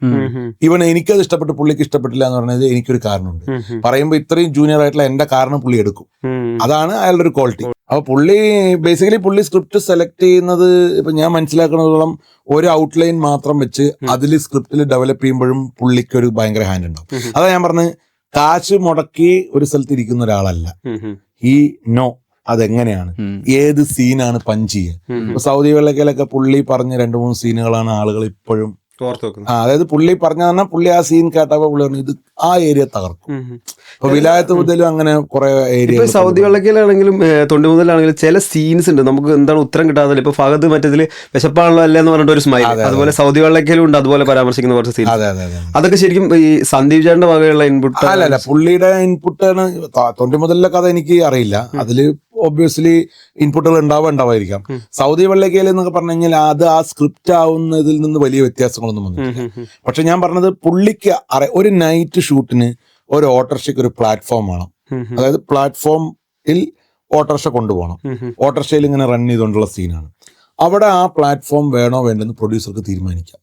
ഈവൻ എനിക്കത് ഇഷ്ടപ്പെട്ട് പുള്ളിക്ക് ഇഷ്ടപ്പെട്ടില്ല എന്ന് പറയുന്നത് എനിക്കൊരു കാരണമുണ്ട്. പറയുമ്പോൾ ഇത്രയും ജൂനിയർ ആയിട്ടുള്ള എന്റെ കാരണം പുള്ളി എടുക്കും. അതാണ് അയാളുടെ ഒരു ക്വാളിറ്റി. അപ്പൊ പുള്ളി സ്ക്രിപ്റ്റ് സെലക്ട് ചെയ്യുന്നത് ഇപ്പൊ ഞാൻ മനസ്സിലാക്കുന്നതോളം ഒരു ഔട്ട്ലൈൻ മാത്രം വെച്ച് അതിൽ സ്ക്രിപ്റ്റിൽ ഡെവലപ്പ് ചെയ്യുമ്പോഴും പുള്ളിക്കൊരു ഭയങ്കര ഹാൻഡ് ഉണ്ടാവും. അതാ ഞാൻ പറഞ്ഞത്, കാശ് മുടക്കി ഒരു സ്ഥലത്ത് ഇരിക്കുന്ന ഒരാളല്ല. ഈ നോ അതെങ്ങനെയാണ്, ഏത് സീനാണ് പഞ്ച് ചെയ്യുക. ഇപ്പൊ സൗദി വെള്ളക്കയിലൊക്കെ പുള്ളി പറഞ്ഞ 2-3 സീനുകളാണ് ആളുകൾ ഇപ്പോഴും അതായത് പുള്ളി പറഞ്ഞ പുള്ളി ആ സീൻ കേട്ടപ്പോ പുള്ളി പറഞ്ഞു ഇത് ആ ഏരിയ തകർക്കും. അപ്പൊ വിലായത്ത് മുതലും അങ്ങനെ കുറെ ഏരിയ, സൗദി വെള്ളക്കയിലാണെങ്കിലും തൊണ്ടി മുതലാണെങ്കിലും ചില സീൻസ് ഉണ്ട് നമുക്ക് എന്താണ് ഉത്തരം കിട്ടാതെ. ഇപ്പൊ ഫഹദ് മറ്റേതില് വിശപ്പാണല്ലോ അല്ലേ എന്ന് പറഞ്ഞിട്ട് ഒരു സ്മൈൽ, അതുപോലെ സൗദി വെള്ളക്കയിലും ഉണ്ട് അതുപോലെ പരാമർശിക്കുന്ന കുറച്ച് സീൻ. അതൊക്കെ ശരിക്കും ഈ സന്ദീപ് ചേട്ടന്റെ വകയുള്ള ഇൻപുട്ട് അല്ല, പുള്ളിയുടെ ഇൻപുട്ടാണ്. തൊണ്ടി മുതലിലെ കഥ എനിക്ക് അറിയില്ല, അതില് ഒബ്വിയസ്ലി ഇൻപുട്ടുകൾ ഉണ്ടാവായിരിക്കാം. സൗദി വെള്ളക്കയിൽ എന്നൊക്കെ പറഞ്ഞു കഴിഞ്ഞാൽ അത് ആ സ്ക്രിപ്റ്റ് ആവുന്നതിൽ നിന്ന് വലിയ വ്യത്യാസങ്ങളൊന്നും വന്നിട്ടില്ല. പക്ഷെ ഞാൻ പറഞ്ഞത് പുള്ളിക്ക് ഒരു നൈറ്റ് ഷൂട്ടിന് ഒരു ഓട്ടോറിക്ഷയ്ക്ക് ഒരു പ്ലാറ്റ്ഫോം വേണം. അതായത് പ്ലാറ്റ്ഫോമിൽ ഓട്ടോറിക്ഷ കൊണ്ടുപോകണം. ഓട്ടോറിക്ഷയിൽ ഇങ്ങനെ റൺ ചെയ്തുകൊണ്ടുള്ള സീനാണ്. അവിടെ ആ പ്ലാറ്റ്ഫോം വേണോ വേണ്ടെന്ന് പ്രൊഡ്യൂസർക്ക് തീരുമാനിക്കാം.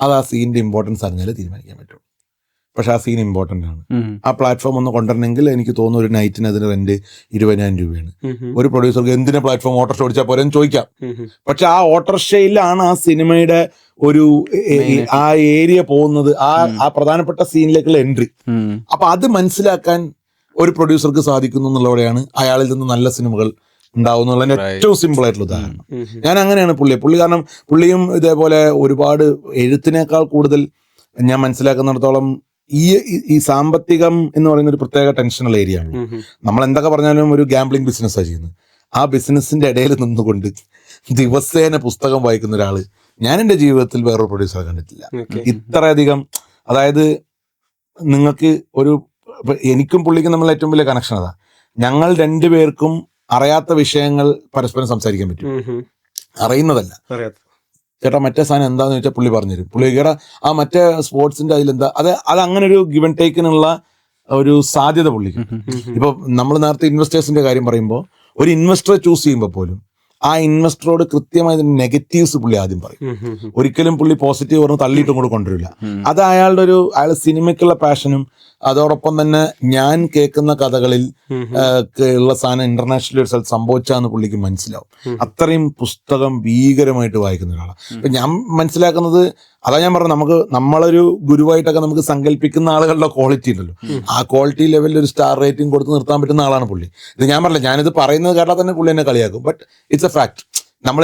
അത് ആ സീനിന്റെ ഇമ്പോർട്ടൻസ് അറിഞ്ഞാലേ തീരുമാനിക്കാൻ പറ്റും. പക്ഷെ ആ സീൻ ഇമ്പോർട്ടന്റ് ആണ്. ആ പ്ലാറ്റ്ഫോം ഒന്ന് കൊണ്ടുവരണമെങ്കിൽ എനിക്ക് തോന്നുന്നു ഒരു നൈറ്റിന് അതിന് റെന്റ് 20,000 രൂപയാണ്. ഒരു പ്രൊഡ്യൂസർക്ക് എന്തിനാ പ്ലാറ്റ്ഫോം ഓട്ടോറിക്ഷ ഓടിച്ചാൽ പോരെന്ന് ചോദിക്കാം. പക്ഷെ ആ ഓട്ടോറിക്ഷയിലാണ് ആ സിനിമയുടെ ഒരു ആ ഏരിയ പോകുന്നത്, ആ പ്രധാനപ്പെട്ട സീനിലേക്കുള്ള എൻട്രി. അപ്പൊ അത് മനസ്സിലാക്കാൻ ഒരു പ്രൊഡ്യൂസർക്ക് സാധിക്കുന്നു എന്നുള്ളതോടെയാണ് അയാളിൽ നിന്ന് നല്ല സിനിമകൾ ഉണ്ടാവുന്നതിന് ഏറ്റവും സിമ്പിൾ ആയിട്ടുള്ള ഉദാഹരണം. ഞാൻ അങ്ങനെയാണ് പുള്ളി കാരണം പുള്ളിയും ഇതേപോലെ ഒരുപാട് എഴുത്തിനേക്കാൾ കൂടുതൽ ഞാൻ മനസ്സിലാക്കുന്നിടത്തോളം ഈ സാമ്പത്തികം എന്ന് പറയുന്ന ഒരു പ്രത്യേക ടെൻഷനുള്ള ഏരിയ ആണ്. നമ്മൾ എന്തൊക്കെ പറഞ്ഞാലും ഒരു ഗാംബ്ലിംഗ് ബിസിനസ്സാണ് ചെയ്യുന്നത്. ആ ബിസിനസിന്റെ ഇടയിൽ നിന്നുകൊണ്ട് ദിവസേന പുസ്തകം വായിക്കുന്ന ഒരാള് ഞാൻ എൻ്റെ ജീവിതത്തിൽ വേറൊരു പ്രൊഡ്യൂസറെ കണ്ടിട്ടില്ല. ഇത്രയധികം, അതായത് നിങ്ങൾക്ക് എനിക്കും പുള്ളിക്കും നമ്മൾ ഏറ്റവും വലിയ കണക്ഷൻ അതാ. ഞങ്ങൾ രണ്ടുപേർക്കും അറിയാത്ത വിഷയങ്ങൾ പരസ്പരം സംസാരിക്കാൻ പറ്റും. അറിയുന്നതല്ല, ചേട്ടാ മറ്റേ സാധനം എന്താന്ന് ചോദിച്ചാൽ പുള്ളി പറഞ്ഞുതരും. പുള്ളി കേട്ടാ ആ മറ്റേ സ്പോർട്സിന്റെ അതിലെന്താ അത് അങ്ങനെ ഒരു ഗിവ് ആൻഡ് ടേക്കിനുള്ള ഒരു സാധ്യത പുള്ളിക്ക്. ഇപ്പൊ നമ്മൾ നേരത്തെ ഇൻവെസ്റ്റേഴ്സിന്റെ കാര്യം പറയുമ്പോൾ ഒരു ഇൻവെസ്റ്ററെ ചൂസ് ചെയ്യുമ്പോൾ പോലും ആ ഇൻവെസ്റ്ററോട് കൃത്യമായി നെഗറ്റീവ്സ് പുള്ളി ആദ്യം പറയും. ഒരിക്കലും പുള്ളി പോസിറ്റീവ് പറഞ്ഞ് തള്ളിയിട്ടും കൂടെ കൊണ്ടുവരില്ല. അത് അയാളുടെ സിനിമയ്ക്കുള്ള പാഷനും അതോടൊപ്പം തന്നെ ഞാൻ കേൾക്കുന്ന കഥകളിൽ ഉള്ള സാധനം ഇന്റർനാഷണൽ ഒരു സ്ഥലത്ത് സംഭവിച്ചാന്ന് പുള്ളിക്ക് മനസ്സിലാവും. അത്രയും പുസ്തകം ഭീകരമായിട്ട് വായിക്കുന്ന ഒരാളാണ്. ഇപ്പൊ ഞാൻ മനസ്സിലാക്കുന്നത് അതാ ഞാൻ പറഞ്ഞത്, നമ്മളൊരു ഗുരുവായിട്ടൊക്കെ നമുക്ക് സങ്കല്പിക്കുന്ന ആളുകളുടെ ക്വാളിറ്റി ഉണ്ടല്ലോ, ആ ക്വാളിറ്റി ലെവലിൽ ഒരു സ്റ്റാർ റേറ്റിംഗ് കൊടുത്ത് നിർത്താൻ പറ്റുന്ന ആളാണ് പുള്ളി. ഇത് ഞാൻ പറഞ്ഞില്ല, ഞാനിത് പറയുന്നത് കേട്ടാൽ തന്നെ പുള്ളി എന്നെ കളിയാക്കും. But it's A fact. നമ്മൾ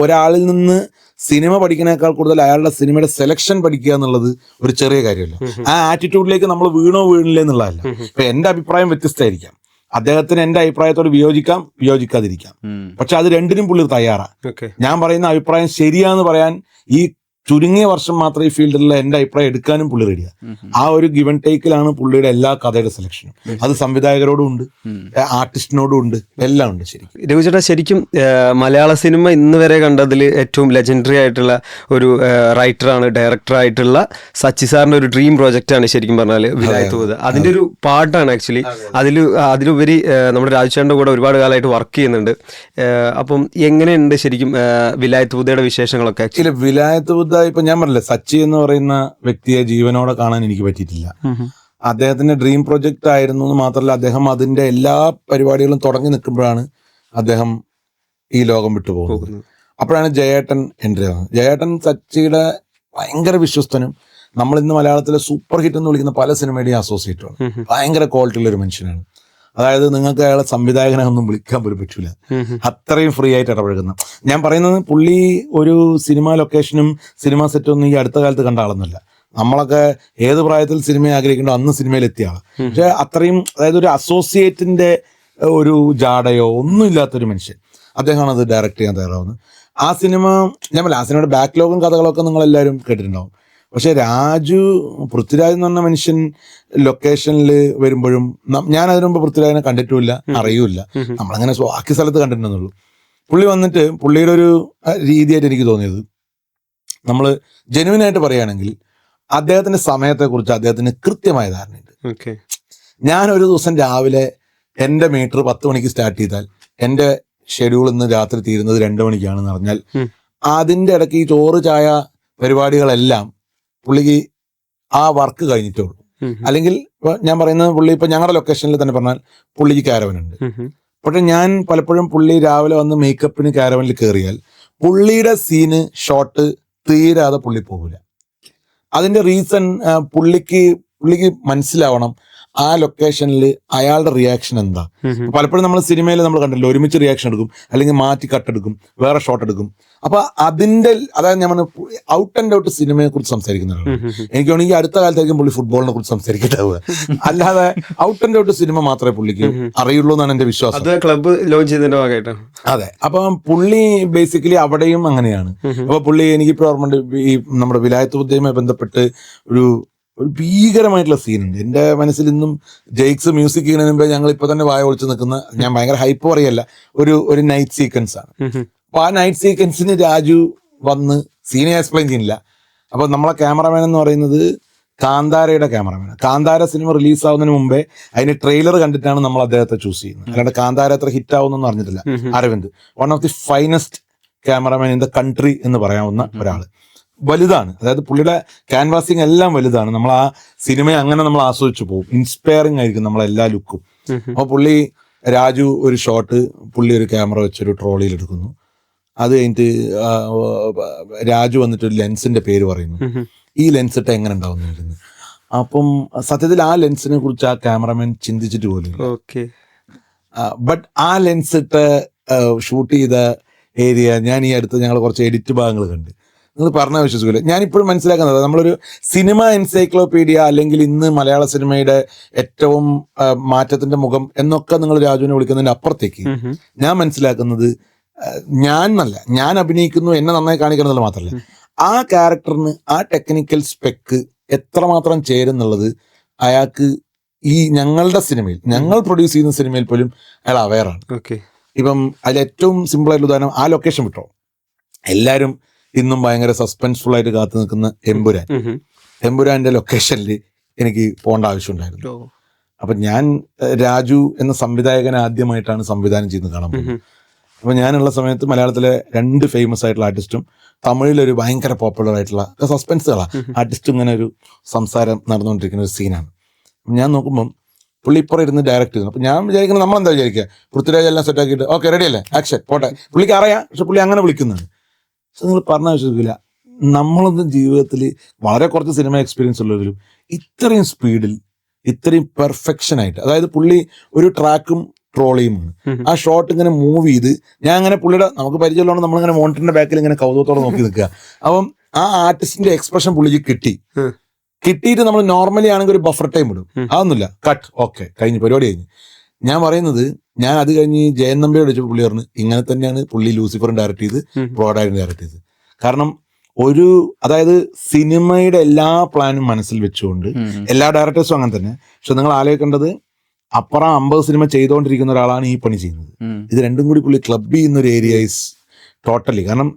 ഒരാളിൽ നിന്ന് സിനിമ പഠിക്കുന്നേക്കാൾ കൂടുതൽ അയാളുടെ സിനിമയുടെ സെലക്ഷൻ പഠിക്കുക എന്നുള്ളത് ഒരു ചെറിയ കാര്യമല്ല. ആ ആറ്റിറ്റ്യൂഡിലേക്ക് നമ്മൾ വീണില്ലേ എന്നുള്ളതല്ല. ഇപ്പൊ എന്റെ അഭിപ്രായം വ്യത്യസ്തമായിരിക്കാം, അദ്ദേഹത്തിന് എന്റെ അഭിപ്രായത്തോട് വിയോജിക്കാതിരിക്കാം. പക്ഷെ അത് രണ്ടിനും പുള്ളി തയ്യാറാണ്. ഞാൻ പറയുന്ന അഭിപ്രായം ശരിയാന്ന് പറയാൻ ഈ ചുരുങ്ങിയ വർഷം മാത്രമേ ഈ ഫീൽഡിലുള്ള എന്റെ അഭിപ്രായം എടുക്കാനും പുള്ളി റെഡിയാണ്. ആ ഒരു ഗിവ് ആൻഡ് ടേക്കിലാണ് പുള്ളിയുടെ എല്ലാ കഥയുടെ സെലക്ഷനും. അത് സംവിധായകരോടും ഉണ്ട്, ആർട്ടിസ്റ്റിനോടും ഉണ്ട്, എല്ലാം ഉണ്ട്. ശരിക്കും രഘുചേട്ടാ, ശരിക്കും മലയാള സിനിമ ഇന്ന് വരെ കണ്ടതിൽ ഏറ്റവും ലെജൻഡറി ആയിട്ടുള്ള ഒരു റൈറ്ററാണ്, ഡയറക്ടറായിട്ടുള്ള സച്ചി സാറിന്റെ ഒരു ഡ്രീം പ്രോജക്റ്റാണ് ശരിക്കും പറഞ്ഞാൽ വിലായത്ത് പൂത. അതിന്റെ ഒരു പാർട്ടാണ് ആക്ച്വലി. അതിലുപരി നമ്മുടെ രാജുചേട്ടൻ്റെ കൂടെ ഒരുപാട് കാലമായിട്ട് വർക്ക് ചെയ്യുന്നുണ്ട്. അപ്പം എങ്ങനെയുണ്ട് ശരിക്കും വിലായത്ത് പൂതയുടെ വിശേഷങ്ങളൊക്കെ? ആക്ച്വലി വിലായത്ത് പൂത ഇപ്പൊ ഞാൻ പറഞ്ഞില്ലേ, സച്ചി എന്ന് പറയുന്ന വ്യക്തിയെ ജീവനോടെ കാണാൻ എനിക്ക് പറ്റിയിട്ടില്ല. അദ്ദേഹത്തിന്റെ ഡ്രീം പ്രൊജക്റ്റ് ആയിരുന്നു എന്ന് മാത്രമല്ല, അദ്ദേഹം അതിന്റെ എല്ലാ പരിപാടികളും തുടങ്ങി നിൽക്കുമ്പോഴാണ് അദ്ദേഹം ഈ ലോകം വിട്ടുപോകുന്നത്. അപ്പോഴാണ് ജയേട്ടൻ എൻട്രി ആവുന്നത്. ജയേട്ടൻ സച്ചിയുടെ ഭയങ്കര വിശ്വസ്തനും നമ്മൾ ഇന്ന് മലയാളത്തിലെ സൂപ്പർ ഹിറ്റ് എന്ന് വിളിക്കുന്ന പല സിനിമയുടെയും അസോസിയേറ്റുമാണ്. ഭയങ്കര ക്വാളിറ്റി ഉള്ള ഒരു മനുഷ്യനാണ്. അതായത് നിങ്ങൾക്ക് അയാളെ സംവിധായകനെ ഒന്നും വിളിക്കാൻ പോലും പറ്റൂല, അത്രയും ഫ്രീ ആയിട്ട് ഇടപഴകുന്ന. ഞാൻ പറയുന്നത് പുള്ളി ഒരു സിനിമാ ലൊക്കേഷനും സിനിമാ സെറ്റും ഒന്നും ഈ അടുത്ത കാലത്ത് കണ്ട ആളൊന്നുമല്ല. നമ്മളൊക്കെ ഏത് പ്രായത്തിൽ സിനിമയെ ആഗ്രഹിക്കണ്ടോ അന്ന് സിനിമയിൽ എത്തിയ ആളാണ്. പക്ഷെ അത്രയും, അതായത് ഒരു അസോസിയേറ്റിന്റെ ഒരു ജാടയോ ഒന്നും ഇല്ലാത്തൊരു മനുഷ്യൻ, അദ്ദേഹമാണ് അത് ഡയറക്റ്റ് ചെയ്യാൻ തയ്യാറാവുന്നത്. ആ സിനിമ ഞാൻ പറയാം, ആ സിനിമയുടെ ബാക്ക്ലോഗും കഥകളൊക്കെ നിങ്ങളെല്ലാവരും കേട്ടിട്ടുണ്ടാവും. പക്ഷെ പൃഥ്വിരാജ് എന്ന് പറഞ്ഞ മനുഷ്യൻ ലൊക്കേഷനിൽ വരുമ്പോഴും, ഞാൻ അതിനു മുമ്പ് പൃഥ്വിരാജിനെ കണ്ടിട്ടുമില്ല, അറിയൂല, നമ്മളങ്ങനെ ബാക്കി സ്ഥലത്ത് കണ്ടിട്ടുണ്ടെന്നുള്ളൂ. പുള്ളി വന്നിട്ട് പുള്ളിയുടെ ഒരു രീതിയായിട്ട് എനിക്ക് തോന്നിയത്, നമ്മൾ ജെനുവിനായിട്ട് പറയുകയാണെങ്കിൽ അദ്ദേഹത്തിന്റെ സമയത്തെക്കുറിച്ച് അദ്ദേഹത്തിന് കൃത്യമായ ധാരണയുണ്ട്. ഞാൻ ഒരു ദിവസം രാവിലെ എൻ്റെ മീറ്റർ 10 മണിക്ക് സ്റ്റാർട്ട് ചെയ്താൽ എൻ്റെ ഷെഡ്യൂൾ ഇന്ന് രാത്രി തീരുന്നത് 2 മണിക്കാണെന്ന് പറഞ്ഞാൽ അതിൻ്റെ ഇടയ്ക്ക് ഈ ചോറ് ചായ പരിപാടികളെല്ലാം പുള്ളിക്ക് ആ വർക്ക് കഴിഞ്ഞിട്ടേ ഉള്ളൂ. അല്ലെങ്കിൽ ഞാൻ പറയുന്നത്, പുള്ളി ഇപ്പൊ ഞങ്ങളുടെ ലൊക്കേഷനിൽ തന്നെ പറഞ്ഞാൽ പുള്ളിക്ക് കാരവനുണ്ട്. പക്ഷെ ഞാൻ പലപ്പോഴും പുള്ളി രാവിലെ വന്ന് മേക്കപ്പിന് കാരവനിൽ കയറിയാൽ പുള്ളിയുടെ സീന് ഷോട്ട് തീരാതെ പുള്ളി പോകില്ല. അതിന്റെ റീസൺ പുള്ളിക്ക് മനസ്സിലാവണം ആ ലൊക്കേഷനിൽ അയാളുടെ റിയാക്ഷൻ എന്താ. പലപ്പോഴും നമ്മൾ സിനിമയിൽ നമ്മൾ കണ്ടല്ലോ, ഒരുമിച്ച് റിയാക്ഷൻ എടുക്കും, അല്ലെങ്കിൽ മാറ്റി കട്ടെടുക്കും, വേറെ ഷോട്ട് എടുക്കും. അപ്പൊ അതിന്റെ, അതായത് ഞാൻ ഔട്ട് ആൻഡ് ഔട്ട് സിനിമയെ കുറിച്ച് സംസാരിക്കുന്നതാണ്. എനിക്ക് വേണമെങ്കിൽ അടുത്ത കാലത്തായിരിക്കും പുള്ളി ഫുട്ബോളിനെ കുറിച്ച് സംസാരിക്കണ്ടാവുക, അല്ലാതെ ഔട്ട് ആൻഡ് ഔട്ട് സിനിമ മാത്രമേ പുള്ളിക്ക് അറിയുള്ളൂ എന്നാണ് എന്റെ വിശ്വാസം. ക്ലബ്ബ് ലോഞ്ച് ചെയ്തതിന്റെ ഭാഗമായിട്ടാണ്. അതെ, അപ്പൊ പുള്ളി ബേസിക്കലി അവിടെയും അങ്ങനെയാണ്. അപ്പൊ പുള്ളി, എനിക്കിപ്പോ ഓർമ്മയുണ്ട്, ഈ നമ്മുടെ വിലായത്ത് ബുദ്ധയുമായി ബന്ധപ്പെട്ട് ഒരു ഭീകരമായിട്ടുള്ള സീനുണ്ട് എൻ്റെ മനസ്സിൽ ഇന്നും. ജെയ്ക്സ് മ്യൂസിക് ചെയ്യുന്നതിന് മുമ്പേ ഞങ്ങൾ ഇപ്പൊ തന്നെ വായ ഒളിച്ച് നിൽക്കുന്ന, ഞാൻ ഭയങ്കര ഹൈപ്പ് പറയല്ല, ഒരു നൈറ്റ് സീക്വൻസ് ആണ്. അപ്പൊ ആ നൈറ്റ് സീക്വൻസിന് രാജു വന്ന് സീനെ എക്സ്പ്ലെയിൻ ചെയ്യുന്നില്ല. അപ്പൊ നമ്മളെ ക്യാമറമാൻ എന്ന് പറയുന്നത് കാന്താരയുടെ ക്യാമറമാൻ. കാന്താര സിനിമ റിലീസ് ആവുന്നതിന് മുമ്പേ അതിന്റെ ട്രെയിലർ കണ്ടിട്ടാണ് നമ്മൾ അദ്ദേഹത്തെ ചൂസ് ചെയ്യുന്നത്. അല്ലാണ്ട് കാന്താര എത്ര ഹിറ്റ് ആവുന്നൊന്നും അറിഞ്ഞിട്ടില്ല. Aravind, one of the finest cameraman in the country എന്ന് പറയാവുന്ന ഒരാള്. വലുതാണ്, അതായത് പുള്ളിയുടെ ക്യാൻവാസിങ് എല്ലാം വലുതാണ്. നമ്മൾ ആ സിനിമയെ അങ്ങനെ നമ്മൾ ആസ്വദിച്ചു പോകും. ഇൻസ്പയറിംഗ് ആയിരിക്കും നമ്മളെല്ലാ ലുക്കും. അപ്പോൾ പുള്ളി, രാജു ഒരു ഷോട്ട് പുള്ളി ഒരു ക്യാമറ വെച്ചൊരു ട്രോളിയിൽ എടുക്കുന്നു. അത് കഴിഞ്ഞിട്ട് രാജു വന്നിട്ട് ഒരു ലെൻസിന്റെ പേര് പറയുന്നു. ഈ ലെൻസ് ഇട്ട് എങ്ങനെ ഉണ്ടാവുന്നു. അപ്പം സത്യത്തിൽ ആ ലെൻസിനെ കുറിച്ച് ആ ക്യാമറമാൻ ചിന്തിച്ചിട്ട് പോലും. ബട്ട് ആ ലെൻസ് ഇട്ട് ഷൂട്ട് ചെയ്ത ഏരിയ ഞാൻ ഈ അടുത്ത് ഞങ്ങൾ കുറച്ച് എഡിറ്റ് ഭാഗങ്ങൾ കണ്ട്, നിങ്ങൾ പറഞ്ഞാൽ വിശ്വസിക്കില്ല. ഞാനിപ്പോഴും മനസ്സിലാക്കുന്നത്, നമ്മളൊരു സിനിമ എൻസൈക്ലോപീഡിയ അല്ലെങ്കിൽ ഇന്ന് മലയാള സിനിമയുടെ ഏറ്റവും മാറ്റത്തിന്റെ മുഖം എന്നൊക്കെ നിങ്ങൾ രാജുവിനെ വിളിക്കുന്നതിന്റെ അപ്പുറത്തേക്ക് ഞാൻ മനസ്സിലാക്കുന്നത്, ഞാൻ അഭിനയിക്കുന്നു, എന്നെ നന്നായി കാണിക്കണമെന്നുള്ള മാത്രമല്ല, ആ ക്യാരക്ടറിന് ആ ടെക്നിക്കൽ സ്പെക്ക് എത്രമാത്രം ചേരുന്നുള്ളത് അയാൾക്ക് ഈ ഞങ്ങളുടെ സിനിമയിൽ, ഞങ്ങൾ പ്രൊഡ്യൂസ് ചെയ്യുന്ന സിനിമയിൽ പോലും അയാൾ അവെയറാണ്. ഇപ്പം അതിൽ ഏറ്റവും സിമ്പിൾ ആയിട്ടുള്ള ഉദാഹരണം, ആ ലൊക്കേഷൻ വിട്ടോ, എല്ലാവരും ഇന്നും ഭയങ്കര സസ്പെൻസ്ഫുൾ ആയിട്ട് കാത്തു നിൽക്കുന്ന എമ്പുരാന്റെ ലൊക്കേഷനിൽ എനിക്ക് പോകേണ്ട ആവശ്യമുണ്ടായിരുന്നു. അപ്പൊ ഞാൻ രാജു എന്ന സംവിധായകനെ ആദ്യമായിട്ടാണ് സംവിധാനം ചെയ്യുന്നത് കാണാൻ പോകുന്നത്. അപ്പൊ ഞാനുള്ള സമയത്ത് മലയാളത്തിലെ 2 ഫേമസ് ആയിട്ടുള്ള ആർട്ടിസ്റ്റും തമിഴിലൊരു ഭയങ്കര പോപ്പുലർ ആയിട്ടുള്ള സസ്പെൻസുകളാണ് ആർട്ടിസ്റ്റും ഇങ്ങനെ ഒരു സംസാരം നടന്നുകൊണ്ടിരിക്കുന്ന ഒരു സീനാണ്. ഞാൻ നോക്കുമ്പം പുള്ളി ഇപ്പുറം ഇരുന്ന് ഡയറക്റ്റ് ചെയ്യുന്നു. അപ്പൊ ഞാൻ വിചാരിക്കുന്നത്, നമ്മളെന്താ വിചാരിക്കുക, പൃഥ്വിരാജ് എല്ലാം സെറ്റ് ആക്കിയിട്ട് ഓക്കെ റെഡി അല്ലേ, ആക്ഷൻ പോട്ടെ, പുള്ളിക്ക് അറിയാം. പക്ഷെ പുള്ളി അങ്ങനെ വിളിക്കുന്നതാണ്. പക്ഷെ നിങ്ങൾ പറഞ്ഞാൽ വിശ്വസിക്കില്ല, നമ്മളൊന്നും ജീവിതത്തിൽ വളരെ കുറച്ച് സിനിമ എക്സ്പീരിയൻസ് ഉള്ളവരും ഇത്രയും സ്പീഡിൽ, ഇത്രയും പെർഫെക്ഷൻ ആയിട്ട്, അതായത് പുള്ളി ഒരു ട്രാക്കും ട്രോളിയുമാണ്, ആ ഷോട്ട് ഇങ്ങനെ മൂവ് ചെയ്ത്, ഞാൻ അങ്ങനെ പുള്ളിയുടെ, നമുക്ക് പരിചയമുള്ളതുകൊണ്ട് നമ്മളിങ്ങനെ മോണിറ്ററിന്റെ ബാക്കിൽ ഇങ്ങനെ കൗതുകത്തോടെ നോക്കി നിൽക്കുക. അപ്പം ആ ആർട്ടിസ്റ്റിന്റെ എക്സ്പ്രഷൻ പുള്ളിക്ക് കിട്ടിയിട്ട് നമ്മൾ നോർമലി ആണെങ്കിൽ ഒരു ബഫർ ടൈം ഇടും, അതൊന്നുമില്ല, കട്ട്, ഓക്കെ, കഴിഞ്ഞ് പരിപാടി കഴിഞ്ഞ്. ഞാൻ പറയുന്നത്, ഞാൻ അത് കഴിഞ്ഞ് ജയൻ നമ്പിയോട് വിളിച്ചപ്പോൾ പുള്ളി പറഞ്ഞു, ഇങ്ങനെ തന്നെയാണ് പുള്ളി ലൂസിഫറും ഡയറക്റ്റ് ചെയ്ത് ബ്രോഡായും ഡയറക്റ്റ് ചെയ്ത്. കാരണം അതായത് സിനിമയുടെ എല്ലാ പ്ലാനും മനസ്സിൽ വെച്ചുകൊണ്ട്, എല്ലാ ഡയറക്ടേഴ്സും അങ്ങനെ തന്നെ. പക്ഷെ നിങ്ങൾ ആലോചിക്കേണ്ടത്, അപ്പുറം 50 സിനിമ ചെയ്തുകൊണ്ടിരിക്കുന്ന ഒരാളാണ് ഈ പണി ചെയ്യുന്നത്. ഇത് രണ്ടും കൂടി പുള്ളി ക്ലബ് ചെയ്യുന്ന ഒരു ഏരിയ ഈസ് ടോട്ടലി. കാരണം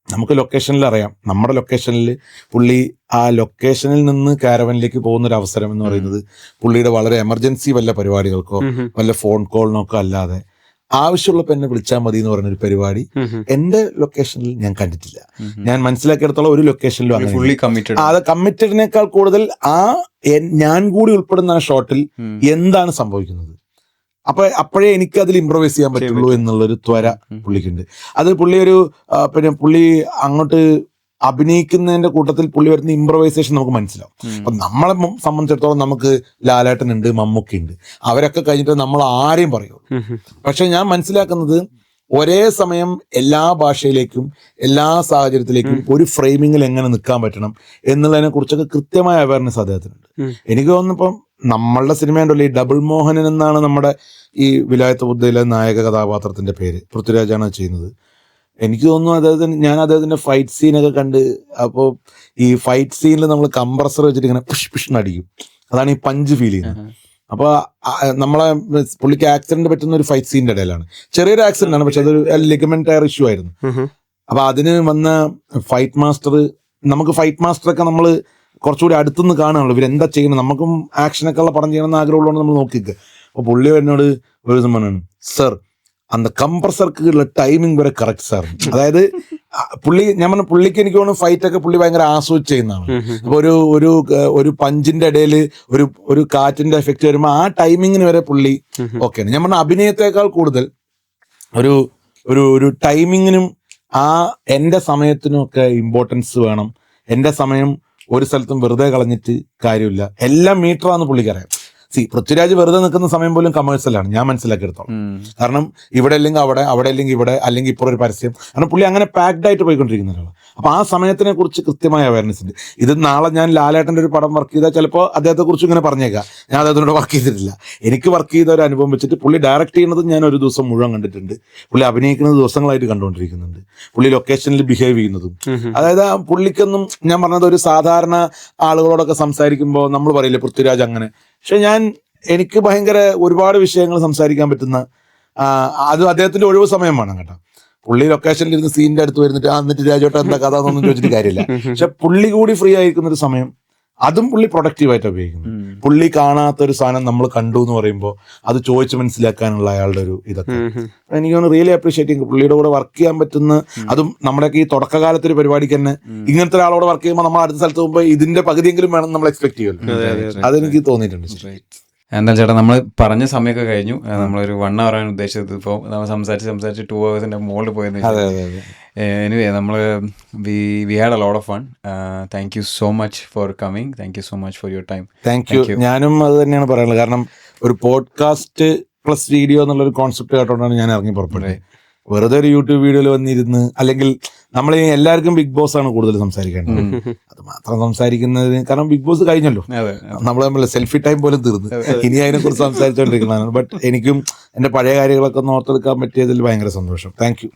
നമുക്ക് ലൊക്കേഷനിൽ അറിയാം, നമ്മുടെ ലൊക്കേഷനിൽ പുള്ളി ആ ലൊക്കേഷനിൽ നിന്ന് കാരവനിലേക്ക് പോകുന്ന ഒരു അവസരം എന്ന് പറയുന്നത് പുള്ളിയുടെ വളരെ എമർജൻസി വല്ല പരിപാടികൾക്കോ വല്ല ഫോൺ കോളിനൊക്കെ അല്ലാതെ ആവശ്യമുള്ളപ്പോൾ എന്നെ വിളിച്ചാൽ മതി എന്ന് പറഞ്ഞൊരു പരിപാടി എന്റെ ലൊക്കേഷനിൽ ഞാൻ കണ്ടിട്ടില്ല. ഞാൻ മനസ്സിലാക്കിയെടുത്തോളം ഒരു ലൊക്കേഷനിലും അങ്ങനെ. അത് കമ്മിറ്റഡിനേക്കാൾ കൂടുതൽ ഞാൻ കൂടി ഉൾപ്പെടുന്ന ആ ഷോട്ടിൽ എന്താണ് സംഭവിക്കുന്നത്, അപ്പോഴേ എനിക്ക് അതിൽ ഇംപ്രവൈസ് ചെയ്യാൻ പറ്റുള്ളൂ എന്നുള്ളൊരു ത്വര പുള്ളിക്കുണ്ട്. അത് പുള്ളി പിന്നെ പുള്ളി അങ്ങോട്ട് അഭിനയിക്കുന്നതിന്റെ കൂട്ടത്തിൽ പുള്ളി വരുന്ന ഇംപ്രവൈസേഷൻ നമുക്ക് മനസ്സിലാവും. അപ്പൊ നമ്മളെ സംബന്ധിച്ചിടത്തോളം നമുക്ക് ലാലേട്ടനുണ്ട്, മമ്മൂക്കയുണ്ട്, അവരൊക്കെ കഴിഞ്ഞിട്ട് നമ്മൾ ആരെയും പറയുള്ളൂ. പക്ഷെ ഞാൻ മനസ്സിലാക്കുന്നത് ഒരേ സമയം എല്ലാ ഭാഷയിലേക്കും എല്ലാ സാഹചര്യത്തിലേക്കും ഒരു ഫ്രെയിമിങ്ങിൽ എങ്ങനെ നിൽക്കാൻ പറ്റണം എന്നുള്ളതിനെ കുറിച്ചൊക്കെ കൃത്യമായ അവയർനെസ് അദ്ദേഹത്തിനുണ്ട്. എനിക്ക് തോന്നുന്നു ഇപ്പം നമ്മളുടെ സിനിമയുണ്ടല്ലോ, ഈ ഡബിൾ മോഹനൻ എന്നാണ് നമ്മുടെ ഈ വിലായത്ത് ബുദ്ധയിലെ നായക കഥാപാത്രത്തിന്റെ പേര്, പൃഥ്വിരാജാണ് ചെയ്യുന്നത്. എനിക്ക് തോന്നുന്നു ഞാൻ അദ്ദേഹത്തിന്റെ ഫൈറ്റ് സീനൊക്കെ കണ്ട്, അപ്പോൾ ഈ ഫൈറ്റ് സീനിൽ നമ്മൾ കംപ്രസർ വെച്ചിട്ട് ഇങ്ങനെ പുഷ് പുഷ് അടിക്കും, അതാണ് ഈ പഞ്ച് ഫീൽ ചെയ്യുന്നത്. അപ്പൊ നമ്മളെ പുള്ളിക്ക് ആക്സിഡന്റ് പറ്റുന്ന ഒരു ഫൈറ്റ് സീനിന്റെ ഇടയിലാണ്, ചെറിയൊരു ആക്സിഡന്റ് ആണ്, പക്ഷെ അതൊരു ലിഗമെന്റ് ടയർ ഇഷ്യൂ ആയിരുന്നു. അപ്പൊ അതിന് വന്ന ഫൈറ്റ് മാസ്റ്റർ, നമുക്ക് ഫൈറ്റ് മാസ്റ്ററൊക്കെ നമ്മൾ കുറച്ചുകൂടി അടുത്തുനിന്ന് കാണുകയുള്ളൂ, ഇവരെന്താ ചെയ്യുന്നത്, നമുക്കും ആക്ഷനൊക്കെ ഉള്ള പടം ചെയ്യണമെന്ന് ആഗ്രഹമുള്ളതുകൊണ്ട് നമ്മൾ നോക്കിക്കുക. അപ്പൊ പുള്ളി എന്നോട് ഒരു ദിവസം പറഞ്ഞു, സർ അന്ത കംപ്രസർക്കുള്ള ടൈമിംഗ് വരെ കറക്റ്റ് സാർ. അതായത് ഞാൻ പറഞ്ഞ പുള്ളിക്ക് എനിക്ക് തോന്നുന്നു ഫൈറ്റ് ഒക്കെ പുള്ളി ഭയങ്കര ആസ്വദിച്ച് ചെയ്യുന്നതാണ്. അപ്പൊ ഒരു പഞ്ചിന്റെ ഇടയിൽ ഒരു കാറ്റിന്റെ എഫക്റ്റ് വരുമ്പോൾ ആ ടൈമിങ്ങിന് വരെ പുള്ളി ഓക്കെയാണ്. ഞാൻ പറഞ്ഞ അഭിനയത്തെക്കാൾ കൂടുതൽ ഒരു ടൈമിങ്ങിനും എന്റെ സമയത്തിനും ഒക്കെ ഇമ്പോർട്ടൻസ് വേണം. എന്റെ സമയം ഒരു സ്ഥലത്തും വെറുതെ കളഞ്ഞിട്ട് കാര്യമില്ല, എല്ലാം മീറ്ററാന്ന് പുള്ളിക്കറിയാം. പൃഥ്വിരാജ് വെറുതെ നിൽക്കുന്ന സമയം പോലും കമേഴ്സ്യലാണ് ഞാൻ മനസ്സിലാക്കിയെടുത്തോളം. കാരണം ഇവിടെ അല്ലെങ്കിൽ അവിടെ അല്ലെങ്കിൽ ഇവിടെ, അല്ലെങ്കിൽ ഇപ്പോൾ ഒരു പരസ്യം, കാരണം പുള്ളി അങ്ങനെ പാക്ഡ് ആയിട്ട് പോയിക്കൊണ്ടിരിക്കുന്ന ഒരാളാണ്. അപ്പൊ ആ സമയത്തിനെ കുറിച്ച് കൃത്യമായ അവയർനെസ് ഉണ്ട്. ഇത് നാളെ ഞാൻ ലാലേട്ടൻ്റെ ഒരു പടം വർക്ക് ചെയ്താൽ ചിലപ്പോൾ അദ്ദേഹത്തെ കുറിച്ച് ഇങ്ങനെ പറഞ്ഞേക്കാം, ഞാൻ അദ്ദേഹത്തിനോട് വർക്ക് ചെയ്തിട്ടില്ല. എനിക്ക് വർക്ക് ചെയ്ത ഒരു അനുഭവം വെച്ചിട്ട് പുള്ളി ഡയറക്റ്റ് ചെയ്യുന്നത് ഞാൻ ഒരു ദിവസം മുഴുവൻ കണ്ടിട്ടുണ്ട്, പുള്ളി അഭിനയിക്കുന്നത് ദിവസങ്ങളായിട്ട് കണ്ടുകൊണ്ടിരിക്കുന്നുണ്ട്, പുള്ളി ലൊക്കേഷനിൽ ബിഹേവ് ചെയ്യുന്നതും. അതായത് പുള്ളിക്കൊന്നും, ഞാൻ പറഞ്ഞത് ഒരു സാധാരണ ആളുകളോടൊക്കെ സംസാരിക്കുമ്പോൾ നമ്മൾ പറയില്ലേ പൃഥ്വിരാജ് അങ്ങനെ, പക്ഷെ എനിക്ക് ഭയങ്കര ഒരുപാട് വിഷയങ്ങൾ സംസാരിക്കാൻ പറ്റുന്ന, അത് അദ്ദേഹത്തിന്റെ ഒഴിവ് സമയം വേണം കേട്ടോ. പുള്ളി ലൊക്കേഷനിൽ ഇരുന്ന് സീനിന്റെ അടുത്ത് വരുന്നിട്ട് എന്നിട്ട് രാജോട്ട എന്താ കഥ എന്നൊന്നും ചോദിച്ചിട്ട് കാര്യമില്ല. പക്ഷെ പുള്ളി കൂടി ഫ്രീ ആയിരിക്കുന്ന ഒരു സമയം, അതും പുള്ളി പ്രൊഡക്റ്റീവായിട്ട് ഉപയോഗിക്കുന്നു. പുള്ളി കാണാത്തൊരു സാധനം നമ്മൾ കണ്ടു എന്ന് പറയുമ്പോൾ അത് ചോദിച്ച് മനസ്സിലാക്കാനുള്ള അയാളുടെ ഒരു ഇതൊക്കെ എനിക്ക് റിയലി അപ്രീഷിയേറ്റ് ചെയ്യും. പുള്ളിയുടെ കൂടെ വർക്ക് ചെയ്യാൻ പറ്റുന്ന, അതും നമ്മുടെയൊക്കെ ഈ തുടക്കകാലത്തൊരു പരിപാടിക്ക് തന്നെ ഇങ്ങനത്തെ ഒരാളോട് വർക്ക് ചെയ്യുമ്പോൾ നമ്മൾ അടുത്ത സ്ഥലത്ത് പോകുമ്പോൾ ഇതിന്റെ പകുതിയെങ്കിലും വേണം നമ്മൾ എക്സ്പെക്ട് ചെയ്യുമല്ലോ. അതെനിക്ക് തോന്നിയിട്ടുണ്ട്. എന്താ ചേട്ടാ, നമ്മൾ പറഞ്ഞ സമയമൊക്കെ കഴിഞ്ഞു. നമ്മളൊരു 1 hour ആണ് ഉദ്ദേശിച്ചത്, ഇപ്പോൾ നമ്മൾ സംസാരിച്ച് 2 hours മുകളിൽ പോയെന്ന്. എനിവേ നമ്മൾ we had a lot of fun. Thank you so much for coming. Thank you so much for your time. Thank you. ഞാനും അത് തന്നെയാണ് പറയാനുള്ളത്. കാരണം ഒരു പോഡ്കാസ്റ്റ് പ്ലസ് വീഡിയോ എന്നുള്ളൊരു കോൺസെപ്റ്റ് കേട്ടോണ്ടാണ് ഞാൻ ഇറങ്ങി പുറപ്പെട്ടത്. വെറുതെ ഒരു യൂട്യൂബ് വീഡിയോയിൽ വന്നിരുന്ന്, അല്ലെങ്കിൽ നമ്മൾ എല്ലാവർക്കും ബിഗ് ബോസ് ആണ് കൂടുതൽ സംസാരിക്കേണ്ടത്, അത് മാത്രം സംസാരിക്കുന്നതിന്, കാരണം ബിഗ് ബോസ് കഴിഞ്ഞല്ലോ, നമ്മൾ സെൽഫി ടൈം പോലും തീർന്നു, ഇനി അതിനെ കുറിച്ച് സംസാരിച്ചുകൊണ്ടിരിക്കുന്നതാണ്. ബട്ട് എനിക്കും എന്റെ പഴയ കാര്യങ്ങളൊക്കെ ഒന്ന് ഓർത്തെടുക്കാൻ പറ്റിയതിൽ ഭയങ്കര സന്തോഷം. Thank you.